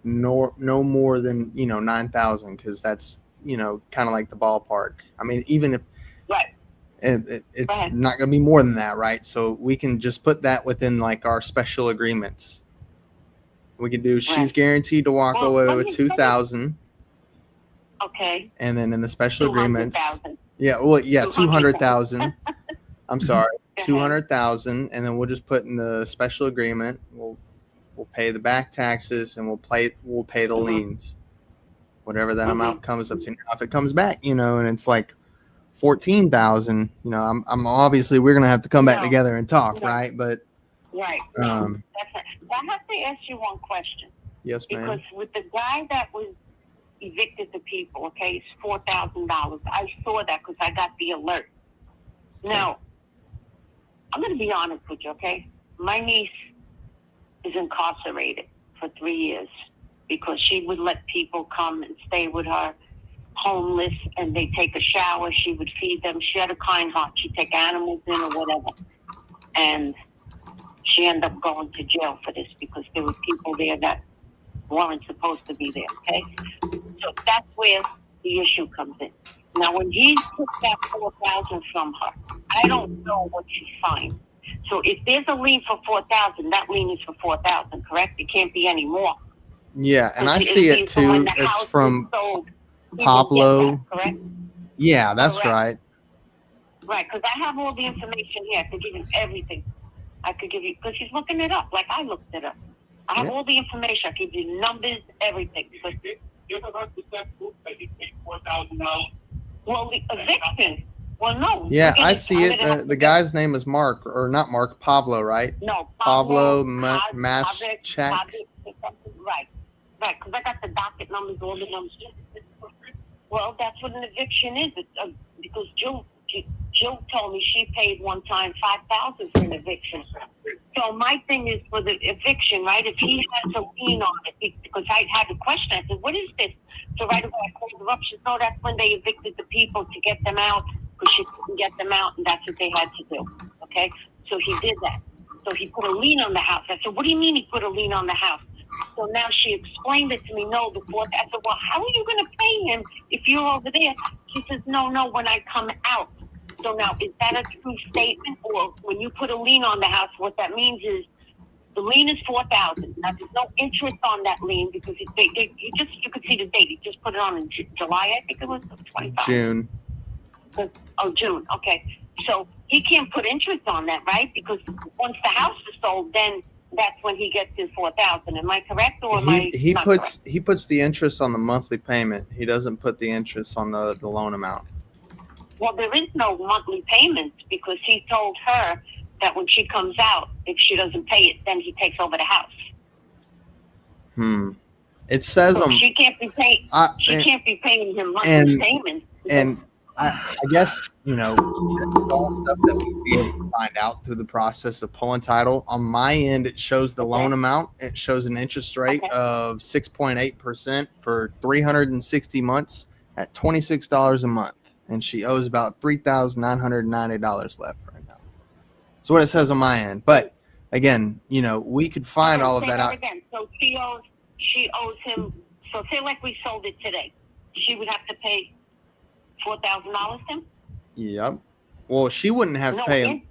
no more than 9,000, because that's kind of like the ballpark. I mean, even if right, it's not going to be more than that, right? So we can just put that within like our special agreements. We can do she's guaranteed to walk away with 2,000. Okay. And then in the special agreements, 200,000. 200,000. I'm sorry, 200,000, and then we'll just put in the special agreement. We'll pay the back taxes, and we'll pay the liens, whatever that amount comes up to. Now, if it comes back, and it's like 14,000, I'm obviously we're gonna have to come back together and talk, right? But right. That's right. I have to ask you one question. Yes, ma'am. Because with the guy that was evicted the people, okay, it's $4,000. I saw that because I got the alert. Now, I'm going to be honest with you, okay? My niece is incarcerated for 3 years because she would let people come and stay with her, homeless, and they take a shower. She would feed them. She had a kind heart. She'd take animals in or whatever. And she ended up going to jail for this because there were people there that weren't supposed to be there, okay? So that's where the issue comes in. Now, when he took that $4,000 from her, I don't know what she signed. So if there's a lien for $4,000, that lien is for $4,000, correct? It can't be any more. Yeah, and I see it too. It's from Pablo. Correct? Yeah, that's right. Right, because I have all the information here. I could give you everything. I could give you, because he's looking it up, like I looked it up. I have all the information. I give you numbers, everything. But well, the eviction. Well, no. Yeah, I see it. The guy's name is Mark, or not Mark, Pablo, right? No, Pablo Maschek. Right, because I got the docket numbers, all the numbers. Well, that's what an eviction is. It's, because Jill told me she paid one time $5,000 for an eviction. So my thing is for the eviction, right? If he has a lien on it, because I had a question, I said, "What is this?" So right away I called her up. She said, "Oh, that's when they evicted the people to get them out because she couldn't get them out, and that's what they had to do." Okay, so he did that. So he put a lien on the house. I said, "What do you mean he put a lien on the house?" So now she explained it to me. No, the fourth. I said, "Well, how are you going to pay him if you're over there?" She says, "No, when I come out." So now, is that a true statement? Or when you put a lien on the house, what that means is the lien is $4,000. Now, there's no interest on that lien because you could see the date. You just put it on in July, I think it was 25. June. Oh, June. Okay. So he can't put interest on that, right? Because once the house is sold, then that's when he gets his $4,000. Am I correct, or am I not correct? He puts the interest on the monthly payment. He doesn't put the interest on the loan amount. Well, there is no monthly payments because he told her that when she comes out, if she doesn't pay it, then he takes over the house. It says so she can't be paying. Can't be paying him monthly payments. And I guess this is all stuff that we'd be able to find out through the process of pulling title. On my end, it shows the loan amount. It shows an interest rate of 6.8% for 360 months at $26 a month. And she owes about $3,990 left right now. That's what it says on my end. But again, we could find all of that out. Again. So she owes him. So say like we sold it today, she would have to pay $4,000 to him. Yep. Well, she wouldn't have to pay him.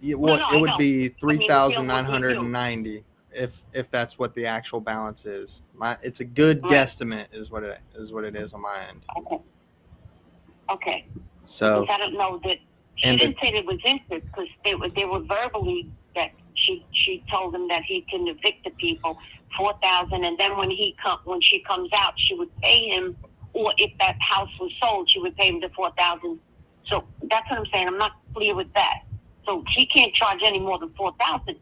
It would be $3,990 if that's what the actual balance is. It's a good guesstimate, is what it is on my end. Okay. So because I don't know that she didn't say there was interest because they were verbally that she told him that he can evict the people $4,000, and then when she comes out, she would pay him, or if that house was sold, she would pay him the $4,000. So that's what I'm saying. I'm not clear with that. So he can't charge any more than $4,000.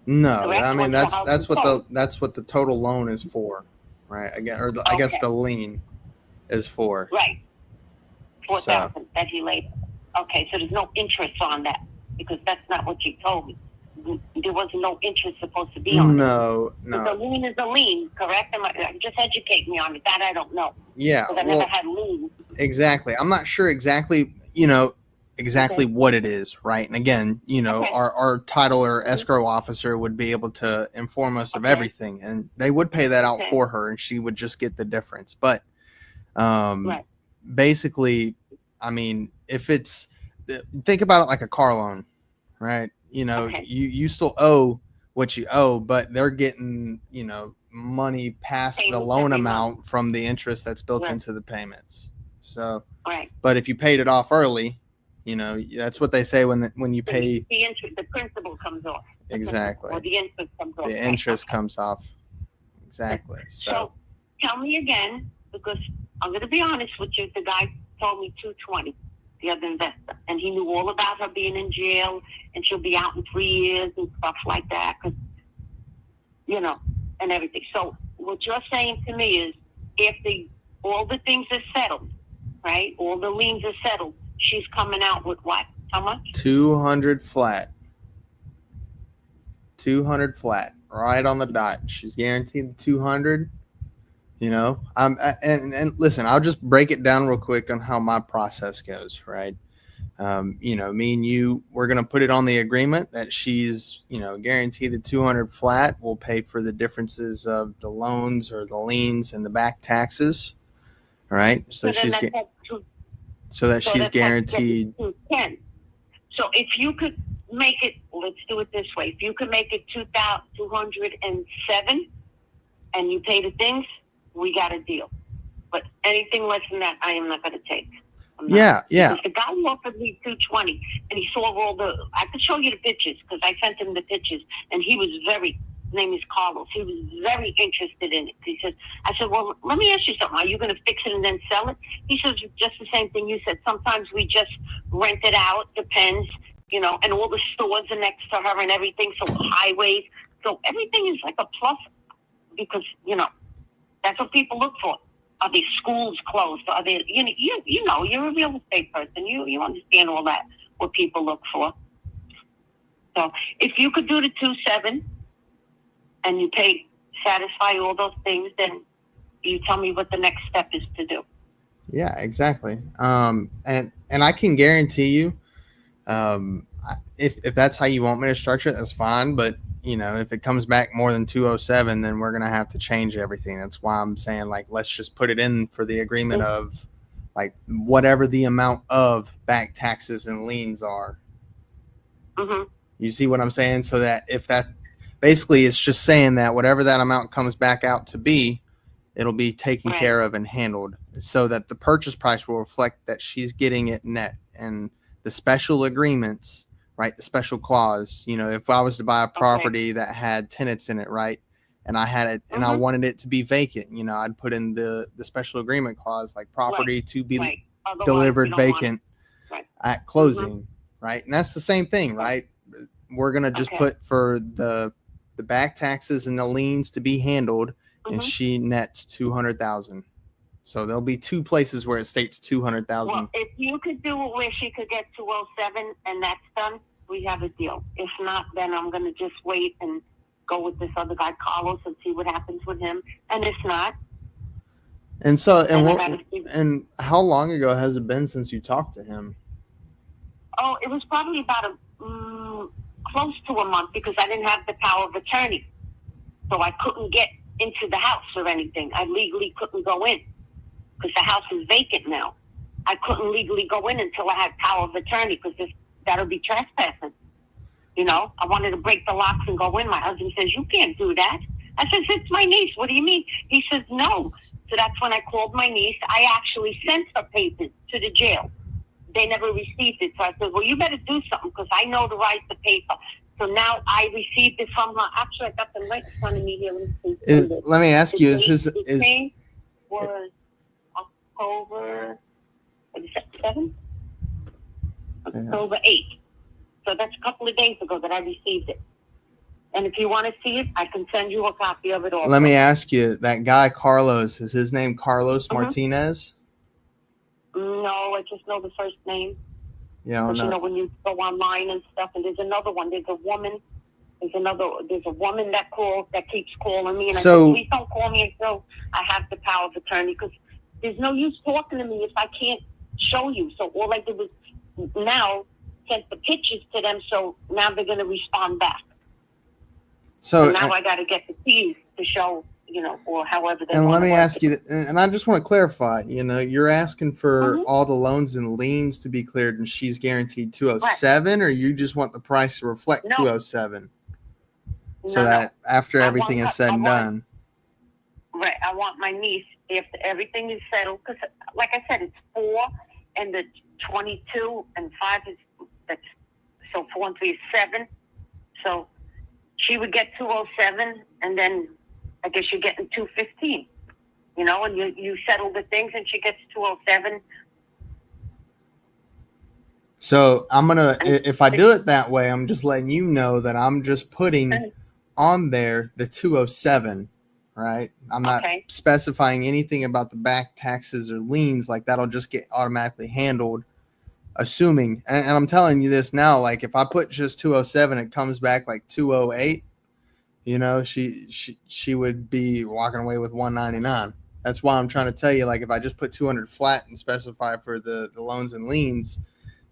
No, correct? I mean that's what the total loan is for, right? Again, I guess the lien is for. Right. $4,000 that he laid. Okay, so there's no interest on that because that's not what you told me. There was no interest supposed to be on it. No. The lien is a lien, correct? Just educate me on it. That I don't know. Yeah. Because I never had liens. Exactly. I'm not sure exactly, what it is, right? And again, our title or escrow officer would be able to inform us of everything, and they would pay that out for her, and she would just get the difference. But basically, I mean, if it's, think about it like a car loan, right? You still owe what you owe, but they're getting, money past the loan amount from the interest that's built into the payments. So, but if you paid it off early, that's what they say when you pay. The interest, the principal comes off. Exactly. Or the interest comes off. The interest comes off. Exactly. So tell me again, because I'm going to be honest with you. The guy told me 220, the other investor, and he knew all about her being in jail and she'll be out in 3 years and stuff like that. Cause, and everything. So what you're saying to me is, if all the things are settled, right? All the liens are settled. She's coming out with what? How much? 200 flat. 200 flat, right on the dot. She's guaranteed 200. And listen, I'll just break it down real quick on how my process goes, right? Me and you, we're going to put it on the agreement that she's, guaranteed the 200 flat. We'll pay for the differences of the loans or the liens and the back taxes. All right. So she's guaranteed 210. So if you could make it, let's do it this way. If you could make it 2,207 and you pay the things, we got a deal. But anything less than that, I am not going to take. Yeah. Because the guy offered me 220, and he saw I could show you the pictures, because I sent him the pictures, and he was his name is Carlos, he was very interested in it. I said, well, let me ask you something. Are you going to fix it and then sell it? He says, just the same thing you said. Sometimes we just rent it out, depends, and all the stores are next to her and everything, so highways. So everything is like a plus, because, that's what people look for. Are the schools closed? Are they, you're a real estate person. You understand all that, what people look for. So if you could do the 2.7 and you satisfy all those things, then you tell me what the next step is to do. Yeah, exactly. And I can guarantee you, if that's how you want me to structure it, that's fine. But if it comes back more than 207, then we're going to have to change everything. That's why I'm saying, let's just put it in for the agreement of whatever the amount of back taxes and liens are. Mm-hmm. You see what I'm saying? So that if that basically it's just saying that whatever that amount comes back out to be, it'll be taken care of and handled, so that the purchase price will reflect that she's getting it net. And the special agreements, right? The special clause, if I was to buy a property that had tenants in it, right? And I had it and I wanted it to be vacant, I'd put in the special agreement clause, like property to be delivered vacant at closing, right? And that's the same thing, right? We're going to just put for the back taxes and the liens to be handled, and she nets 200,000. So there'll be two places where it states 200,000. Well, if you could do it where she could get 207 and that's done, we have a deal. If not, then I'm going to just wait and go with this other guy, Carlos, and see what happens with him. And if not. And so, and how long ago has it been since you talked to him? Oh, it was probably about close to a month, because I didn't have the power of attorney. So I couldn't get into the house or anything. I legally couldn't go in, because the house is vacant now. I couldn't legally go in until I had power of attorney, because that'll be trespassing. I wanted to break the locks and go in. My husband says, you can't do that. I said, it's my niece. What do you mean? He says, no. So that's when I called my niece. I actually sent her papers to the jail. They never received it. So I said, well, you better do something, because I notarized the paper. So now I received it from her. Actually, I got them right in front of me here. Let me ask you, his name was October 7th? October 8th. So that's a couple of days ago that I received it. And if you want to see it, I can send you a copy of it also. Let me ask you, that guy Carlos, is his name Carlos Martinez? No, I just know the first name. Yeah, Because, no. you know, when you go online and stuff, and there's another one. There's a woman that calls, that keeps calling me, and I said, please don't call me until I have the power of attorney, because there's no use talking to me if I can't show you. So all I did was now sent the pictures to them, so now they're going to respond back. So now I got to get the keys to show, you know, or however they want to. And let me ask you, it. and I just want to clarify, you know, you're asking for all the loans and liens to be cleared, and she's guaranteed 207, or you just want the price to reflect 207? So that after everything is said and done. Right. I want my niece, if everything is settled, because like I said, it's 4 and the 22 and 5 is, so 4 and 3 is 7. So she would get 207, and then I guess you're getting 215, you know, and you settle the things and she gets 207. So I'm going to, if I do it that way, I'm just letting you know that I'm just putting on there the 207, right? I'm not specifying anything about the back taxes or liens. Like that'll just get automatically handled, assuming, and I'm telling you this now, like if I put just 207, it comes back like 208, you know, she would be walking away with 199. That's why I'm trying to tell you, like if I just put 200 flat and specify for the loans and liens,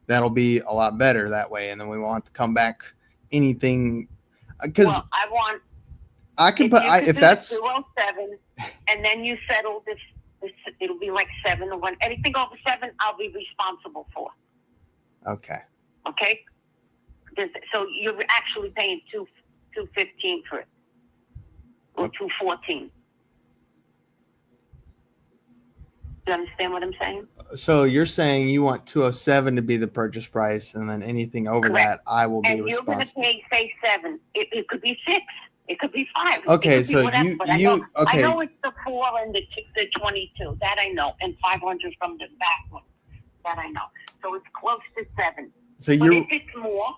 that'll be a lot better that way. And then we won't have to come back anything. Because I can put if that's 207, and then you settle this, it'll be like 7 or 1. Anything over 7, I'll be responsible for. Okay. So you're actually paying $215 for it, or $214. You understand what I'm saying? So you're saying you want 207 to be the purchase price, and then anything over that, I will be responsible. And you're going to pay, say 7. It could be 6. It could be 5. Okay, so you I know it's the 4 and the 22. That I know, and 500 from the back one. That I know. So it's close to 7. So but if it's more,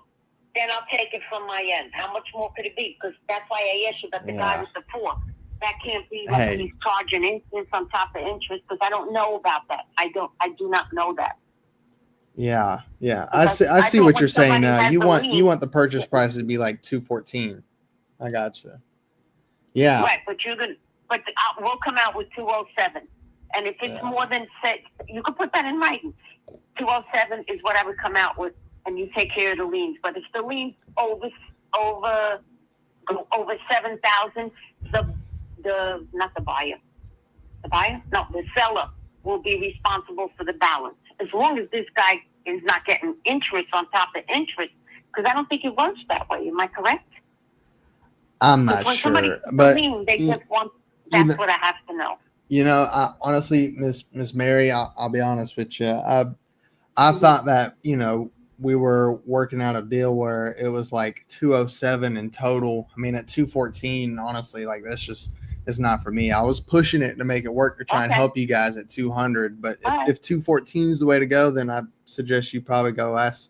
then I'll take it from my end. How much more could it be? Because that's why I asked you about the guy with the 4. That can't be like he's charging interest on top of interest, because I don't know about that. I do not know that. Yeah. I see what you're saying now. You want the purchase price to be like 214. I gotcha. Yeah. Right, but we'll come out with 207. And if it's more than 6, you could put that in writing. 207 is what I would come out with, and you take care of the liens. But if the liens over 7,000, the seller will be responsible for the balance, as long as this guy is not getting interest on top of interest, because I don't think it works that way. Am I correct? I'm not sure, but they just want. That's what I have to know. You know, honestly, Miss Mary, I'll be honest with you. I thought that, you know, we were working out a deal where it was like 207 in total. I mean, at 214, honestly, like it's not for me. I was pushing it to make it work to try and help you guys at 200. But if 214 is the way to go, then I suggest you probably go ask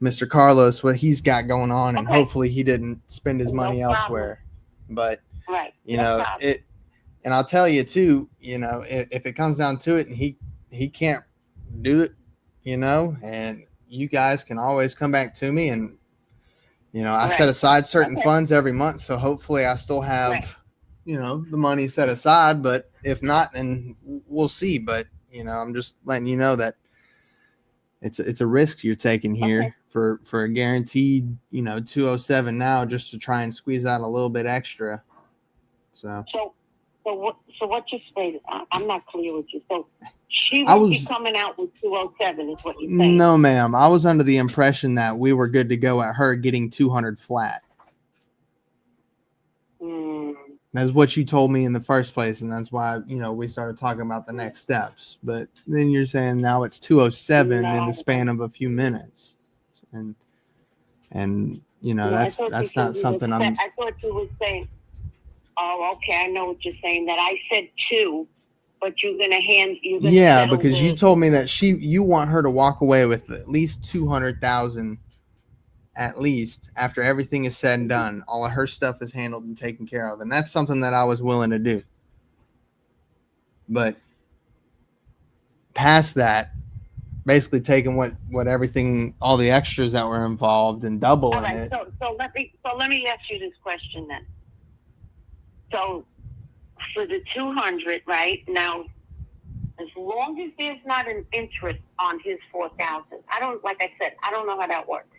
Mr. Carlos what he's got going on, and hopefully he didn't spend his money elsewhere. But you know it, and I'll tell you too. You know, if it comes down to it, and he can't do it, you know, and you guys can always come back to me, and you know, I set aside certain funds every month, so hopefully I still have you know, the money set aside. But if not, then we'll see. But you know, I'm just letting you know that it's a risk you're taking here for a guaranteed, you know, 207 now, just to try and squeeze out a little bit extra. So what you stated, I'm not clear with you. So she will be coming out with 207 is what you're saying? No, ma'am. I was under the impression that we were good to go at her getting 200 flat. That's what you told me in the first place, and that's why, you know, we started talking about the next steps. But then you're saying now it's 207 in the span of a few minutes, and you know, that's not something I thought you were saying. Oh, okay. I know what you're saying. That I said 2, but you're gonna because you told me that you want her to walk away with at least 200,000. At least after everything is said and done, all of her stuff is handled and taken care of. And that's something that I was willing to do. But past that, basically taking what everything, all the extras that were involved and doubling All right, it. so let me ask you this question then. So for the 200, right now, as long as there's not an interest on his 4,000, like I said, I don't know how that works.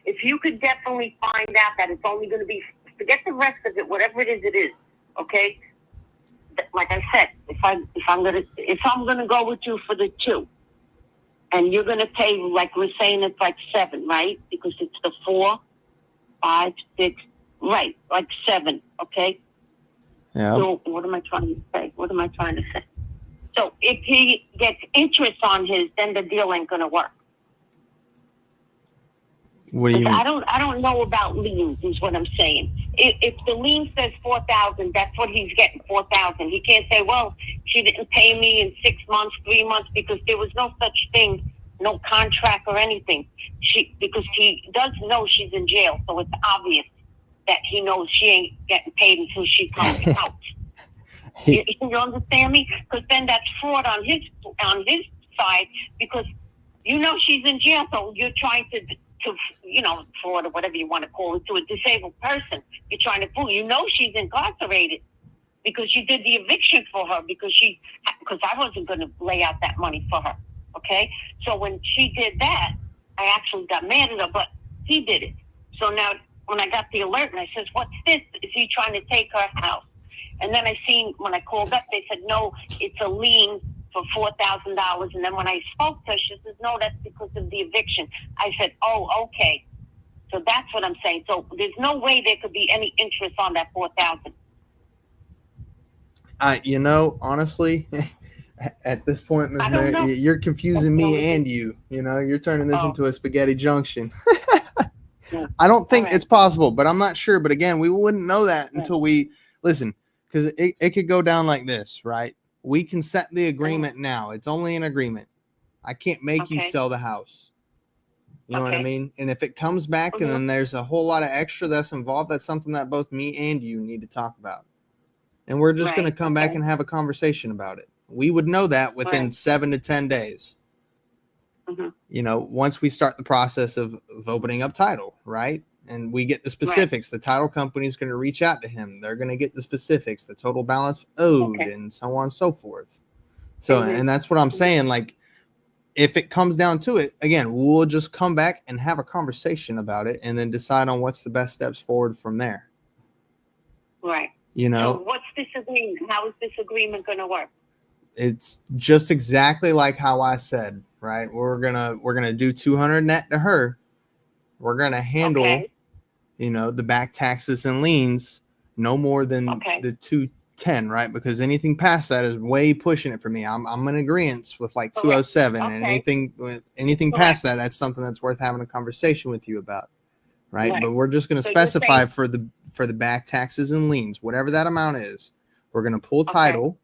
If you could definitely find out that it's only going to be, forget the rest of it, whatever it is, okay? Like I said, if I'm gonna go with you for the 2, and you're gonna pay, like we're saying, it's like 7, right? Because it's the 4, 5, 6, right? Like 7, okay? Yeah. So what am I trying to say? So if he gets interest on his, then the deal ain't gonna work. What do you mean? I don't know about liens, is what I'm saying. If the lien says 4,000, that's what he's getting, 4,000. He can't say, well, she didn't pay me in 6 months, 3 months, because there was no such thing, no contract or anything. Because he does know she's in jail, so it's obvious that he knows she ain't getting paid until she comes out. You understand me? Because then that's fraud on his side, because you know she's in jail, so you're trying to fraud or whatever you want to call it, to a disabled person. You're trying to fool. You know she's incarcerated because you did the eviction for her because I wasn't going to lay out that money for her. Okay? So when she did that, I actually got mad at her, but he did it. So now when I got the alert and I says, what's this? Is he trying to take her house? And then I seen, when I called up, they said, no, it's a lien for $4,000. And then when I spoke to her, she says, no, that's because of the eviction. I said, oh, okay. So that's what I'm saying. So there's no way there could be any interest on that 4,000. Honestly, at this point, Ms. Mary, you're confusing me and you. You're turning this into a spaghetti junction. I don't think it's possible, but I'm not sure. But again, we wouldn't know that until we listen, because it could go down like this, right? We can set the agreement now. It's only an agreement. I can't make you sell the house. You know what I mean? And if it comes back and then there's a whole lot of extra that's involved, that's something that both me and you need to talk about. And we're just going to come back and have a conversation about it. We would know that within 7 to 10 days. Once we start the process of opening up title, right? And we get the specifics. The title company is going to reach out to him. They're going to get the specifics, the total balance owed, and so on and so forth. So, and that's what I'm saying. Like, if it comes down to it, again, we'll just come back and have a conversation about it and then decide on what's the best steps forward from there. Right. So what's this agreement? How is this agreement going to work? It's just exactly like how I said, right? We're gonna do 200 net to her. We're gonna handle, the back taxes and liens no more than the 210, right? Because anything past that is way pushing it for me. I'm in agreement with like 207, and anything past that, that's something that's worth having a conversation with you about, right? But we're just gonna specify for the back taxes and liens, whatever that amount is. We're gonna pull title.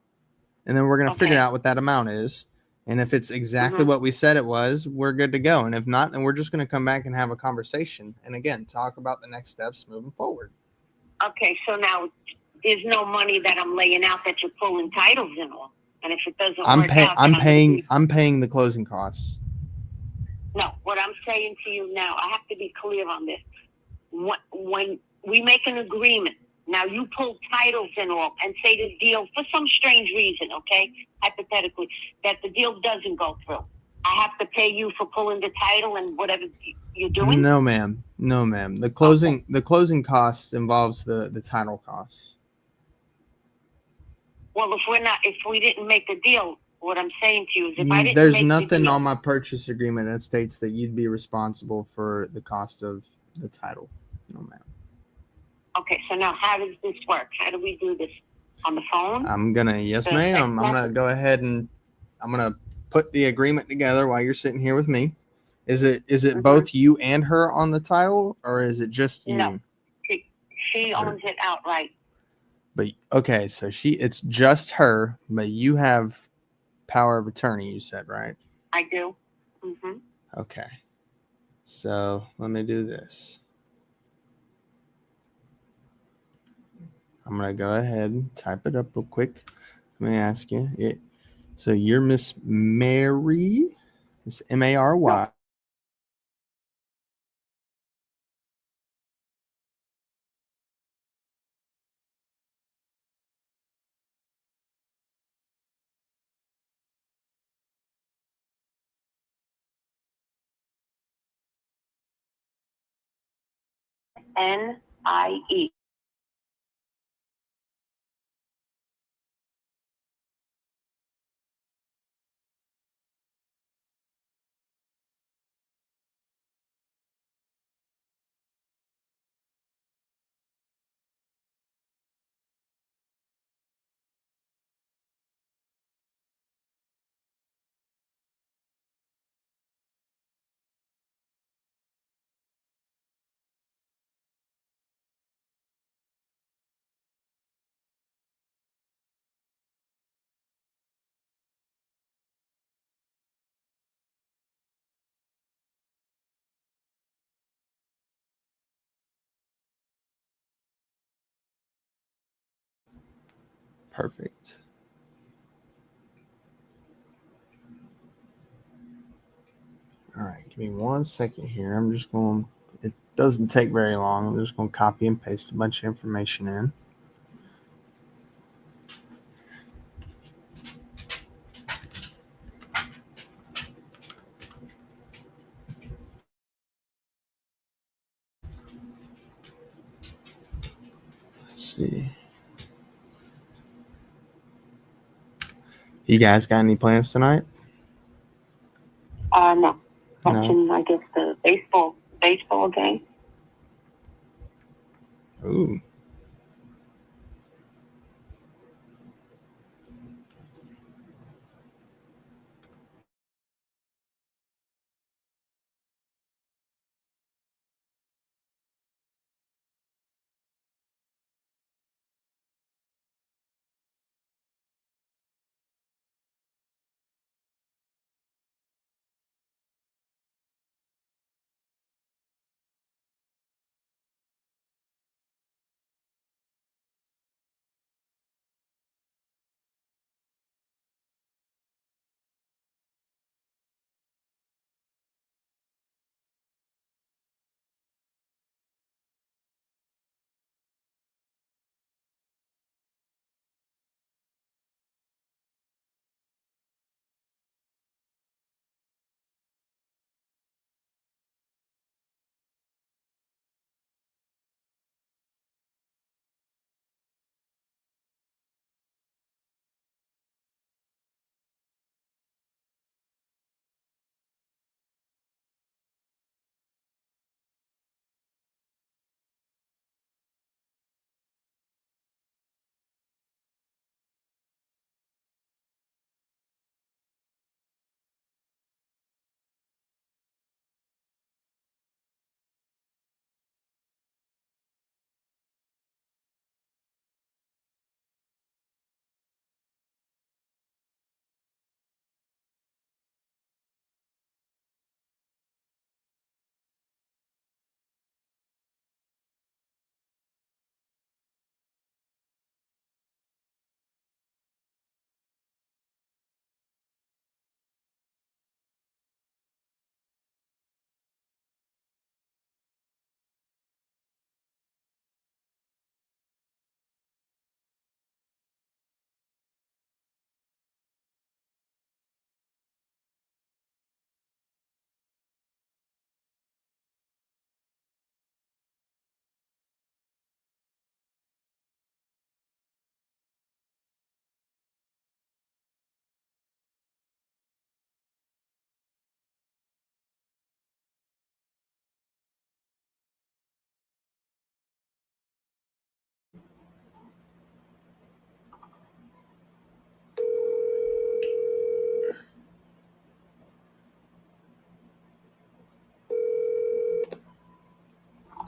And then we're going to figure out what that amount is. And if it's exactly what we said it was, we're good to go. And if not, then we're just going to come back and have a conversation. And again, talk about the next steps moving forward. Okay, so now there's no money that I'm laying out that you're pulling titles in on. And if it doesn't work out, I'm paying the closing costs. No, what I'm saying to you now, I have to be clear on this. When we make an agreement, now you pull titles and all and say the deal, for some strange reason, hypothetically, that the deal doesn't go through. I have to pay you for pulling the title and whatever you're doing? No, ma'am. The closing costs involves the title costs. Well, if we didn't make the deal, what I'm saying to you is if I didn't There's make nothing the deal, on my purchase agreement that states that you'd be responsible for the cost of the title. No, ma'am. Okay, so now how does this work? How do we do this? On the phone? Yes, ma'am. I'm gonna go ahead and I'm gonna put the agreement together while you're sitting here with me. Is it both you and her on the title, or is it just you? No, she owns it outright. But okay, so it's just her, but you have power of attorney. You said, right? I do. Okay. So let me do this. I'm going to go ahead and type it up real quick. Let me ask you. So you're Miss Mary. It's Mary. NIE. Perfect. All right, give me 1 second here. I'm just going, it doesn't take very long. I'm just going to copy and paste a bunch of information in. Let's see. You guys got any plans tonight? No. Watching, I guess, the baseball game. Ooh.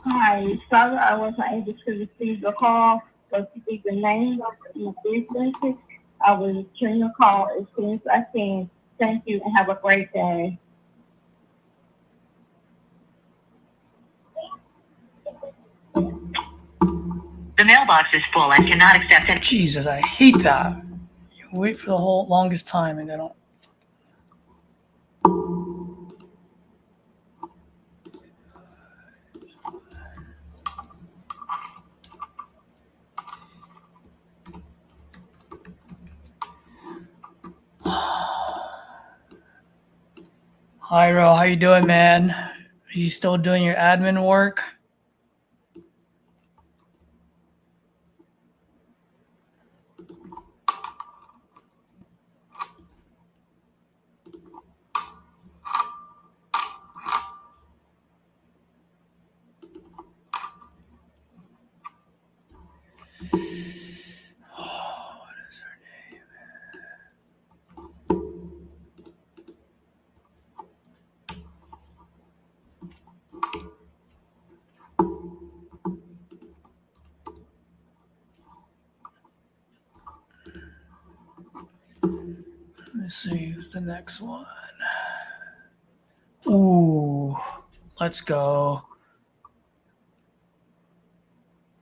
Hi, sorry I wasn't able to receive the call, but to give the name of the business, I will return your call as soon as I can. Thank you and have a great day. The mailbox is full and cannot accept it. Jesus, I hate that. You wait for the whole longest time and they don't. Hi, Ro. How you doing, man? Are you still doing your admin work? What is her name? Let's see who's the next one. Ooh, let's go.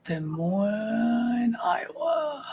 Des Moines, Iowa.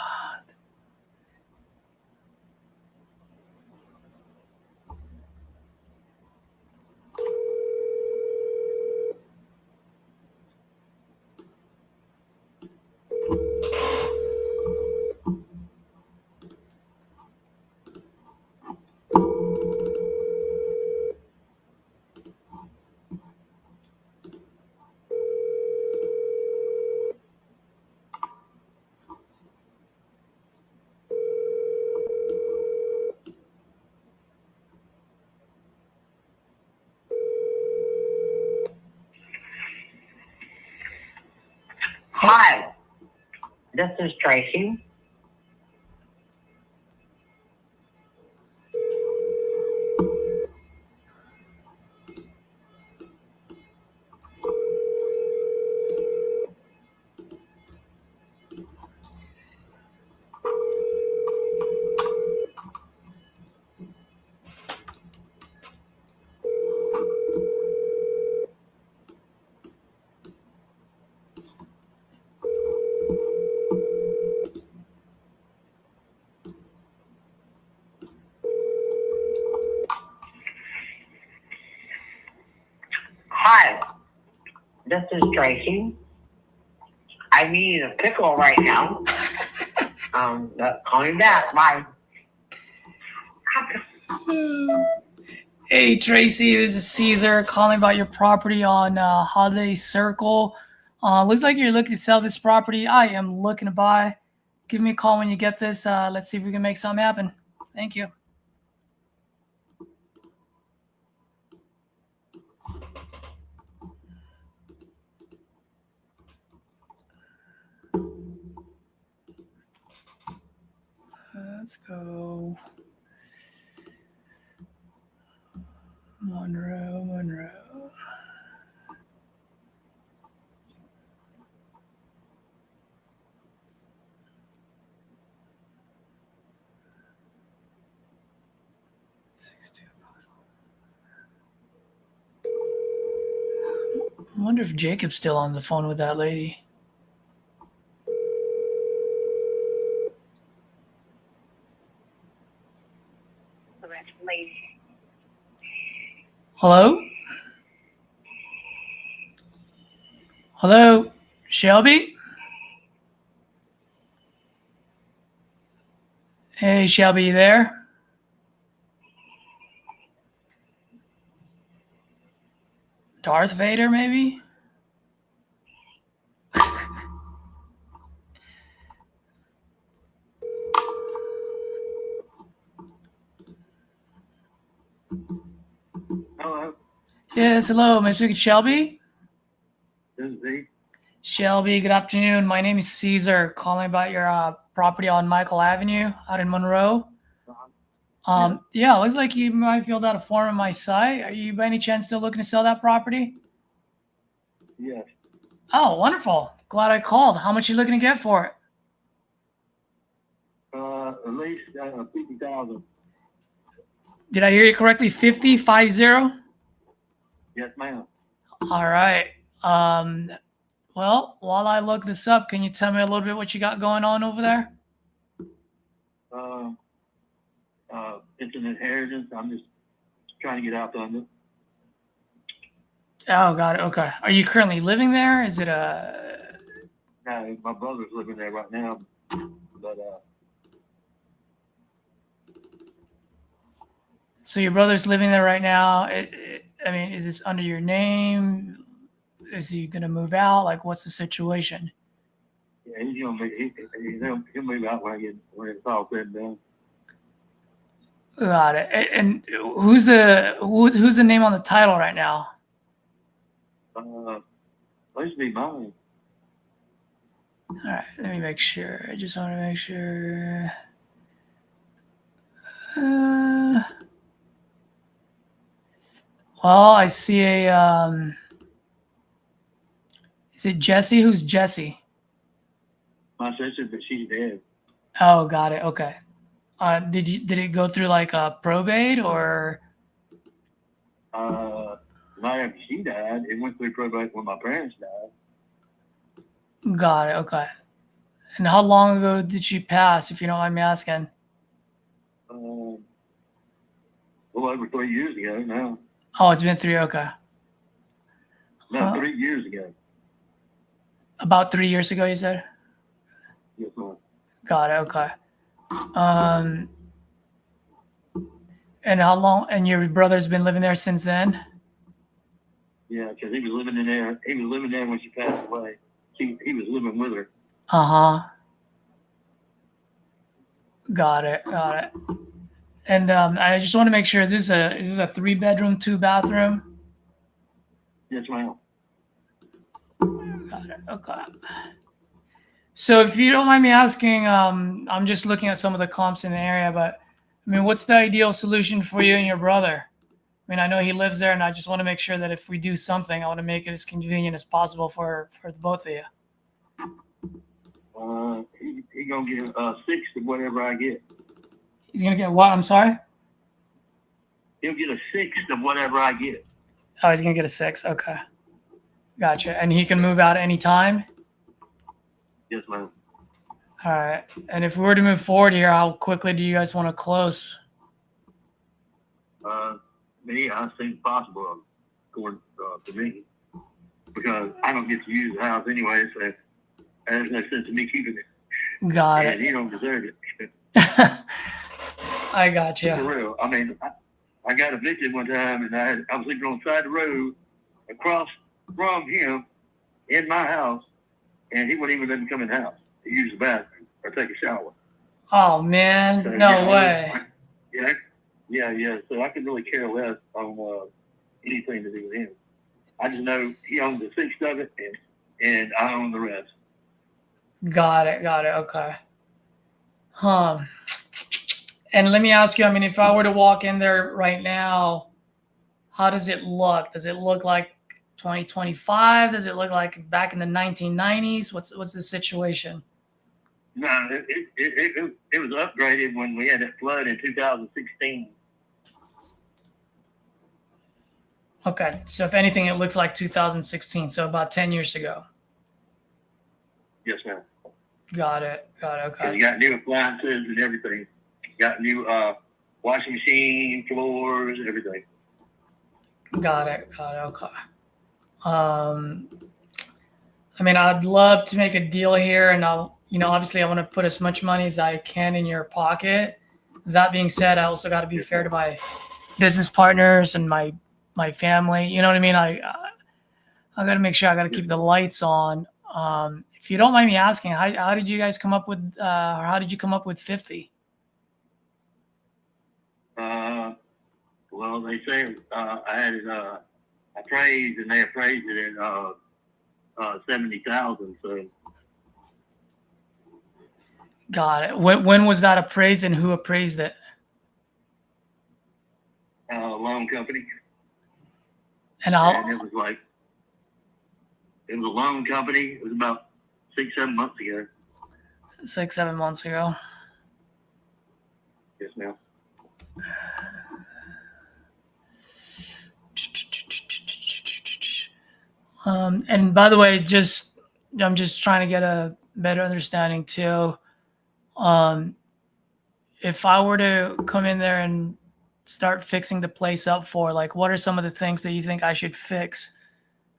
Hi, this is Tracy. Hi, this is Tracy. I need a pickle right now. Call me back. Bye. Hey, Tracy, this is Caesar calling about your property on Holiday Circle. Looks like you're looking to sell this property. I am looking to buy. Give me a call when you get this. Let's see if we can make something happen. Thank you. Let's go. Monroe. I wonder if Jacob's still on the phone with that lady. Hello? Hello? Shelby? Hey, Shelby, you there? Darth Vader, maybe? Hello, Yes, hello. May I speak to Shelby? this is Z. Shelby, good afternoon. My name is Caesar, calling about your property on Michael Avenue out in Monroe. Yeah, looks like you might have filled out a form on my site. Are you by any chance still looking to sell that property? Yes. Oh, wonderful. Glad I called. How much are you looking to get for it? At least 50,000. Did I hear you correctly? 50? Yes, ma'am. All right. Well, while I look this up, can you tell me a little bit what you got going on over there? It's an inheritance. I'm just trying to get out under. Oh, got it. Okay. Are you currently living there? Is it a... No, my brother's living there right now, but So your brother's living there right now. I mean, is this under your name? Is he gonna move out? Like, what's the situation? Yeah, he's gonna he'll move out when it's all said and done. Got it. And who's the name on the title right now? Supposed to be mine. All right, let me make sure. I just want to make sure. Well, I see a. Is it Jesse? Who's Jesse? My sister, but she's dead. Oh, got it. Okay. Did it go through like a probate or? Not after she died. It went through probate when my parents died. Got it. Okay. And how long ago did she pass, if you don't mind me asking? Well, over 3 years ago now. Oh, it's been 3. Okay. No, 3 years ago. About 3 years ago, you said? Yes, ma'am. Got it. Okay. And how long? And your brother's been living there since then? Yeah, because he was living in there. He was living there when she passed away. He was living with her. Got it. Got it. And I just want to make sure is this a 3-bedroom, 2-bathroom? Yes, ma'am. Got it. Okay. So if you don't mind me asking, I'm just looking at some of the comps in the area, but I mean, what's the ideal solution for you and your brother? I mean, I know he lives there, and I just want to make sure that if we do something, I want to make it as convenient as possible for the both of you. He gonna get a 6 of whatever I get. He's gonna get what? I'm sorry. He'll get a 6 of whatever I get. Oh, he's gonna get a 6. Okay, gotcha. And he can move out anytime. Yes, ma'am. All right. And if we were to move forward here, how quickly do you guys want to close? Me, I think possible, according to me, because I don't get to use the house anyway, so there's no sense in me keeping it. Got it. And he don't deserve it. I got you. For real. I mean, I got evicted one time, and I was living on the side of the road across from him in my house, and he wouldn't even let me come in the house to use the bathroom or take a shower. Oh man, So, no way. Yeah. So I could really care less on anything to do with him. I just know he owns a 6th of it, and I own the rest. Got it. Okay. And let me ask you, I mean, if I were to walk in there right now, how does it look? Does it look like 2025? Does it look like back in the 1990s? What's the situation? No, it was upgraded when we had that flood in 2016. Okay, so if anything, it looks like 2016, so about 10 years ago. Yes, ma'am. Got it. Okay. You got new appliances and everything. Got new washing machine, floors, everything. Got it. Okay. I mean, I'd love to make a deal here, and obviously I want to put as much money as I can in your pocket. That being said, I also got to be fair to my business partners and my family. You know what I mean? I got to make sure I got to keep the lights on. If you don't mind me asking, how did you guys come up with, or how did you come up with 50? Well, they say I had it appraised, and they appraised it at 70,000. So. Got it. When was that appraised, and who appraised it? Loan company. And it was a loan company. It was about 6-7 months ago. 6-7 months ago. Yes, ma'am. And by the way, I'm just trying to get a better understanding too. If I were to come in there and start fixing the place up what are some of the things that you think I should fix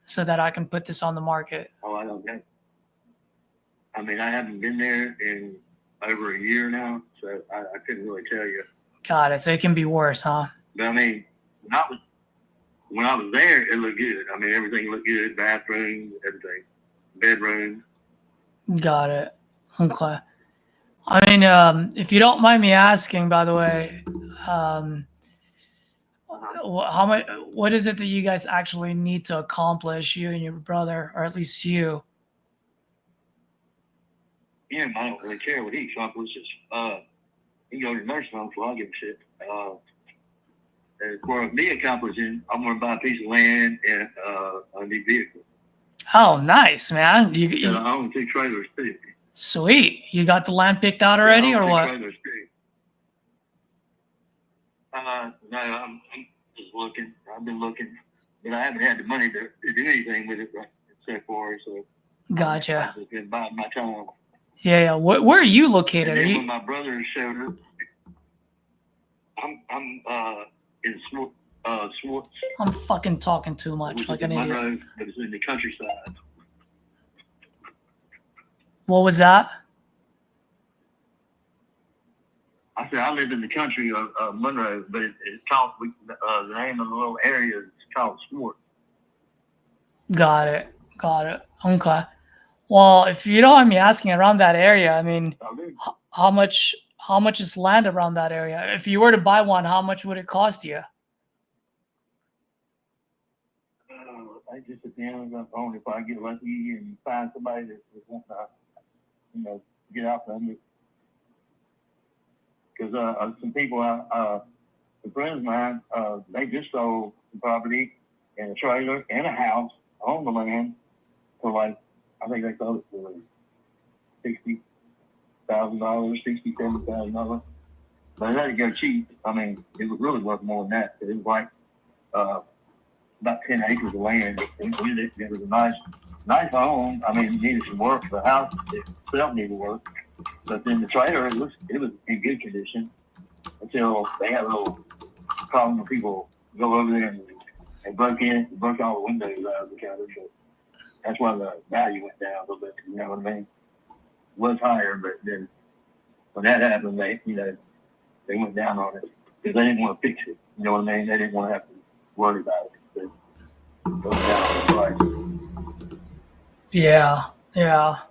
so that I can put this on the market? Oh, I don't know. I mean, I haven't been there in over a year now, so I couldn't really tell you. Got it. So it can be worse, huh? But I mean, when I was there, it looked good. I mean, everything looked good. Bathroom, everything, bedroom. Got it. Okay. I mean, if you don't mind me asking, by the way, how much? What is it that you guys actually need to accomplish, you and your brother, or at least you? Yeah, I don't really care what he accomplishes. He go to the nursing home, so I'll give a shit. As far as me accomplishing, I'm gonna buy a piece of land and a new vehicle. Oh, nice, man. And I own 2 trailers too. Sweet. You got the land picked out already, or what? Trailers too. No, I'm just looking. I've been looking, but I haven't had the money to do anything with it so far. So Gotcha. I've just been buying my time. Yeah, yeah. Where are you located? And Are then you? when my brother showed up, I'm in Swartz. I'm fucking talking too much, like an idiot. Monroe, but it's in the countryside. What was that? I said I live in the country of Monroe, but it's called the name of the little area is called Swartz. Got it. Got it. Okay. Well, if you don't mind me asking, around that area, I mean, how much is land around that area? If you were to buy one, how much would it cost you? I just depends on if I get lucky and find somebody that wants to, get out from it. Because some people, some friends of mine, they just sold the property and a trailer and a house on the land for I think they sold it for $60,000, $67,000. But they let it go cheap. I mean, it was really worth more than that. It was about 10 acres of land. It was a nice home. I mean, it needed some work. The house itself needed work. But then the trailer, it was in good condition until they had a little problem when people go over there and broke all the windows out of the counter. But that's why the value went down a little bit. You know what I mean? It was higher, but then when that happened, they went down on it because they didn't want to fix it. You know what I mean? They didn't want to have to worry about it. They go down on the price. Yeah. Yeah.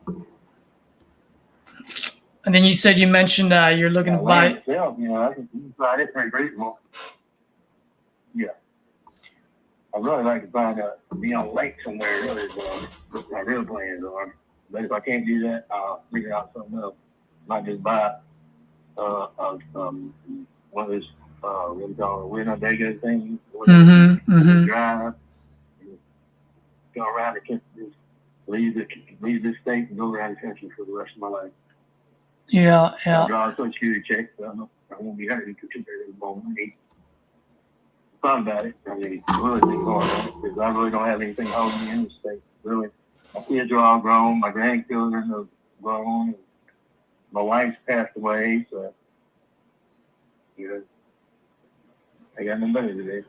And then you mentioned you're looking to buy. Itself, I can find it pretty reasonable. Yeah. I really like to find be on a lake somewhere, really, is what my real plans are. But if I can't do that, I'll figure out something else. Might just buy one of those, what do you call it, Winnebago things. Drive, go around the country, leave this state and go around the country for the rest of my life. Yeah, yeah. I'll draw a Social Security check, so I won't be hurting compared to the moment. Thought about it. I mean, really think hard on it because I really don't have anything holding me in the state. Really, my kids are all grown. My grandchildren are grown. My wife's passed away, so I got no money today.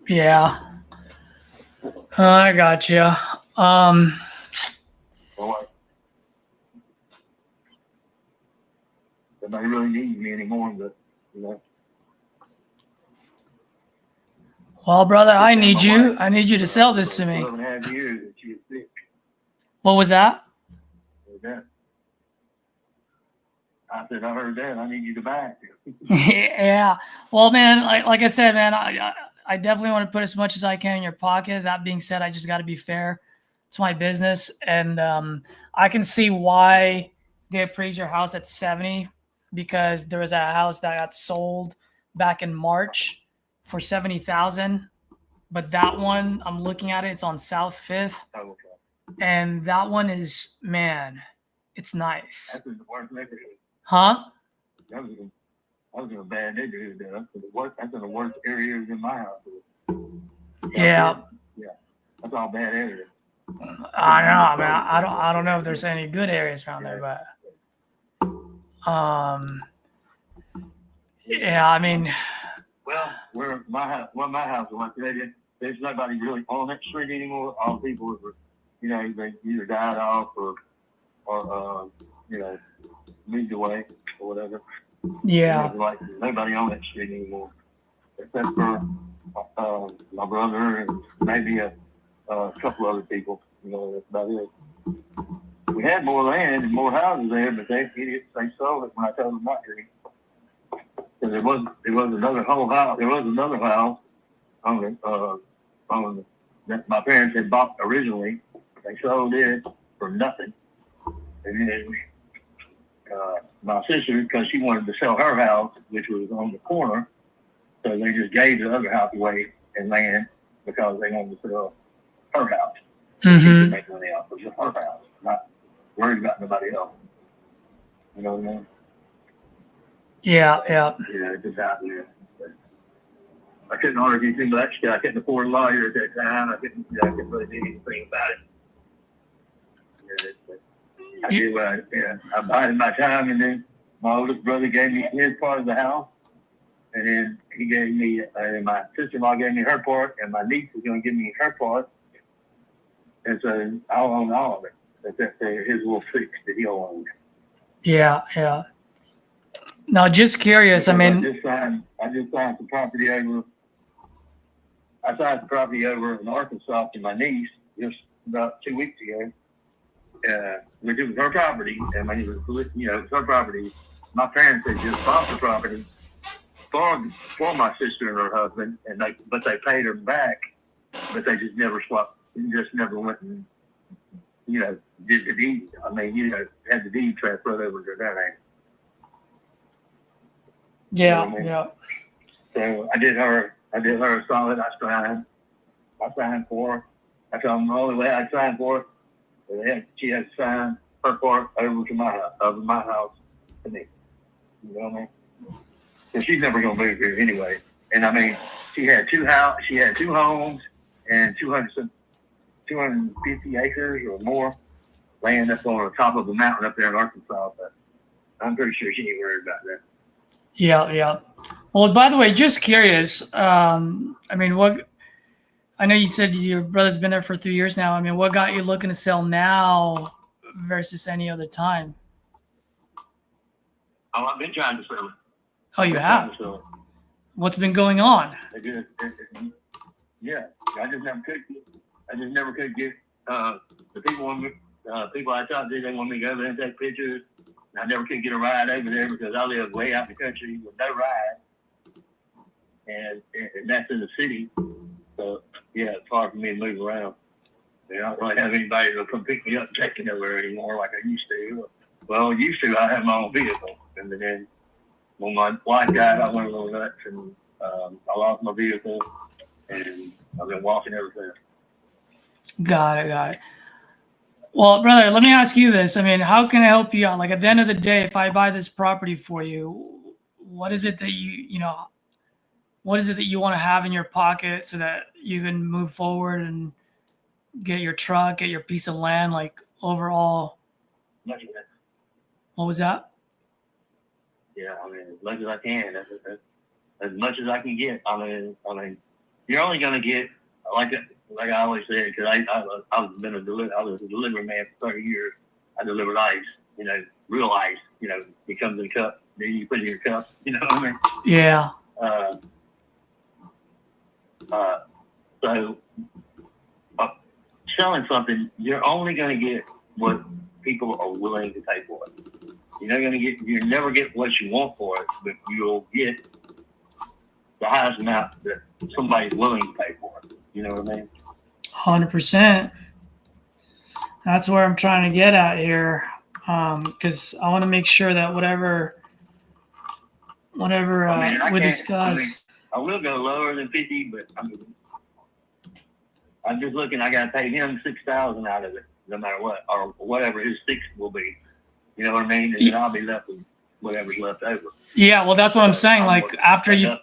Yeah. I got you. Nobody really needs me anymore, but Well, brother, I need you. I need you to sell this to me. 12.5 years that she was sick. What was that? I said, I heard that. I need you to buy it. Yeah. Well, man, like I said, man, I definitely want to put as much as I can in your pocket. That being said, I just got to be fair. It's my business, and I can see why they appraise your house at 70 because there was a house that got sold back in March for 70,000. But that one, I'm looking at it. It's on South 5th, and that one is, man, it's nice. That's in the worst neighborhood. Huh? That was in a bad neighborhood. That's in the worst areas in my house. Yeah. Yeah. That's all bad areas. I know, man. I don't know if there's any good areas around there, but yeah, I mean, well, where my house was, there's nobody really on that street anymore. All the people were, they either died off or moved away or whatever. Yeah. There's like nobody on that street anymore, except for my brother and maybe a couple other people. You know, that's about it. We had more land and more houses there, but they sold it when I told them not to. So there was another whole house. There was another house that my parents had bought originally. They sold it for nothing, and then my sister, because she wanted to sell her house, which was on the corner, so they just gave the other house away and land because they wanted to sell her house. She could make money off of her house, not worried about nobody else. You know what I mean? Yeah. Yeah, it just happened there. I couldn't argue too much. I couldn't afford a lawyer at that time. I couldn't really do anything about it. I bided my time, and then my oldest brother gave me his part of the house, and then he gave me, and my sister-in-law gave me her part, and my niece was going to give me her part, and so I'll own all of it. Except for his little fix that he'll own. Yeah. Now, just curious. Because I mean, I just signed the property over. I signed the property over in Arkansas to my niece just about 2 weeks ago. Which was her property, and when it was, it was her property. My parents had just bought the property for my sister and her husband, but they paid her back, but they just never swapped, just never went and did the deed. I mean, had the deed transferred over to their name. Yeah, You know what I mean? yeah. So I did her a solid. I signed for her. I told them the only way I'd sign for her, she had to sign her part over to my house to me. You know what I mean? So she's never gonna move here anyway. And I mean, she had two homes and 250 acres or more land up on the top of the mountain up there in Arkansas. But I'm pretty sure she ain't worried about that. Yeah. Well, by the way, just curious. I mean, I know you said your brother's been there for 3 years now. I mean, what got you looking to sell now versus any other time? Oh, I've been trying to sell it. Oh, you have? What's been going on? Yeah, I just never could get the people I talked to. They want me to go over there and take pictures. I never could get a ride over there because I live way out in the country with no ride, and that's in the city. So yeah, it's hard for me to move around. I don't really have anybody to come pick me up and take me nowhere anymore like I used to. Well, used to, I had my own vehicle, and then when my wife died, I went a little nuts, and I lost my vehicle, and I've been walking ever since. Got it. Well, brother, let me ask you this. I mean, how can I help you out? Like at the end of the day, if I buy this property for you, what is it that what is it that you want to have in your pocket so that you can move forward and get your truck, get your piece of land, like overall? What was that? Yeah, I mean, as much as I can. As much as I can get. I mean, you're only gonna get like I always said, because I was a delivery man for 30 years. I delivered ice, real ice. It comes in a cup. Then you put it in your cup. You know what I mean? Yeah. So selling something, you're only going to get what people are willing to pay for it. You never get what you want for it, but you'll get the highest amount that somebody's willing to pay for it. You know what I mean? 100%. That's where I'm trying to get at here, because I want to make sure that whatever we discuss. I will go lower than 50, but I'm just looking. I got to pay him $6,000 out of it, no matter what, or whatever his fix will be. You know what I mean? And then I'll be left with whatever's left over. Yeah, well, that's what I'm saying. Like after you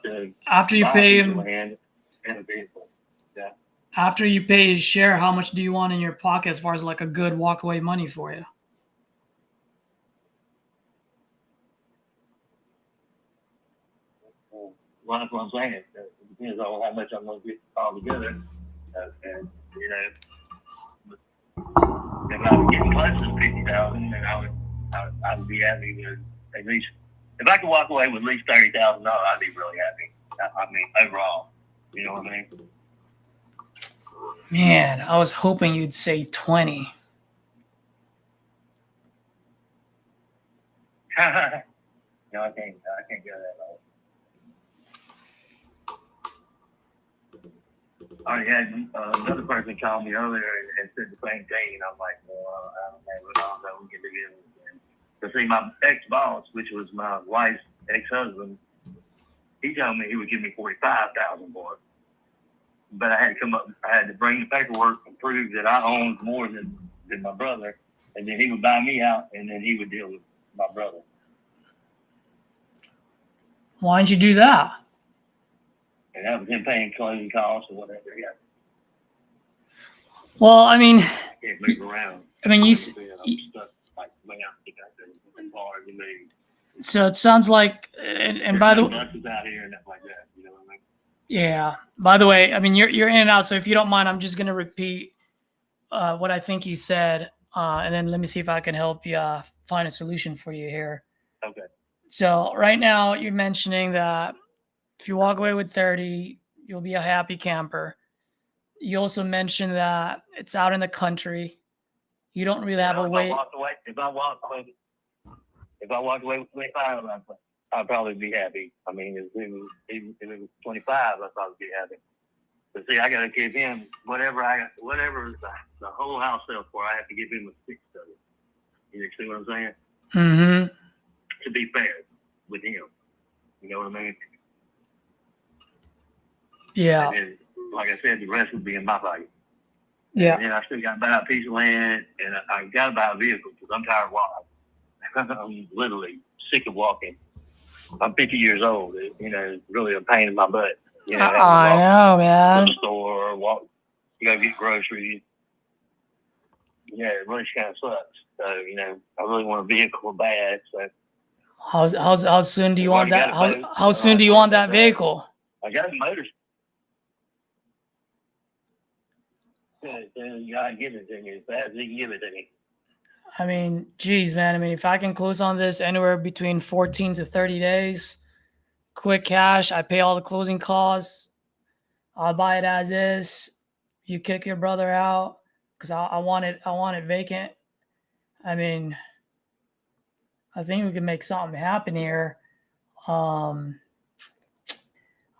pay him, land and a vehicle. Yeah. After you pay his share, how much do you want in your pocket as far as like a good walkaway money for you? Well, that's what I'm saying. It depends on how much I'm going to get all together. And if I was getting close to $50,000, then I would be happy with at least if I could walk away with at least $30,000, I'd be really happy. I mean, overall, you know what I mean? Man, I was hoping you'd say 20. No, I can't go that low. I had another person call me earlier and said the same thing, and I'm like, well, I don't know. We can do it. But see, my ex-boss, which was my wife's ex-husband, he told me he would give me $45,000 for it. But I had to bring the paperwork and prove that I owned more than my brother, and then he would buy me out, and then he would deal with my brother. Why didn't you do that? And that was him paying closing costs or whatever. Yeah. Well, I mean, Can't move around. I mean, you stuck like way out there, hard to move. so it sounds like, and by the way, buses out here and stuff like that. You know what I mean? yeah. By the way, I mean you're in and out. So if you don't mind, I'm just gonna repeat what I think you said, and then let me see if I can help you find a solution for you here. Okay. So right now you're mentioning that if you walk away with 30, you'll be a happy camper. You also mentioned that it's out in the country. You don't really have a way. If I walked away with 25, I'd probably be happy. I mean, if it was 25, I'd probably be happy. But see, I got to give him whatever the whole house sells for. I have to give him a sixth of it. You see what I'm saying? Mm-hmm. To be fair with him, you know what I mean? Yeah. And then, like I said, the rest would be in my pocket. Yeah. And then I still got to buy a piece of land, and I got to buy a vehicle because I'm tired of walking. I'm literally sick of walking. I'm 50 years old. You know, it's really a pain in my butt. You know, I know, man. to the store or walk. You got to get groceries. Yeah, it really kind of sucks. So, you know, I really want a vehicle bad. So how soon do you want that? How soon do you want that vehicle? I got a motor. You gotta give it to me as fast as you can give it to me. I mean, geez, man. I mean, if I can close on this anywhere between 14 to 30 days, quick cash, I pay all the closing costs. I'll buy it as is. You kick your brother out because I want it vacant. I mean, I think we can make something happen here. I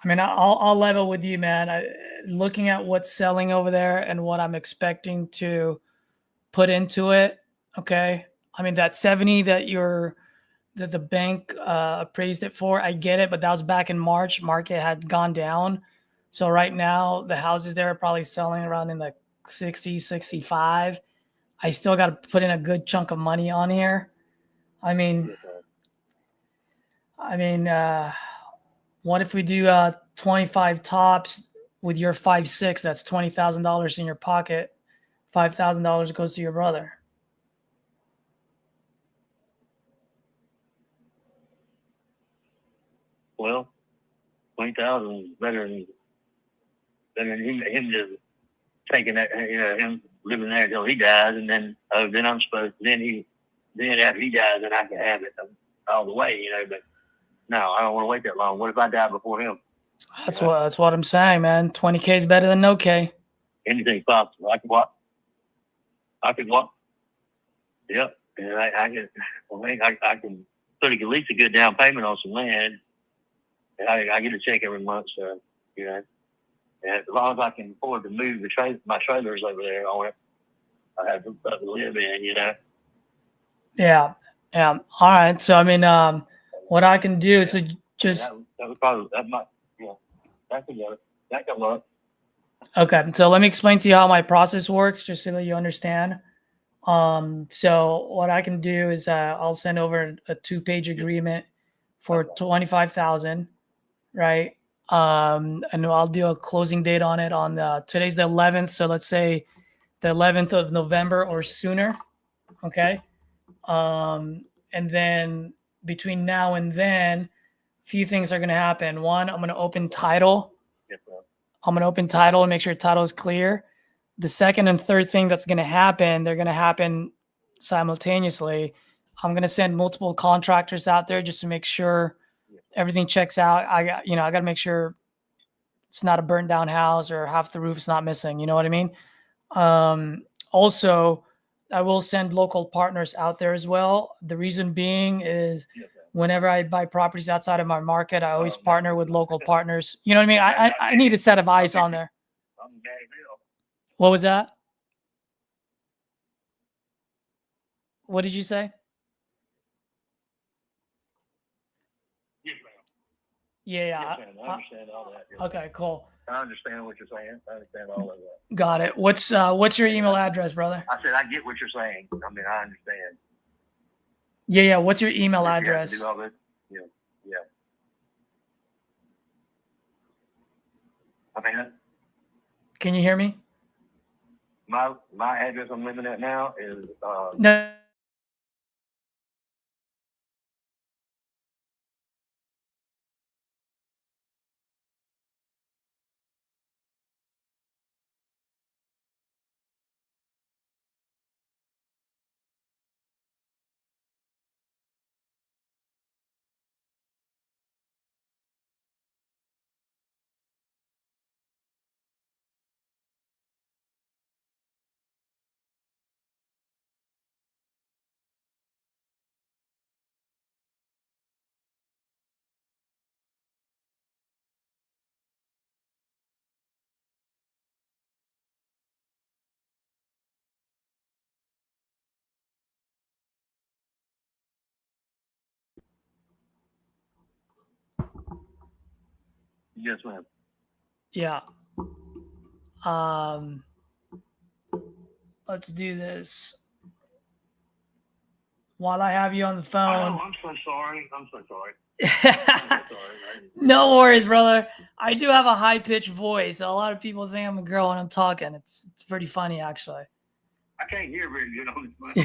mean, I'll level with you, man. Looking at what's selling over there and what I'm expecting to put into it. Okay. I mean, that 70 that the bank appraised it for, I get it, but that was back in March. Market had gone down. So right now the houses there are probably selling around in the 60, 65. I still got to put in a good chunk of money on here. I mean, what if we do 25 tops with your 5.6? That's $20,000 in your pocket. $5,000 goes to your brother. Well, 20,000 is better than him just taking that, you know, him living there until he dies, and then then I'm supposed to, then after he dies, then I can have it all the way, you know. But no, I don't want to wait that long. What if I die before him? That's what I'm saying, man. 20K is better than no K. Anything's possible. I can walk. Yep. And I can put at least a good down payment on some land. And I get a check every month, so, you know. And as long as I can afford to move my trailers over there on it, I have to live in, you know. Yeah. All right. So I mean, what I can do is just that would probably that can work. Okay. So let me explain to you how my process works, just so that you understand. So what I can do is I'll send over a 2-page agreement for 25,000, right? And I'll do a closing date on it on today's the 11th. So let's say the 11th of November or sooner. Okay. And then between now and then, a few things are going to happen. One, I'm going to open title. I'm going to open title and make sure title is clear. The second and third thing that's going to happen, they're going to happen simultaneously. I'm going to send multiple contractors out there just to make sure everything checks out. I got to make sure it's not a burnt down house or half the roof's not missing. You know what I mean? Also, I will send local partners out there as well. The reason being is whenever I buy properties outside of my market, I always partner with local partners. You know what I mean? I need a set of eyes on there. What was that? What did you say? Yeah. I understand all that. Okay, cool. I understand what you're saying. I understand all of that. Got it. What's your email address, brother? I said, I get what you're saying. I mean, I understand. Yeah. What's your email If you have to address? do all this, yeah. I mean, Can you hear me? my address I'm living at now is No. yes, ma'am. Yeah. Let's do this. While I have you on the phone. Oh, I'm so sorry. I'm so sorry. No worries, brother. I do have a high-pitched voice. A lot of people think I'm a girl when I'm talking. It's pretty funny, actually. I can't hear very good on this mic.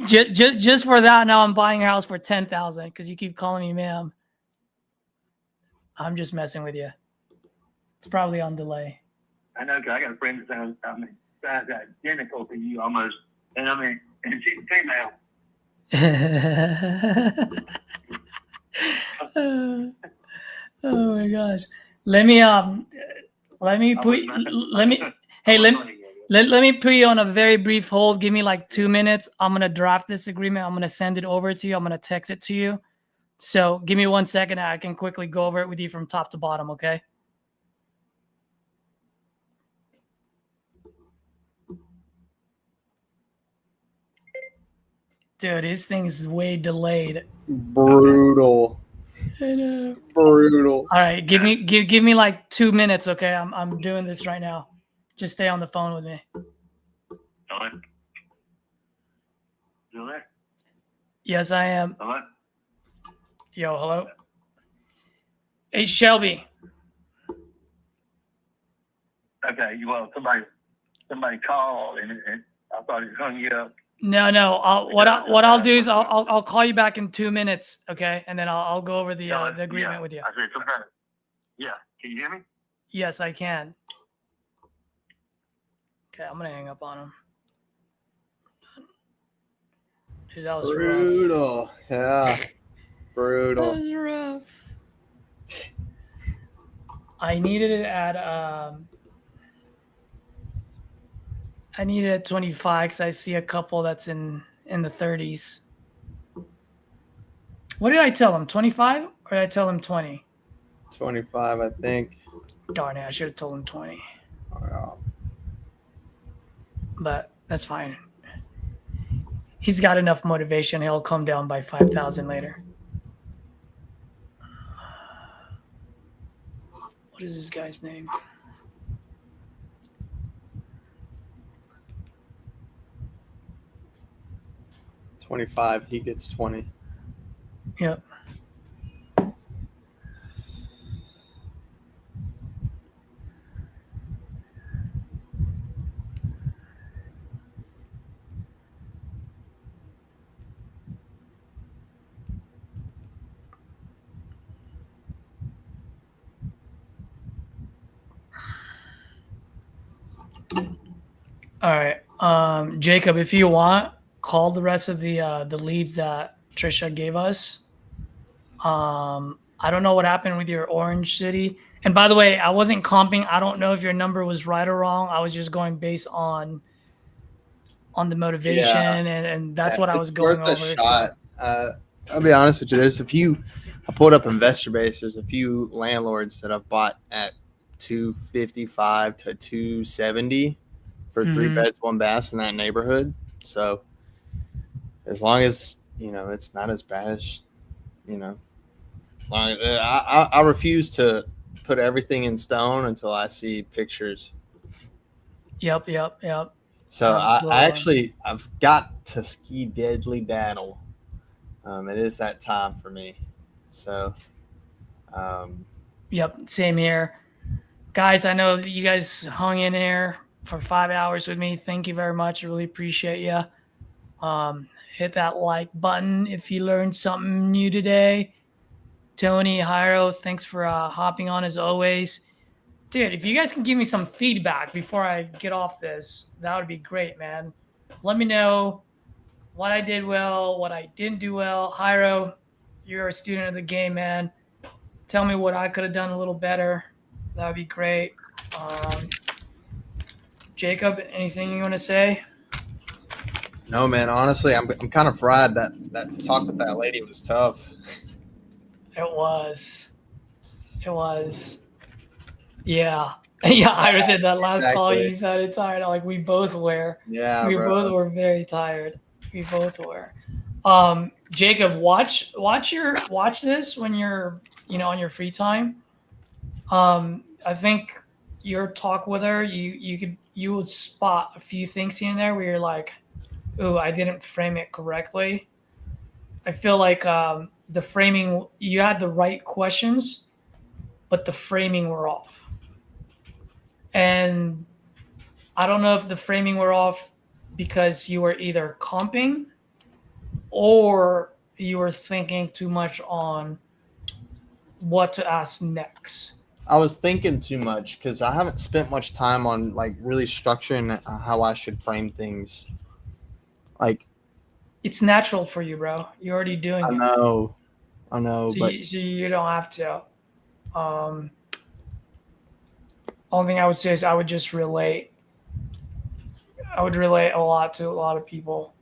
just for that, now I'm buying your house for $10,000 because you keep calling me ma'am. I'm just messing with you. It's probably on delay. I know, because I got a friend that sounds identical to you almost. And I mean, and she's female. Oh my gosh. Let me put you on a very brief hold. Give me like 2 minutes. I'm gonna draft this agreement. I'm gonna send it over to you. I'm gonna text it to you. So give me 1 second. I can quickly go over it with you from top to bottom. Okay. Dude, this thing is way delayed. Brutal. I know. Brutal. All right, give me like 2 minutes, okay? I'm doing this right now. Just stay on the phone with me. Hello? Still there? Yes, I am. Hello? Yo, hello. Hey, Shelby. Okay, well, somebody called and I thought it hung you up. No. What I'll do is I'll call you back in 2 minutes, okay? And then I'll go over the agreement with you. I said somebody. Yeah, can you hear me? Yes, I can. Okay, I'm gonna hang up on him. Dude, that was brutal. Rough. Yeah, brutal. That was rough. I needed it at 25 because I see a couple that's in the 30s. What did I tell him? 25 or did I tell him 20? 25, I think. Darn it, I should have told him 20. Wow. But that's fine. He's got enough motivation. He'll come down by 5,000 later. What is this guy's name? $25. He gets 20. Yep. All right. Jacob, if you want, call the rest of the leads that Trisha gave us. I don't know what happened with your Orange City. And by the way, I wasn't comping. I don't know if your number was right or wrong. I was just going based on the motivation, and that's what I was going worth a over. shot. I'll be honest with you. There's a few. I pulled up Investor Base. There's a few landlords that I've bought at 255 to 270 for 3 beds, 1 baths in that neighborhood. So as long as it's not as bad as as long as I refuse to put everything in stone until I see pictures. Yep. So I've got to ski deadly daddle. It is that time for me. So, yep, same here, guys. I know that you guys hung in there for 5 hours with me. Thank you very much. I really appreciate you. Hit that like button if you learned something new today. Tony, Jairo, thanks for hopping on as always. Dude, if you guys can give me some feedback before I get off this, that would be great, man. Let me know what I did well, what I didn't do well. Jairo, you're a student of the game, man. Tell me what I could have done a little better. That would be great. Jacob, anything you want to say? No, man. Honestly, I'm kind of fried. That talk with that lady was tough. It was. Yeah. Yeah, Ira said that last call you sounded tired. Like we both were. Yeah, we bro. both were very tired. We both were. Jacob, watch this when you're on your free time. I think your talk with her, you would spot a few things in there where you're like, "Ooh, I didn't frame it correctly." I feel like the framing, you had the right questions, but the framing were off. And I don't know if the framing were off because you were either comping or you were thinking too much on what to ask next. I was thinking too much because I haven't spent much time on like really structuring how I should frame things. Like, it's natural for you, bro. You're already doing it. I know, so but you don't have to. Only thing I would say is I would just relate. I would relate a lot to a lot of people.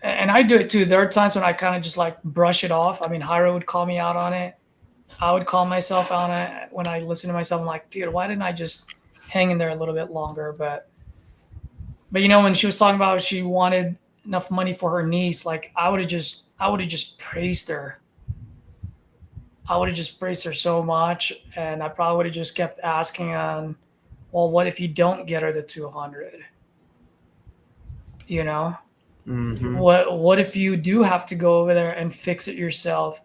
And I do it too. There are times when I kind of just like brush it off. I mean, Jairo would call me out on it. I would call myself out on it. When I listen to myself, I'm like, dude, why didn't I just hang in there a little bit longer? But when she was talking about she wanted enough money for her niece, like I would have just praised her. I would have just praised her so much, and I probably would have just kept asking on, well, what if you don't get her the 200? Mm-hmm. What if you do have to go over there and fix it yourself?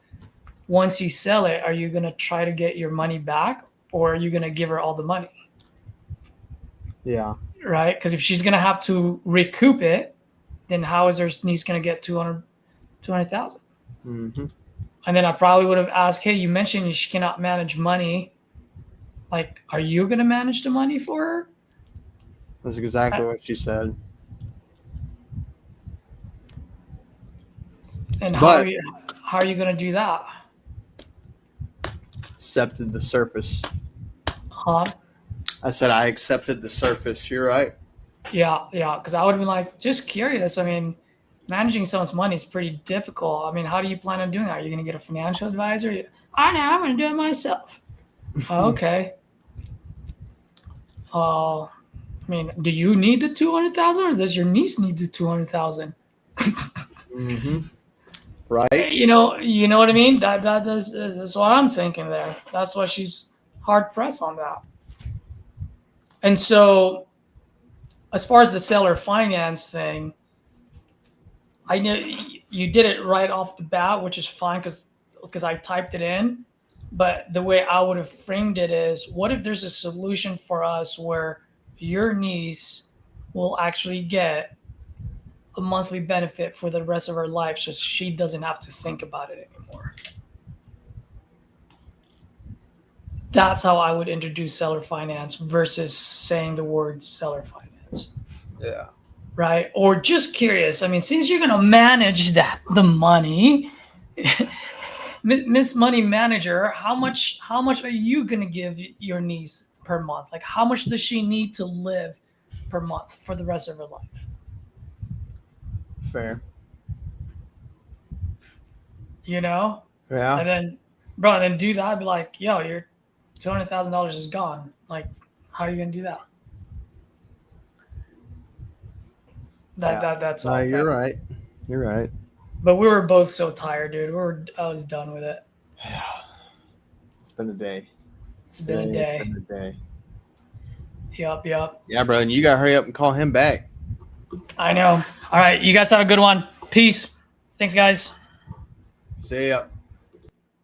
Once you sell it, are you going to try to get your money back, or are you going to give her all the money? Yeah. Right? Because if she's going to have to recoup it, then how is her niece going to get 200,000? Mm-hmm. And then I probably would have asked, hey, you mentioned she cannot manage money. Like, are you going to manage the money for her? That's exactly what she said. And how are you going to do that? Accepted the surface. Huh? I said I accepted the surface. You're right. Yeah. Because I would have been like, just curious. I mean, managing someone's money is pretty difficult. I mean, how do you plan on doing that? Are you going to get a financial advisor? I know, I'm going to do it myself. Okay. I mean, do you need the 200,000 or does your niece need the 200,000? Mm-hmm. Right. You know what I mean? That's what I'm thinking there. That's why she's hard pressed on that. And so as far as the seller finance thing, I know you did it right off the bat, which is fine because I typed it in. But the way I would have framed it is, what if there's a solution for us where your niece will actually get a monthly benefit for the rest of her life so she doesn't have to think about it anymore? That's how I would introduce seller finance versus saying the word seller finance. Yeah. Right? Or just curious. I mean, since you're gonna manage the money, Miss Money Manager, how much are you gonna give your niece per month? Like, how much does she need to live per month for the rest of her life? Fair. You know? Yeah. And then, bro, then do that. Be like, yo, your $200,000 is gone. Like, how are you gonna do that? That's No, all. you're right. You're right. But we were both so tired, dude. I was done with it. It's been a day. It's been a day. It's been a day. Yup. Yeah, bro. And you gotta hurry up and call him back. I know. All right, you guys have a good one. Peace. Thanks, guys. See ya.